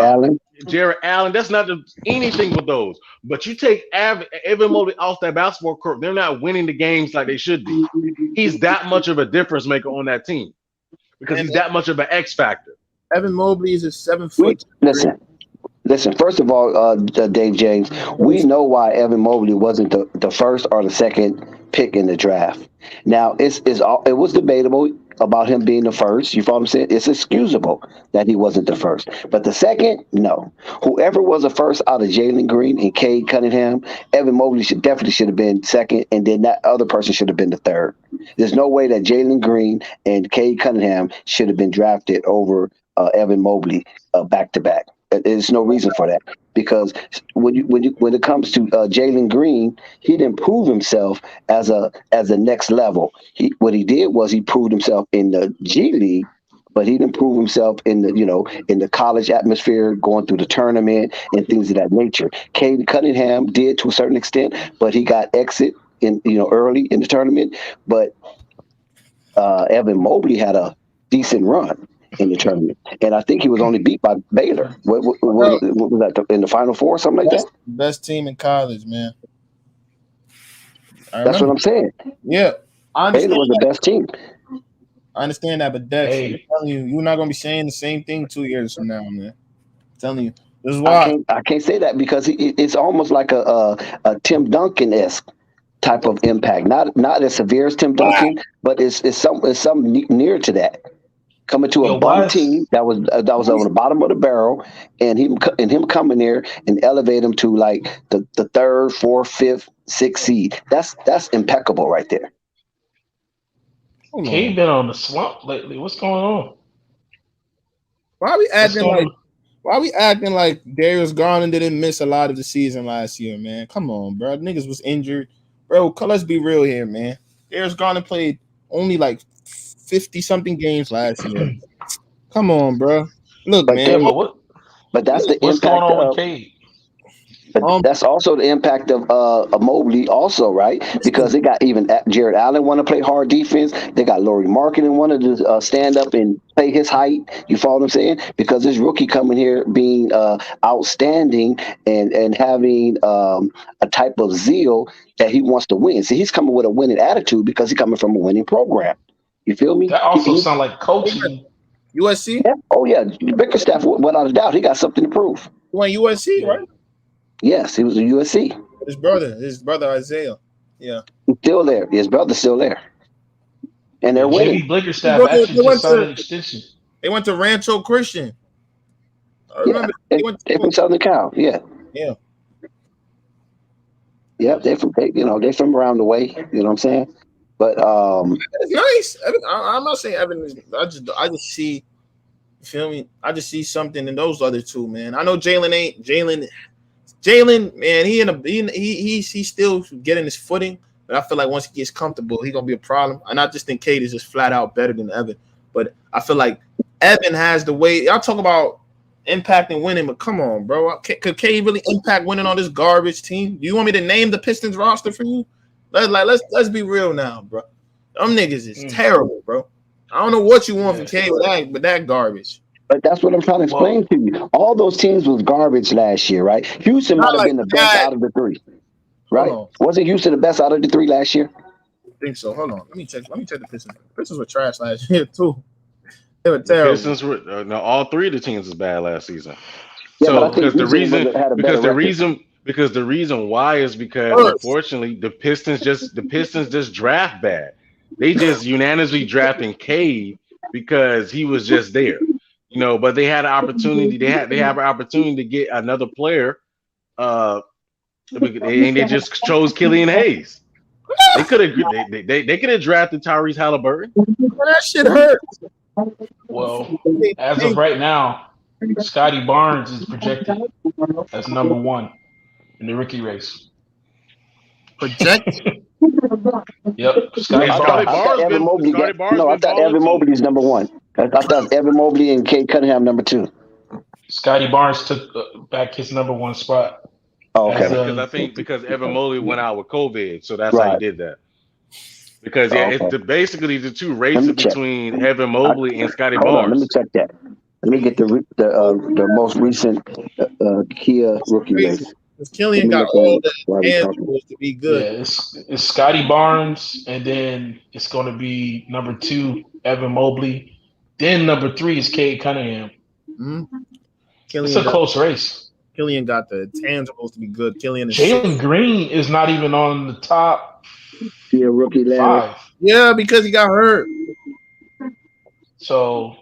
Allen. That's not anything with those. But you take Evan Mobley off that basketball court, they're not winning the games like they should be. He's that much of a difference maker on that team because he's that much of an X factor. Evan Mobley is a 7 foot. Listen. First of all, Dave James, we know why Evan Mobley wasn't the first or the second pick in the draft. Now, it was debatable about him being the first. You follow what I'm saying? It's excusable that he wasn't the first. But the second, no. Whoever was the first out of Jalen Green and Cade Cunningham, Evan Mobley definitely should have been second, and then that other person should have been the third. There's no way that Jalen Green and Cade Cunningham should have been drafted over Evan Mobley back to back. There's no reason for that because when it comes to Jalen Green, he didn't prove himself as a next level. What he did was he proved himself in the G League, but he didn't prove himself in the college atmosphere, going through the tournament and things of that nature. Cade Cunningham did to a certain extent, but he got exit early in the tournament. But Evan Mobley had a decent run in the tournament, and I think he was only beat by Baylor. What was that in the Final Four or something like that? Best team in college, man. That's what I'm saying. Yeah, Baylor was the best team. I understand that, but Dex, I'm telling you, you're not gonna be saying the same thing 2 years from now, man. I'm telling you, this is why I can't say that because it's almost like a Tim Duncan-esque type of impact. Not as severe as Tim Duncan, but it's something near to that. Coming to a bum team that was on the bottom of the barrel, and him coming there and elevate him to like the third, fourth, fifth, sixth seed. That's impeccable right there. Cade been on the slump lately. What's going on? Why we What's acting going like? on? Why we acting like Darius Garland didn't miss a lot of the season last year, man? Come on, bro. Niggas was injured, bro. Let's be real here, man. Darius Garland played only like 50 something games last year. Come on, bro. Look, But man. Yeah, Cade, but that's the what's going impact on with of. Cade? But that's also the impact of Mobley, also, right? Because they got even Jared Allen want to play hard defense. They got Laurie Marketing wanted to stand up and play his height. You follow what I'm saying? Because this rookie coming here being outstanding and having a type of zeal that he wants to win. See, he's coming with a winning attitude because he's coming from a winning program. You feel me? That also sound like coaching. USC? Yeah. Oh yeah, Bickerstaff, without a doubt, he got something to prove. He went USC, right? Yes, he was a USC. His brother Isaiah. Yeah. He's still there. His brother's still there. And they're winning. JB Blickerstaff actually just signed an extension. They went to Rancho Christian. I remember they from Southern Cal. Yeah. Yeah. Yeah, they're from around the way. You know what I'm saying? But it's nice. I'm not saying Evan is. I just see. You feel me? I just see something in those other two, man. I know Jalen, man. He's still getting his footing, but I feel like once he gets comfortable, he's gonna be a problem. And I just think Cade is just flat out better than Evan. But I feel like Evan has the way. Y'all talk about impact and winning, but come on, bro. Could Cade really impact winning on this garbage team? Do you want me to name the Pistons roster for you? Let's be real now, bro. Them niggas is terrible, bro. I don't know what you want from Cade with that garbage. But that's what I'm trying to explain to you. All those teams was garbage last year, right? Houston might have been the best out of the three, right? Wasn't Houston the best out of the three last year? I think so. Hold on. Let me check the Pistons. The Pistons were trash last year too. They were terrible. The Pistons were no, all three of the teams was bad last season. Yeah, so but I think because the reason why is because unfortunately the Pistons just draft bad. They just unanimously drafting Cade because he was just there. You know, but they had an opportunity. They have an opportunity to get another player, and they just chose Killian Hayes. They could have they could have drafted Tyrese Halliburton. That shit hurts. Well, as of right now, Scotty Barnes is projected as number one in the rookie race. Projected? Yep. Scotty Barnes. I thought Evan Mobley is number one. I thought Evan Mobley and Cade Cunningham number two. Scotty Barnes took back his number one spot. Oh, okay. Because Evan Mobley went out with COVID, so that's how he did that. Because it's basically the two races between Evan Mobley and Scotty Barnes. Let me check that. Let me get the most recent Kia rookie race. Killian got all the intangibles to be good. Yeah, it's Scotty Barnes, and then it's going to be number 2, Evan Mobley. Then number 3 is Cade Cunningham. Mm-hmm. It's a close race. Killian got the intangibles to be good. Jalen Green is not even on the top. Yeah, rookie 5. Yeah, because he got hurt. So,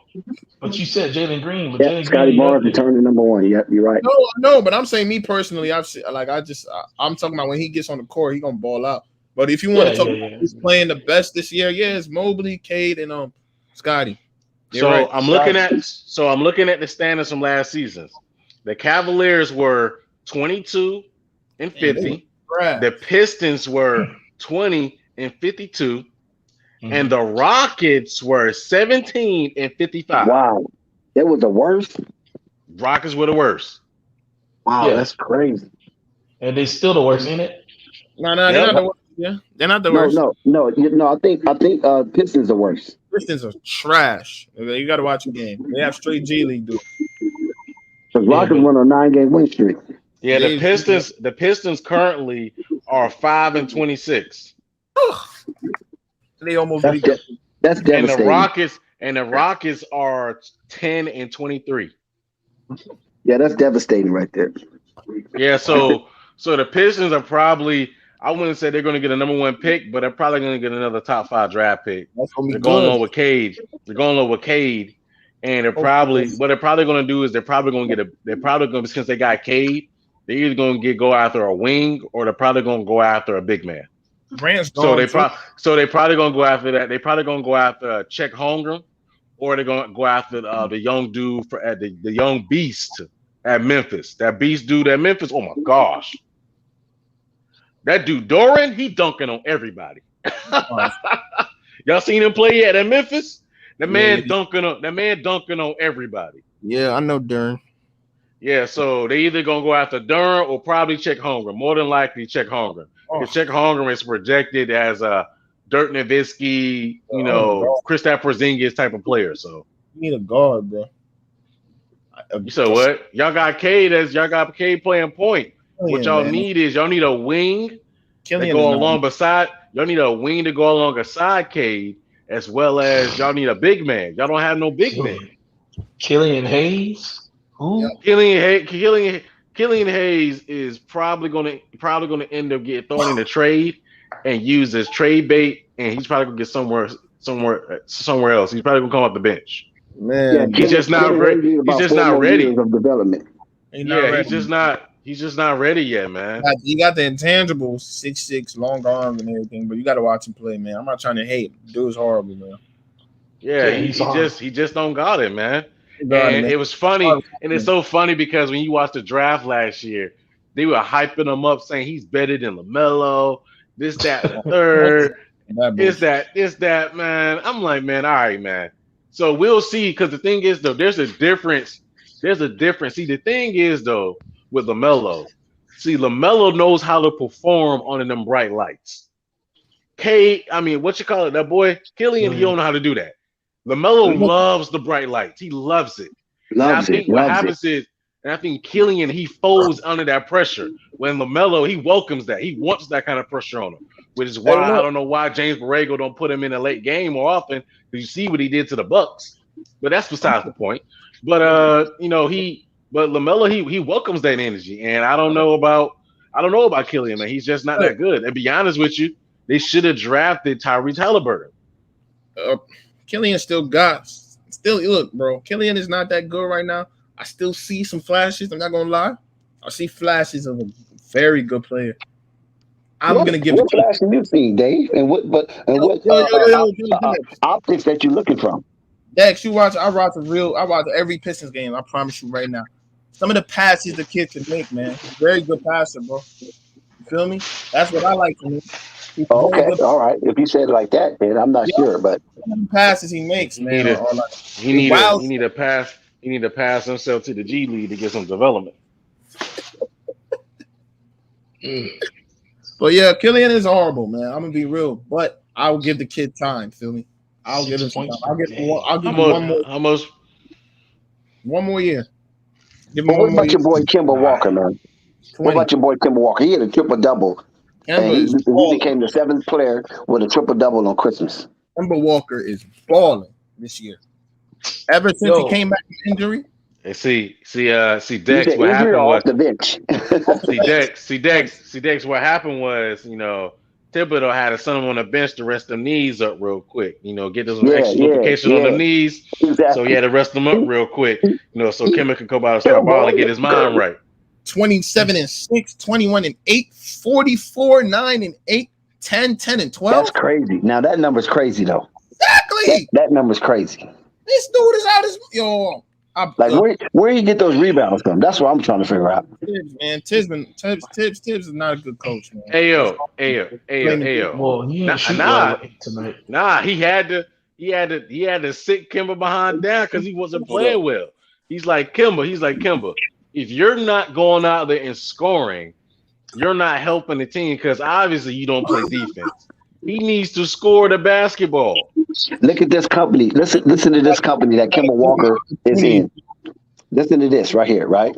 but you said Jalen Green. But yeah, Scotty Barnes returned to number 1. Yep, you're right. No, but I'm saying me personally, I'm talking about when he gets on the court, he gonna ball out. But if you want to talk about who's playing the best this year, it's Mobley, Cade, and Scotty. I'm looking at the standings from last season. The Cavaliers were 22 and 50. The Pistons were 20 and 52. And the Rockets were 17 and 55. Wow. That was the worst? Rockets were the worst. Wow, that's crazy. And they still the worst, ain't it? No, they're not the worst. Yeah, they're not the worst. No. I think Pistons are worse. Pistons are trash. You got to watch a game. They have straight G League dudes. Because Rockets won a 9-game win streak. Yeah, the Pistons currently are 5 and 26. They almost that's devastating. And the Rockets are 10 and 23. Yeah, that's devastating right there. Yeah, so the Pistons are probably, I wouldn't say they're going to get a number 1 pick, but they're probably going to get another top 5 draft pick. They're going on with Cade. And they're probably what they're probably going to do is since they got Cade, they're either going to go after a wing or they're probably going to go after a big man. Grant's so they're probably going to go after that. They're probably going to go after Chet Holmgren or they're gonna go after the young dude at the young beast at Memphis. That beast dude at Memphis. Oh my gosh, that dude Doran, he dunking on everybody. Y'all seen him play yet at Memphis? That man dunking on everybody. Yeah, I know Durn. Yeah, so they either gonna go after Durn or probably Chet Holmgren. More than likely, Chet Holmgren. Because Chet Holmgren is projected as a Dirk Nowitzki, Kristaps Porzingis type of player. So you need a guard, bro. You said what? Y'all got Cade playing point. What y'all need is y'all need a wing to go along beside. Y'all need a wing to go along beside Cade, as well as y'all need a big man. Y'all don't have no big man. Killian Hayes. Who? Killian Hayes is probably gonna end up getting thrown in the trade and used as trade bait, and he's probably gonna get somewhere else. He's probably gonna come off the bench. Man, he's just not ready. He's just not ready. Of development. He's just not ready yet, man. He got the intangibles, 6'6", long arms and everything, but you got to watch him play, man. I'm not trying to hate. Dude's horrible, man. Yeah, he just don't got it, man. It was funny, and it's so funny because when you watched the draft last year, they were hyping him up, saying he's better than LaMelo, this, that, and the third. It's that, man. I'm like, man, all right, man. So we'll see, because the thing is, though, there's a difference. See, the thing is, though, with LaMelo, LaMelo knows how to perform under them bright lights. That boy, Killian, he don't know how to do that. LaMelo loves the bright lights. He loves it. I think Killian, he folds under that pressure. When LaMelo, he welcomes that. He wants that kind of pressure on him, which is why I don't know why James Borrego don't put him in a late game more often. You see what he did to the Bucks, but that's besides the point. But LaMelo, he welcomes that energy, and I don't know about Killian, man. He's just not that good. And be honest with you, they should have drafted Tyrese Halliburton. Killian look, bro. Killian is not that good right now. I still see some flashes. I'm not gonna lie. I see flashes of a very good player. What flash have you seen, Dave? And what optics that you're looking from? Dex, I watch every Pistons game. I promise you right now. Some of the passes the kid can make, man. Very good passer, bro. You feel me? That's what I like from him. Okay, all right. If you said it like that, then I'm not sure. But the passes he makes, man, he need to pass himself to the G League to get some development. But yeah, Killian is horrible, man. I'm gonna be real, but I'll give the kid time. Feel me? I'll give him some time. I'll give him one more year. What about your boy Kemba Walker, man? 20. What about your boy Kemba Walker? He had a triple-double. And he became the 7th player with a triple-double on Christmas. Kemba Walker is balling this year. Ever since he came back from injury. And see, Dex. What happened was the bench. Dex. What happened was, Thibodeau had to send him on the bench to rest them knees up real quick. Get those extra lubrication on the knees. Exactly. So he had to rest them up real quick. So Kemba could come out and start balling and get his mind right. 27-6, 21-8, 44-9-8, 10-10-12. That's crazy. Now that number's crazy though. Exactly. That number's crazy. This dude is out his where you get those rebounds from? That's what I'm trying to figure out. Tibbs is not a good coach, man. Ayo. Well, he ain't tonight. Nah, he had to sit Kemba behind down because he wasn't playing well. He's like Kemba. If you're not going out there and scoring, you're not helping the team because obviously you don't play defense. He needs to score the basketball. Look at this company. Listen to this company that Kemba Walker is in. Listen to this right here, right?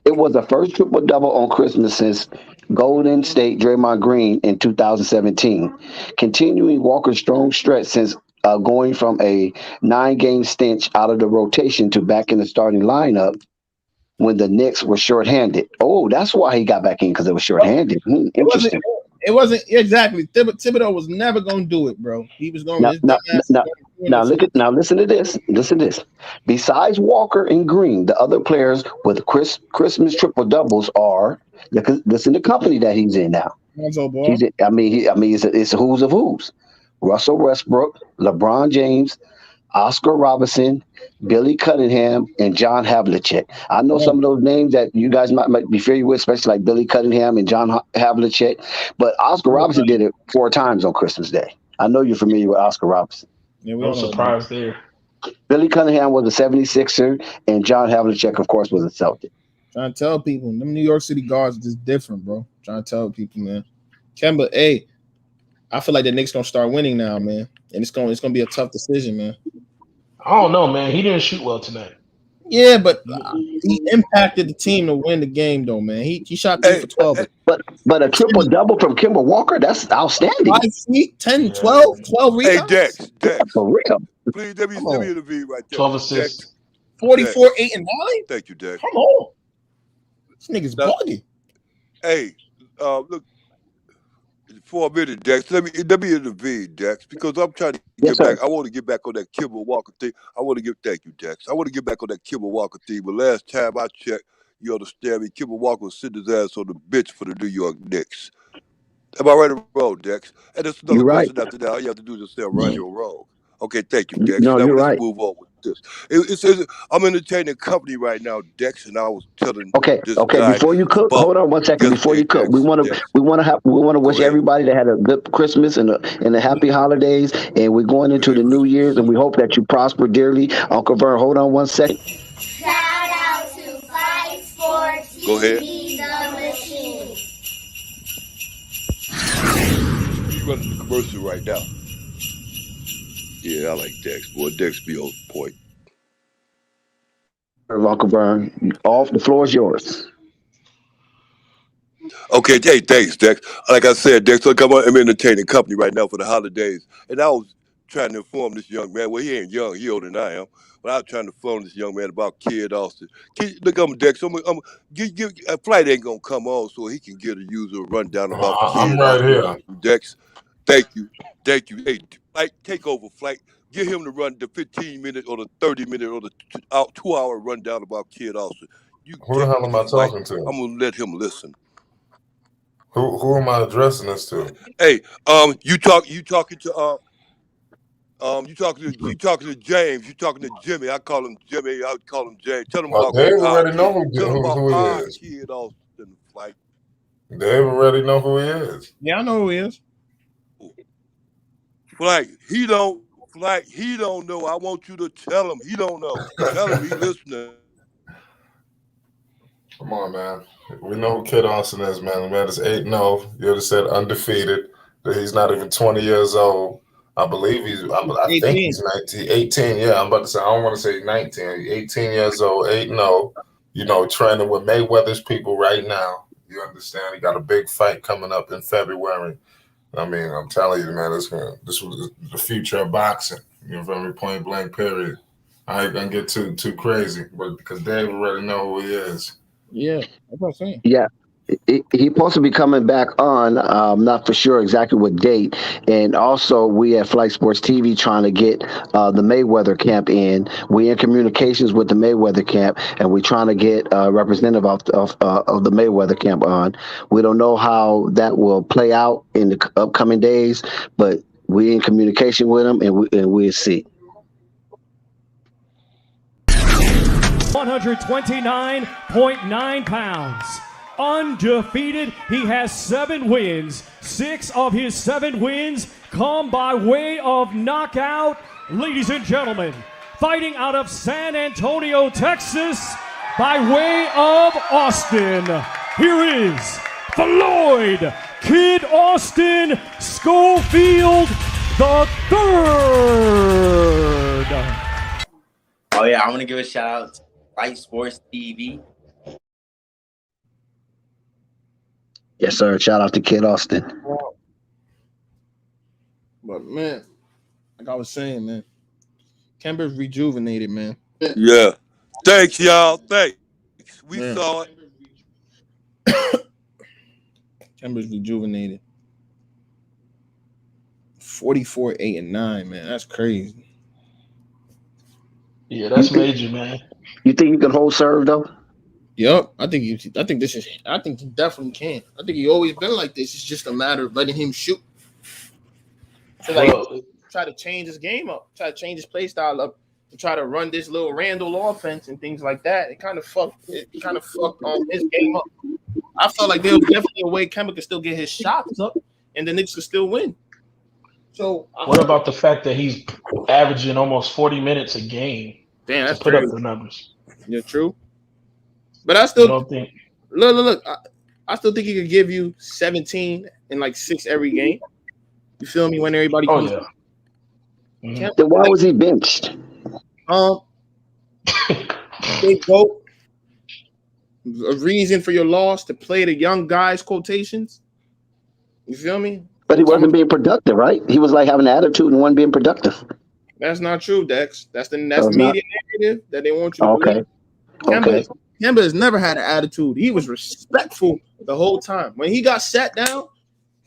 It was the first triple-double on Christmas since Golden State Draymond Green in 2017, continuing Walker's strong stretch since going from a 9-game stint out of the rotation to back in the starting lineup when the Knicks were shorthanded. Oh, that's why he got back in, because it was shorthanded. Interesting. It wasn't exactly. Thibodeau was never going to do it, bro. He was going to. Now listen to this. Listen to this. Besides Walker and Green, the other players with Christmas triple doubles are. Listen to the company that he's in now. Lonzo Ball. It's a who's of who's. Russell Westbrook, LeBron James, Oscar Robertson, Billy Cunningham, and John Havlicek. I know some of those names that you guys might be familiar with, especially like Billy Cunningham and John Havlicek. But Oscar Robertson did it 4 times on Christmas Day. I know you're familiar with Oscar Robertson. Yeah, no surprise there. Billy Cunningham was a 76er, and John Havlicek, of course, was a Celtic. Trying to tell people, them New York City guards are just different, bro. Trying to tell people, man. Kemba, hey, I feel like the Knicks gonna start winning now, man, and it's gonna be a tough decision, man. I don't know, man. He didn't shoot well tonight. Yeah, but he impacted the team to win the game, though, man. He shot 3 for 12. But a triple-double from Kemba Walker, that's outstanding. 5 feet, 10, 12 rebounds. Hey, Dex. For real. Please, let me intervene right there. 12 assists. 44, 8, and 9? Thank you, Dex. Come on. This nigga's bugging. Hey, look, for a minute, Dex, let me intervene, Dex, because I'm trying to get back. I want to get back on that Kemba Walker thing. Thank you, Dex. I want to get back on that Kemba Walker thing, but last time I checked, you understand me, Kemba Walker was sitting his ass on the bench for the New York Knicks. Am I right or wrong, Dex? And there's another question after that. All you have to do is say right or wrong. Okay, thank you, Dex. No, now you're let's right. move on with this. It says I'm entertaining company right now, Dex, and I was telling this guy. Before you cook, hold on one second. Before you cook, we want to wish everybody that had a good Christmas and a happy holidays, and we're going into the New Year's, and we hope that you prosper dearly. Uncle Vern, hold on one second. Shout out to Fight Sports Go ahead. TV, the machine. You're running the commercial right now. Yeah, I like Dex, boy. Dex be on point. Uncle Vern, the floor is yours. Okay, hey, thanks, Dex. Like I said, Dex, look, I'm entertaining company right now for the holidays. And I was trying to inform this young man. Well, he ain't young, he older than I am. But I was trying to inform this young man about Kid Austin. Look, I'm Dex. A flight ain't going to come on so he can get a user rundown about I'm Kid right Austin. here. Dex, thank you. Hey, flight, take over, flight. Get him to run the 15-minute or the 30-minute or the 2-hour rundown about Kid Austin. Who the hell am I talking to? I'm going to let him listen. Who am I addressing this to? Hey, you talking to James. You talking to Jimmy. I call him Jimmy. I call him James. Tell him about Dave already know who he is. Kid Austin, like. Dave already know who he is. Yeah, I know who he is. Like he don't know. I want you to tell him he don't know. Tell him he listening. Come on, man. We know who Kid Austin is, man. The man is 8-0. You just said undefeated. He's not even 20 years old. I believe I think he's 19, 18. Yeah, I'm about to say, I don't want to say 19. 18 years old, 8-0. You know, training with Mayweather's people right now. You understand? He got a big fight coming up in February. I mean, I'm telling you, man, this was the future of boxing. You know, from point blank, period. I ain't gonna get too crazy, but because Dave already know who he is. Yeah, that's what I'm saying. Yeah. He's supposed to be coming back on. Not for sure exactly what date. And also, we at Flight Sports TV trying to get the Mayweather camp in. We're in communications with the Mayweather camp, and we're trying to get a representative of the Mayweather camp on. We don't know how that will play out in the upcoming days, but we're in communication with them, and we'll see. 129.9 pounds. Undefeated. He has 7 wins. 6 of his 7 wins come by way of knockout. Ladies and gentlemen, fighting out of San Antonio, Texas, by way of Austin, here is Floyd Kid Austin Schofield the third. Oh yeah, I want to give a shout out to Fight Sports TV. Yes, sir. Shout out to Kid Austin. But man, like I was saying, man, Kemba's rejuvenated, man. Yeah. Thanks, y'all. Thanks. We saw it. Kemba's rejuvenated. 44, 8, and 9, man. That's crazy. Yeah, that's major, man. You think you can hold serve though? Yep, I think he definitely can. I think he always been like this. It's just a matter of letting him shoot. I tried to change his game up, try to change his play style up, to try to run this little Randall offense and things like that. It kind of fucked his game up. I felt like there was definitely a way Kemba could still get his shots up, and the Knicks could still win. So what about the fact that he's averaging almost 40 minutes a game to put up the numbers? Yeah, true. But I still don't think. Look. I still think he could give you 17 and like 6 every game. You feel me? When everybody comes. Oh yeah. Then why was he benched? Big vote. A reason for your loss to play the young guys quotations. You feel me? But he wasn't being productive, right? He was like having an attitude and wasn't being productive. That's not true, Dex. That's media narrative that they want you to believe. Kemba has never had an attitude. He was respectful the whole time. When he got sat down,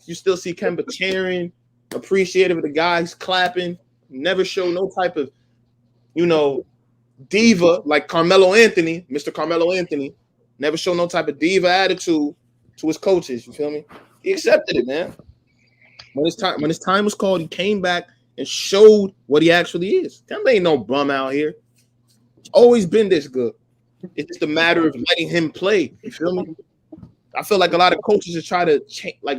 you still see Kemba cheering, appreciative of the guys clapping. Never show no type of, diva like Carmelo Anthony, Mr. Carmelo Anthony. Never show no type of diva attitude to his coaches. You feel me? He accepted it, man. When his time was called, he came back and showed what he actually is. Kemba ain't no bum out here. He's always been this good. It's just a matter of letting him play. You feel me? I feel like a lot of coaches just try to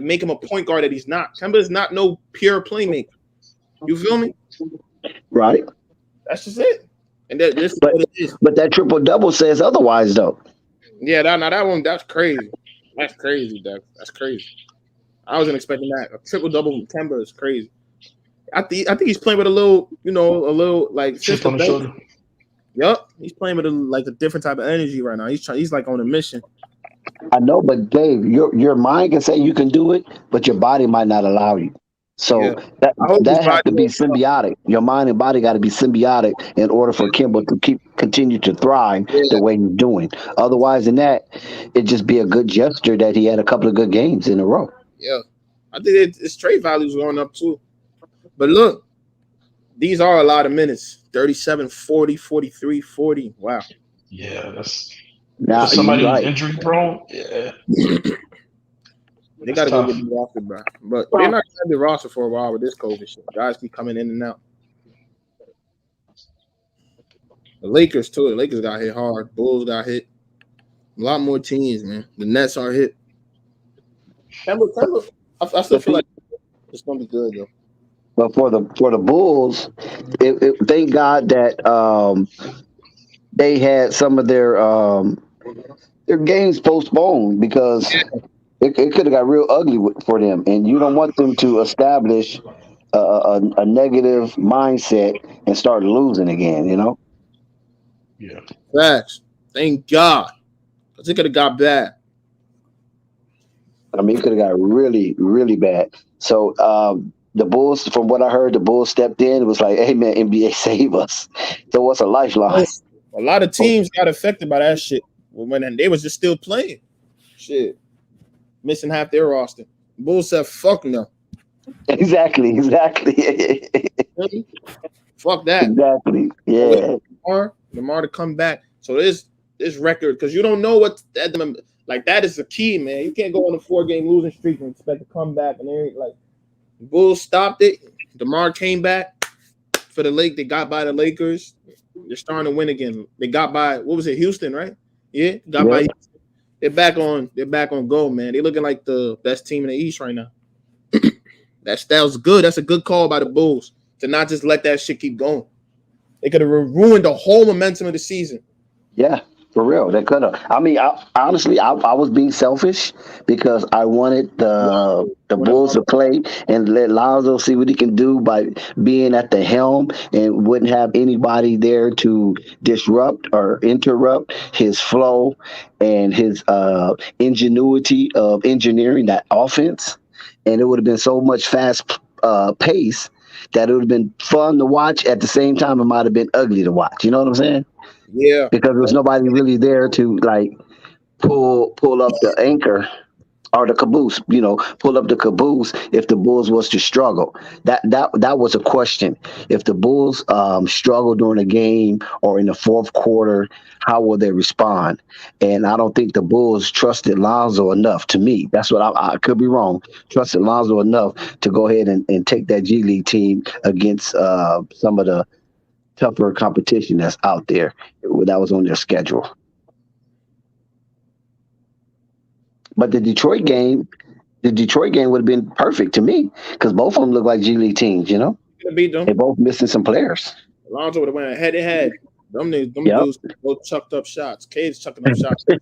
make him a point guard that he's not. Kemba is not no pure playmaker. You feel me? Right. That's just it. And this is what it is. But that triple-double says otherwise, though. Yeah, that one, that's crazy. That's crazy, Doug. That's crazy. I wasn't expecting that. A triple-double with Kemba is crazy. I think he's playing with a little like chip on the shoulder. Yep, he's playing with a different type of energy right now. He's like on a mission. I know, but Dave, your mind can say you can do it, but your body might not allow you. So that has to be symbiotic. Your mind and body got to be symbiotic in order for Kemba to continue to thrive the way he's doing. Otherwise than that, it'd just be a good gesture that he had a couple of good games in a row. Yeah, I think his trade value's going up too. But look, these are a lot of minutes. 37, 40, 43, 40. Wow. Yeah, that's now somebody who's injury prone. Yeah. They got to go get the roster, bro. But they're not going to have the roster for a while with this COVID shit. Guys keep coming in and out. The Lakers, too. The Lakers got hit hard. Bulls got hit. A lot more teams, man. The Nets are hit. I still feel like it's going to be good, though. But for the Bulls, thank God that they had some of their games postponed because it could have got real ugly for them, and you don't want them to establish a negative mindset and start losing again. Yeah. Facts. Thank God, because it could have got bad. I mean, it could have got really, really bad. So the Bulls, from what I heard, the Bulls stepped in. It was like, hey, man, NBA, save us. So what's a lifeline? A lot of teams got affected by that shit when they was just still playing. Shit. Missing half their roster. Bulls said, fuck no. Exactly. Fuck that. Exactly. Yeah. Lamar to come back. So this record, because you don't know what that is the key, man. You can't go on a 4-game losing streak and expect to come back. And the Bulls stopped it. DeMar came back for the Lake. They got by the Lakers. They're starting to win again. They got by, what was it, Houston, right? Yeah, got by Houston. They're back on goal, man. They're looking like the best team in the East right now. That was good. That's a good call by the Bulls to not just let that shit keep going. They could have ruined the whole momentum of the season. Yeah, for real. They could have. I mean, honestly, I was being selfish because I wanted the Bulls to play and let Lonzo see what he can do by being at the helm and wouldn't have anybody there to disrupt or interrupt his flow and his ingenuity of engineering that offense. And it would have been so much fast pace that it would have been fun to watch. At the same time, it might have been ugly to watch. You know what I'm saying? Yeah. Because there was nobody really there to pull up the anchor or the caboose, pull up the caboose if the Bulls was to struggle. That was a question. If the Bulls struggle during a game or in the fourth quarter, how will they respond? And I don't think the Bulls trusted Lonzo enough. To me, that's what I could be wrong. Trusted Lonzo enough to go ahead and take that G League team against some of the tougher competition that's out there that was on their schedule. But the Detroit game would have been perfect to me because both of them look like G League teams. Gonna beat them. They both missing some players. Lonzo would have went head to head. Them Yep. dudes both chucked up shots. Cade's chucking up shots. They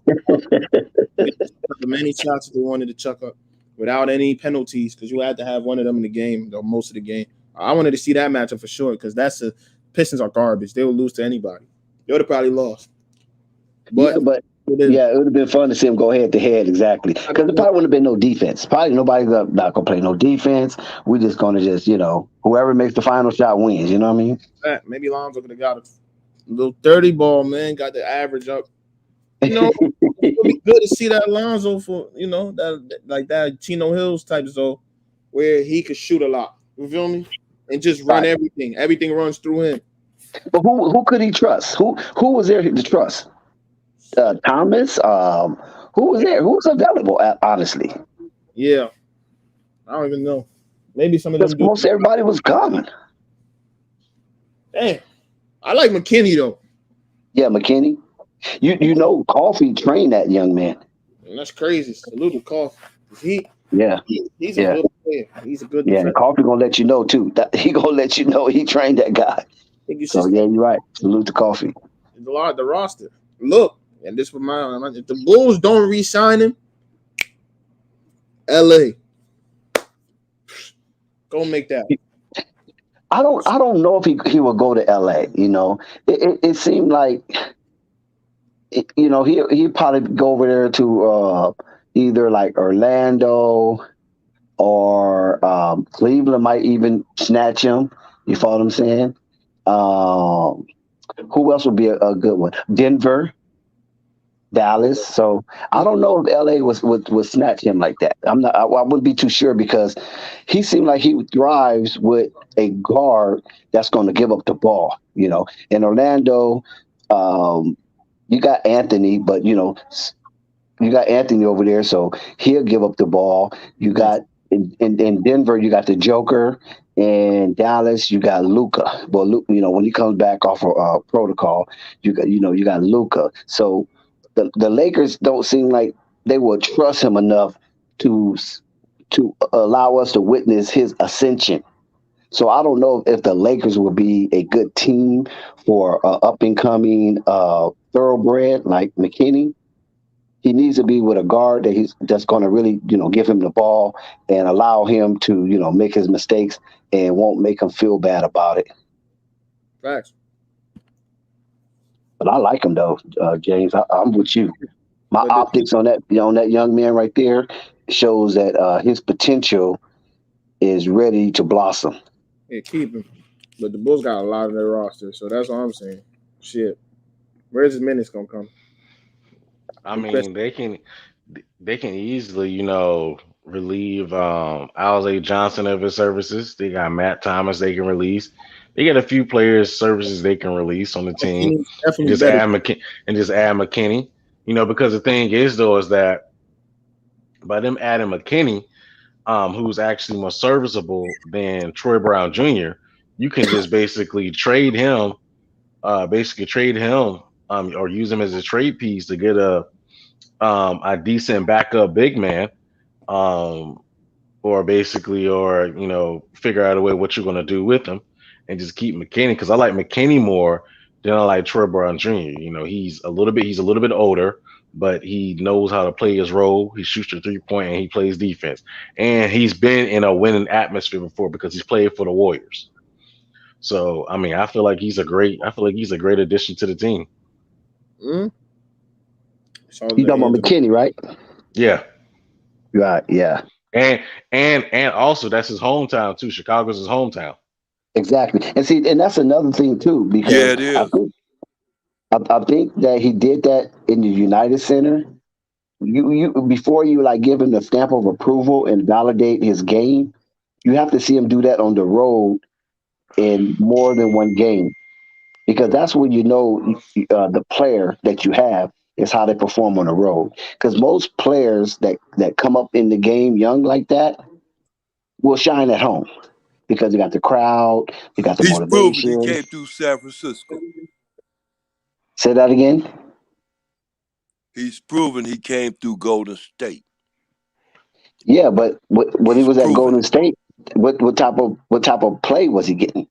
chucked many shots that they wanted to chuck up without any penalties because you had to have one of them in the game, or most of the game. I wanted to see that matchup for sure because Pistons are garbage. They would lose to anybody. They would have probably lost. But it would have been fun to see them go head to head, exactly. Because there probably wouldn't have been no defense. Probably nobody's not going to play no defense. We're just going to whoever makes the final shot wins. You know what I mean? Maybe Lonzo could have got a little 30 ball, man. Got the average up. It would be good to see that Lonzo for, that Chino Hills type zone where he could shoot a lot. You feel me? And just run everything. Everything runs through him. But who could he trust? Who was there to trust? Thomas? Who was there? Who was available, honestly? Yeah. I don't even know. Maybe some of them. Most everybody was gone. Damn. I like McKinney, though. Yeah, McKinney. Coffee trained that young man. And that's crazy. Salute to Coffee. He's a good player. He's a good defender. Coffee going to let you know, too. He going to let you know he trained that guy. So, you're right. Salute to Coffee. The roster. Look. And this was if the Bulls don't re-sign him, LA, go make that. I don't know if he will go to LA. It seemed like he'd probably go over there to either like Orlando or Cleveland might even snatch him. You follow what I'm saying? Who else would be a good one? Denver. Dallas. So I don't know if LA would snatch him like that. I wouldn't be too sure because he seemed like he thrives with a guard that's going to give up the ball. In Orlando, you got Anthony, but you got Anthony over there, so he'll give up the ball. You got in Denver, you got the Joker. In Dallas, you got Luka. Well, when he comes back off of protocol, you got Luka. So the Lakers don't seem like they will trust him enough to allow us to witness his ascension. So I don't know if the Lakers will be a good team for up and coming thoroughbred like McKinney. He needs to be with a guard that's going to really give him the ball and allow him to make his mistakes and won't make him feel bad about it. Facts. But I like him though, James. I'm with you. My optics on that young man right there shows that his potential is ready to blossom. Yeah, keep him. But the Bulls got a lot of their roster, so that's all I'm saying. Shit, where's his minutes gonna come? I mean, they can easily, relieve Alize Johnson of his services. They got Matt Thomas they can release. They got a few players' services they can release on the team. Just add McKinney. Because the thing is though is that by them adding McKinney, who's actually more serviceable than Troy Brown Jr., you can just basically trade him, or use him as a trade piece to get a decent backup big man, or figure out a way what you're going to do with him and just keep McKinney, because I like McKinney more than I like Troy Brown Jr. He's a little bit older, but he knows how to play his role. He shoots the 3-point and he plays defense. And he's been in a winning atmosphere before because he's played for the Warriors. So I mean, I feel like he's a great addition to the team. You talking about McKinney, right? Yeah. Right, yeah. And also that's his hometown too. Chicago's his hometown. Exactly. And that's another thing too, because it is. I think that he did that in the United Center you before you like give him the stamp of approval and validate his game, you have to see him do that on the road in more than one game because that's when you know the player that you have is how they perform on the road. Because most players that come up in the game young like that will shine at home because they got the crowd, they got the He's proven he motivation. came through San Francisco. Say that again. He's proven he came through Golden State. Yeah, but when he He's was at proven Golden it. State, what type of play was he getting?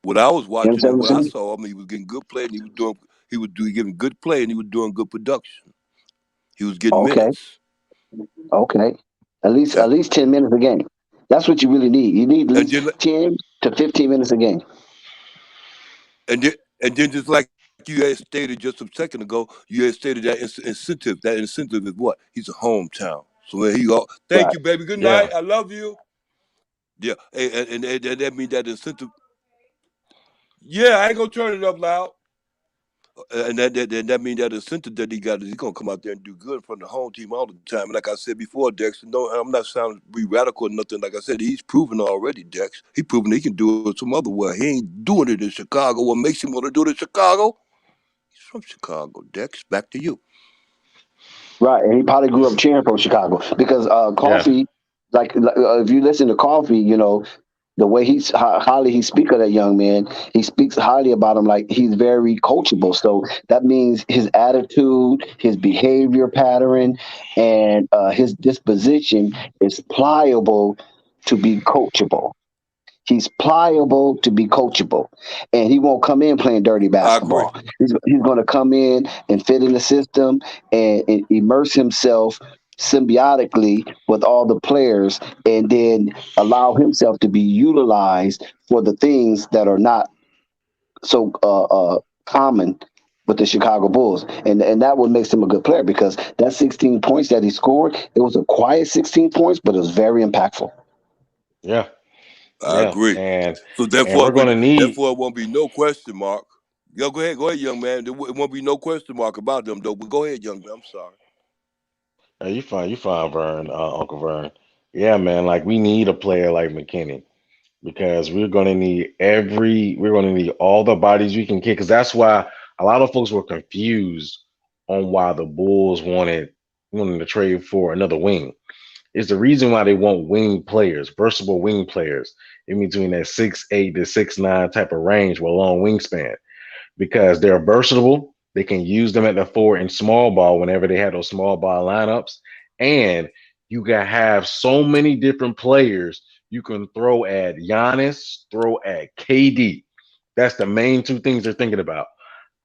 When I was You watching understand him, what when I I'm saying? saw him, he was getting good play and giving good play and he was doing good production. He was getting Okay, minutes. okay. Yeah. At least 10 minutes a game. That's what you really need. You need at And least then 10 to 15 minutes a game. and then just like you had stated just a second ago, you had stated that incentive. That incentive is what? He's a hometown. So when he go, thank Right. you, baby. Good Yeah. night. I love you. Yeah. And that means that incentive. Yeah, I ain't gonna turn it up loud. And that means that incentive that he got is he's gonna come out there and do good in front of the home team all the time. And like I said before, Dex, no, I'm not sounding to be radical or nothing. Like I said, he's proven already, Dex. He proven he can do it some other way. He ain't doing it in Chicago. What makes him want to do it in Chicago? He's from Chicago, Dex. Back to you. Right, and he probably grew up cheering from Chicago because Yeah. Coffee, if you listen to Coffee, you know the way how highly he speaks of that young man. He speaks highly about him, like he's very coachable. So that means his attitude, his behavior pattern, and his disposition is pliable to be coachable. He's pliable to be coachable, and he won't come in playing dirty I agree. basketball. He's going to come in and fit in the system and immerse himself symbiotically with all the players, and then allow himself to be utilized for the things that are not so common with the Chicago Bulls, and that what makes him a good player because that 16 points that he scored, it was a quiet 16 points, but it was very impactful. Yeah. I Yeah. agree. So And we're gonna need therefore, it won't be no question mark. Yo, go ahead, young man. It won't be no question mark about them though. But go ahead, young man. I'm sorry. you fine, Vern, Uncle Vern. Yeah, man, like we need a player like McKinney because we're gonna need all the bodies we can get because that's why a lot of folks were confused on why the Bulls wanted to trade for another wing. It's the reason why they want wing players, versatile wing players in between that 6'8" to 6'9" type of range with a long wingspan because they're versatile. They can use them at the four in small ball whenever they have those small ball lineups. And you can have so many different players you can throw at Giannis, throw at KD. That's the main two things they're thinking about.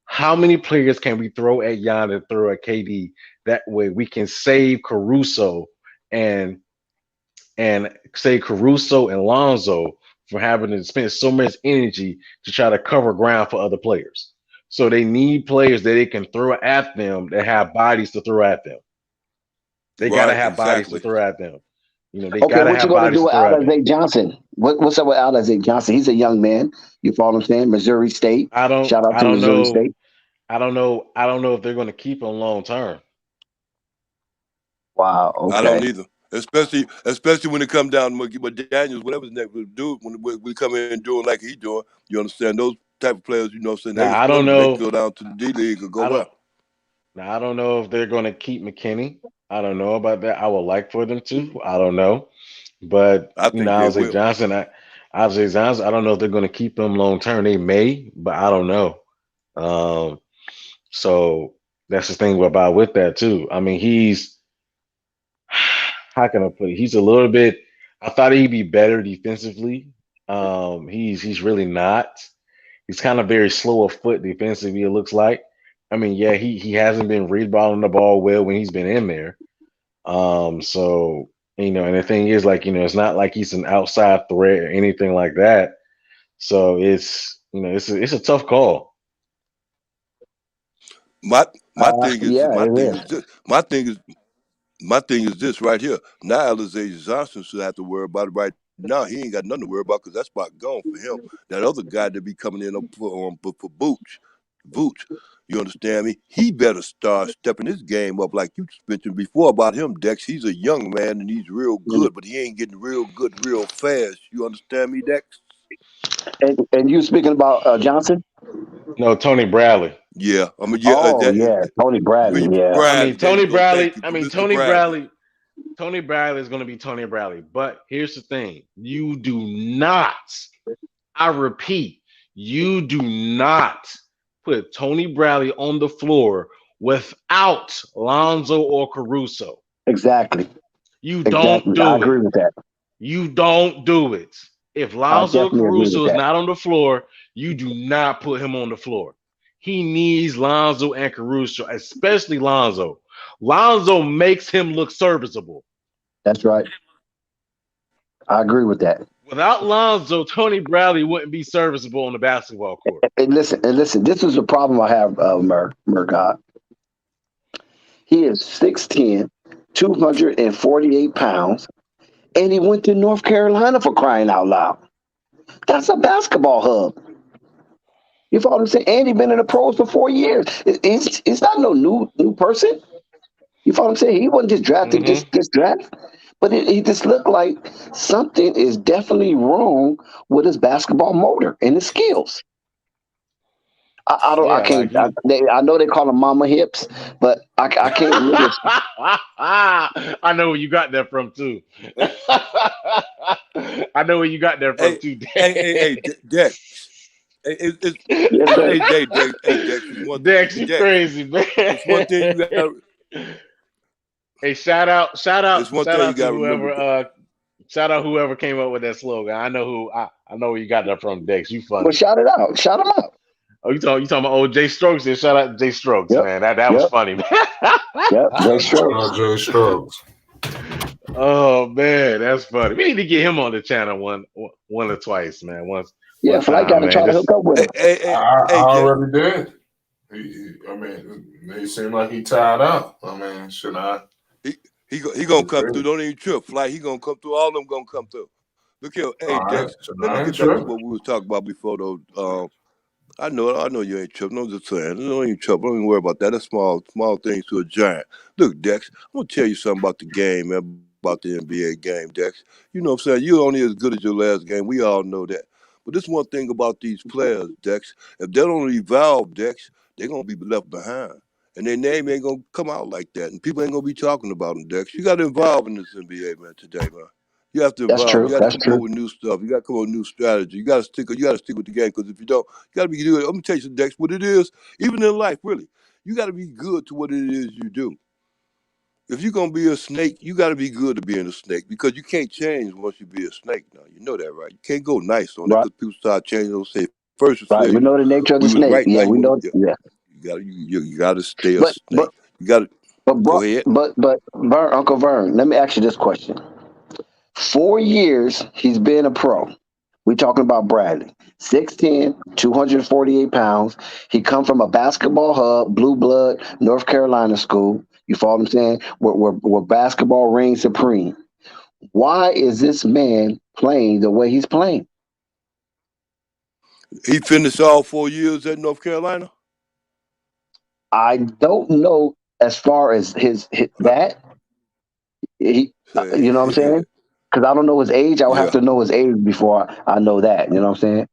How many players can we throw at Giannis, throw at KD? That way we can save Caruso and say Caruso and Lonzo for having to spend so much energy to try to cover ground for other players. So they need players that they can throw at them that have bodies to throw at them. They gotta Right, have bodies to exactly. throw at them. They Okay, gotta what you have going to bodies do to with throw at them. Alizé Johnson? What's up with Alizé Johnson? He's a young man. You follow what I'm saying? Missouri State. I don't Shout out I to don't Missouri know. State. I don't know if they're gonna keep him long term. Wow. I don't Okay. either. Especially when it comes down to what Daniels, whatever his name will do when we come in doing like he doing. You understand those type of players? You know, what I'm saying they Now I don't exploded. They can know. go down to the D League or go I don't where. Now I don't know if they're gonna keep McKinney. I don't know about that. I would like for them to. I don't know. But I think they Isaiah will. Johnson, Isaiah Johnson, I don't know if they're going to keep him long term. They may, but I don't know. Um, so that's the thing about with that too. I mean, he's how can I put it? He's a little bit. I thought he'd be better defensively. He's really not. He's kind of very slow of foot defensively. It looks like. I mean, yeah, he hasn't been rebounding the ball well when he's been in there. So and the thing is, like, it's not like he's an outside threat or anything like that. So it's a tough call. My my thing is Yeah, my it thing is. is this. My thing is this right here. Now Alizé Johnson should have to worry about it right now. He ain't got nothing to worry about because that spot gone for him. That other guy that be coming in for Vooch. You understand me? He better start stepping his game up like you mentioned before about him, Dex. He's a young man and he's real good, but he ain't getting real good real fast. You understand me, Dex? And you speaking about Johnson? No, Tony Bradley. Yeah, I mean, yeah, Oh yeah, Tony Bradley. Yeah, Bradley. There you go. Thank you, Mr. Tony Bradley. Bradley. Tony Bradley is going to be Tony Bradley. But here's the thing: you do not. I repeat, you do not put Tony Bradley on the floor without Lonzo or Caruso. exactly. You don't I do agree it. with that. You don't do it. If I Lonzo or definitely agree with Caruso is that. not on the floor, you do not put him on the floor. He needs Lonzo and Caruso, especially Lonzo. Lonzo makes him look serviceable. That's right. I agree with that. Without Lonzo, Tony Bradley wouldn't be serviceable on the basketball court. And listen. This is a problem I have, Murgod. He is 6'10", 248 pounds, and he went to North Carolina for crying out loud. That's a basketball hub. You follow what I'm saying? And he's been in the pros for 4 years. It's not no new person. You follow what I'm saying? He wasn't just drafted this draft. But he just looked like something is definitely wrong with his basketball motor and his skills. I don't. Yeah, I can't. like I know they call them mama hips, but I can't really. I know where you got that from too. I know where you got that from too. Hey, Dex. Yes, sir. Hey, Dex. Dex, you crazy, man. It's one thing you got. Hey, shout out It's one thing you to got to remember. whoever shout out whoever came up with that slogan. I know where you got that from, Dex. You funny. Well, shout it out. Shout him out. Oh, you talking about old Jay Strokes? Then shout out Jay Strokes, man. That was funny, man. Yep, Jay Strokes. Jay Strokes. Oh man, that's funny. We need to get him on the channel one or twice, man. Once. Yeah, Flight got to try to hook up with him. I already did. I mean, they seem like he tied up. I mean, should I? He gonna come through. Don't even trip. Flight. He gonna come through. All of them gonna come through. Look here, hey Dex. Let me get back to what we was talking about before, though. I know you ain't tripping. I'm just saying. Don't even trip. Don't even worry about that. That's small things to a giant. Look, Dex, I'm gonna tell you something about the game, man, about the NBA game, Dex. You know what I'm saying? You're only as good as your last game. We all know that. But this one thing about these players, Dex, if they don't evolve, Dex, they're gonna be left behind. And their name ain't gonna come out like that. And people ain't gonna be talking about them, Dex. You gotta evolve in this NBA, man, today, man. You have to That's evolve. true. You got to That's come true. up with new stuff. You got to come up with new strategy. You got to stick with the game, because if you don't, you got to be good. I'm gonna tell you something, Dex. What it is, even in life, really, you got to be good to what it is you do. If you're gonna be a snake, you got to be good to being a snake, because you can't change once you be a snake. Now you know that, right? You can't go nice on it, Right. because people start changing. They'll say first you Right. say We know the nature of the we was snake. right, Yeah, now we know. you Yeah. you got to stay a But snake. You got to go ahead. But Vern, Uncle Vern, let me ask you this question. 4 years he's been a pro. We talking about Bradley. 6'10", 248 pounds. He come from a basketball hub, blue blood, North Carolina school. You follow what I'm saying? Where basketball reigns supreme. Why is this man playing the way he's playing? He finished all 4 years at North Carolina. I don't know as far as his that. You know what I'm saying? Because I don't know his age. I would have to know his age before I know that. You know what I'm saying?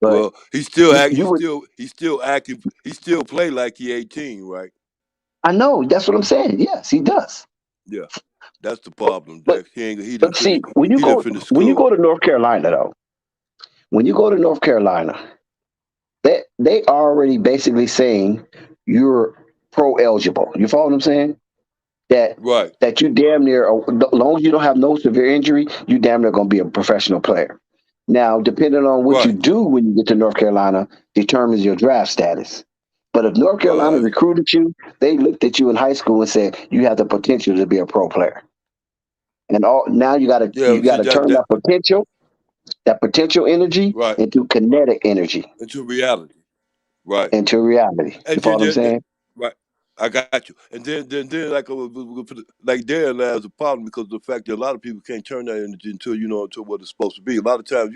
But well, he's still active. you He's still active. He still play like he 18, right? I know. That's what I'm saying. Yes, he does. Yeah, that's the problem, But Dex. He didn't but see, when you go to North Carolina though, when you go to North Carolina, they already basically saying you're pro eligible. You follow what I'm saying? That you damn near, as long as you don't have no severe injury, you damn near gonna be a professional player. Now, depending on what you do when you get to North Carolina, determines your draft status. But if North Carolina recruited you, they looked at you in high school and said you have the potential to be a pro player. And now you gotta turn that potential energy into kinetic energy. Into reality. Right. Into reality. You follow what I'm saying? Right. I got you. And then like there lies a problem because of the fact that a lot of people can't turn that energy into what it's supposed to be. A lot of times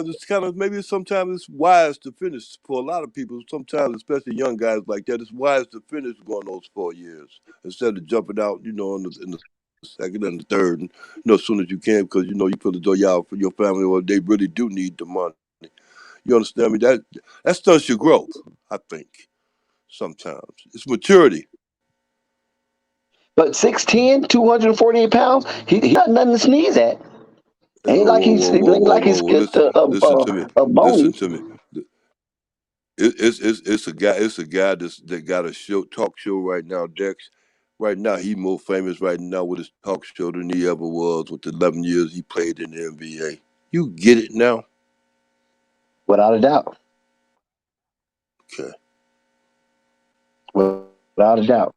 it's kind of maybe sometimes it's wise to finish for a lot of people. Sometimes, especially young guys like that, it's wise to finish going those 4 years instead of jumping out, in the second and the third, and, as soon as you can because you feel as though y'all for your family or they really do need the money. You understand me? That stunts your growth. I think sometimes it's maturity. But 6'10", 248 pounds, he got nothing to sneeze at. Ain't Whoa, like whoa, whoa, whoa, ain't whoa, like whoa, he's whoa. Listen to me. a Listen bony. to me. It's a guy. It's a guy that got a talk show right now, Dex. Right now, he more famous right now with his talk show than he ever was with the 11 years he played in the NBA. You get it now? Without a doubt. Okay. Without a doubt.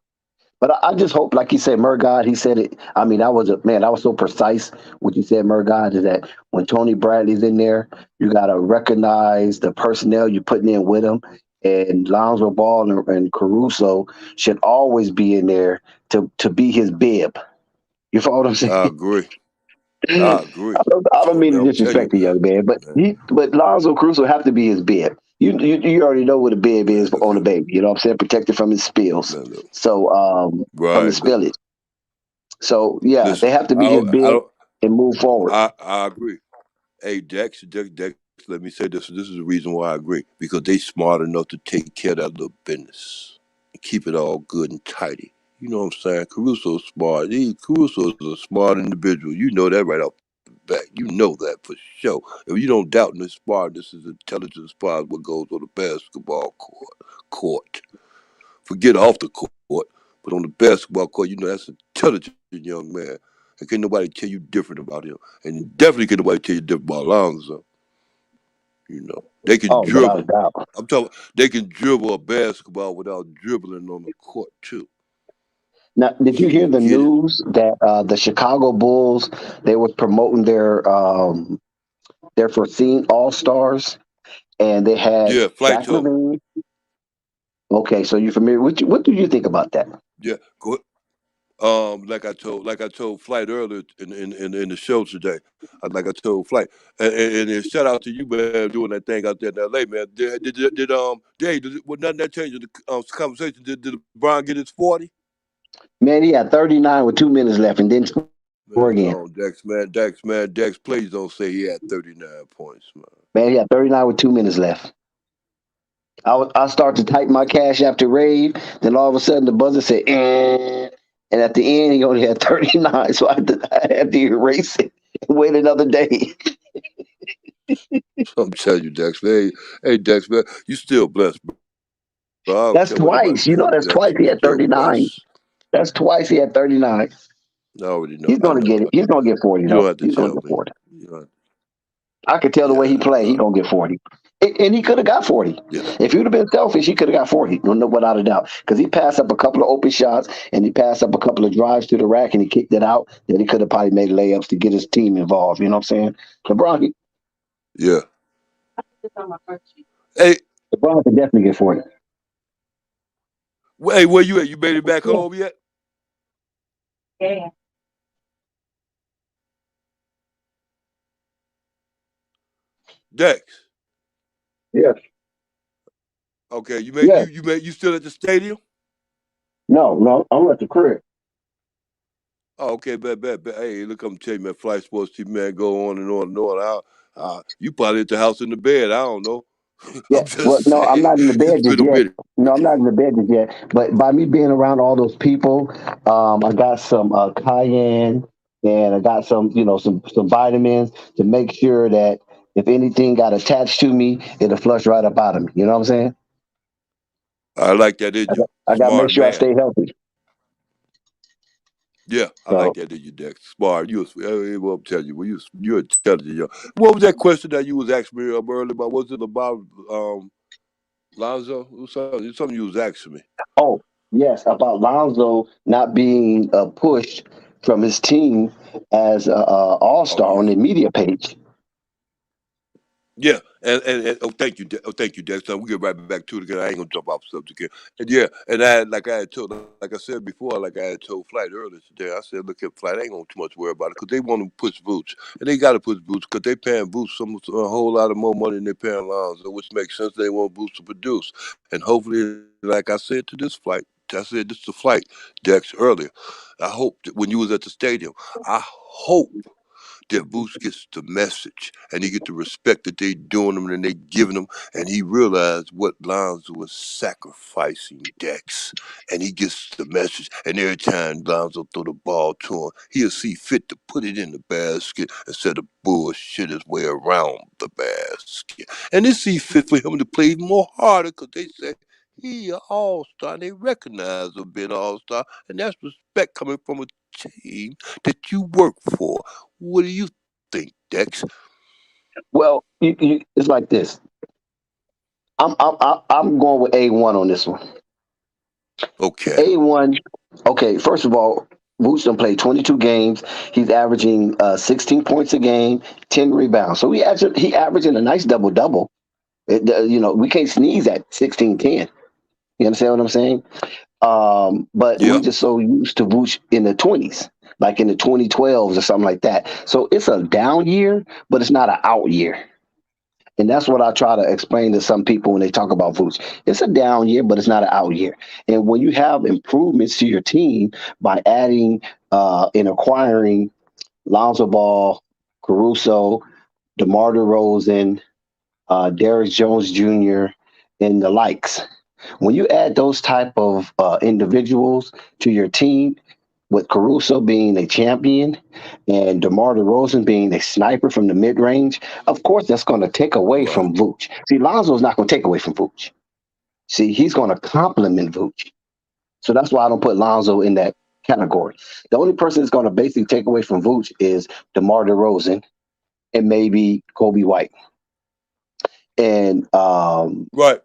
But I just hope, like you said, Murgod, he said it. I mean, that was so precise what you said, Murgod, is that when Tony Bradley's in there, you got to recognize the personnel you're putting in with him. And Lonzo Ball and Caruso should always be in there to be his bib. You follow what I'm saying? I agree. I I agree. don't mean to I'm telling disrespect you, the young man, but Lonzo Caruso have to be his bib. You already know what a bib is man. on the baby. You know what I'm saying? Protected from his spills. Look. So from the Right. spillage. So yeah, Listen, they have to be I his don't. I bib don't. and move forward. I agree. Hey, Dex, let me say this. This is the reason why I agree. Because they smart enough to take care of that little business and keep it all good and tidy. You know what I'm saying? Caruso's smart. Caruso's a smart individual. You know that right off the bat. You know that for sure. If you don't doubt his smartness, his intelligence, as far as what goes on the basketball court. Forget off the court, but on the basketball court, that's an intelligent young man. And can't nobody tell you different about him. And definitely can't nobody tell you different about Lonzo. They can Oh, without a dribble. doubt. I'm talking. They can dribble a basketball without dribbling on the court too. Now, did So you hear you the get it. news that the Chicago Bulls they were promoting their foreseen All Stars and they had Yeah, Flight Zach told me. Levine. Okay, so you're familiar. What do you think about that? Yeah, go. Like I told Flight earlier in the show today. Like I told Flight, and then shout out to you, man, doing that thing out there in L.A., man. Well, nothing that changed the conversation. Did LeBron get his 40? Man, he had 39 with 2 minutes left and didn't score Man, again. go on, Dex. Please don't say he had 39 points, man. Man, he had 39 with 2 minutes left. I started to type my cash after rave. Then all of a sudden the buzzer said, and at the end he only had 39. So I had to erase it and wait another day. I'm telling you, Dex, man. Hey, Dex, man, you still blessed, bro. I don't That's care what nobody twice. You know, tell you, that's Dex. twice You he had still 39. blessed. That's twice he had 39. I already know. He's I gonna know. get it. He's gonna get 40 You don't though. have to He's gonna tell get me. 40. You know, I could tell the way he yeah, played. He's gonna get 40. And he could have got 40. yeah. If he would have been selfish, he could have got 40. No, without a doubt. Because he passed up a couple of open shots and he passed up a couple of drives to the rack and he kicked it out. Then he could have probably made layups to get his team involved. You know what I'm saying? Yeah. Hey, LeBron could definitely get 40. hey, where you at? You made it back home yet? Yeah. Dex. Yes. Okay, Yes. you still at the stadium? No, I'm at the crib. Oh, okay, bet. Hey, look, I'm telling you, man, Flight Sports TV, man, go on and on and on. You probably at the house in the bed. I don't know. Yeah. I'm Well, just no, I'm saying. not in the bed It's just been a yet. minute. No, I'm not in the bed just yet. But by me being around all those people, I got some cayenne and I got some vitamins to make sure that if anything got attached to me, it'll flush right up out of me. You know what I'm saying? I like that in you. I got to make Smart sure I man. stay healthy. Yeah, I like So, that in you, Dex. Smart. Well, I'm telling you, you're intelligent. Yo. What was that question that you was asking me earlier about? Was it about Lonzo? It was something you was asking me. oh, yes, about Lonzo not being pushed from his team as a Oh all-star on yeah. the media page. Yeah, and thank you, Dex. So we get right back to it again. I ain't gonna jump off the subject again. And yeah, and I had told, like I said before, like I had told Flight earlier today. I said, look at Flight, I ain't gonna too much worry about it because they want to push Boots, and they got to push Boots because they paying Boots a whole lot of more money than they paying Lonzo, which makes sense. They want Boots to produce, and hopefully, like I said to this Flight, I said this to Flight Dex earlier. I hope that when you was at the stadium, I hope that Boots gets the message and he get the respect that they doing him and they giving him, and he realized what Lonzo was sacrificing Dex, and he gets the message. And every time Lonzo throw the ball to him, he'll see fit to put it in the basket instead of bullshit his way around the basket. And they see fit for him to play even more harder because they say he an all-star. They recognize him being an all-star, and that's respect coming from a team that you work for. What do you think, Dex? Well, it's like this. I'm going with A1 on this one. Okay. A1. Okay, first of all, Vooch done played 22 games. He's averaging 16 points a game, 10 rebounds. So he averaging a nice double double. We can't sneeze at 16-10. You understand what I'm saying? But we Yeah. just so used to Vooch in the 20s, like in the 2012s or something like that. So it's a down year, but it's not an out year. And that's what I try to explain to some people when they talk about Vooch. It's a down year, but it's not an out year. And when you have improvements to your team by adding and acquiring Lonzo Ball, Caruso, DeMar DeRozan, Derrick Jones Jr., and the likes, when you add those type of individuals to your team, with Caruso being a champion and DeMar DeRozan being a sniper from the mid range, of course that's going to take away Right. from Vooch. See, Lonzo's not going to take away from Vooch. See, he's going to complement Vooch. So that's why I don't put Lonzo in that category. The only person that's going to basically take away from Vooch is DeMar DeRozan and maybe Kobe White. And Right.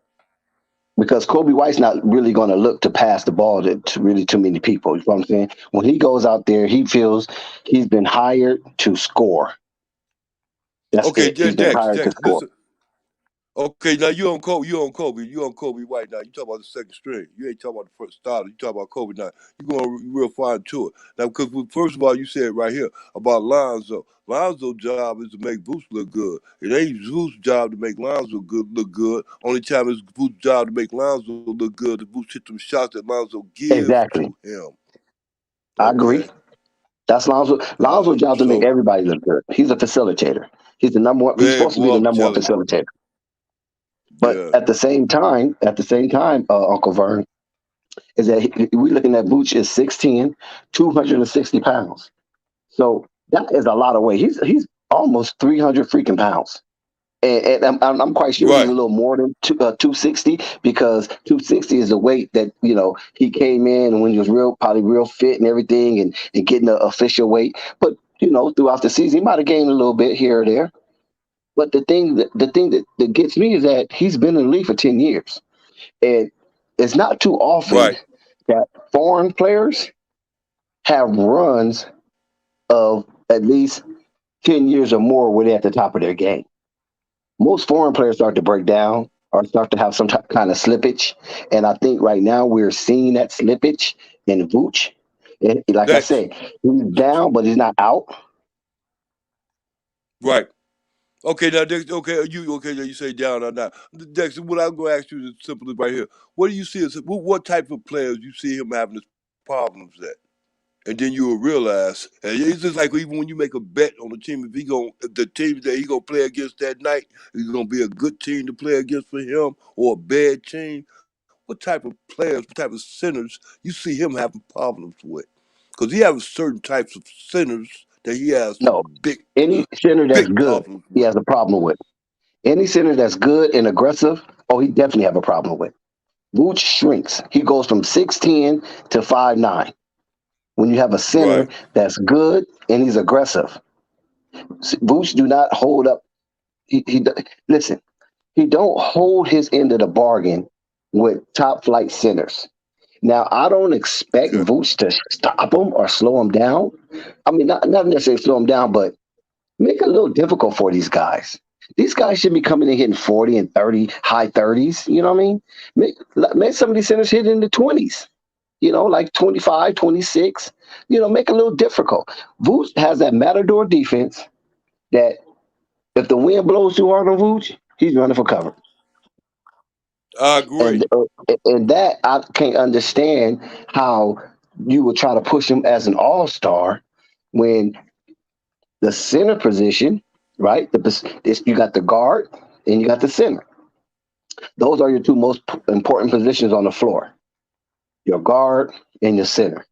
because Kobe White's not really going to look to pass the ball to really too many people. You know what I'm saying? When he goes out there, he feels he's been hired to score. That's Okay, it. He's been Dex, hired to Dex, score. listen. Okay, now you on Kobe White now. You talk about the second string. You ain't talking about the first starter. You talk about Kobe now. You going real fine to it now because first of all, you said right here about Lonzo. Lonzo's job is to make Boots look good. It ain't Boots' job to make Lonzo look good. Only time it's Boots' job to make Lonzo look good is Boots hit them shots that Lonzo gives Exactly. to him. I agree. Okay. That's Lonzo. All Lonzo's right. job to make So, everybody look good. He's a facilitator. He's the number one. He's man, supposed to be boy, the I'm number one telling you. facilitator. But Yeah. at the same time, Uncle Vern, is that we looking at Booch is 6'10", 260 pounds. So that is a lot of weight. He's almost 300 freaking pounds. And I'm quite sure he's a Right. little more than 260 because 260 is the weight that he came in when he was probably real fit and everything and getting the official weight. But throughout the season he might have gained a little bit here or there. But the thing that gets me is that he's been in the league for 10 years, and it's not too often Right. that foreign players have runs of at least 10 years or more where they're at the top of their game. Most foreign players start to break down or start to have some kind of slippage. And I think right now we're seeing that slippage in Vooch. And like I Dex. say, he's down, but he's not out. Right. Okay, now Dex. Okay, you okay? Now you say down or not, Dex. What I'm going to ask you is simply right here. What do you see as what type of players you see him having his problems at? And then you will realize, and it's just like even when you make a bet on the team, if the team that he gonna play against that night is gonna be a good team to play against for him or a bad team. What type of players, what type of sinners you see him having problems with? Because he has certain types of sinners that he has No. some big, Any center that's big good, problems he with. has a problem with. Any center that's good and aggressive, oh, he definitely have a problem with. Vooch shrinks. He goes from 6'10" to 5'9". When you have a center Right. that's good and he's aggressive, Vooch do not hold up. Listen. He don't hold his end of the bargain with top flight centers. Now, I don't expect Okay. Vooch to stop him or slow him down. I mean, not necessarily slow him down, but make it a little difficult for these guys. These guys should be coming in hitting 40 and 30, high 30s. You know what I mean? Make some of these centers hit in the 20s. Like 25, 26. Make it a little difficult. Vooch has that matador defense that if the wind blows too hard on Vooch, he's running for cover. I agree. And that I can't understand how you would try to push him as an all-star when the center position, right? You got the guard and you got the center. Those are your two most important positions on the floor. Your guard and your center.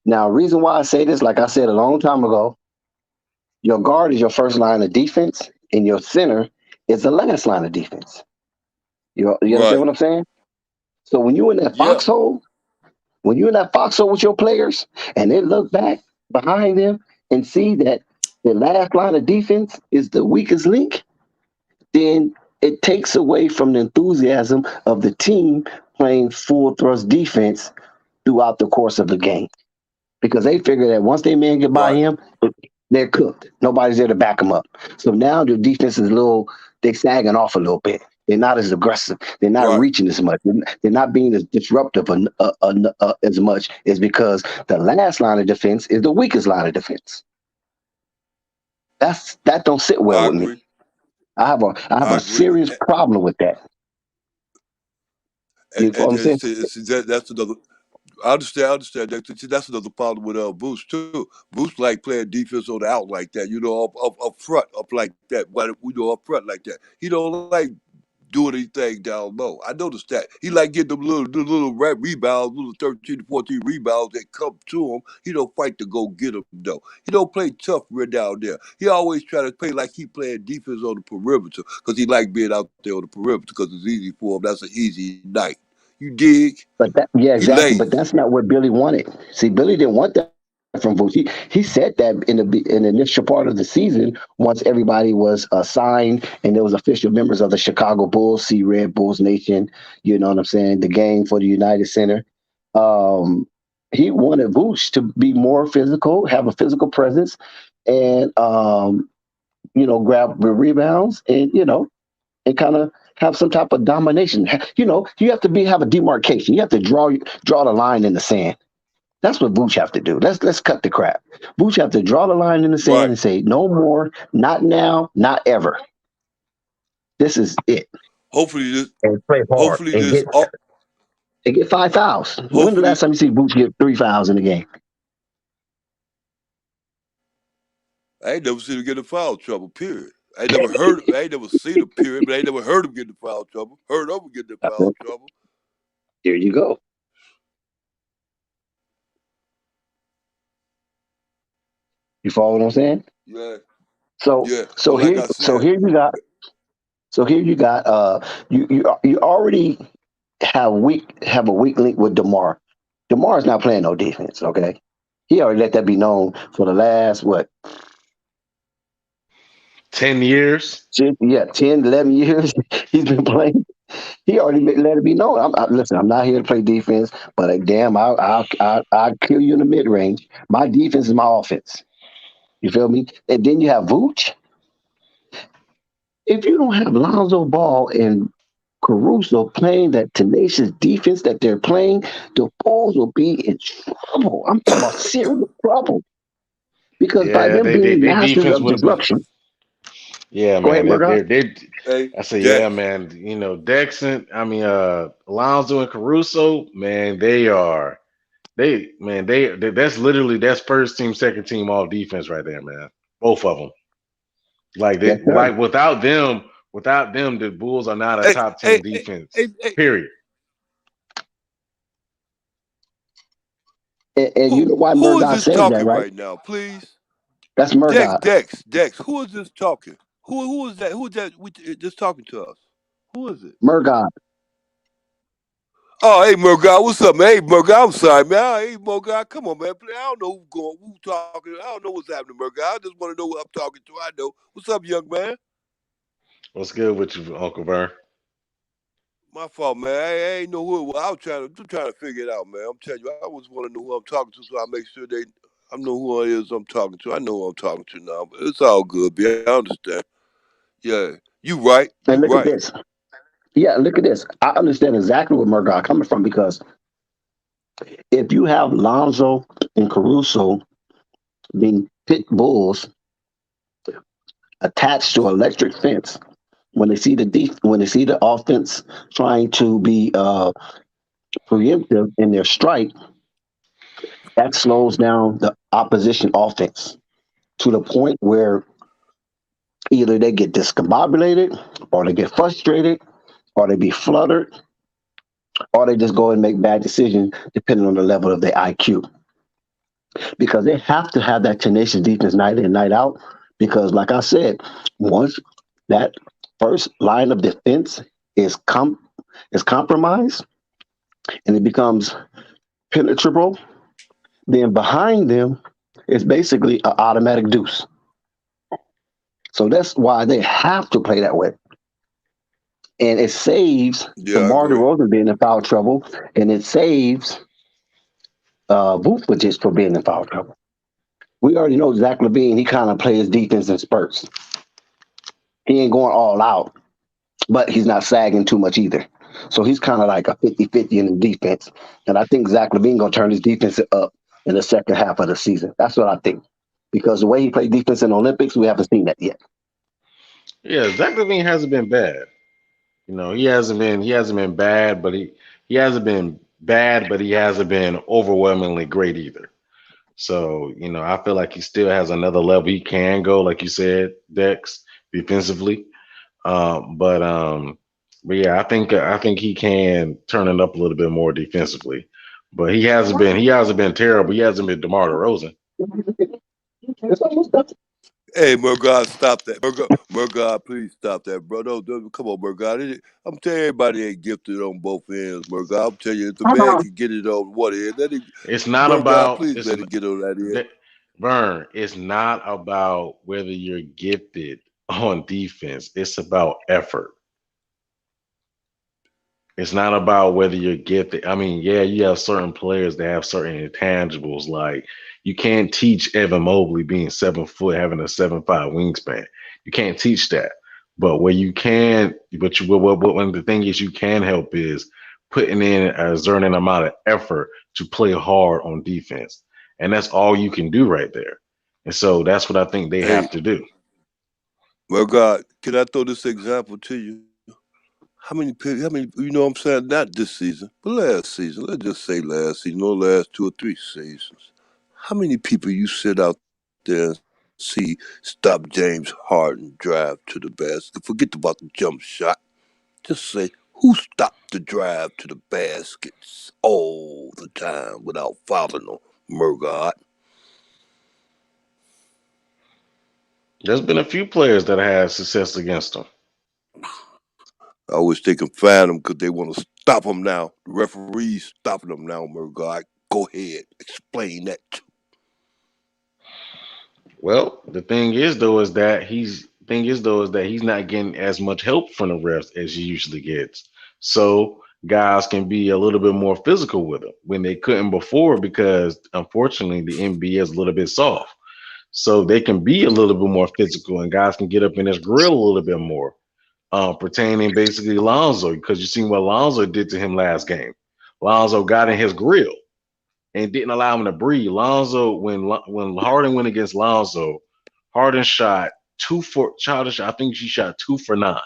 Now, reason why I say this, like I said a long time ago, your guard is your first line of defense, and your center is the last line of defense. You understand what I'm saying? So when you're in that foxhole, with your players, and they look back behind them and see that the last line of defense is the weakest link, then it takes away from the enthusiasm of the team playing full thrust defense throughout the course of the game. Because they figure that once they men get by him, they're cooked. Nobody's there to back them up. So now the defense is they're sagging off a little bit. They're not as aggressive. They're not reaching as much. They're not being as disruptive as much. Is because the last line of defense is the weakest line of defense. That don't sit well with me. I have a serious problem with that. You know what I'm saying? That's another. I understand. That's another problem with Boost too. Boost like playing defense on the out like that. Up front, up like that. But up front like that. He don't like doing anything down low. I noticed that. He like getting them little rebounds, little 13 to 14 rebounds that come to him. He don't fight to go get them though. He don't play tough right down there. He always try to play like he playing defense on the perimeter because he like being out there on the perimeter because it's easy for him. That's an easy night. You dig? But exactly. But that's not what Billy wanted. See, Billy didn't want that from Vooch. He said that in the initial part of the season, once everybody was signed and there was official members of the Chicago Bulls, see Red Bulls Nation. You know what I'm saying? The game for the United Center. He wanted Vooch to be more physical, have a physical presence, and grab the rebounds, and and kind of have some type of domination. You have to have a demarcation. You have to draw the line in the sand. That's what Vooch have to do. Let's cut the crap. Vooch have to draw the line in the sand and say, no more, not now, not ever. This is it. Hopefully this. And play hard. And get 5 fouls. When the last time you see Vooch get 3 fouls in the game? I ain't never seen him get in foul trouble, period. I ain't never seen him, period, but I ain't never heard him get in foul trouble. Heard of him getting in foul trouble. There you go. You follow what I'm saying? Yeah. So here you got you already have a weak link with DeMar. DeMar's not playing no defense, okay? He already let that be known for the last 10 years? 10, 11 years he's been playing. He already let it be known. Listen, I'm not here to play defense, but damn, I'll kill you in the mid range. My defense is my offense. You feel me? And then you have Vooch. If you don't have Lonzo Ball and Caruso playing that tenacious defense that they're playing, the Bulls will be in trouble. I'm talking about serious trouble. Because by them being masters of disruption. Yeah, man. I say, yeah, man. Dexon, Lonzo and Caruso, man, that's first team, second team all defense right there, man. Both of them. Like without them, the Bulls are not a top 10 defense. Period. And you know why Murdoch says that, right now, please? That's Murdoch. Dex. Who is this talking? Who is that? Who is that just talking to us? Who is it? Murdoch. Oh, hey, Murdoch, what's up, man? Hey, Murdoch, I'm sorry, man. Hey, Murdoch, come on, man. I don't know who's talking. I don't know what's happening, Murdoch. I just want to know who I'm talking to. I know. What's up, young man? What's good with you, Uncle Vern? My fault, man. I ain't know who it was. I'm trying to figure it out, man. I'm telling you, I always want to know who I'm talking to, so I make sure I know who it is I'm talking to. I know who I'm talking to now, but it's all good, man. I understand. Yeah, you right. And You look at right. this. Yeah, look at this. I understand exactly where Murdoch coming from because if you have Lonzo and Caruso being pit bulls attached to an electric fence, when they see when they see the offense trying to be preemptive in their strike, that slows down the opposition offense to the point where either they get discombobulated or they get frustrated or they be fluttered or they just go and make bad decisions depending on the level of their IQ. Because they have to have that tenacious defense night in, night out. Because, like I said, once that first line of defense is compromised and it becomes penetrable, then behind them is basically an automatic deuce. So that's why they have to play that way. And it saves Yeah, I DeMar agree. DeRozan being in foul trouble, and it saves Vucevic for being in foul trouble. We already know Zach LaVine, he kind of plays defense in spurts. He ain't going all out, but he's not sagging too much either. So he's kind of like a 50-50 in the defense. And I think Zach LaVine going to turn his defense up in the second half of the season. That's what I think. Because the way he played defense in the Olympics, we haven't seen that yet. Yeah, Zach LaVine hasn't been bad. He hasn't been bad, but he hasn't been bad, but he hasn't been overwhelmingly great either. So, I feel like he still has another level he can go, like you said, Dex, defensively. But yeah, I think he can turn it up a little bit more defensively. But he hasn't been terrible. He hasn't been DeMar DeRozan. Hey, Murgod, stop that. Murgod, please stop that, bro. Come on, Murgod. I'm telling you, everybody ain't gifted on both ends, Murgod. I'm telling you, if the man can get it on one end, It's not Murgod, about please let it get on that end. Vern. It's not about whether you're gifted on defense. It's about effort. It's not about whether you're gifted. I mean, yeah, you have certain players that have certain intangibles. Like you can't teach Evan Mobley being 7 foot, having a 7'5" wingspan. You can't teach that. But where you can, one of the thing is you can help is putting in a certain amount of effort to play hard on defense, and that's all you can do right there. And so that's what I think they Hey, have to do. Murgod, can I throw this example to you? How many, you know what I'm saying? Not this season, but last season. Let's just say last season, or last 2 or 3 seasons. How many people you sit out there and see stop James Harden drive to the basket? Forget about the jump shot. Just say, who stopped the drive to the baskets all the time without fouling them, Murgod? There's been a few players that have had success against them. I wish they can find them because they want to stop them now. The referee's stopping them now, Murgod. Go ahead, explain that. Well, the thing is though is that he's not getting as much help from the refs as he usually gets. So guys can be a little bit more physical with him when they couldn't before because unfortunately the NBA is a little bit soft. So they can be a little bit more physical and guys can get up in his grill a little bit more. Pertaining basically Lonzo, because you seen what Lonzo did to him last game. Lonzo got in his grill and didn't allow him to breathe. Lonzo, when Harden went against Lonzo, Harden shot I think she shot 2 for 9.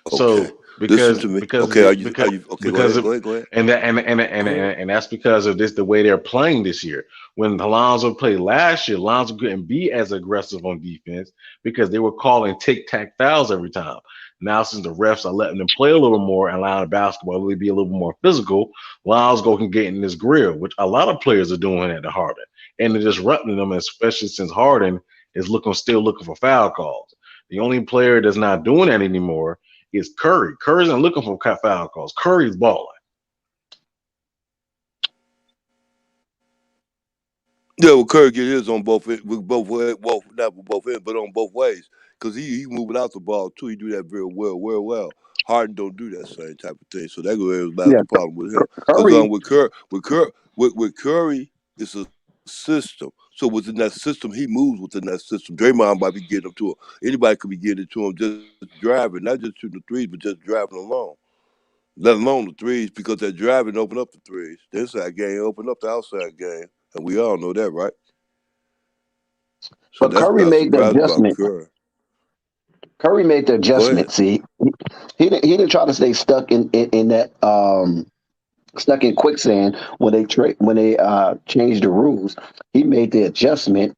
Okay, So listen because to me. because Okay, the, are you? because Okay, go because ahead. of Go ahead. Go ahead. and that's because of this the way they're playing this year. When Lonzo played last year, Lonzo couldn't be as aggressive on defense because they were calling tic tac fouls every time. Now since the refs are letting them play a little more and allowing basketball to really be a little more physical, Lonzo can get in this grill, which a lot of players are doing at the Harden, and they're disrupting them, especially since Harden is still looking for foul calls. The only player that's not doing that anymore is Curry. Curry's not looking for foul calls. Curry's balling. Yeah, well, Curry get his on with both ways, well, not with both ends, but on both ways, because he moving out the ball too. He do that very well. Harden don't do that same type of thing, so that that's Yeah, the problem with him. Because Curry. with Curry, it's a system. So So within that system, he moves within that system. Draymond might be getting up to him. Anybody could be getting it to him just driving, not just shooting the threes, but just driving along. Let alone the threes, because that driving open up the threes. The inside game open up the outside game. And we all know that, right? So But that's Curry what I made the surprised about adjustment. Curry. Curry made the Go ahead. adjustment. See, he didn't try to stay stuck in that stuck in quicksand when they changed the rules. He made the adjustment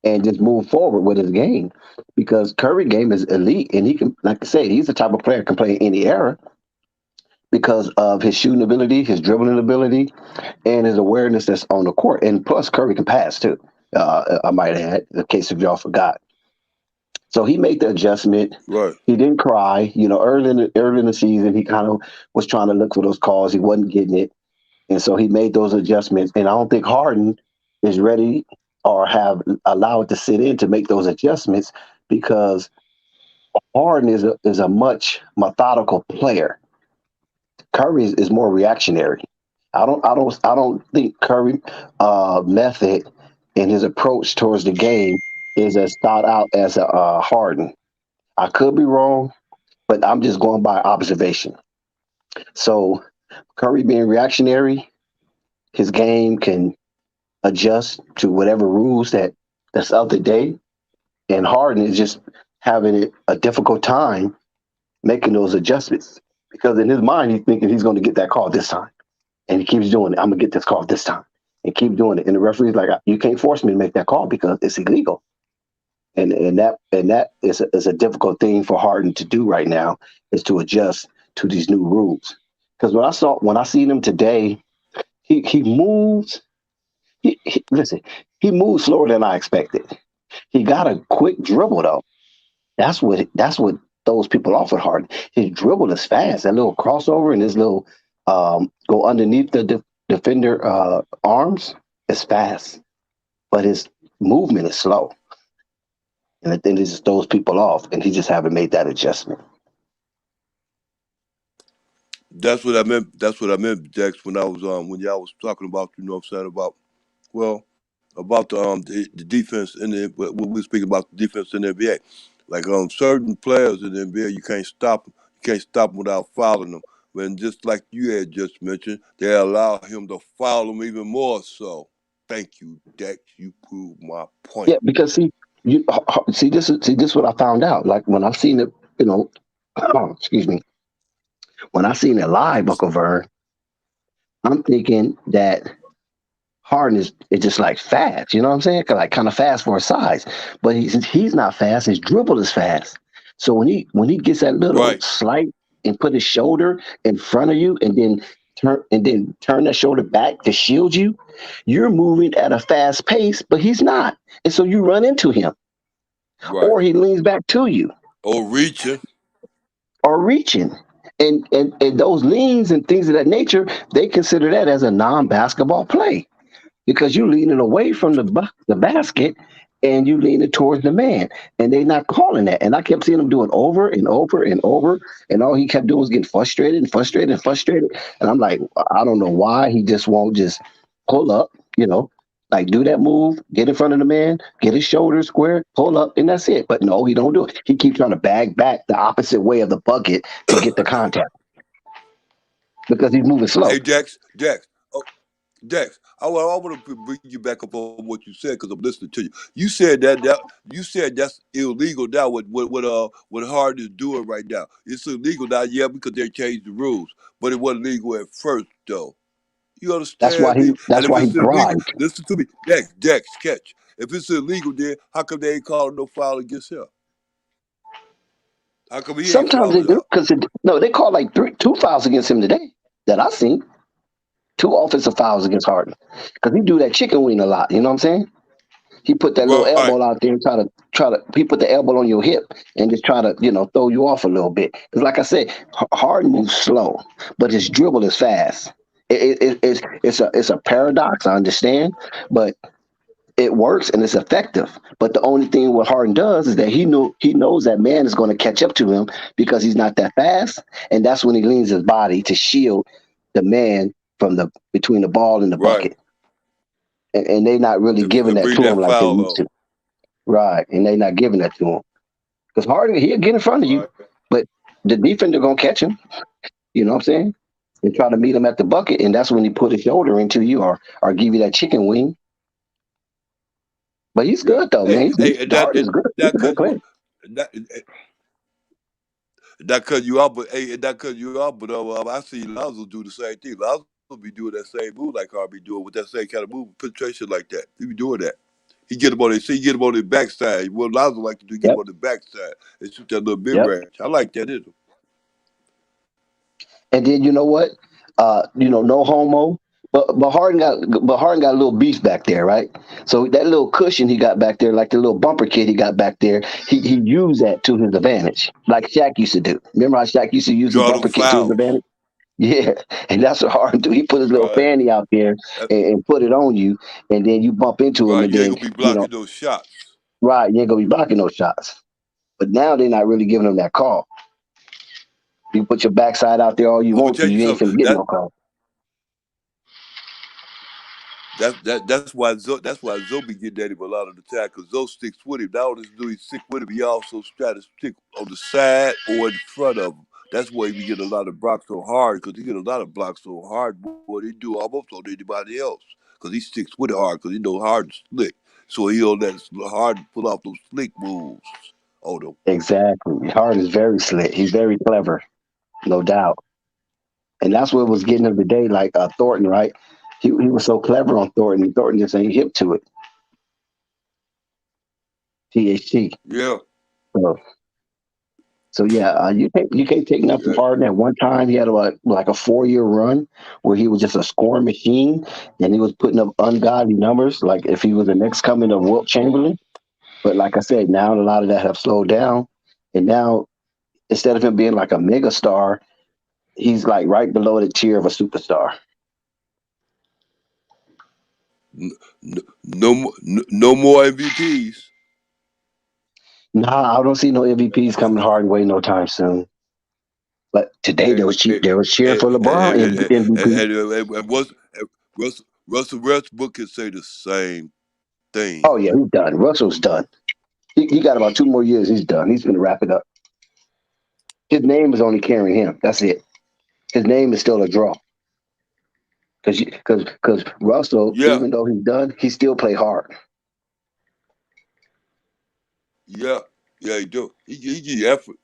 and just moved forward with his game because Curry game is elite and he can, like I say, he's the type of player that can play in any era because of his shooting ability, his dribbling ability, and his awareness that's on the court. And plus, Curry can pass too. I might add, in case if y'all forgot. So he made the adjustment. Right. He didn't cry. Early in the season, he kind of was trying to look for those calls. He wasn't getting it, and so he made those adjustments. And I don't think Harden is ready or have allowed to sit in to make those adjustments because Harden is a much methodical player. Curry is more reactionary. I don't think Curry method and his approach towards the game is as thought out as a Harden. I could be wrong, but I'm just going by observation. So Curry being reactionary, his game can adjust to whatever rules that's out the day, and Harden is just having a difficult time making those adjustments because in his mind he's thinking he's going to get that call this time, and he keeps doing it. I'm gonna get this call this time, and keep doing it. And the referee's like, "You can't force me to make that call because it's illegal." And that is a difficult thing for Harden to do right now is to adjust to these new rules. Because when I seen him today, he moves. Listen, he moves slower than I expected. He got a quick dribble though. That's what throws people off with Harden. His dribble is fast. That little crossover and his little go underneath the defender arms is fast, but his movement is slow. And I think it just throws people off, and he just haven't made that adjustment. That's what I meant. That's what I meant, Dex, when I was when y'all was talking about, what I'm saying, about the defense in the when we were speaking about the defense in the NBA. Like certain players in the NBA, you can't stop them. You can't stop them without fouling them. When just like you had just mentioned, they allow him to foul them even more so. Thank you, Dex. You proved my point. Yeah, because this is what I found out. Like when I've seen it, excuse me, when I seen it live, Uncle Vern, I'm thinking that Harden is just like fast. You know what I'm saying? Like kind of fast for his size, but he's not fast. His dribble is fast. So when he gets that little slight and put his shoulder in front of you, and then turn that shoulder back to shield you, you're moving at a fast pace, but he's not, and so you run into him, or he leans back to you, or reaching. And those leans and things of that nature, they consider that as a non-basketball play because you're leaning away from the basket and you leaning towards the man, and they're not calling that. And I kept seeing him doing over and over and over, and all he kept doing was getting frustrated and frustrated and frustrated. And I'm like, I don't know why he just won't just pull up, like do that move, get in front of the man, get his shoulders square, pull up, and that's it. But no, he don't do it. He keeps trying to bag back the opposite way of the bucket to get the contact because he's moving slow. Hey, Dex, I want to bring you back up on what you said because I'm listening to you. You said that's illegal now. What Harden is doing right now, it's illegal now. Yeah, because they changed the rules, but it wasn't legal at first, though. You understand me? That's why he illegal, grind. listen to me, Dex, catch. If it's illegal, then how come they ain't calling no foul against him? How come he ain't Sometimes they fouling do out? because they call like 2 fouls against him today that I seen. 2 offensive fouls against Harden because he do that chicken wing a lot. You know what I'm saying? He put that little elbow out there and try to. He put the elbow on your hip and just try to throw you off a little bit. Because like I said, Harden moves slow, but his dribble is fast. It's a paradox. I understand, but it works and it's effective. But the only thing what Harden does is that he knows that man is going to catch up to him because he's not that fast, and that's when he leans his body to shield the man from between the ball and the bucket. and they not really giving to that bring to him that like they foul used on. to. Right, and they not giving that to him because Harden he'll get in front of you, Right. but the defender gonna catch him. You know what I'm saying? And try to meet him at the bucket, and that's when he put his shoulder into you or give you that chicken wing. But he's Yeah. good though, Hey, man. hey, and Harden is good. He's that a good cut you player. that, that cut you out, but hey, and that cut you out. But I see Lonzo do the same thing. Lonzo be doing that same move like Harden be doing with that same kind of move, penetration like that. He be doing that. He get him on his, backside. What Lonzo like to do, get him Yep, on the backside and shoot that little mid yep. range. I like that in him. And then you know what? No homo. But Harden got a little beef back there, right? So that little cushion he got back there, like the little bumper kit he got back there, he used that to his advantage, like Shaq used to do. Remember how Shaq used to use his Draw them bumper kit to his fouls. advantage? Yeah, and that's what Harden do. He put his little Right. fanny out there and put it on you, and then you bump into him, Right. and You ain't then gonna be blocking those shots. right, you ain't gonna be blocking those shots. But now they're not really giving him that call. You put your backside out there all you I'm gonna want to, tell you you ain't something. finna get no call. That's why Zoe be getting at him a lot of the time because Zoe sticks with him. Not only do he stick with him, he also try to stick on the side or in front of him. That's why he get a lot of blocks so hard because he get a lot of blocks so hard more than he do almost on anybody else because he sticks with it hard because he know hard slick. So he on that hard to pull off those slick moves on them. Exactly. Harden is very slick. He's very clever, no doubt. And that's what was getting him today, like Thornton, right? He was so clever on Thornton, and Thornton just ain't hip to it. THT. Yeah, So, so yeah, you can't take nothing from yeah. Harden. At one time, he had like a 4-year run where he was just a scoring machine, and he was putting up ungodly numbers, like if he was the next coming of Wilt Chamberlain. But like I said, now a lot of that have slowed down, and now instead of him being like a mega star, he's like right below the tier of a superstar. No more MVPs. Nah, I don't see no MVPs coming Harden way no time soon. But today And, there was cheering for LeBron MVP. and Russell Westbrook can say the same Oh thing. yeah, he's done. Russell's done. He got about 2 more years. He's done. He's gonna wrap it up. His name is only carrying him. That's it. His name is still a draw. Because Russell, Yeah, even though he's done, he still play hard. yeah, yeah. He do. He give you effort.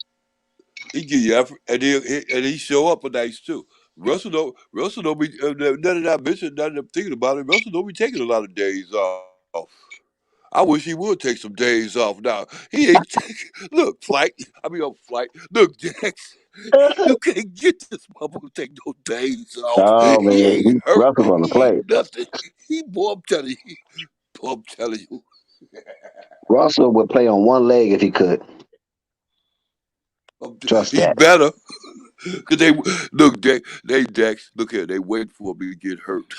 He give you effort, and he show up a nice too. Russell don't be none of that mention. None of them thinking about it. Russell don't be taking a lot of days off. I wish he would take some days off now. He ain't look, flight. I mean on flight. Look, Jax, you can't get this motherfucker to take no days off. Oh He man, ain't hurt. Russell's on the He play. ain't nothing. Boy, I'm telling you. Boy, I'm telling you. Russell would play on one leg if he could. Trust He that. better. Cause they look, Dex, look here, they wait for him to get hurt.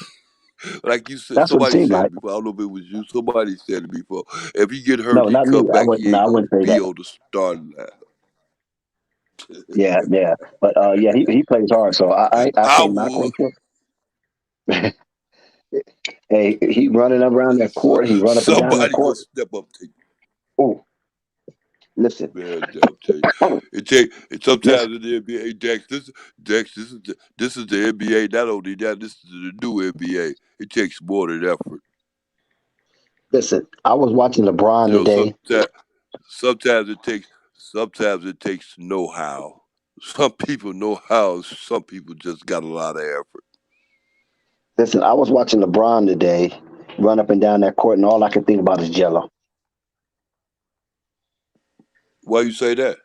Like you said, That's what it somebody seemed said like. it before. I don't know if it was you. Somebody said it before. If he get hurt, No, he not me. come back. He No, ain't I gonna wouldn't say be that. on the starting line. Yeah, yeah. But yeah, he plays hard, so I I can't knock would. on him. Hey, he running up around that court. He run up and down that Somebody gonna court. step up to you. Oh, listen, Man, I'll tell you. It sometimes listen, in the NBA, Dex, this is the NBA. Not only that, this is the new NBA. It takes more than effort. listen. I was watching LeBron You know, today. sometimes it takes know-how. Some people know how. Some people just got a lot of effort. Listen, I was watching LeBron today run up and down that court, and all I could think about is Jello. Why you say that?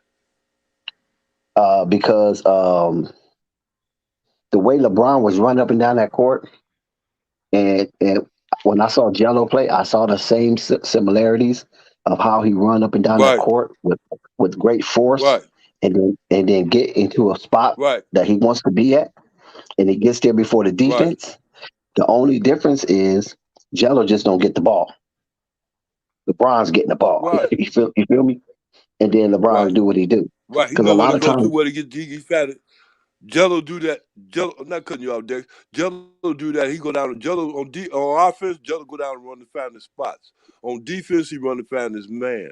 Because the way LeBron was running up and down that court, and when I saw Jello play, I saw the same similarities of how he run up and down that Right, court with great force, right, and then get into a spot right, that he wants to be at, and he gets there before the right, defense. The only difference is Jello just don't get the ball. LeBron's getting the ball. right, You feel me? And then LeBron right, do what he do. right. He Because a know where lot to of go to, times, where to get. He got it. Jello do that. Jello, I'm not cutting you off, Dex. Jello do that. He go down. Jello on offense. Jello go down and run to find his spots. On defense, he run to find his man.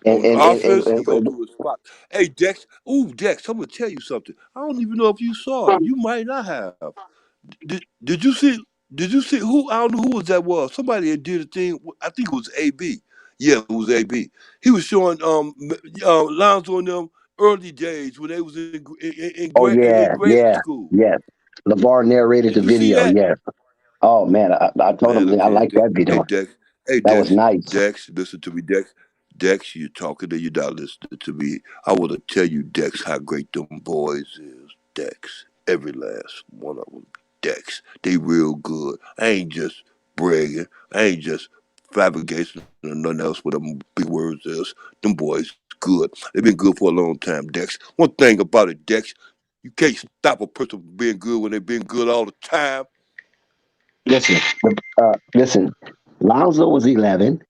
And On and and, and, offense, he go and to his spot. Hey, Dex. Ooh, Dex. I'm gonna tell you something. I don't even know if you saw it. You might not have. Did you see? Did you see who? I don't know who was that was. Somebody that did a thing. I think it was AB. Yeah, it was AB. He was showing Lonzo and them early days when they was oh in yeah, grade yeah, school. yes. LeVar narrated the Did you see video. that? Yes. Oh man, I told Man, him look I here, like that Hey video. Dex. Hey That was Dex. nice. Dex, listen to me, Dex. Dex, you're talking to you not listening to me. I want to tell you, Dex, how great them boys is. Dex, every last one of them. Dex, they real good. I ain't just bragging. I ain't just fabricating or nothing else with them big words is. Them boys good. They've been good for a long time, Dex. One thing about it, Dex, you can't stop a person from being good when they've been good all the time. Listen, listen. Lonzo was 11,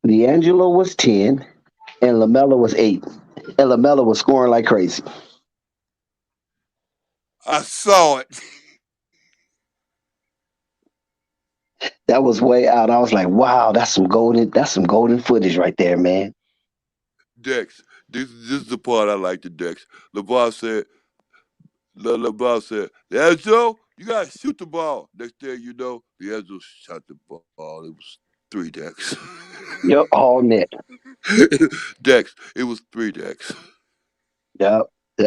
D'Angelo was 10, and LaMelo was 8. And LaMelo was scoring like crazy. I saw it. That was way out. I was like, wow, that's some golden footage right there, man. Dex, this is the part I like to Dex. LeBron said, LeBron said, Leandro, you gotta shoot the ball. Next thing you know, Leandro shot the ball. It was three Dex. Yep, all net. Dex, it was three Dex. Yep.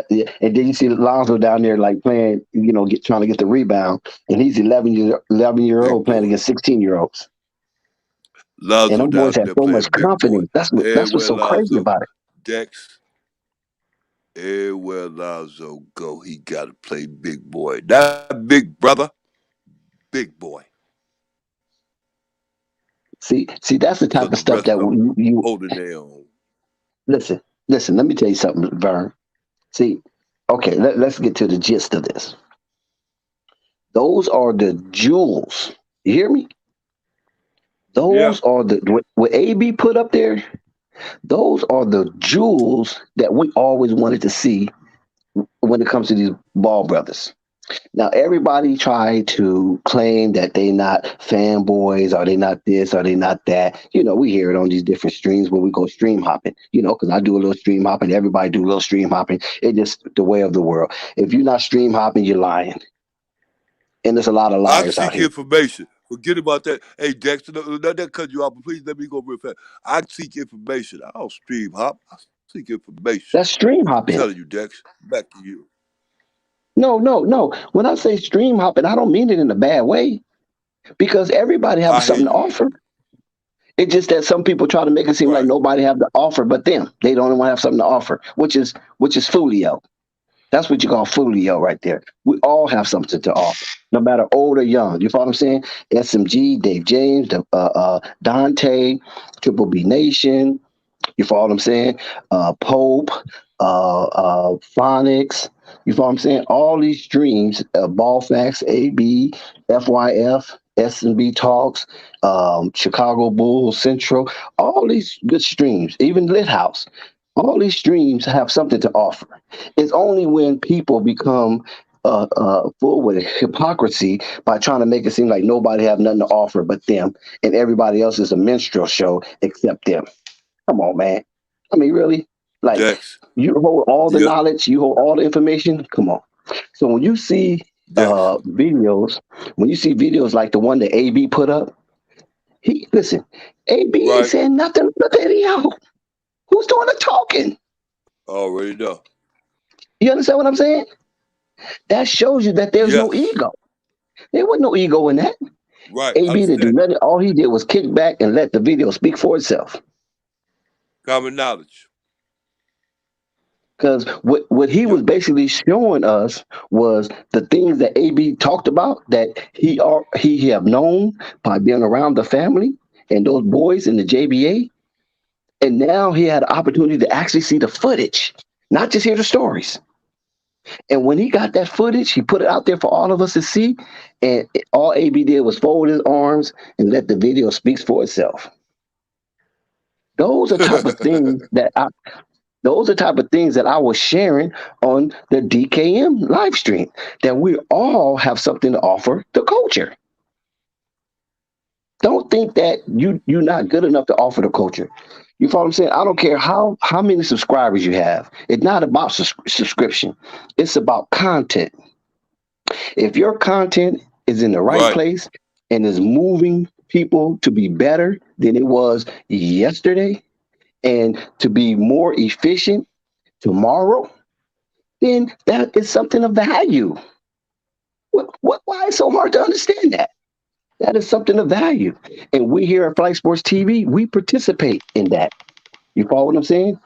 Yeah. And then you see Lonzo down there like playing, trying to get the rebound, and he's 11 year Big old playing boy. against 16-year olds. And Lonzo them boys down have there so much playing big boy. confidence. That's what's Everywhere so crazy Lonzo, about it. Dex, everywhere Lonzo go, he gotta play big boy. Not big brother, big boy. See, that's the So type of the stuff rest that of them you holding their own. listen. Listen, let me tell you something, Vern. See, okay, let's get to the gist of this. Those are the jewels. You hear me? Yeah. Those are what AB put up there. Those are the jewels that we always wanted to see when it comes to these ball brothers. Now, everybody try to claim that they not fanboys, or they not this, or they not that. We hear it on these different streams when we go stream hopping. Because I do a little stream hopping. Everybody do a little stream hopping. It's just the way of the world. If you're not stream hopping, you're lying, and there's a lot of I liars out seek here. information. Forget about that. Hey, Dexter, let that cut you off, but please let me go real fast. I seek information. I don't stream hop. I seek information. That's stream I'm hopping. telling you, Dex. Back to you. No, no, no. When I say stream hopping, I don't mean it in a bad way, because everybody have I hear something to you. offer. It's just that some people try to make it seem like Right. nobody have to offer but them. They don't want to have something to offer, which is folio. That's what you call folio right there. We all have something to offer, no matter old or young. You follow what I'm saying? SMG, Dave James, Dante, Triple B Nation. You follow what I'm saying? Pope, Phonics. You follow what I'm saying? All these streams, Ballfax, AB, FYF, S&B Talks, Chicago Bulls, Central, all these good streams, even Lit House. All these streams have something to offer. It's only when people become full with hypocrisy by trying to make it seem like nobody have nothing to offer but them, and everybody else is a minstrel show except them. Come on, man. I mean, really? Like, Dex. you hold all the Yeah. knowledge, you hold all the information. Come on. So when you see Dex. videos like the one that AB put up, listen, AB ain't Right. saying nothing in the video. Who's doing the talking? Already know. You understand what I'm saying? That shows you that there's no Yes. ego. There was no ego in that. Right. I AB didn't do understand that. nothing. All he did was kick back and let the video speak for itself. Common knowledge. Because what he Yep. was basically showing us was the things that AB talked about, that he have known by being around the family and those boys in the JBA, and now he had an opportunity to actually see the footage, not just hear the stories. And when he got that footage, he put it out there for all of us to see, and all AB did was fold his arms and let the video speak for itself. Those are type of things that Those are the type of things that I was sharing on the DKM live stream, that we all have something to offer the culture. Don't think that you're not good enough to offer the culture. You follow what I'm saying? I don't care how many subscribers you have. It's not about subscription. It's about content. If your content is in the right Right. place and is moving people to be better than it was yesterday and to be more efficient tomorrow, then that is something of value. Why is it so hard to understand that? That is something of value. And we here at Flight Sports TV, we participate in that. You follow what I'm saying?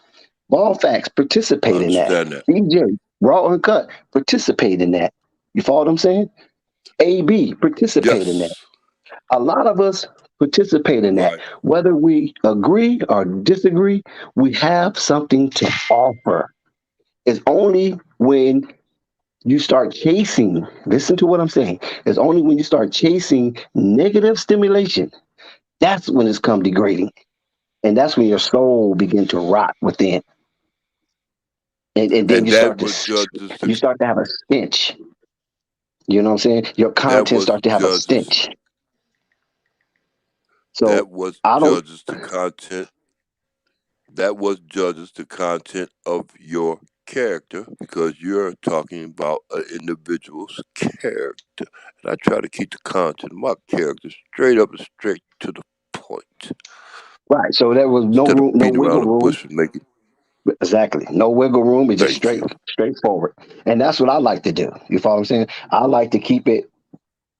Ball Facts I participate in that. understand that. DJ, Raw Uncut, participate in that. You follow what I'm saying? AB, participate in that. Yes. A lot of us participate in that. Right. Whether we agree or disagree, we have something to offer. It's only when you start chasing, listen to what I'm saying. It's only when you start chasing negative stimulation, that's when it's come degrading. And that's when your soul begin to rot within. And then And that was judges to you start to have a stench. You know what I'm saying? Your that content was starts to have a judges stench. that So was I don't judges to content that was judges the content of your character, because you're talking about an individual's character. And I try to keep the content of my character straight up and straight to the point right. So there was no instead of room, no beating around wiggle the room. bush and making. Exactly. No wiggle room. It's just Thank you. straightforward. And that's what I like to do. You follow what I'm saying? I like to keep it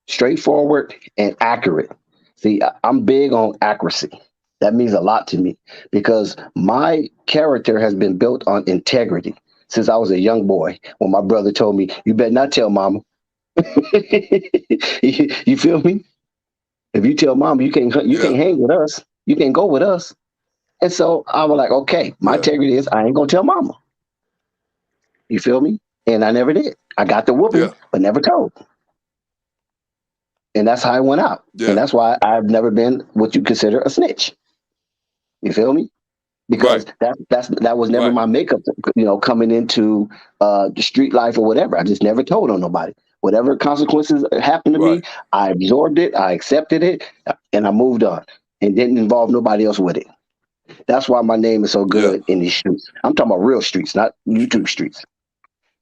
straightforward and accurate. See, I'm big on accuracy. That means a lot to me because my character has been built on integrity since I was a young boy. When my brother told me, "You better not tell mama." You feel me? If you tell mama you Yeah. can't hang with us, you can't go with us. And so I was like, okay, my Yeah. integrity is I ain't gonna tell mama. You feel me? And I never did. I got the whooping, Yeah. but never told. And that's how I went out. And Yeah. that's why I've never been what you consider a snitch. You feel me? Because Right. that was never Right. my makeup, coming into the street life or whatever. I just never told on nobody. Whatever consequences happened to me, Right. I absorbed it, I accepted it, and I moved on and didn't involve nobody else with it. That's why my name is so Yeah. good in these streets. I'm talking about real streets, not YouTube streets.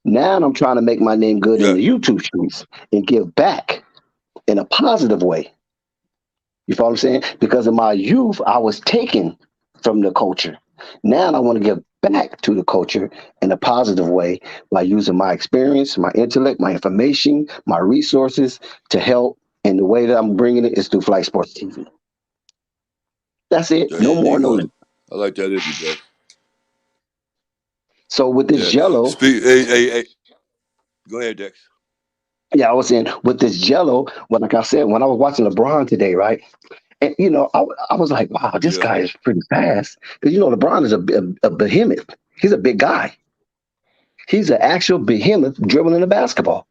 Now I'm trying to make my name good in Yeah. the YouTube streets and give back in a positive way. You follow what I'm saying? Because in my youth, I was taken from the culture. Now I want to give back to the culture in a positive way by using my experience, my intellect, my information, my resources to help. And the way that I'm bringing it is through Flight Sports TV. That's it. There No more, you no go. less. I like that in you, Dex. So with this Yeah. Jello, Speak. Hey. Go ahead, Dex. yeah, I was saying with this Jello, like I said, when I was watching LeBron today, right? And I was like, wow, this Yeah. guy is pretty fast. Because LeBron is a behemoth. He's a big guy. He's an actual behemoth dribbling the basketball.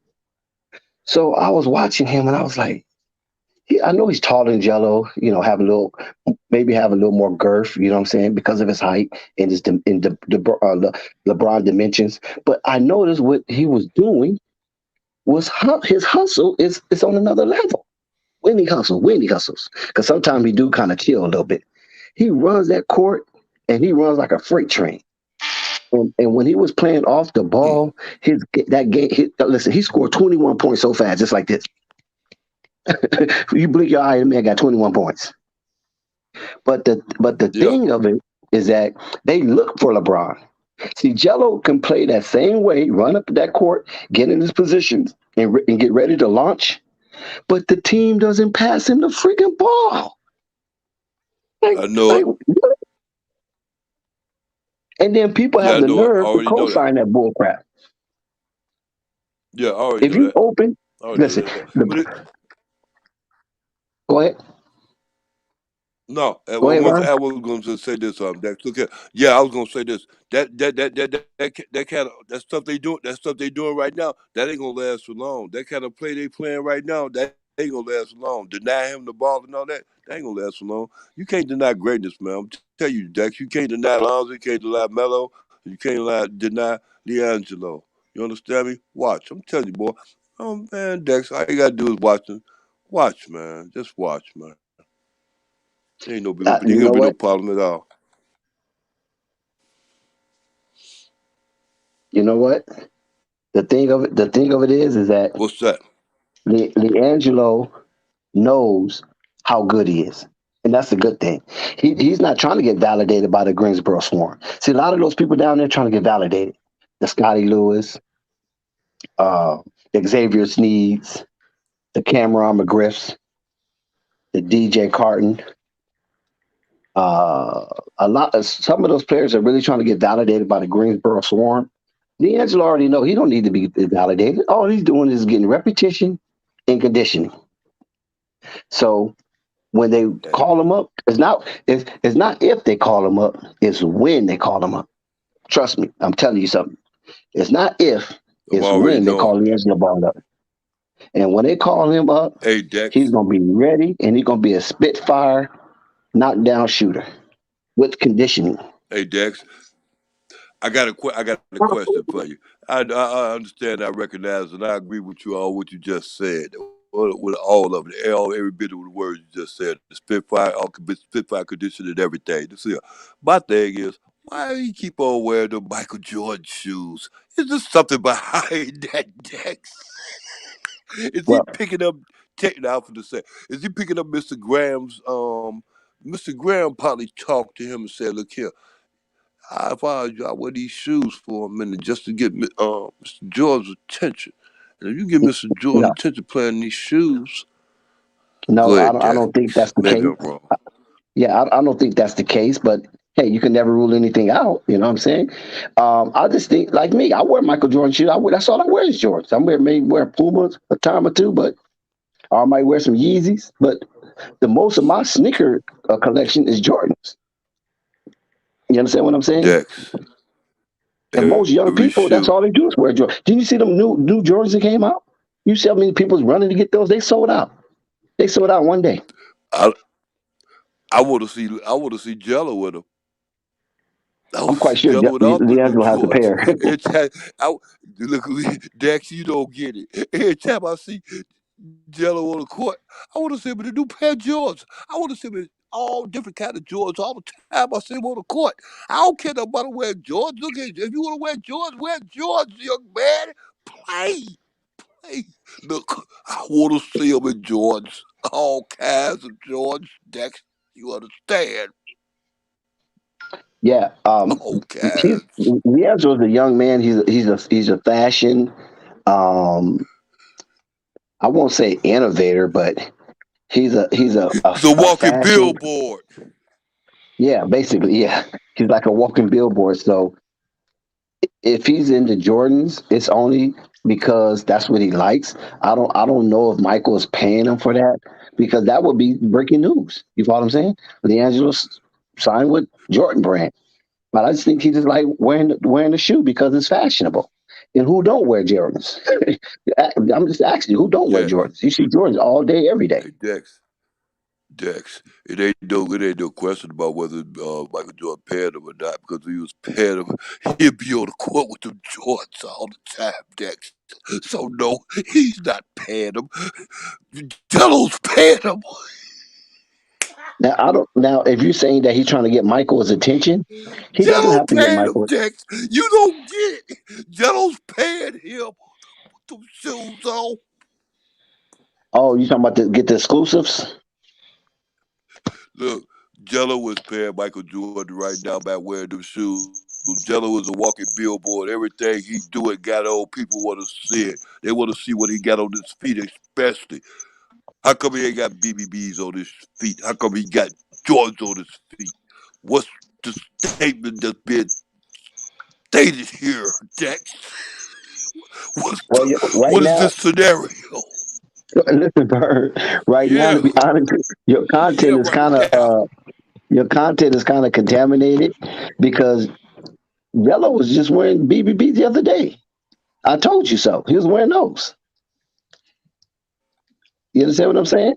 So I was watching him and I was like, I know he's taller than Jello, maybe have a little more girth, you know what I'm saying, because of his height and the LeBron dimensions. But I noticed what he was doing was his hustle is on another level. When he hustles, because sometimes he do kind of chill a little bit. He runs that court and he runs like a freight train. And when he was playing off the ball, listen, he scored 21 points so fast, just like this. You blink your eye, the man got 21 points. But the Yeah. thing of it is that they look for LeBron. See, Jello can play that same way, run up that court, get in his positions, and get ready to launch. But the team doesn't pass him the freaking ball. I know Like, it. and then people Yeah, have I the know it. I nerve to already know that. co-sign that bull crap. Yeah, I already If know you that. open, I already know listen, that. But go ahead. no, Go ahead, Ron. I was going to say this. Dex. Look at. Yeah, I was going to say this. That kind of that stuff they do. That stuff they doing right now. That ain't gonna last for long. That kind of play they playing right now. That ain't gonna last for long. Deny him the ball and all that. That ain't gonna last for long. You can't deny greatness, man. I'm tell you, Dex. You can't deny Lonzo. You can't deny Melo. You can't deny D'Angelo. You understand me? Watch. I'm telling you, boy. Oh man, Dex, all you gotta do is watch, man. Just watch, man. Ain't You gonna be know no what? problem at all. You know what? The thing of it is that What's that? Leangelo knows how good he is. And that's the good thing. He's not trying to get validated by the Greensboro Swarm. See, a lot of those people down there trying to get validated. The Scotty Lewis, uh, Xavier Sneeds, the Cameron McGriffs, the DJ Carton. Some of those players are really trying to get validated by the Greensboro Swarm. D'Angelo already know he don't need to be validated. All he's doing is getting repetition and conditioning. So when they call him up, it's not if they call him up, it's when they call him up. Trust me, I'm telling you something. It's not if, I'm it's already when they call knowing. D'Angelo Ball up. And when they call him up, Hey, Dex. he's gonna be ready and he's gonna be a spitfire knockdown shooter with conditioning. Hey, Dex. I got a question for you. I understand, I recognize, and I agree with you all what you just said. With all of it, every bit of the words you just said, the spitfire condition and everything. See, my thing is, why do you keep on wearing the Michael Jordan shoes? Is there something behind that, Dex? Is he Well, picking up? Now for the say, is he picking up Mr. Graham's? Mr. Graham probably talked to him and said, "Look here. If I was you, I wear these shoes for a minute just to get Mr. Jordan's attention. And if you get Mr. Jordan no, attention playing these shoes, no, go ahead, I Dex. don't think that's the Maybe case. I'm wrong. Yeah, I don't think that's the case, but hey, you can never rule anything out. You know what I'm saying? I just think, like me, I wear Michael Jordan shoes. That's all I wear is Jordans. Maybe wear Pumas a time or two, but or I might wear some Yeezys. But the most of my sneaker collection is Jordans. You understand what I'm saying? Dex, And most young every people, that's shoe. all they do is wear Jordans. Did you see them new Jordans that came out? You see how many people's running to get those? They sold out. They sold out one day. I want to see Jello with him. I I'm want to quite see sure Jello with all the new D'Angelo has a Jordans. pair. Look, Dex, you don't get it. Every time I see Jello on the court, I want to see him in a new pair of Jordans. I want to see him in all different kind of Jordans all the time I see him on the court. I don't care about wearing Jordans. Look at if you want to wear Jordans, young man. Play. Play. Look, I want to see him in Jordans. All kinds of Jordans. Dex, you understand? Yeah, All kinds. D'Angelo's a young man. He's a fashion. Um, I won't say innovator, but He's a a walking fashion. billboard. Yeah, basically, yeah. He's like a walking billboard. So if he's into Jordans, it's only because that's what he likes. I don't know if Michael is paying him for that because that would be breaking news. You follow what I'm saying? D'Angelo's signed with Jordan Brand. But I just think he just like wearing the shoe because it's fashionable. And who don't wear Jordans? I'm just asking you, who don't wear Dex. Jordans? You see Jordans all day, every day. Hey, Dex. It ain't no question about whether Michael Jordan paired him or not because if he was paired him, he'd be on the court with them Jordans all the time, Dex. So no, he's not paying him. Jello's paying him. Now I don't. Now, if you're saying that he's trying to get Michael's attention, he doesn't Jello have to get paying him, Michael. Dex. You don't get it. Jello's paying him with them shoes on. Oh, you talking about get the exclusives? Look, Jello was paying Michael Jordan right now by wearing them shoes. Jello is a walking billboard. Everything he doing got on. People want to see it. They want to see what he got on his feet, especially. How come he ain't got BBBs on his feet? How come he got Jordans on his feet? What's the statement that's been stated here, Dex? Well, right What is now, this scenario? listen, Bird. Right now, Yeah, to be honest, your yeah, content is right kind of now. contaminated because Yellow was just wearing BBB the other day. I told you so. He was wearing those. You understand what I'm saying?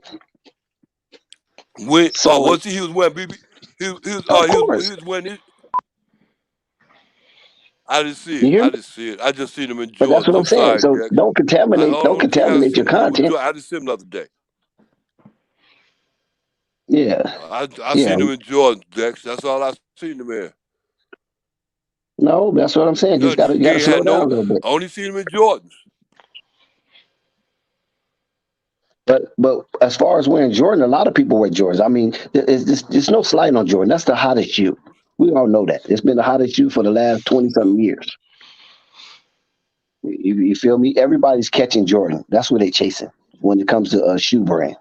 When So, was he was wearing BB? He was of he course, was wearing it. I didn't see You it. hear I me? didn't see it. I just seen them in But that's Jordans. what I'm I'm saying. sorry, So Dex. don't contaminate. Don't Only thing I contaminate your seen him was content. Jordan. I just seen him the other day. Yeah, I yeah. seen him in Jordan, Dex. That's all I seen him in. No, that's what I'm saying. Just Nothing. you He gotta ain't slow had down a no. little bit. I only seen him in Jordans. But as far as wearing Jordan, a lot of people wear Jordans. I mean, there's no slight on Jordan. That's the hottest shoe. We all know that. It's been the hottest shoe for the last 20 something years. You feel me? Everybody's catching Jordan. That's what they chasing when it comes to a shoe brand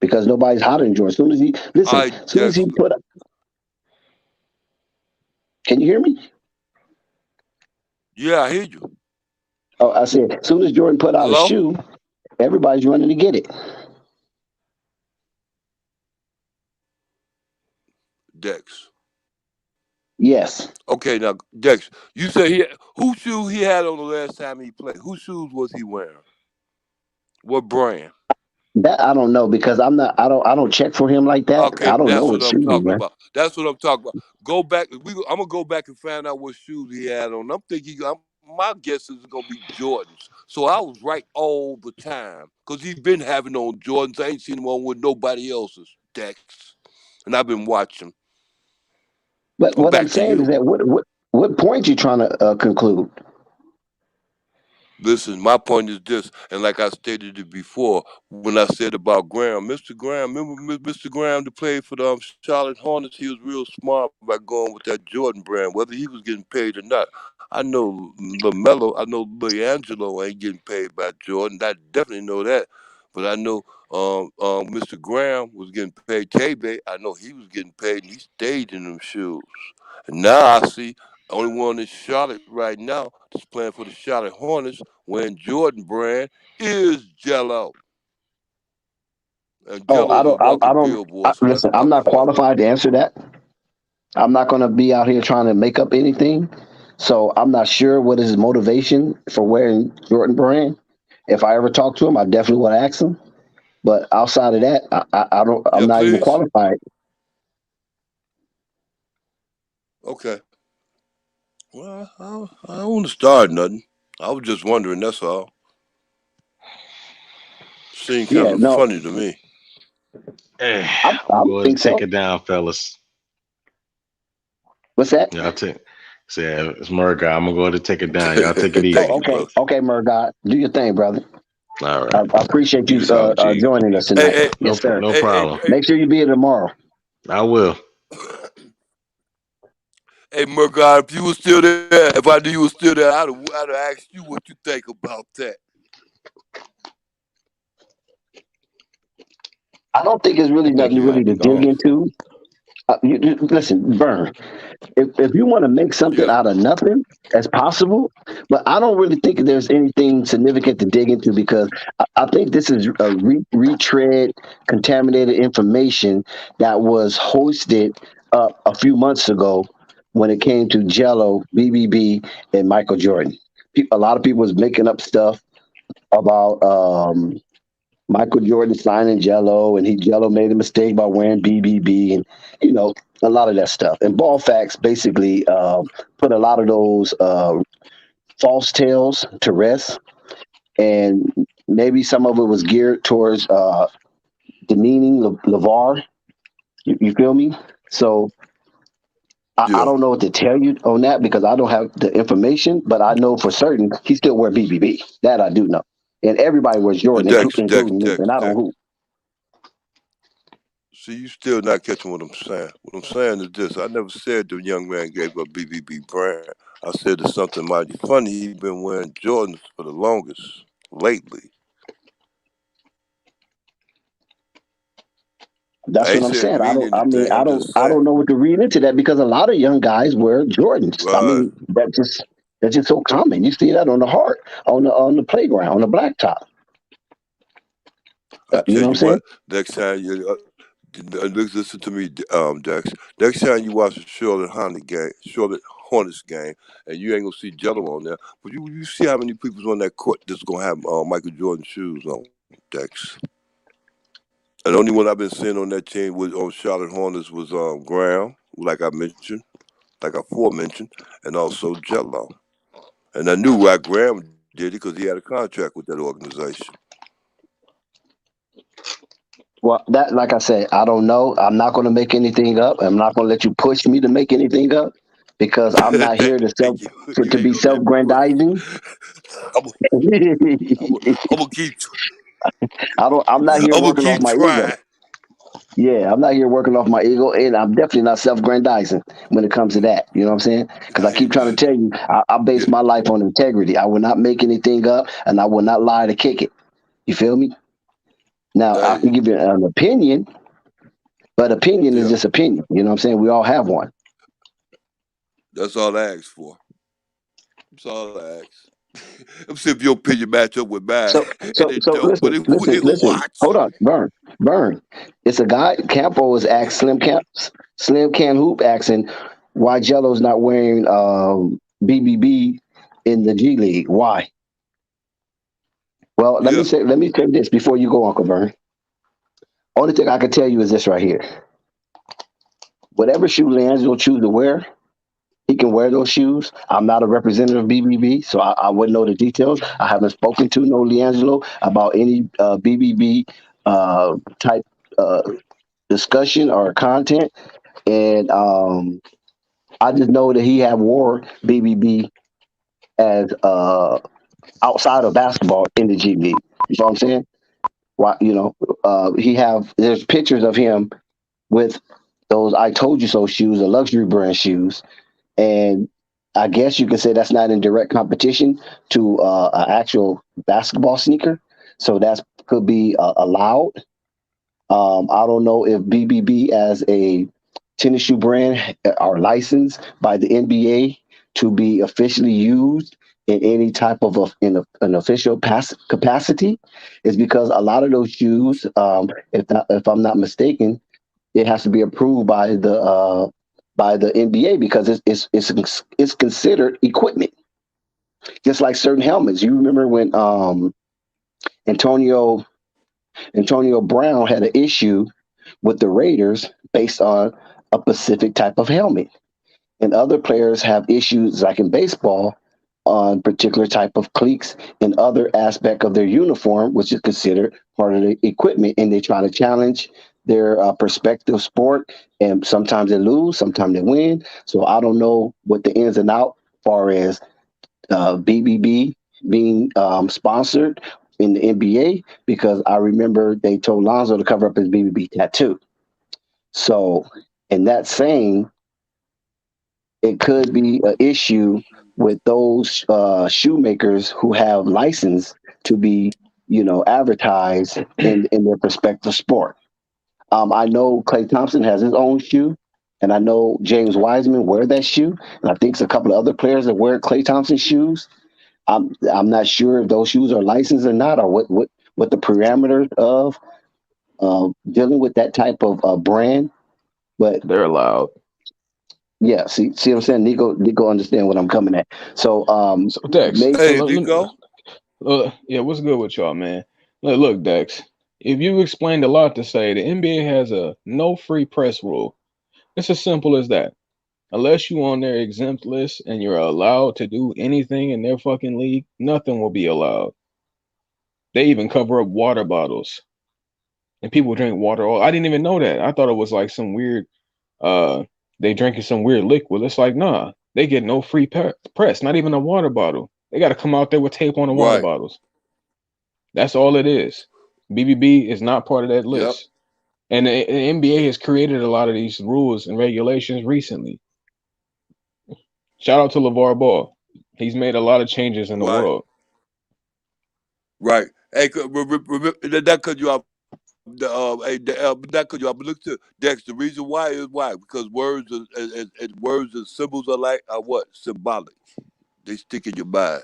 because nobody's hotter than Jordan. As soon as he All listen, right, as soon as Dex. he put, can you hear me? Yeah, I hear you. Oh, I said, as soon as Jordan put out a Hello, shoe, everybody's running to get it. Dex. Yes, Okay, now Dex, you said whose shoes he had on the last time he played? Whose shoes was he wearing? What brand? that I don't know because I don't check for him like that. Okay, I don't know that's what what I'm shoes he talking wear. about. That's what I'm talking about. Go back. I'm gonna go back and find out what shoes he had on. My guess is it's gonna be Jordans. So I was right all the time because he's been having on Jordans. I ain't seen him on with nobody else's Dex, and I've been watching. But I'm what I'm back to saying is you. that what point you trying to conclude? Listen, my point is this, and like I stated it before, when I said about Graham, Mr. Graham, remember Mr. Graham that played for the Charlotte Hornets? He was real smart by going with that Jordan brand, whether he was getting paid or not. I know LaMelo, I know LeAngelo ain't getting paid by Jordan. I definitely know that. But I know Mr. Graham was getting paid. K-Bay, I know he was getting paid, and he stayed in them shoes. And now I see only one in Charlotte right now that's playing for the Charlotte Hornets wearing Jordan brand is Jello. And Oh, I Jello's a don't. walking I don't. billboard, so that's Listen, my I'm not point. qualified to answer that. I'm not going to be out here trying to make up anything. So I'm not sure what is his motivation for wearing Jordan brand. If I ever talk to him, I definitely would ask him. But outside of that, I don't. I'm Yeah, not even please? qualified. Okay. Well, I don't want to start nothing. I was just wondering, that's all. Seemed kind Yeah, of no, funny to me. Eh, I I'm don't going to think take so. it down, fellas. What's that? Y'all take. Say it's Murga. I'm gonna go ahead and take it down. Y'all take it Thank easy. Oh, you, okay, brother. okay, Murgod, do your thing, brother. All I, right. I appreciate you Peace out, G. joining us Hey, tonight. hey, No, Yes, sir. no hey, hey, problem. hey, Make sure you be here tomorrow. I will. hey, Murgard, if you were still there, if I knew you were still there, I'd have asked you what you think about that. I don't think it's I really think nothing he might really be to dig gone. into. Listen, Vern. If you want to make something Yeah. out of nothing, that's possible. But I don't really think there's anything significant to dig into because I think this is a retread, contaminated information that was hosted up a few months ago when it came to Jello, BBB, and Michael Jordan. A lot of people was making up stuff about Michael Jordan signing Jello, and Jello made a mistake by wearing BBB, and a lot of that stuff. And Ball Facts basically put a lot of those false tales to rest, and maybe some of it was geared towards demeaning Levar. You feel me? So I Yeah. don't know what to tell you on that because I don't have the information, but I know for certain he still wear BBB. That I do know, and everybody wears But Jordan, Dex, Dex, including me, Dex, and I don't Dex. hoop. See, you still not catching what I'm saying. What I'm saying is this: I never said the young man gave up BBB brand. I said it's something mighty funny. He been wearing Jordans for the longest lately. I That's what ain't I'm saying saying. I mean don't. I mean, anything. I I'm don't. just I saying. don't know what to read into that because a lot of young guys wear Jordans. I Right. mean, that's just so common. You see that on the on the playground, on the blacktop. I You tell know what I'm you saying? what. Next time you listen to me, Dex. Next time you watch a Charlotte Hornets game, and you ain't gonna see Jello on there, but you see how many people's on that court that's gonna have Michael Jordan shoes on, Dex. And the only one I've been seeing on that team with on Charlotte Hornets was Graham, like I mentioned. like I aforementioned, and also Jello. And I knew Rock Graham did it because he had a contract with that organization. Well, that, like I said, I don't know. I'm not going to make anything up. I'm not going to let you push me to make anything up because I'm not here to Thank you. You ain't be gonna let me push. self-grandizing. I'm gonna keep. I'm not here I'm gonna working off keep my ego. trying. Yeah, I'm not here working off my ego, and I'm definitely not self-grandizing when it comes to that. You know what I'm saying? Because I keep trying to tell you, I base my life on integrity. I will not make anything up, and I will not lie to kick it. You feel me? Now, I can Hey, give you an opinion, but opinion is yeah, just opinion. You know what I'm saying? We all have one. that's all I asked for. That's all I asked. I'm see if your opinion match up with mine, So, and so, it so don't. But listen, it listen, will listen. watch. Hold on, burn. It's a guy. Campo was asked Slim Can Hoop asking why Jello's not wearing BBB in the G League. Why? Well, Yeah. let me say this before you go, Uncle Vern. Only thing I can tell you is this right here. Whatever shoe Leandro choose to wear, he can wear those shoes. I'm not a representative of BBB, so I wouldn't know the details. I haven't spoken to no Leangelo about any BBB type uh, discussion or content, and I just know that he have wore BBB as outside of basketball in the G League. You know what I'm saying? Why, he have there's pictures of him with those I told you so shoes, the luxury brand shoes, and I guess you could say that's not in direct competition to an actual basketball sneaker, so that could be allowed. I don't know if BBB as a tennis shoe brand are licensed by the NBA to be officially used in any type of an official capacity. Is because a lot of those shoes, if I'm not mistaken, it has to be approved by the NBA because it's considered equipment, just like certain helmets. You remember when Antonio Antonio Brown had an issue with the Raiders based on a specific type of helmet, and other players have issues like in baseball on particular type of cleats and other aspect of their uniform, which is considered part of the equipment, and they try to challenge their perspective sport, and sometimes they lose, sometimes they win. So I don't know what the ins and out far as BBB being sponsored in the NBA because I remember they told Lonzo to cover up his BBB tattoo. So in that saying, it could be an issue with those shoemakers who have license to be, advertised in their respective sport. I know Klay Thompson has his own shoe, and I know James Wiseman wear that shoe, and I think it's a couple of other players that wear Klay Thompson shoes. I'm not sure if those shoes are licensed or not, or what the parameters of dealing with that type of brand. But they're allowed. Yeah, see what I'm saying? Nico understand what I'm coming at. So So Dex, make Hey, let me, Nico. yeah, what's good with y'all, man? Look, Dex, if you explained a lot to say, the NBA has a no free press rule. It's as simple as that. Unless you on their exempt list and you're allowed to do anything in their fucking league, nothing will be allowed. They even cover up water bottles, and people drink water. I didn't even know that. I thought it was like some weird. Uh, they drinking some weird liquid. It's like, nah, they get no free press, not even a water bottle. They got to come out there with tape on the water Right. bottles. That's all it is. BBB is not part of that Yep. list. And the NBA has created a lot of these rules and regulations recently. Shout out to LeVar Ball. He's made a lot of changes in the Right. world. Right. Hey, that cut you off. That cut you off. But look to Dex. The reason why is why because words and symbols are what symbolic. They stick in your mind.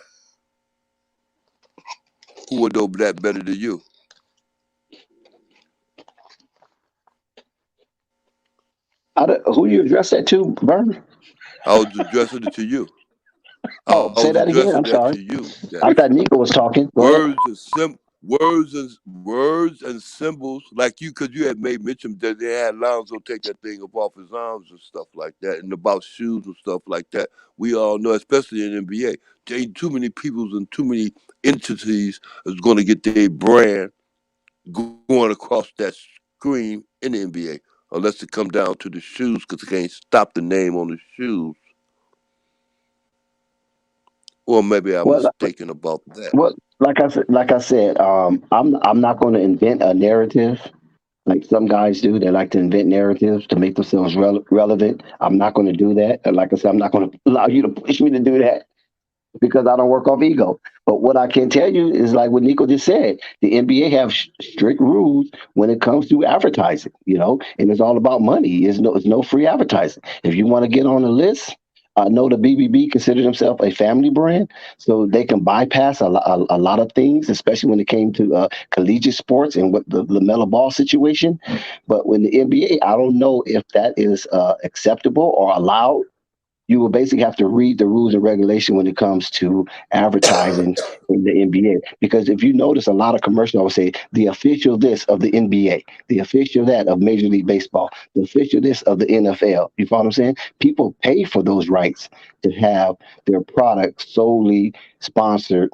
Who would know that better than you? who you address that to, Vern? I was addressing it to you. I Oh, was say that again. addressing I'm that to sorry. you. I Dex. thought Nico was talking. Go ahead. Words and words and symbols like you, because you had made mention that they had Lonzo take that thing up off his arms and stuff like that, and about shoes and stuff like that. We all know, especially in NBA, there ain't too many peoples and too many entities is going to get their brand going across that screen in the NBA, unless it come down to the shoes, because they can't stop the name on the shoes. Or maybe I'm Well, mistaken about that. well, like I said, I'm not going to invent a narrative like some guys do. They like to invent narratives to make themselves relevant. I'm not going to do that. And like I said, I'm not going to allow you to push me to do that because I don't work off ego. But what I can tell you is like what Nico just said, the NBA have strict rules when it comes to advertising, and it's all about money. It's no free advertising. If you want to get on the list, I know the BBB considers themselves a family brand, so they can bypass a lot of things, especially when it came to collegiate sports and what the LaMelo Ball situation. But when the NBA, I don't know if that is acceptable or allowed. You will basically have to read the rules and regulation when it comes to advertising in the NBA. Because if you notice a lot of commercials, I would say the official this of the NBA, the official that of Major League Baseball, the official this of the NFL. You follow what I'm saying? People pay for those rights to have their product solely sponsored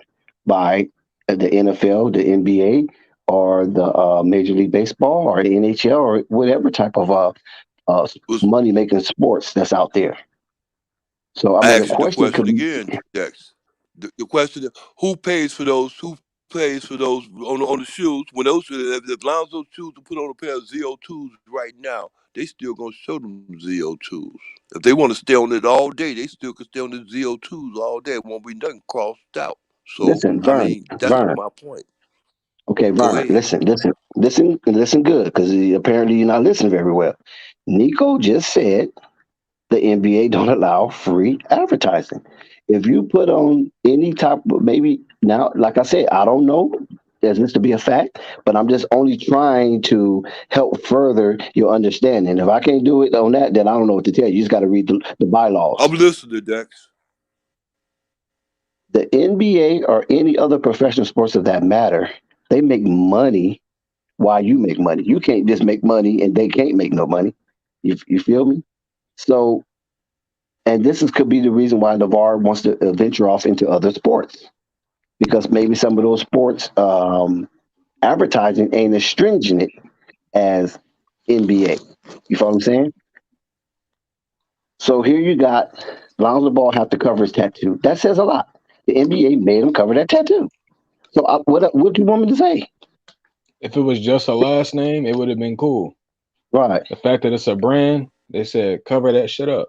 by the NFL, the NBA, or the Major League Baseball, or the NHL, or whatever type of money making sports that's out there. So I I mean, the ask you the question question could be again, Dex. The question is, who pays for those? Who pays for those on the shoes? When those if Lonzo choose to put on a pair of ZO2s right now, they still gonna show them ZO2s. If they want to stay on it all day, they still can stay on the ZO2s all day. It won't be nothing crossed out. So listen, I Vern, mean, that's Vern. my point. Okay, Go Vern, ahead. listen good, because apparently you're not listening very well. Nico just said the NBA don't allow free advertising. If you put on any type of maybe now, like I said, I don't know. There's this to be a fact, but I'm just only trying to help further your understanding. If I can't do it on that, then I don't know what to tell you. You just got to read the bylaws. I'm listening, Dex. The NBA or any other professional sports of that matter, they make money while you make money. You can't just make money and they can't make no money. You feel me? So, and could be the reason why Navarre wants to venture off into other sports because maybe some of those sports advertising ain't as stringent as NBA. You follow what I'm saying? So here you got Lonzo Ball have to cover his tattoo. That says a lot. The NBA made him cover that tattoo. So what do you want me to say? If it was just a last name, it would have been cool. Right. The fact that it's a brand, they said cover that shit up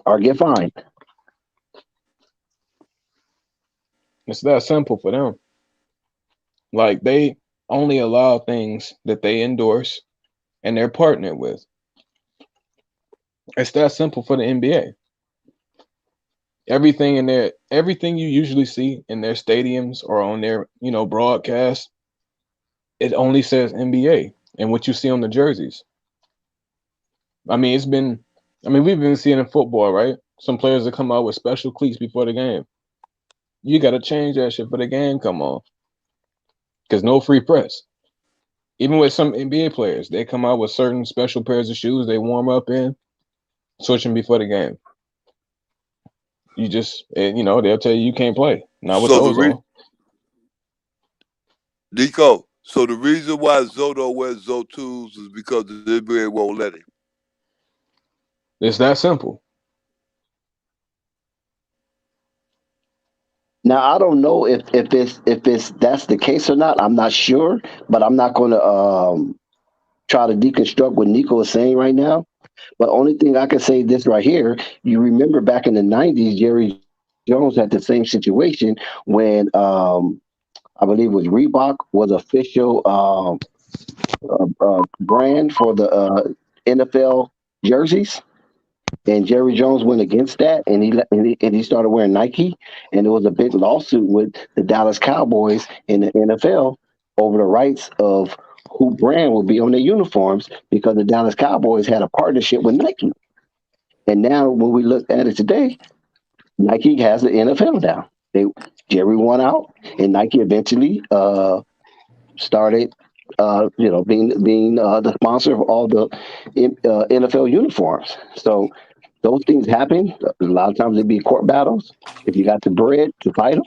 or get fined. It's that simple for them. Like they only allow things that they endorse and they're partnered with. It's that simple for the NBA. Everything you usually see in their stadiums or on their, broadcast, it only says NBA and what you see on the jerseys. I mean, we've been seeing in football, right? Some players that come out with special cleats before the game. You got to change that shit for the game come on. Because no free press. Even with some NBA players, they come out with certain special pairs of shoes they warm up in, switch them before the game. You just, they'll tell you can't play. Not with those on. Nico, so the reason why Zoto wears Zo2s is because the NBA won't let him. It's that simple. Now I don't know if it's that's the case or not. I'm not sure, but I'm not going to try to deconstruct what Nico is saying right now. But only thing I can say this right here, you remember back in the '90s, Jerry Jones had the same situation when I believe it was Reebok was official brand for the NFL jerseys. And Jerry Jones went against that, and he started wearing Nike, and there was a big lawsuit with the Dallas Cowboys and the NFL over the rights of who brand would be on their uniforms because the Dallas Cowboys had a partnership with Nike. And now, when we look at it today, Nike has the NFL now. Jerry won out, and Nike eventually started, being the sponsor of all the NFL uniforms. So those things happen. A lot of times it be court battles. If you got the bread to fight them,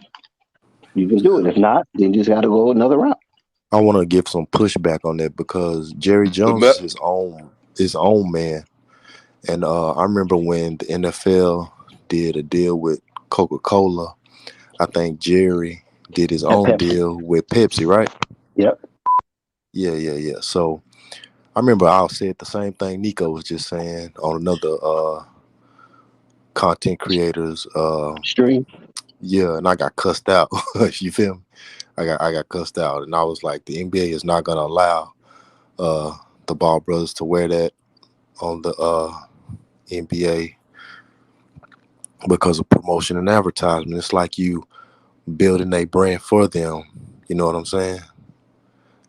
you can do it. If not, then you just got to go another route. I want to give some pushback on that because Jerry Jones is his own man. And I remember when the NFL did a deal with Coca-Cola. I think Jerry did his own Pepsi. deal with Pepsi, right? Yep. Yeah. So I remember I said the same thing Nico was just saying on another content creators stream. Yeah, and I got cussed out. You feel me? I got cussed out, and I was like, the NBA is not gonna allow the Ball brothers to wear that on the NBA because of promotion and advertisement. It's like you building a brand for them. You know what I'm saying?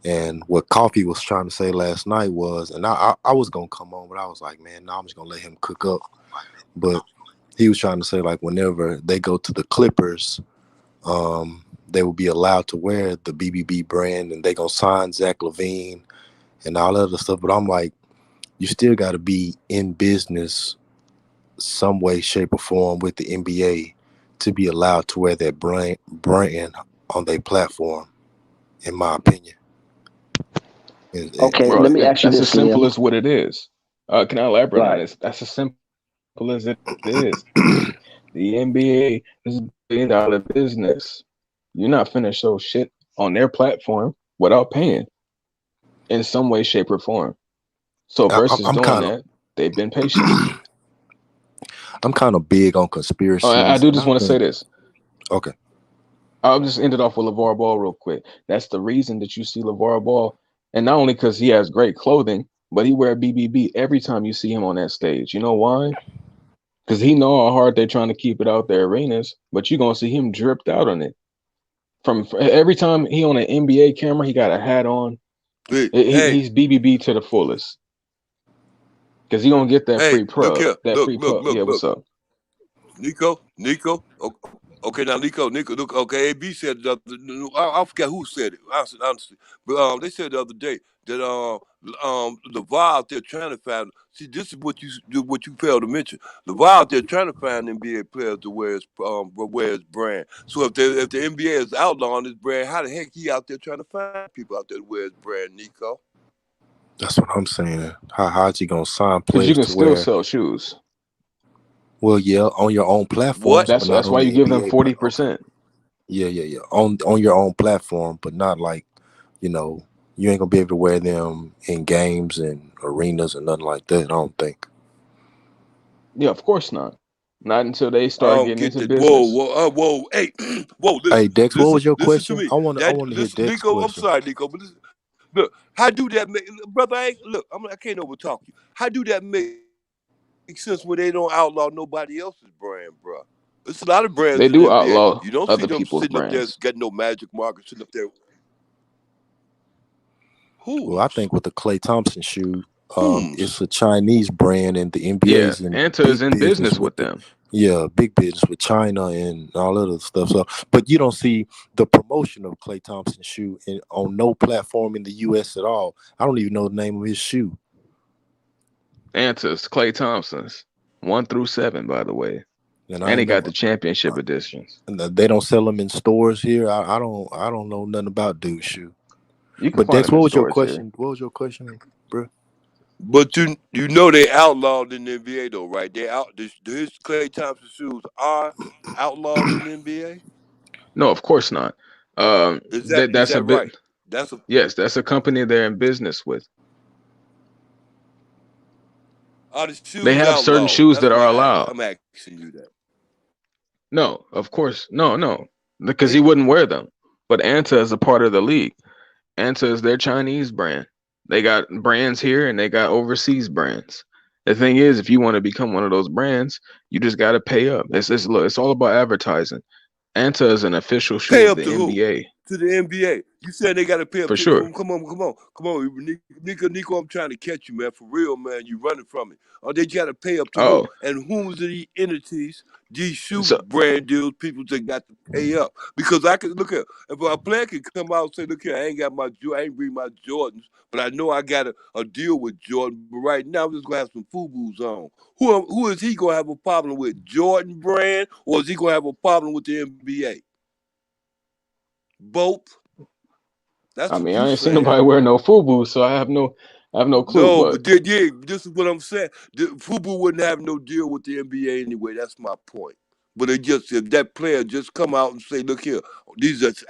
And what Coffee was trying to say last night was, and I was gonna come on, but I was like, man, no, I'm just gonna let him cook up. But he was trying to say, like, whenever they go to the Clippers, they will be allowed to wear the BBB brand, and they gonna sign Zach LaVine and all that other stuff. But I'm like, you still got to be in business some way, shape, or form with the NBA to be allowed to wear that brand on their platform, in my opinion. Okay, let me ask you that's this, as simple Slim. as what it is. Can I elaborate on Right. this? That's as simple as it is. The NBA is $1 billion business. You're not finna show shit on their platform without paying in some way, shape, or form. So versus I'm doing kinda- that, they've been patient. I'm kind of big on conspiracies. I do and just want to say this. Okay. I'll just end it off with LeVar Ball real quick. That's the reason that you see LeVar Ball, and not only because he has great clothing, but he wear BBB every time you see him on that stage. You know why? Because he know how hard they're trying to keep it out their arenas, but you're gonna see him dripped out on it. From every time he on an NBA camera, he got a hat on. He's BBB to the fullest. Because he gonna get that free look pub. here. That free Look. pub. Yeah, what's up? Nico. Okay, now Nico. Look. Okay, AB said the other. I forget who said it. Honestly, but they said the other day that LeVar out there trying to find. See, this is what you failed to mention. LeVar out there trying to find NBA players to wear his brand. So if the NBA is outlawing his brand, how the heck he out there trying to find people out there to wear his brand, Nico? That's what I'm saying. How's he gonna sign Because players you can to still wear? sell shoes. Well, yeah, on your own platform. That's why you give them 40%. Yeah. On your own platform, but not like, you ain't gonna be able to wear them in games and arenas and nothing like that. I don't think. Yeah, of course not. Not until they start getting into business. Whoa, hey, whoa, listen. Hey, Dex, what was your Listen question? to me. I want to hear Listen, Dex's Nico, I'm question. sorry, Nico, but listen, look, how do that make, brother? I can't overtalk you. How do that make sense when they don't outlaw nobody else's brand, bro? There's a lot of brands They in do the NBA. outlaw You don't see other them people's sitting up there brands. getting no magic marker sitting up there. Well, I think with the Klay Thompson shoe, it's a Chinese brand, and the NBA Yeah, is in Anta big is in business with them. big business with China and all that other stuff. So, but you don't see the promotion of Klay Thompson shoe on no platform in the U.S. at all. I don't even know the name of his shoe. Anta's, Klay Thompson's, 1 through 7, by the way, and he got the championship editions. And they don't sell them in stores here. I don't know nothing about dude's shoe. You can But find Dex, them in what was your stores question? here. What was your question, bro? But you know they outlawed in the NBA though, right? They his Klay Thompson shoes are outlawed in the NBA. No, of course not. Is That's a that bit. right? Yes, that's a company they're in business with. Are the shoes They have certain outlawed? shoes That's that are why allowed. I'm asking you that. No, of course, no, because he wouldn't wear them. But Anta is a part of the league. Anta is their Chinese brand. They got brands here and they got overseas brands. The thing is, if you want to become one of those brands, you just got to pay up. It's all about advertising. Anta is an official shoe Pay of up the to who? NBA. to the NBA. You said they got to pay up. For sure. Come on, Nico. I'm trying to catch you, man. For real, man. You running from it. Or they got to pay up to who? Oh, And who's the entities? These shoe so brand deals, people that got to pay up. Because I can look at if a player can come out and say, "Look here, I ain't bring my Jordans, but I know I got a deal with Jordan. But right now, I'm just gonna have some FUBUs on." Who is he gonna have a problem with? Jordan brand, or is he gonna have a problem with the NBA? Both. That's I what mean, you I ain't seen saying. nobody wear no FUBU, so I have no clue. No, But but yeah, this is what I'm saying. FUBU wouldn't have no deal with the NBA anyway. That's my point. But if that player just come out and say, "Look here,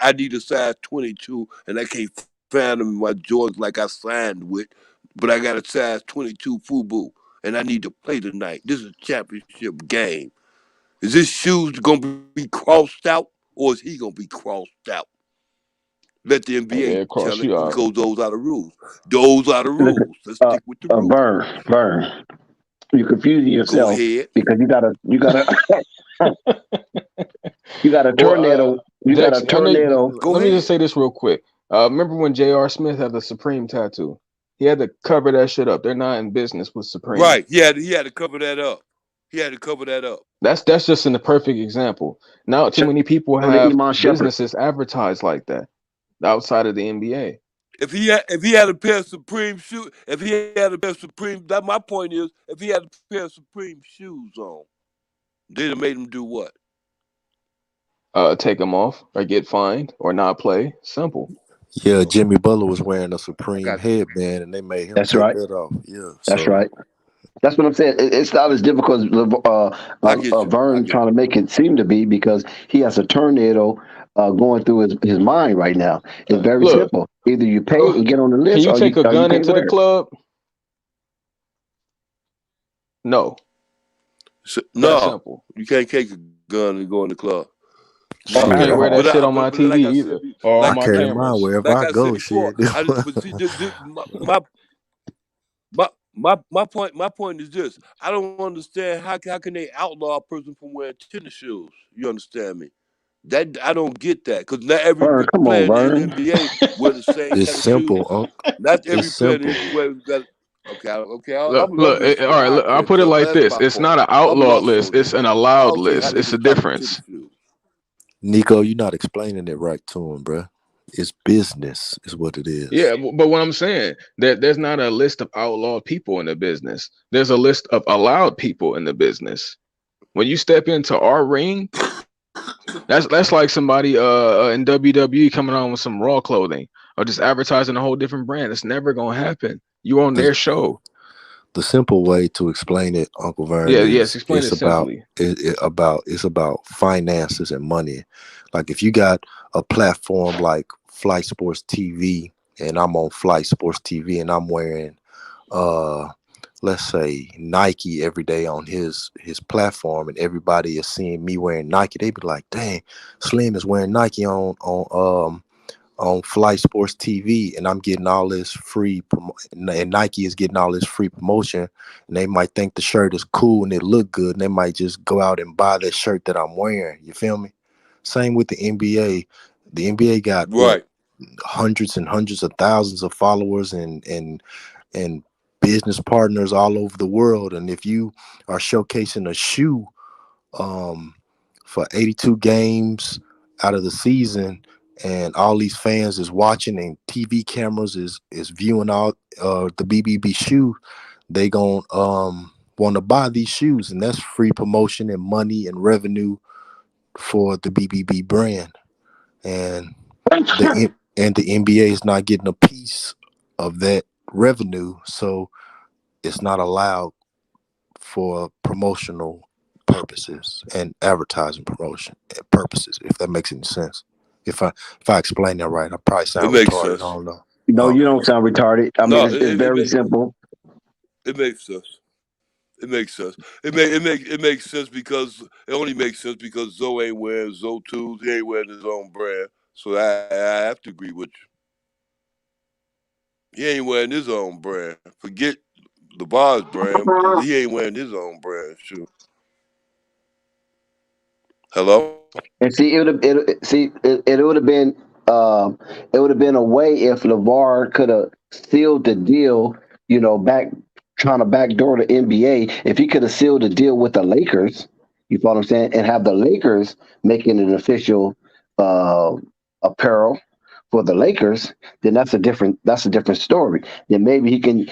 I need a size 22, and I can't find them in my Jordans like I signed with, but I got a size 22 FUBU, and I need to play tonight. This is a championship game. Is his shoes gonna be crossed out, or is he gonna be crossed out? Let the NBA yeah, cross tell it you out. because those are the rules. Those are the Listen, rules. Let's stick with the rules. Vern, you're confusing Go yourself ahead. because you got a you got a Well, tornado. You got Dex, a tornado. Go let me just ahead. say this real quick. Remember when J.R. Smith had the Supreme tattoo? He had to cover that shit up. They're not in business with Supreme. Right. He had to cover that up. He had to cover that up. That's just in the perfect example. Now, too many people On the have Iman Shepherd. businesses advertised like that outside of the NBA. If he had a pair of Supreme shoes, that my point is, if he had a pair of Supreme shoes on, they'd have made him do what? Take them off or get fined or not play. Simple. Yeah, Jimmy Butler was wearing a I Supreme got headband, and they made him That's take right. that off. Yeah, That's so right. That's what I'm saying. It's not as difficult as I get you. Vern trying to make it seem to be because he has a tornado going through his mind right now. It's very Look, simple. Either you pay and get on the can list, you or take a you gun can't into the wear it. club? No. That No, simple. you can't take a gun and go in the club. I can't shit. wear that shit on my But like TV I either said, or I on my carry mine cameras. wherever like I I go. said before, Shit. but see, my point is this: I don't understand how can they outlaw a person from wearing tennis shoes? You understand me? That I don't get that because not every Vern, come player on, in the Vern. NBA wear the same It's kind of shoes. simple, Unc. Not every It's player in the simple. NBA got. Okay. Look, I'm look. All listening. right. I Look, I'll catch put it up. like That's this: my it's point. not an I'm outlawed lost list; on it's this. an I allowed don't see how list. they It's a can copy tennis difference. shoes. Nico, you're not explaining it right to him, bruh. It's business, is what it is. Yeah, but what I'm saying that there's not a list of outlawed people in the business. There's a list of allowed people in the business. When you step into our ring, that's like somebody in WWE coming on with some Raw clothing or just advertising a whole different brand. It's never gonna happen. You on The their show. the simple way to explain it, Uncle Vern, Yeah, yes. is Explain it simply. it's about finances and money. Like if you got a platform like Flight Sports TV, and I'm on Flight Sports TV, and I'm wearing let's say Nike every day on his platform, and everybody is seeing me wearing Nike, they be like, dang, Slim is wearing Nike on Flight Sports TV, and I'm getting all this free and Nike is getting all this free promotion, and they might think the shirt is cool and it look good, and they might just go out and buy that shirt that I'm wearing. You feel me? Same with the NBA. The NBA got what, Right. hundreds and hundreds of thousands of followers and business partners all over the world, and if you are showcasing a shoe for 82 games out of the season, and all these fans is watching, and TV cameras is viewing all the BBB shoe, they gon' want to buy these shoes, and that's free promotion and money and revenue for the BBB brand, and the NBA is not getting a piece of that revenue, so it's not allowed for promotional purposes and advertising promotion purposes, if that makes any sense. If I explain that right, I probably It sound makes retarded. I sense. don't know. No, you Okay. don't sound retarded. I mean, No, it's very simple. it makes sense. It makes sense. It makes sense because it only makes sense because Zoe ain't wearing Zoe tools. He ain't wearing his own brand. So I have to agree with you. He ain't wearing his own brand. Forget LeBron's brand. He ain't wearing his own brand. Sure. Hello. And see, it would have been it would have been a way if LeVar could have sealed the deal, back trying to backdoor the NBA. If he could have sealed the deal with the Lakers, you follow what I'm saying, and have the Lakers making an official uh, apparel for the Lakers, then that's a different story. Then maybe he can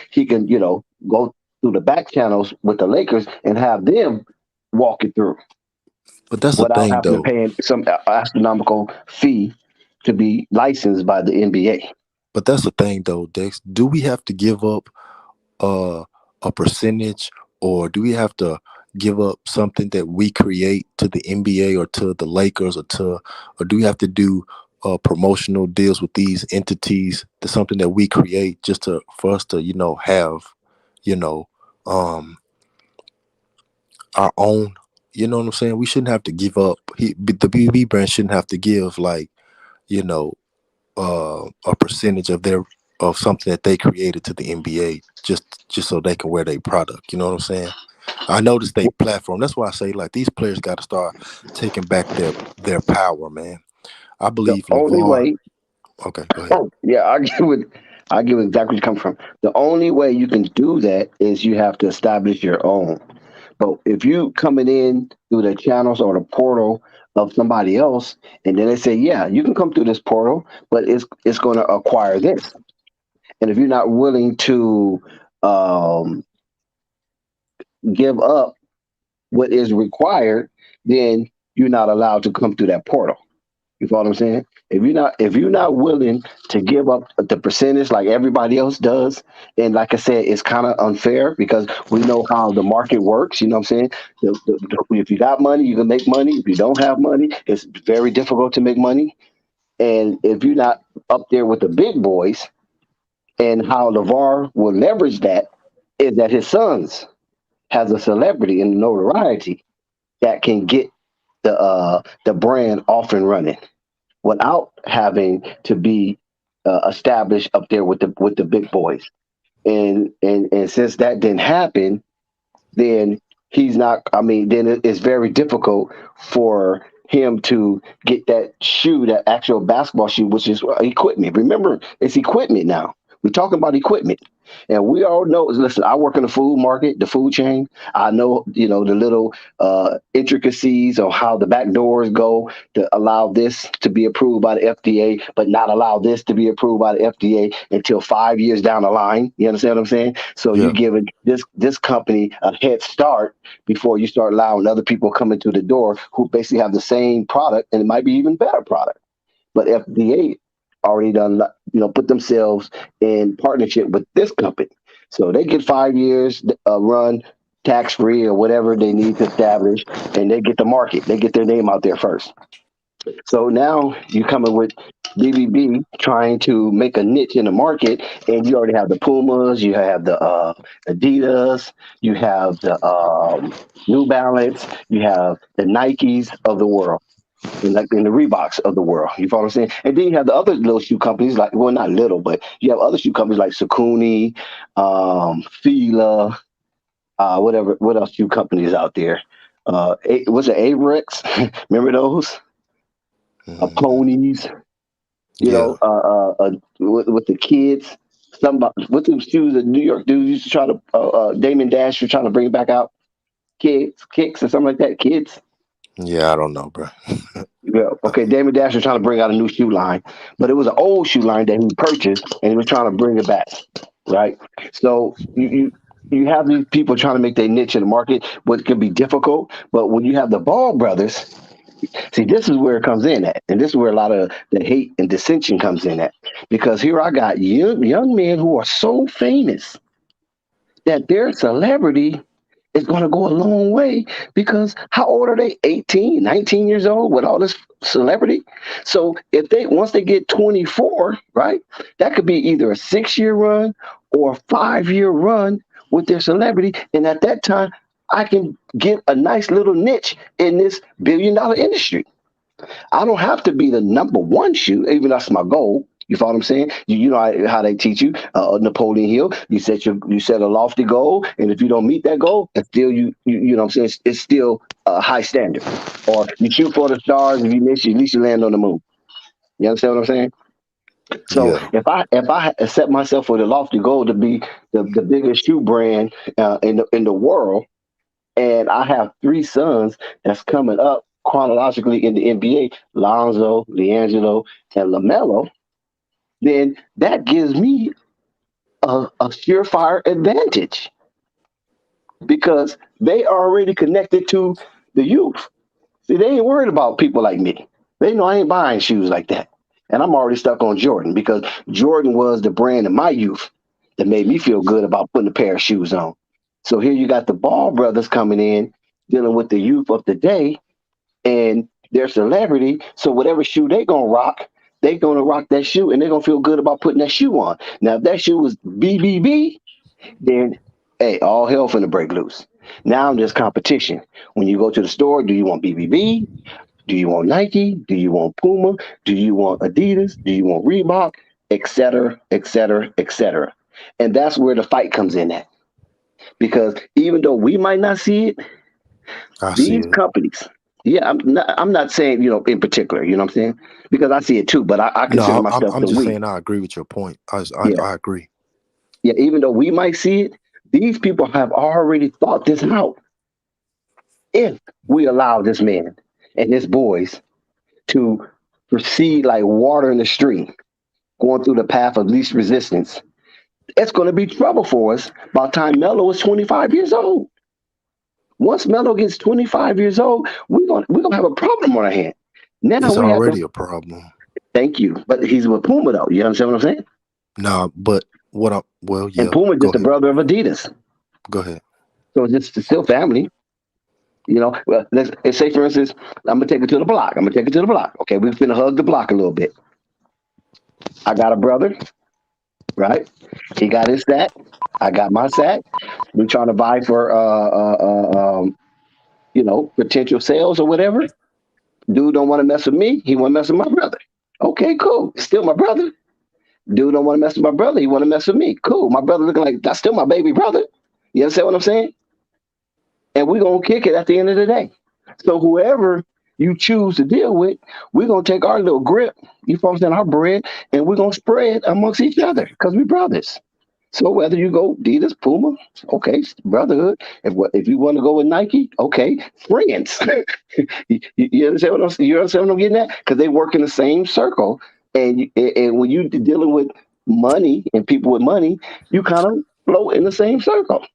go through the back channels with the Lakers and have them walk it through But that's the without thing, having to though. pay some astronomical fee to be licensed by the NBA. But that's the thing, though, Dex. Do we have to give up uh, a percentage, or do we have to give up something that we create to the NBA or to the Lakers, or do we have to do promotional deals with these entities? To something that we create just for us to have you know um our own. You know what I'm saying? We shouldn't have to give up. The BB brand shouldn't have to give like you know a percentage of something that they created to the NBA just so they can wear their product. You know what I'm saying? I noticed they platform. That's why I say like these players got to start taking back their power, man. I The believe only LeVar. way, Okay, go ahead. yeah, I get exactly where you come from. The only way you can do that is you have to establish your own. But if you coming in through the channels or the portal of somebody else, and then they say, yeah, you can come through this portal, but it's going to acquire this. And if you're not willing to um, give up what is required, then you're not allowed to come through that portal. You follow what I'm saying? If you're not willing to give up the percentage like everybody else does, and like I said, it's kind of unfair because we know how the market works. You know what I'm saying? If you got money, you can make money. If you don't have money, it's very difficult to make money. And if you're not up there with the big boys, and how LeVar will leverage that is that his sons has a celebrity and notoriety that can get the brand off and running without having to be established up there with the big boys. And since that didn't happen, then he's not. I mean, then it's very difficult for him to get that shoe, that actual basketball shoe, which is equipment. Remember, it's equipment now. We're talking about equipment. And we all know, listen, I work in the food market, the food chain. I know, the little intricacies of how the back doors go to allow this to be approved by the FDA, but not allow this to be approved by the FDA until 5 years down the line. You understand what I'm saying? So you're Yeah. giving this company a head start before you start allowing other people coming through the door who basically have the same product and it might be even better product. But FDA already done, put themselves in partnership with this company. So they get 5 years run tax free or whatever they need to establish, and they get the market. They get their name out there first. So now you coming with BBB trying to make a niche in the market, and you already have the Pumas, you have the Adidas, you have the New Balance, you have the Nikes of the world and like in the Reeboks of the world. You follow what I'm saying? And then you have the other little shoe companies, like, well, not little, but you have other shoe companies like Saucony, Fila, whatever. What else shoe companies out there? Was it Avrex? Remember those? Ponies. Yeah. With the kids. With them shoes that New York dudes used to try to. Damon Dash was trying to bring back out. Kicks or something like that. Kids. Yeah, I don't know, bro. Yeah, okay. Damon Dash was trying to bring out a new shoe line, but it was an old shoe line that he purchased, and he was trying to bring it back, right? So you have these people trying to make their niche in the market, what can be difficult. But when you have the Ball brothers, see, this is where it comes in at, and this is where a lot of the hate and dissension comes in at, because here I got young men who are so famous that their celebrity is going to go a long way because how old are they? 18, 19 years old with all this celebrity. So if once they get 24, right, that could be either a 6-year run or a 5-year run with their celebrity. And at that time, I can get a nice little niche in this billion-dollar industry. I don't have to be the number one shoe, even that's my goal. You follow what I'm saying? You know how they teach you, Napoleon Hill. You set a lofty goal, and if you don't meet that goal, it's still you know what I'm saying. It's still a high standard. Or you shoot for the stars. If you miss, at least you land on the moon. You understand what I'm saying? So Yeah. if I set myself with a lofty goal to be the biggest shoe brand in the world, and I have three sons that's coming up chronologically in the NBA, Lonzo, Leangelo, and LaMelo, then that gives me a surefire advantage because they are already connected to the youth. See, they ain't worried about people like me. They know I ain't buying shoes like that. And I'm already stuck on Jordan because Jordan was the brand in my youth that made me feel good about putting a pair of shoes on. So here you got the Ball brothers coming in, dealing with the youth of the day and their celebrity. So whatever shoe they gonna rock, they gonna rock that shoe and they're gonna feel good about putting that shoe on. Now if that shoe was BBB, then hey, all hell finna break loose. Now there's competition. When you go to the store, do you want BBB? Do you want Nike? Do you want Puma? Do you want Adidas? Do you want Reebok? Et cetera, et cetera, et cetera. And that's where the fight comes in at. Because even though we might not see it, I see these it. companies, yeah, I'm not saying, in particular, you know what I'm saying? Because I see it too, but I consider No, myself I'm the just we. saying I agree with your point. Yeah. I agree. Yeah, even though we might see it, these people have already thought this out. If we allow this man and his boys to proceed like water in the stream, going through the path of least resistance, it's going to be trouble for us by the time Melo is 25 years old. Once Melo gets 25 years old, we're gonna have a problem on our hand. Now It's we have already to a problem. thank you, but he's with Puma though. You understand what I'm saying? Nah, but And yeah. Puma's Go just the ahead. brother of Adidas, Go ahead. so it's still family. Well, let's say for instance, I'm gonna take it to the block. Okay, we're finna hug the block a little bit. I got a brother, right? He got his sack. I got my sack. We trying to buy for potential sales or whatever. Dude don't want to mess with me. He want to mess with my brother. Okay, cool. Still my brother. Dude don't want to mess with my brother. He want to mess with me. Cool. My brother looking like that's still my baby brother. You understand what I'm saying? And we're gonna kick it at the end of the day. So whoever you choose to deal with, we're gonna take our little grip, you folks in our bread, and we're gonna spread amongst each other because we brothers. So whether you go Adidas, Puma, okay, brotherhood. If you want to go with Nike, okay, friends. You understand you understand what I'm getting at? Because they work in the same circle, and when you dealing with money and people with money, you kind of float in the same circle.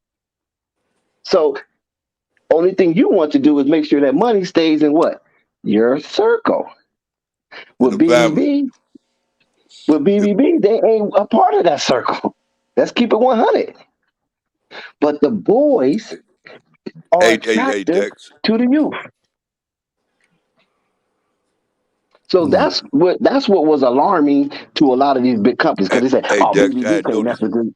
So only thing you want to do is make sure that money stays in what your circle. In With the family. BBB, they ain't a part of that circle. Let's keep it 100. But the boys are Hey, attractive Dex. to the youth. So that's what was alarming to a lot of these big companies because they said, Hey, "Oh, Dex, I BBB had can't mess noticed. with this."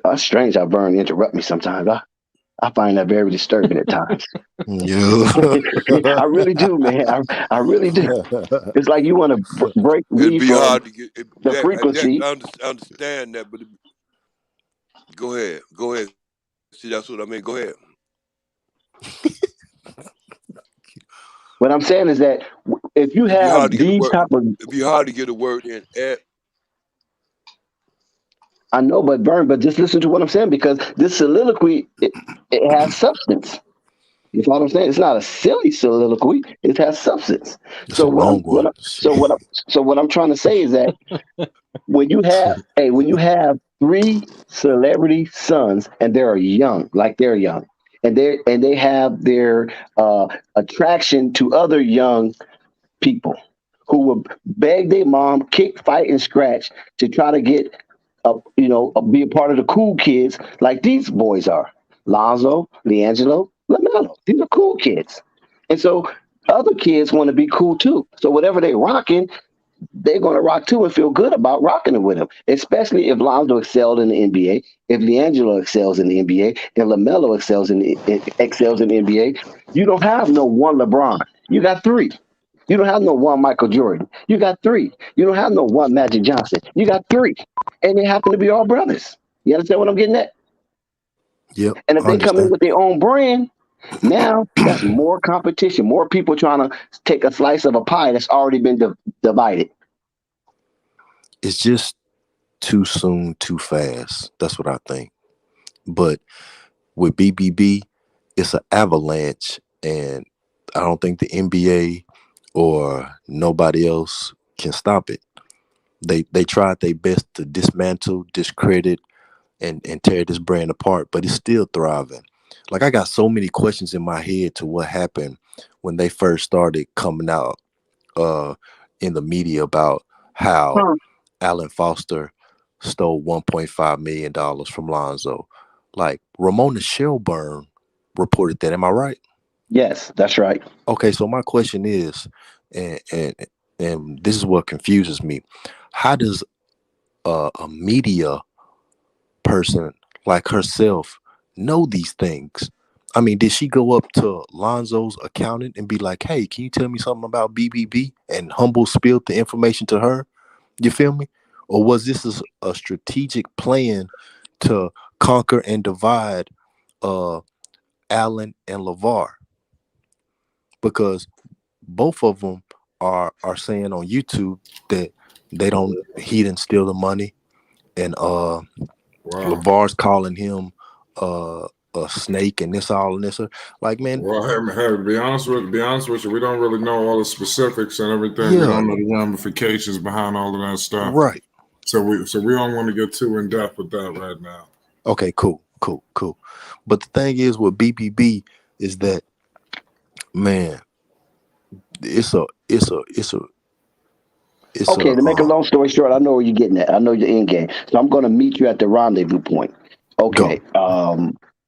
It's strange how Vern interrupt me sometimes. I find that very disturbing at times. Yeah. I really do, man. I really do. It's like you want to break It'd me be from hard to get the Dex. frequency. I understand that, but go ahead. See, that's what I mean. Go ahead. What I'm saying is that if you It'd be have hard to get a these word. type of, It'd be hard to get a word in. I know, but Vern, but just listen to what I'm saying because this soliloquy it has substance. You know what I'm saying? It's not a silly soliloquy. It has substance. It's So a long one. what I'm trying to say is that when you have three celebrity sons and they're young, and they have their attraction to other young people who will beg their mom, kick, fight, and scratch to try to get be a part of the cool kids like these boys are. Lonzo, Leangelo, LaMelo. These are cool kids. And so other kids want to be cool too. So whatever they rocking, they're going to rock too and feel good about rocking it with him, especially if Lonzo excelled in the NBA, if Leangelo excels in the NBA, and LaMelo excels in the NBA. You don't have no one LeBron. You got three. You don't have no one Michael Jordan. You got three. You don't have no one Magic Johnson. You got three. And they happen to be all brothers. You understand what I'm getting at? Yep. And if I they come in understand. with their own brand, Now that's more competition, more people trying to take a slice of a pie that's already been divided. It's just too soon, too fast. That's what I think. But with BBB, it's an avalanche, and I don't think the NBA or nobody else can stop it. They tried their best to dismantle, discredit, and tear this brand apart, but it's still thriving. Like, I got so many questions in my head to what happened when they first started coming out in the media about how Alan Foster stole $1.5 million from Lonzo. Like, Ramona Shelburne reported that. Am I right? Yes, that's right. Okay, so my question is, and this is what confuses me: how does a media person like herself know these things? I mean, did she go up to Lonzo's accountant and be like, "Hey, can you tell me something about BBB?" and humble spilled the information to her? You feel me? Or was this a strategic plan to conquer and divide Allen and LeVar? Because both of them are saying on YouTube that he didn't steal the money, and LeVar's calling him a snake and this all and this. Like, man. Well, hey, to be honest with you, we don't really know all the specifics and everything. Yeah. We don't know the ramifications behind all of that stuff. Right. So we don't want to get too in depth with that right now. Okay, cool. But the thing is with BBB is that, man, it's a okay, to make a long story short, I know where you're getting at. I know your end game. So I'm going to meet you at the rendezvous point. Okay.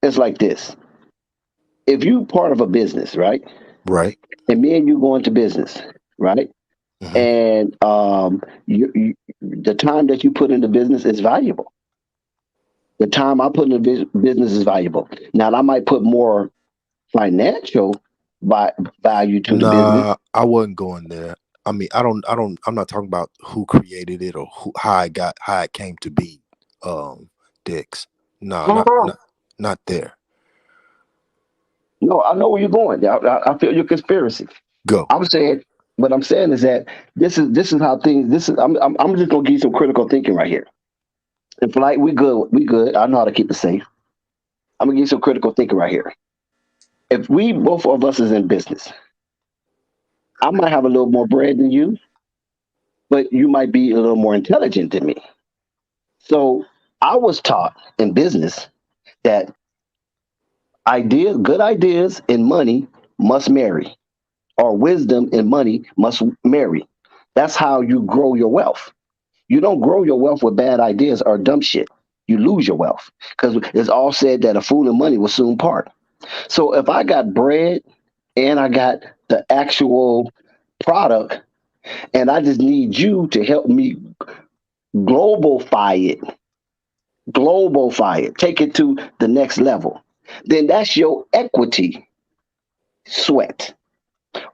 It's like this. If you part of a business, right? Right. And me and you go into business, right? Mm-hmm. And the time that you put into business is valuable. The time I put into business is valuable. Now, I might put more financial value to the business. I wasn't going there. I mean, I'm not talking about who created it or how it came to be. Dex. No, not there. No, I know where you're going. I feel your conspiracy. Go. What I'm saying is that this is how things. I'm just gonna give you some critical thinking right here. If like we good. I know how to keep it safe. I'm gonna give you some critical thinking right here. If we both of us is in business, I might have a little more bread than you, but you might be a little more intelligent than me. So I was taught in business that good ideas and money must marry, or wisdom and money must marry. That's how you grow your wealth. You don't grow your wealth with bad ideas or dumb shit. You lose your wealth because it's all said that a fool and money will soon part. So if I got bread and I got the actual product, and I just need you to help me globalify it, take it to the next level, then that's your equity sweat.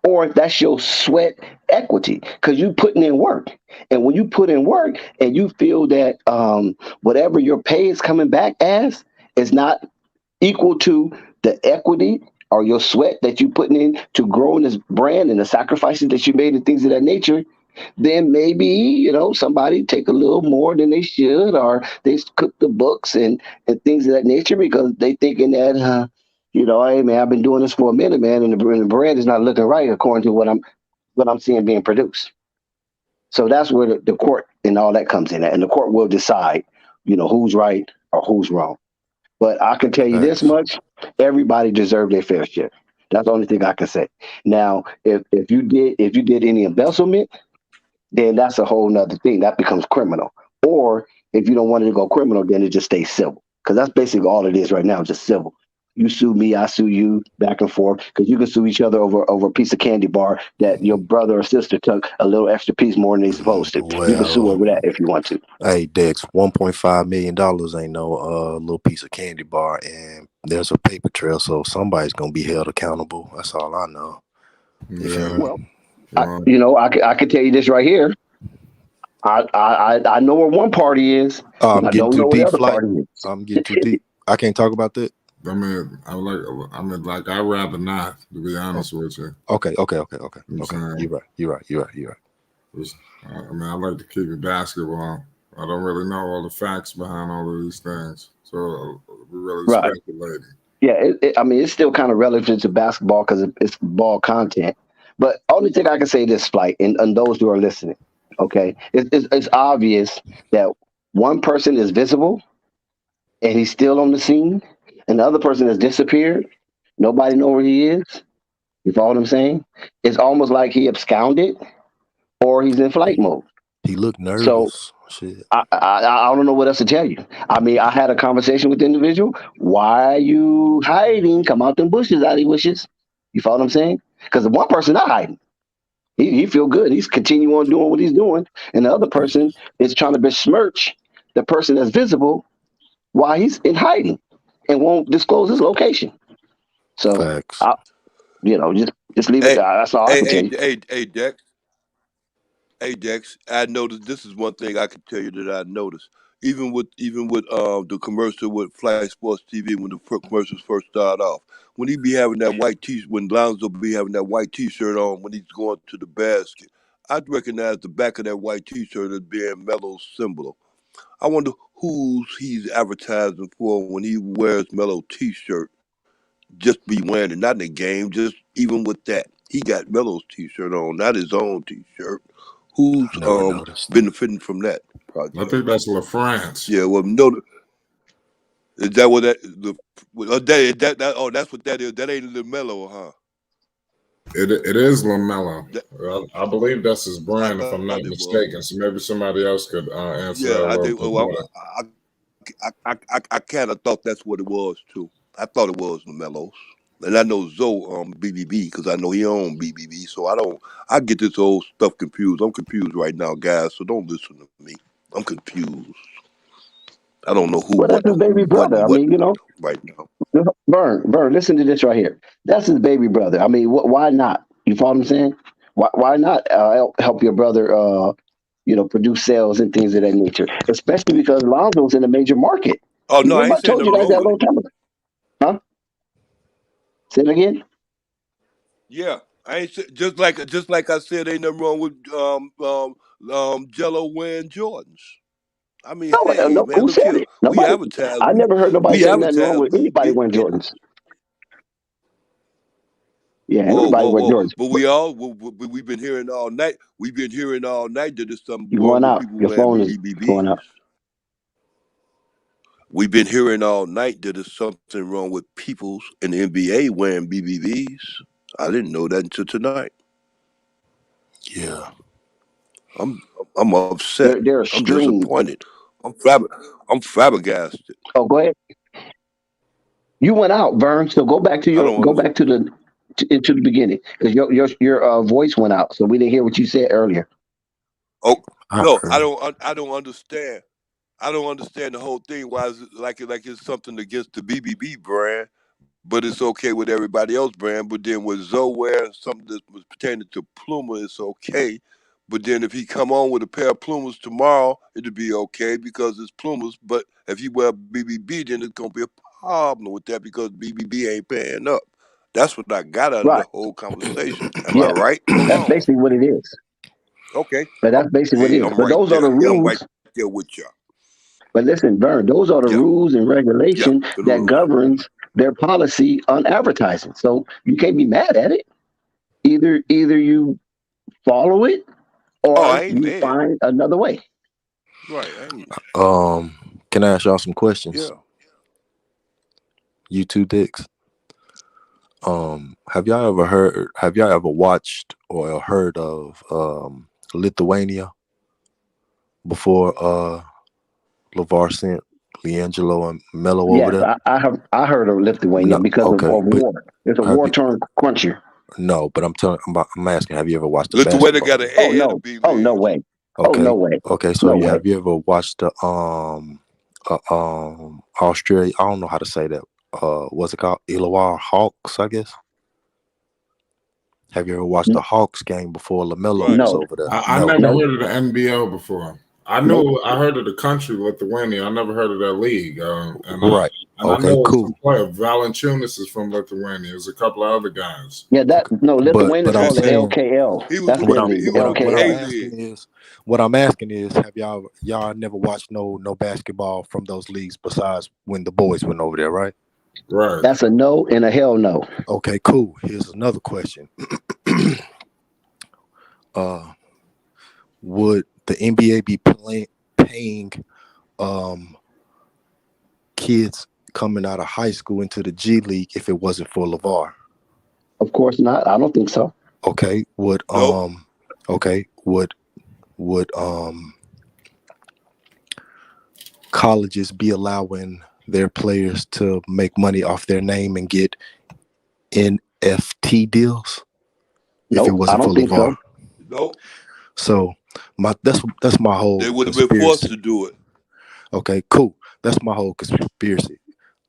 Or that's your sweat equity because you putting in work. And when you put in work and you feel that whatever your pay is coming back as is not equal to the equity or your sweat that you putting in to growing this brand and the sacrifices that you made and things of that nature, then maybe, somebody take a little more than they should, or they cook the books and things of that nature because they thinking that, hey man, I've been doing this for a minute, man, and the brand is not looking right according to what I'm seeing being produced. So that's where the court and all that comes in at, and the court will decide, who's right or who's wrong. But I can tell you this much: everybody deserved their fair share. That's the only thing I can say. Now, if you did any embezzlement, then that's a whole nother thing. That becomes criminal. Or if you don't want it to go criminal, then it just stays civil. Because that's basically all it is right now, just civil. You sue me, I sue you, back and forth. Because you can sue each other over a piece of candy bar that your brother or sister took a little extra piece more than they supposed to. You can sue over that if you want to. Hey, Dex, $1.5 million ain't no little piece of candy bar, and there's a paper trail, so somebody's gonna be held accountable. That's all I know. Well, I can tell you this right here. I know where one party is. I'm I getting don't too know where deep, the other Flight. party is. I'm getting too deep. I can't talk about that. Like I'd rather not, to be honest with you. Okay. You know what I'm saying? You're right. I like to keep it basketball. I don't really know all the facts behind all of these things, so we're really Right. speculating. Yeah. It's still kind of relevant to basketball because it's ball content. But only thing I can say this, Flight, and those who are listening, okay, it's obvious that one person is visible and he's still on the scene, and the other person has disappeared. Nobody know where he is. You follow what I'm saying? It's almost like he absconded or he's in flight mode. He looked So nervous. Shit. I don't know what else to tell you. I mean, I had a conversation with the individual. Why are you hiding? Come out them bushes, out of wishes. You follow what I'm saying? Because the one person not hiding. He feel good. He's continuing on doing what he's doing. And the other person is trying to besmirch the person that's visible while he's in hiding and won't disclose his location. So, Facts. just leave it. That's all I can tell you. Dex. Hey Dex, I noticed this is one thing I can tell you that I noticed. Even with the commercial with Flash Sports TV when the commercials first start off, when he be having that white t when Lonzo be having that white T-shirt on when he's going to the basket, I'd recognize the back of that white T-shirt as being Melo's symbol. I wonder who's he's advertising for when he wears Melo T-shirt. Just be wearing it, not in the game. Just even with that, he got Melo's T-shirt on, not his own T-shirt. Who's I never noticed. benefiting from that I project? think that's LaFrance. Yeah, well, no, is that what that the that's what that is? That ain't LaMelo, huh? It is LaMelo. That, I believe that's his I brand, if I'm not thought it was. mistaken. So maybe somebody else could answer that Yeah, a I little think. bit Well, better. I kind of thought that's what it was too. I thought it was LaMelo's, and I know Zoe BBB because I know he owned BBB. So I get this old stuff confused. I'm confused right now, guys. So don't listen to me. I'm confused. I don't know who, Well, that's what, his who, baby what, brother. and I what mean, right now. Vern, listen to this right here. That's his baby brother. I mean, why not? You follow what I'm saying? Why not help your brother, produce sales and things of that nature? Especially because Lonzo's in a major market. Oh no, I Remember, ain't I saying told you nothing guys wrong that a with long it. time ago. Huh? Say it again. Yeah, just like I said, ain't nothing wrong with Jello wearing Jordans. I mean, No, hey no. man, Who look said here. it? We Nobody. advertise. I never heard nobody We say nothing wrong advertise. with We anybody get wearing get. Jordans. Yeah, Whoa, everybody whoa, wear whoa! Jordans. But we've been hearing all night. We've been hearing all night that there's something You're wrong going with out. people Your wearing phone is going BBBs. out. We've been hearing all night that there's something wrong with peoples in the NBA wearing BBBs. I didn't know that until tonight. Yeah. I'm I'm upset. They're I'm extreme. disappointed. I'm flabbergasted. Oh, go ahead. You went out, Vern. So I don't go understand. back into the beginning because your voice went out, so we didn't hear what you said earlier. Oh I no, heard. I don't understand. I don't understand the whole thing. Why is it like it's something against the BBB brand, but it's okay with everybody else brand. But then with Zoe wearing something that was pertaining to Pluma, it's okay. But then if he come on with a pair of Plumas tomorrow, it'll be okay because it's Plumas. But if he wear BBB, then it's gonna be a problem with that because BBB ain't paying up. That's what I got out of the Right? whole conversation. Am I Yeah, right or that's wrong? basically what it is. Okay, But that's basically what hey, it is. I'm But right those are the there. Yeah, I'm right rules. there with you. But listen, Vern, those are the Yeah, rules and yeah, regulation to the that rules. governs their policy on advertising. So you can't be mad at it. Either you follow it Oh, I or ain't you mad. find another way. Right, I ain't. Can I ask y'all some questions? Yeah. You two dicks. Have y'all ever watched or heard of Lithuania before LeVar sent Leangelo and Melo over Yes, there? I heard of Lithuania No, because of okay, but war. It's a have war you? torn country. No, but I'm asking. Have you ever watched a Lithuania basketball got an game? Oh A and a no. B Oh no leagues. way. Oh no Okay, way. okay. So No way. have you ever watched the Australia? I don't know how to say that. What's it called? Illawarra Hawks, I guess. Have you ever watched the Hawks game before LaMelo Right. was No. over there? I No. never No. heard of the NBL before. I Nope. heard of the country Lithuania. I never heard of that league. Right. I Okay, know cool. some player. Valanciunas is from Lithuania. There's a couple of other guys. Yeah, Lithuania But is I'm called the saying LKL. He was That's with what their I'm league, the what I'm what I'm A LKL. asking League. is have y'all never watched no basketball from those leagues besides when the boys went over there, right? Right. That's a no and a hell no. Okay, cool. Here's another question. Would the NBA be paying kids coming out of high school into the G League if it wasn't for LeVar? Of course not. I don't think so. Okay. Would colleges be allowing their players to make money off their name and get NFT deals if it Nope, I wasn't for don't think LeVar? so. Nope. So that's my whole They would have been forced conspiracy. to do it. Okay, cool. That's my whole conspiracy.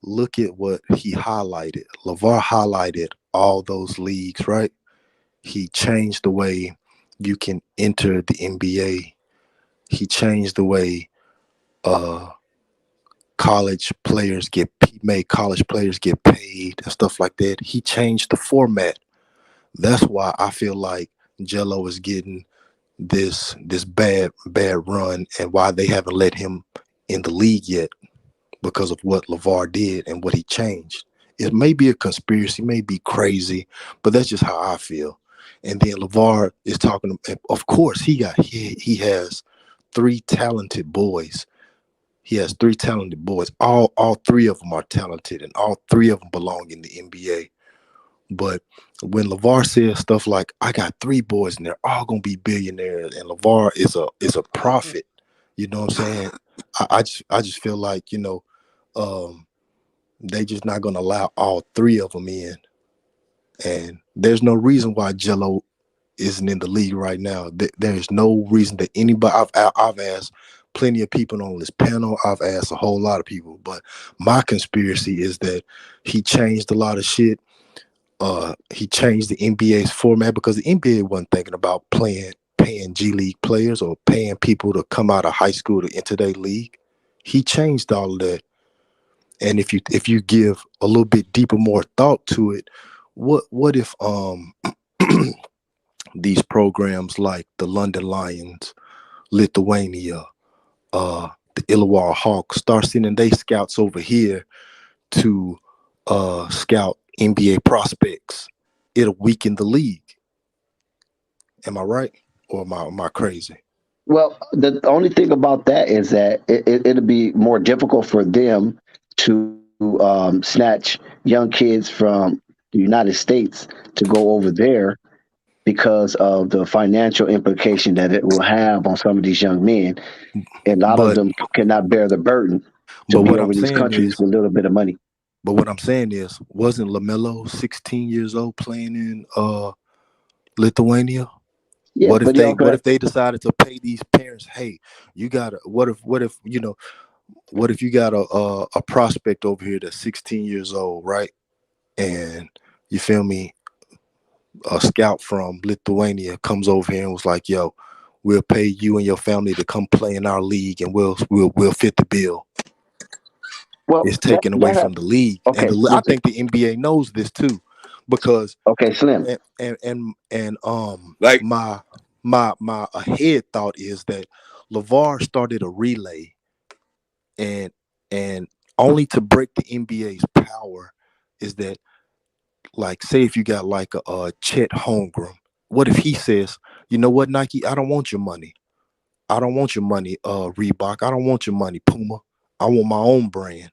Look at what he highlighted. LeVar highlighted all those leagues, right? He changed the way you can enter the NBA. He changed the way college players made college players get paid and stuff like that. He changed the format. That's why I feel like Jello is getting this bad run and why they haven't let him in the league yet, because of what LeVar did and what he changed. It may be a conspiracy, may be crazy, but that's just how I feel. And then LeVar is talking. Of course, he has three talented boys. He has three talented boys. All three of them are talented, and all three of them belong in the NBA. But when LeVar says stuff like, "I got three boys and they're all gonna be billionaires," and LeVar is a prophet, you know what I'm saying? I just feel like, they just not gonna allow all three of them in, and there's no reason why Jello isn't in the league right now. There's no reason that anybody. I've asked plenty of people on this panel. I've asked a whole lot of people, but my conspiracy is that he changed a lot of shit. He changed the NBA's format because the NBA wasn't thinking about paying G League players or paying people to come out of high school to enter their league. He changed all of that. And if you give a little bit deeper, more thought to it, what if these programs like the London Lions, Lithuania, the Illawarra Hawks start sending their scouts over here to scout NBA prospects? It'll weaken the league. Am I right, or am I crazy? Well, the only thing about that is that it'll be more difficult for them to snatch young kids from the United States to go over there because of the financial implication that it will have on some of these young men. And a lot of them cannot bear the burden to be over these countries with a little bit of money. But what I'm saying is, wasn't LaMelo 16 years old playing in Lithuania? Yeah, what if they decided to pay these parents? Hey, you got what if you got a prospect over here that's 16 years old, right? And you feel me? A scout from Lithuania comes over here and was like, "Yo, we'll pay you and your family to come play in our league, and we'll fit the bill." Well, it's taken away from the league, okay, and I think the NBA knows this too, because Slim, and like my ahead thought is that LeVar started a relay, and only to break the NBA's power is that, like, say if you got like a Chet Holmgren, what if he says, "You know what, Nike, I don't want your money. I don't want your money, Reebok. I don't want your money, Puma. I want my own brand."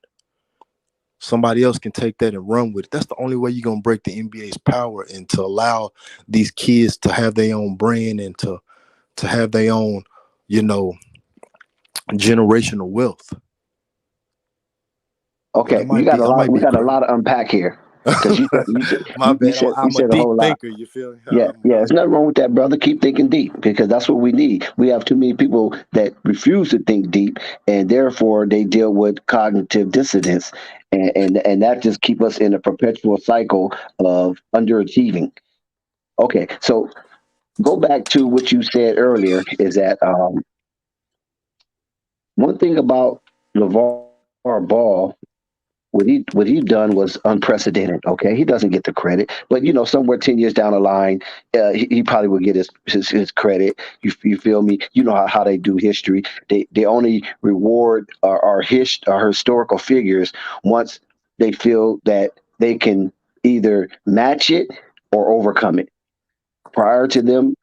Somebody else can take that and run with it. That's the only way you're gonna break the NBA's power, and to allow these kids to have their own brand and to have their own, generational wealth. Okay, we got a lot to unpack here. Because you said I'm a deep thinker. You feel me? Yeah, there's nothing wrong with that, brother. Keep thinking deep, because that's what we need. We have too many people that refuse to think deep, and therefore they deal with cognitive dissonance, and that just keep us in a perpetual cycle of underachieving. Okay, so go back to what you said earlier, is that one thing about LeVar Ball, what he done was unprecedented. Okay, he doesn't get the credit, but somewhere 10 years down the line, he probably will get his credit. You feel me? You know how they do history. They only reward our historical figures once they feel that they can either match it or overcome it. Prior to them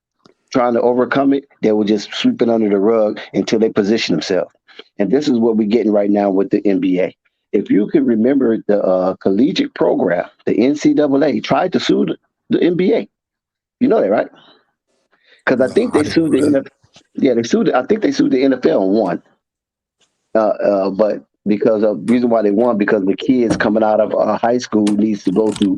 trying to overcome it, they will just sweep it under the rug until they position themselves. And this is what we're getting right now with the NBA. If you can remember the collegiate program, the NCAA tried to sue the NBA. You know that, right? Because I think I they didn't sued know the that. NFL. Yeah, they sued. I think they sued the NFL and won. But because of reason why they won, because the kids coming out of high school needs to go through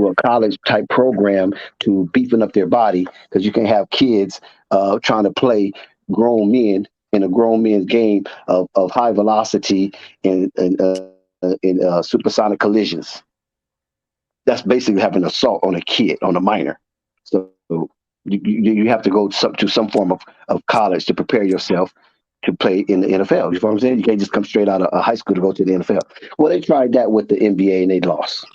a college type program to beefing up their body, because you can have kids trying to play grown men in a grown men's game of high velocity and supersonic collisions. That's basically having assault on a kid, on a minor. So you have to go to some form of college to prepare yourself to play in the NFL. You know what I'm saying? You can't just come straight out of high school to go to the NFL. Well, they tried that with the NBA and they lost.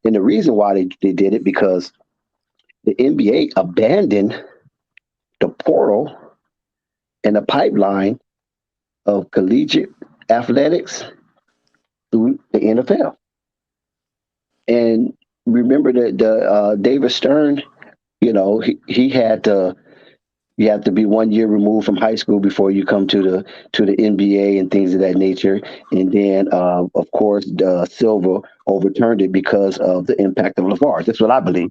And the reason why they did it, because the NBA abandoned the portal and the pipeline of collegiate athletics through the NFL. And remember that the David Stern, he had to. You have to be 1 year removed from high school before you come to the NBA and things of that nature. And then, of course, Silver overturned it because of the impact of LeVar. That's what I believe.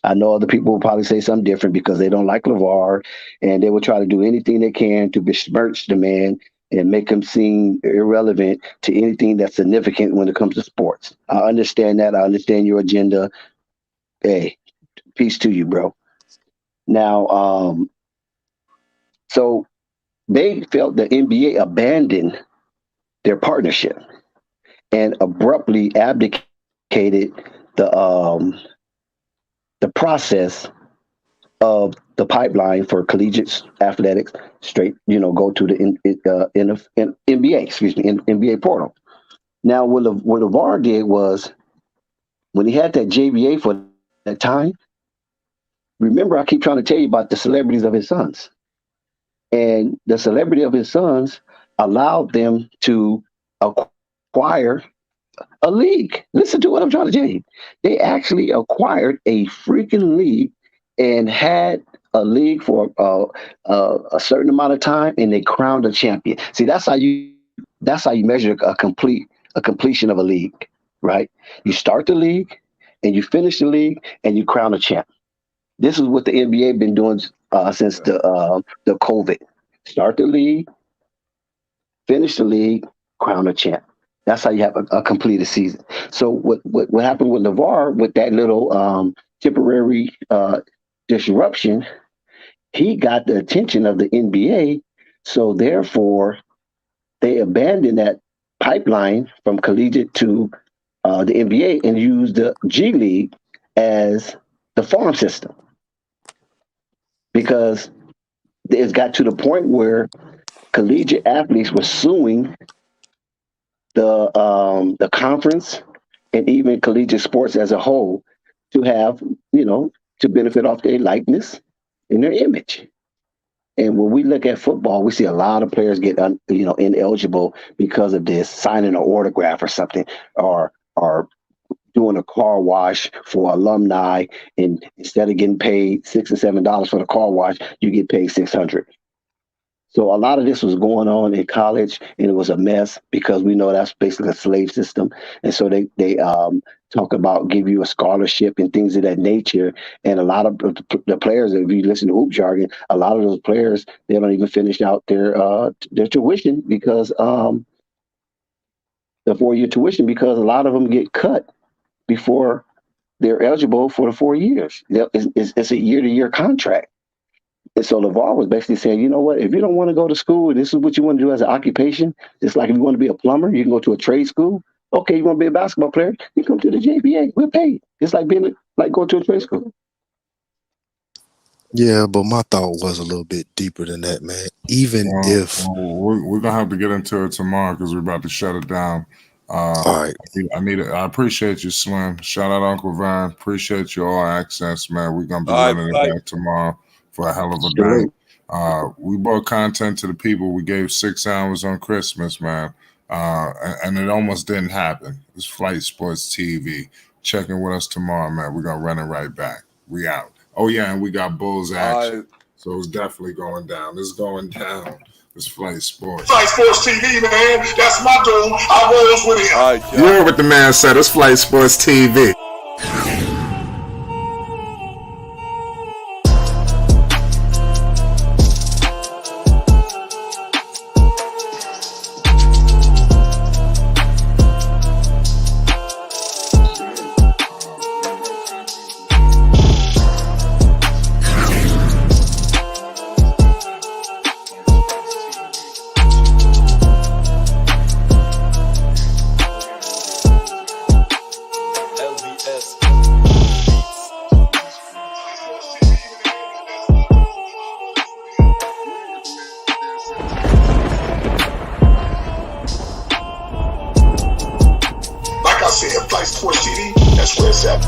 I know other people will probably say something different because they don't like LeVar, and they will try to do anything they can to besmirch the man and make him seem irrelevant to anything that's significant when it comes to sports. I understand that. I understand your agenda. Hey, peace to you, bro. Now, so they felt the NBA abandoned their partnership and abruptly abdicated the process of the pipeline for collegiate athletics straight, go to the NBA, NBA portal. Now, what LeVar did was, when he had that JBA for that time, remember, I keep trying to tell you about the celebrities of his sons. And the celebrity of his sons allowed them to acquire a league. Listen to what I'm trying to tell you. They actually acquired a freaking league and had a league for a certain amount of time, and they crowned a champion. See, that's how you measure a completion of a league, right? You start the league, and you finish the league, and you crown a champ. This is what the NBA been doing since the COVID. Start the league, finish the league, crown a champ. That's how you have a completed season. So what happened with LeVar, with that little temporary disruption, he got the attention of the NBA. So therefore, they abandoned that pipeline from collegiate to the NBA and used the G League as the farm system, because it's got to the point where collegiate athletes were suing the conference and even collegiate sports as a whole to have, to benefit off their likeness and their image. And when we look at football, we see a lot of players get ineligible because of this, signing an autograph or something, or doing a car wash for alumni, and instead of getting paid $6 or $7 for the car wash, you get paid $600. So a lot of this was going on in college, and it was a mess, because we know that's basically a slave system. And so they talk about give you a scholarship and things of that nature. And a lot of the players, if you listen to hoop jargon, a lot of those players, they don't even finish out their tuition, because the 4-year tuition, because a lot of them get cut before they're eligible for the 4 years. It's a year-to-year contract. And so LeVar was basically saying, you know what, if you don't want to go to school, this is what you want to do as an occupation. It's like if you want to be a plumber, you can go to a trade school. Okay, you want to be a basketball player, you come to the JBA. We're paid. It's like going to a trade school. Yeah, but my thought was a little bit deeper than that, man. Even if we're gonna have to get into it tomorrow because we're about to shut it down. all right, I appreciate you, Slim. Shout out Uncle Vine. Appreciate you all access, man. We're gonna be All right, running Flight. it back tomorrow for a hell of a bang. We brought content to the people. We gave 6 hours on Christmas, man. And it almost didn't happen. It's Flight Sports TV. Checking with us tomorrow, man. We're gonna run it right back. We out. Oh yeah, and we got Bulls action. So it's definitely going down. It's going down. It's Flight Sports. Flight Sports TV, man. That's my dude. I rolls with him. All right, you heard what the man said. It's Flight Sports TV. Like I said, Flight Sports TV, that's where it's at.